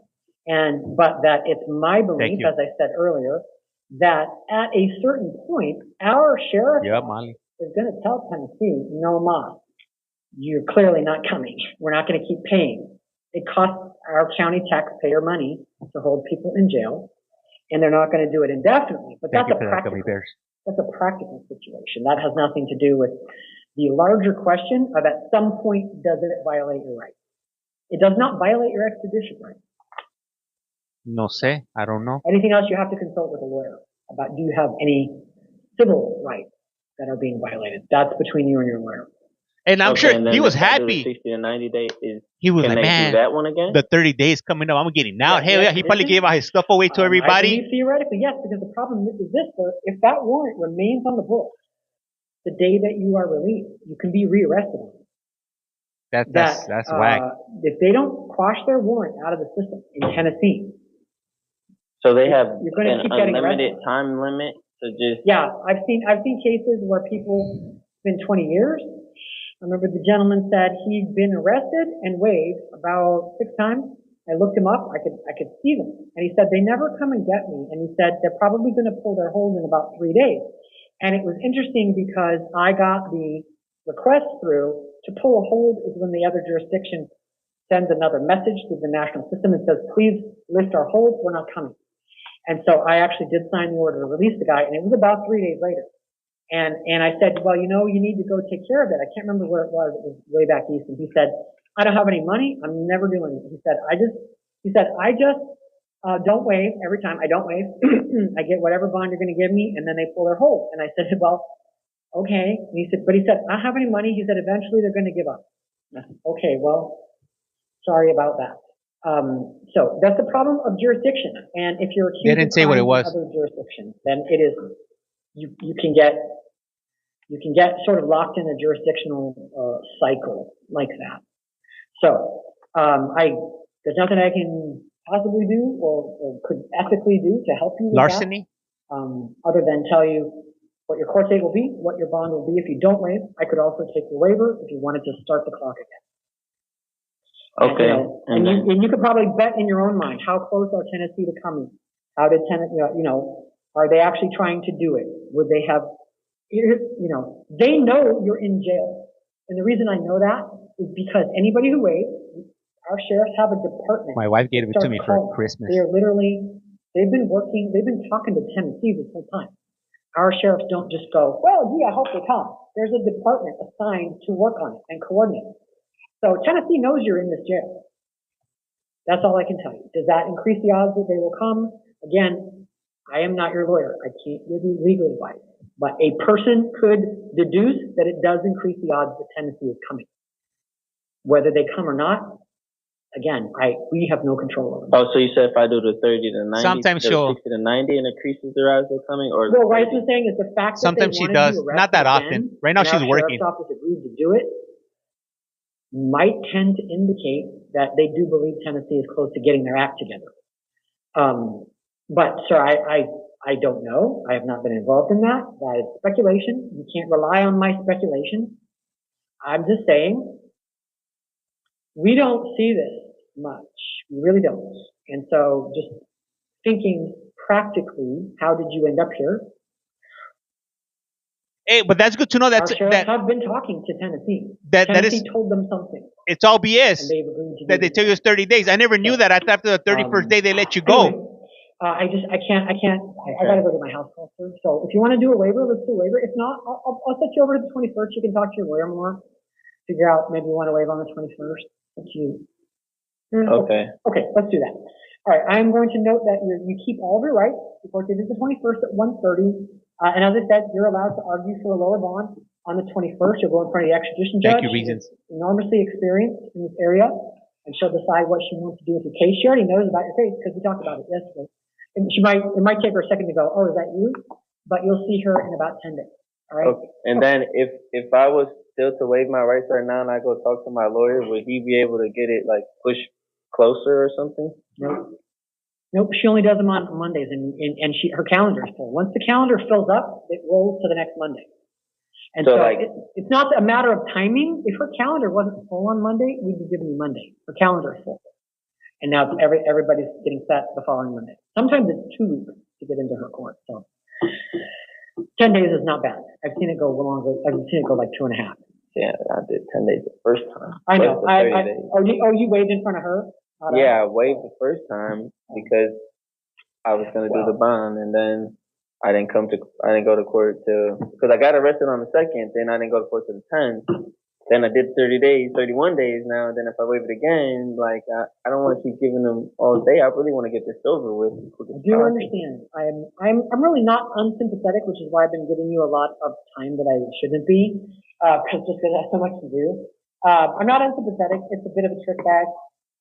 But that it's my belief, as I said earlier, that at a certain point, our sheriff is going to tell Tennessee, no, Ma, you're clearly not coming. We're not going to keep paying. It costs our county taxpayer money to hold people in jail, and they're not going to do it indefinitely. But that's a practical situation. That has nothing to do with the larger question of at some point, does it violate your rights? It does not violate your extradition rights.
No sé. I don't know.
Anything else, you have to consult with a lawyer about, do you have any civil rights that are being violated? That's between you and your lawyer.
And I'm sure he was happy.
60 to 90 days
he was like, man,
do that one again?
The 30 days coming up, I'm getting out. Hell yeah, he probably gave out his stuff away to everybody.
I believe theoretically, yes, because the problem is this, if that warrant remains on the books the day that you are released, you can be rearrested on it.
That's whack.
If they don't quash their warrant out of the system in Tennessee,
so they have
an
unlimited time limit to just.
Yeah, I've seen cases where people, it's been 20 years. I remember the gentleman said he'd been arrested and waived about 6 times. I looked him up. I could see them. And he said, they never come and get me. And he said, they're probably going to pull their hold in about 3 days. And it was interesting because I got the request through to pull a hold is when the other jurisdiction sends another message to the national system and says, please lift our hold. We're not coming. And so I actually did sign the order to release the guy. And it was about 3 days later. And I said, well, you need to go take care of it. I can't remember where it was. It was way back east. And he said, I don't have any money. I'm never doing it. He said, I just don't waive every time. I don't waive. I get whatever bond you're going to give me. And then they pull their hold. And I said, well, okay. And he said, I don't have any money. He said, eventually they're going to give up. I said, okay, well, sorry about that. So that's the problem of jurisdiction. And if you're accused
they didn't say what it was.
Other jurisdictions, then it is, you can get sort of locked in a jurisdictional cycle like that. So there's nothing I can possibly do or could ethically do to help you with
larceny,
other than tell you what your court date will be, what your bond will be if you don't waive. I could also take your waiver if you wanted to start the clock again.
Okay.
And you could probably bet in your own mind how close are Tennessee to coming. How did Are they actually trying to do it? Would they have, they know you're in jail. And the reason I know that is because anybody who waives, our sheriffs have a department.
My wife gave it to me for Christmas.
They are they've been talking to Tennessee this whole time. Our sheriffs don't just go, well, gee, I hope they come. There's a department assigned to work on it and coordinate it. So Tennessee knows you're in this jail. That's all I can tell you. Does that increase the odds that they will come? Again, I am not your lawyer. I can't give you legal advice. But a person could deduce that it does increase the odds that Tennessee is coming. Whether they come or not, again, we have no control over it.
Oh, so you said if I do the 30 to 90,
sometimes she'll
60 to 90, and increases their odds of coming, or
well, what I was saying is the fact that
sometimes she does, not that often. Right now she's working.
Our sheriff's office agreed to do it might tend to indicate that they do believe Tennessee is close to getting their act together. But sir, I don't know. I have not been involved in that. That is speculation. You can't rely on my speculation. I'm just saying we don't see this much. We really don't. And so just thinking practically, how did you end up here?
Hey, but that's good to know that
I've been talking to Tennessee.
Tennessee
told them something.
It's all BS.
And they've agreed to
that they tell you it's 30 days. I never knew that. I thought after the 31st day they let you go.
Anyway, I gotta go to my house call first. So if you want to do a waiver, let's do a waiver. If not, I'll set you over to the 21st. You can talk to your lawyer more. Figure out maybe you want to waive on the 21st. Up to you.
Okay.
Okay, let's do that. All right, I'm going to note that you keep all of your rights. The court date is the 21st at 1:30. And as I said, you're allowed to argue for a lower bond on the 21st. You'll go in front of the extradition judge.
Thank you, Reasons.
She's enormously experienced in this area, and she'll decide what she wants to do with your case. She already knows about your case because we talked about it yesterday. And it might take her a second to go, oh, is that you? But you'll see her in about 10 days. All right.
Okay. And then if I was still to waive my rights right now and I go talk to my lawyer, would he be able to get it like pushed closer or something?
Nope, she only does them on Mondays, and her calendar is full. Once the calendar fills up, it rolls to the next Monday. And so it's not a matter of timing. If her calendar wasn't full on Monday, we'd be giving you Monday. Her calendar is full. And now everybody's getting set the following Monday. Sometimes it's 2 weeks to get into her court. So 10 days is not bad. I've seen it go longer. I've seen it go like 2.5.
Yeah, I did 10 days the first time.
I know. You waived in front of her?
Yeah, I waived the first time because I was going to do the bond, and then I didn't go to court because I got arrested on the 2nd, then I didn't go to court till the 10th. Then I did 30 days, 31 days now. Then if I waive it again, I don't want to keep giving them all day. I really want to get this over with.
I do understand. I'm really not unsympathetic, which is why I've been giving you a lot of time that I shouldn't be, because I have so much to do. I'm not unsympathetic. It's a bit of a trick bag.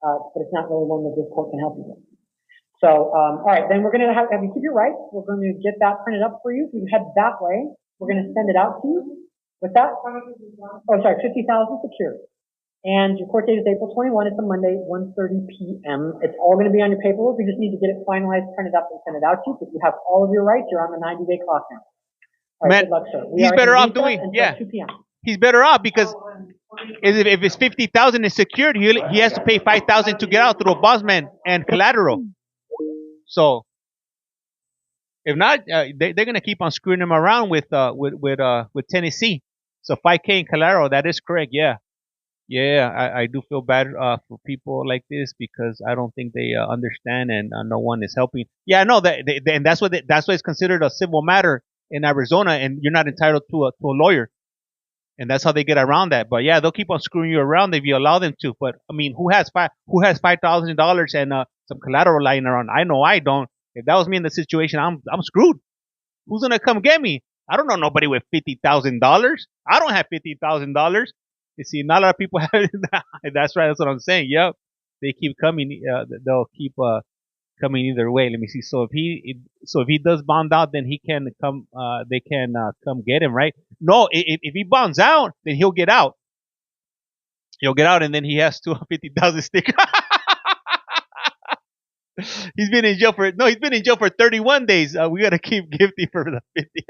But it's not really one that this court can help you with. So, all right, then we're going to have you keep your rights. We're going to get that printed up for you. If you head that way, we're going to send it out to you. With that, $50,000 secured. And your court date is April 21. It's a Monday, 1:30 p.m. It's all going to be on your paperwork. We just need to get it finalized, printed up, and send it out to you. If you have all of your rights, you're on the 90-day clock now. All right,
man,
good luck, sir.
He's better off doing,
2 p.m.
He's better off because if it's 50,000 is secured, he has to pay 5,000 to get out through a boss man and collateral. So if not, they're gonna keep on screwing him around with Tennessee. So 5K in collateral, that is correct. Yeah. I do feel bad for people like this because I don't think they understand and no one is helping. Yeah, no, and that's why it's considered a civil matter in Arizona, and you're not entitled to a lawyer. And that's how they get around that. But yeah, they'll keep on screwing you around if you allow them to. But I mean, who has $5,000 and some collateral lying around? I know I don't. If that was me in the situation, I'm screwed. Who's gonna come get me? I don't know nobody with $50,000. I don't have $50,000. You see, not a lot of people have it. That's right. That's what I'm saying. Yep, they keep coming. They'll keep coming either way. Let me see. So if he does bond out, then he can come. They can come get him, right? No, if he bonds out, then he'll get out. He'll get out, and then he has 250,000 sticker. He's been in jail for 31 days. We gotta keep gifting for the 50.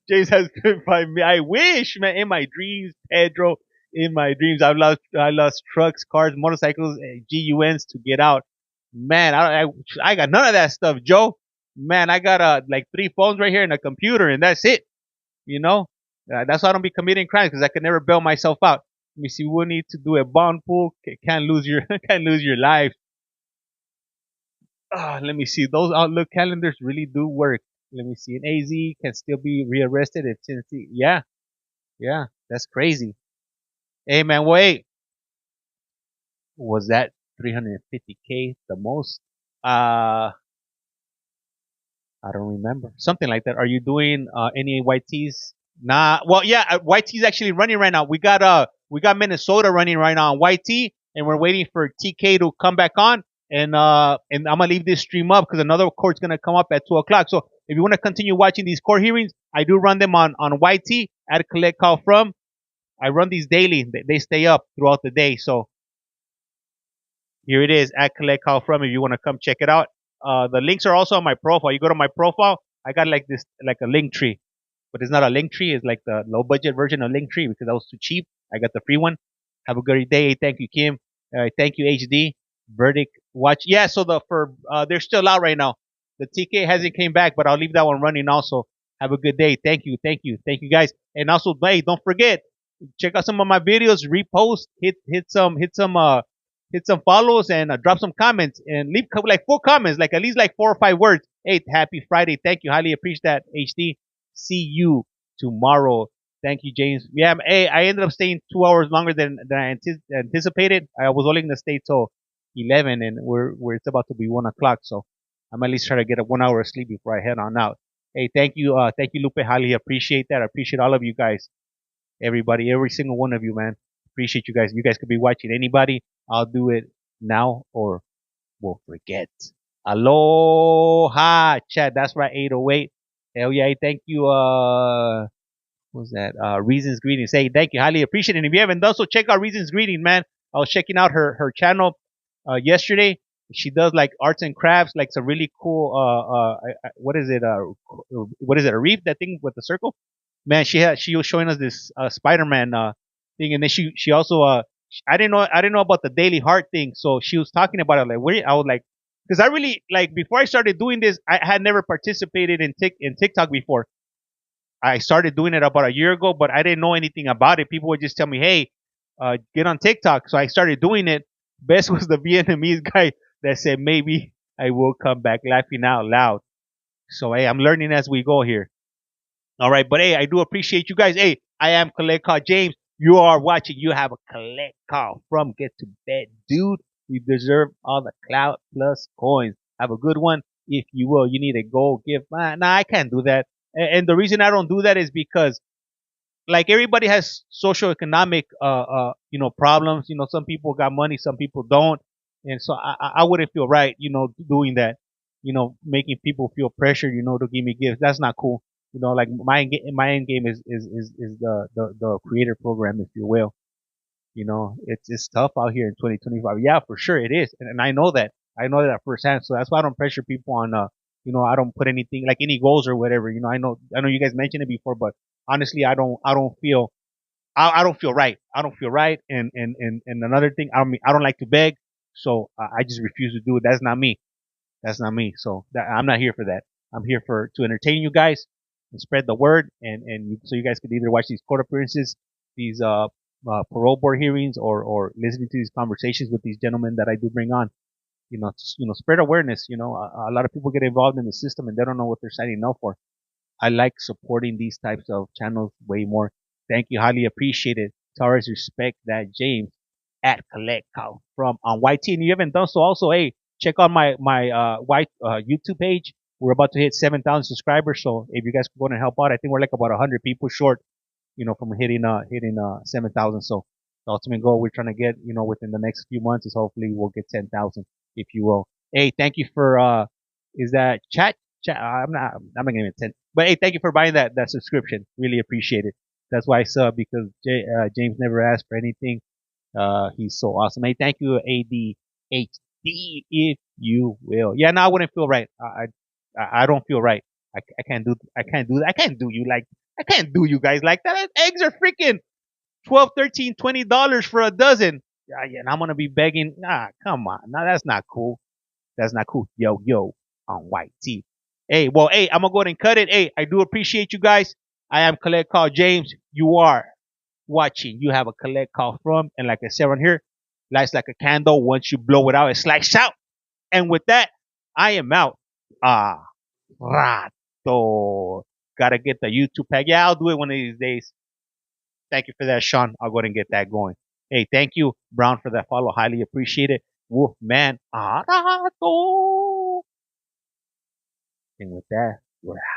James has been by me. I wish, man, in my dreams, Pedro, in my dreams, I lost trucks, cars, motorcycles, GUNs to get out. Man, I got none of that stuff, Joe. man, I got like 3 phones right here and a computer, and that's it. You know, that's why I don't be committing crimes because I can never bail myself out. Let me see. We'll need to do a bond pool. Can't lose your can't lose your life. Let me see. Those Outlook calendars really do work. Let me see. An AZ can still be rearrested if Tennessee. Yeah, yeah, that's crazy. Hey man, wait. Was that 350K the most? I don't remember. Something like that. Are you doing any YTs? Nah. Well, yeah, YT's actually running right now. We got Minnesota running right now on YT, and we're waiting for TK to come back on. And I'm gonna leave this stream up because another court's gonna come up at 2 o'clock. So if you want to continue watching these court hearings, I do run them on YT at Collect Call From. I run these daily. They stay up throughout the day. So here it is at Collect Call From. If you want to come check it out, the links are also on my profile. You go to my profile. I got like this, like a link tree, but it's not a link tree. It's like the low budget version of link tree because that was too cheap. I got the free one. Have a good day. Thank you, Kim. Thank you, HD. Verdict watch. Yeah. So they're still out right now. The TK hasn't came back, but I'll leave that one running also. Have a good day. Thank you. Thank you. Thank you guys. And also, hey, don't forget, check out some of my videos, repost, hit some follows and drop some comments and leave like 4 comments, like at least like 4 or 5 words. Hey, happy Friday. Thank you. Highly appreciate that, HD. See you tomorrow. Thank you, James. Yeah, hey, I ended up staying 2 hours longer than I anticipated. I was only going to stay till 11 and it's about to be 1 o'clock. So I'm at least trying to get a 1 hour of sleep before I head on out. Hey, thank you, Lupe. Highly appreciate that. I appreciate all of you guys. Everybody, every single one of you, man. Appreciate you guys. You guys could be watching anybody. I'll do it now or we'll forget. Aloha, chat. That's right, 808. Hell yeah, thank you. What's that? Reasons Greetings. Hey, thank you. Highly appreciate it. And if you haven't done so, check out Reasons Greeting, man. I was checking out her channel yesterday. She does like arts and crafts, like some really cool what is it? What is it? A reef? That thing with the circle? Man, she was showing us this Spider-Man thing, and then she also I didn't know about the daily heart thing, so she was talking about it. Like, I was like, because I really like before I started doing this, I had never participated in TikTok before. I started doing it about a year ago, but I didn't know anything about it. People would just tell me, "Hey, get on TikTok." So I started doing it. Best was the Vietnamese guy that said, "Maybe I will come back," laughing out loud. So hey, I'm learning as we go here. All right, but hey, I do appreciate you guys. Hey, I am Collect Call James. You are watching. You have a collect call from Get to Bed, dude. You deserve all the clout plus coins. Have a good one. If you will, you need a gold gift. Nah, I can't do that. And the reason I don't do that is because like everybody has socioeconomic problems. You know, some people got money, some people don't, and so I wouldn't feel right, doing that. Making people feel pressured, to give me gifts. That's not cool. Like my end game is the creator program, if you will. It's tough out here in 2025. Yeah, for sure it is, and I know that. I know that firsthand. So that's why I don't pressure people on. I don't put anything like any goals or whatever. I know you guys mentioned it before, but honestly, I don't feel right. I don't feel right. And another thing, I don't like to beg, so I just refuse to do it. That's not me. That's not me. So I'm not here for that. I'm here to entertain you guys and spread the word, so you guys could either watch these court appearances, these parole board hearings, or listening to these conversations with these gentlemen that I do bring on. Spread awareness. A lot of people get involved in the system and they don't know what they're signing up for. I like supporting these types of channels way more. Thank you. Highly appreciate it. Taurus respect that, James at Collect Call from on YT. And you haven't done so also, hey, check out my white YouTube page. We're about to hit 7,000 subscribers. So if you guys could go and help out, I think we're like about 100 people short, from hitting 7,000. So the ultimate goal we're trying to get, within the next few months is hopefully we'll get 10,000, if you will. Hey, thank you for, is that chat? I'm not gonna even 10, but hey, thank you for buying that subscription. Really appreciate it. That's why I sub, because James never asked for anything. He's so awesome. Hey, thank you, ADHD, if you will. Yeah, no, I wouldn't feel right. I don't feel right. I can't do that. I can't do you guys like that. Eggs are freaking $12, $13, $20 for a dozen. Yeah, and I'm gonna be begging. Nah, come on. Now that's not cool. That's not cool. Yo, on YT. Hey, well, hey, I'm gonna go ahead and cut it. Hey, I do appreciate you guys. I am Collect Call James. You are watching. You have a collect call from, and like I said right here, lights like a candle. Once you blow it out, it slides out. And with that, I am out. Rato. Gotta get the YouTube pack. Yeah, I'll do it one of these days. Thank you for that, Sean. I'll go ahead and get that going. Hey, thank you, Brown, for that follow. Highly appreciate it. Wolf man. Rato. And with that, we're out.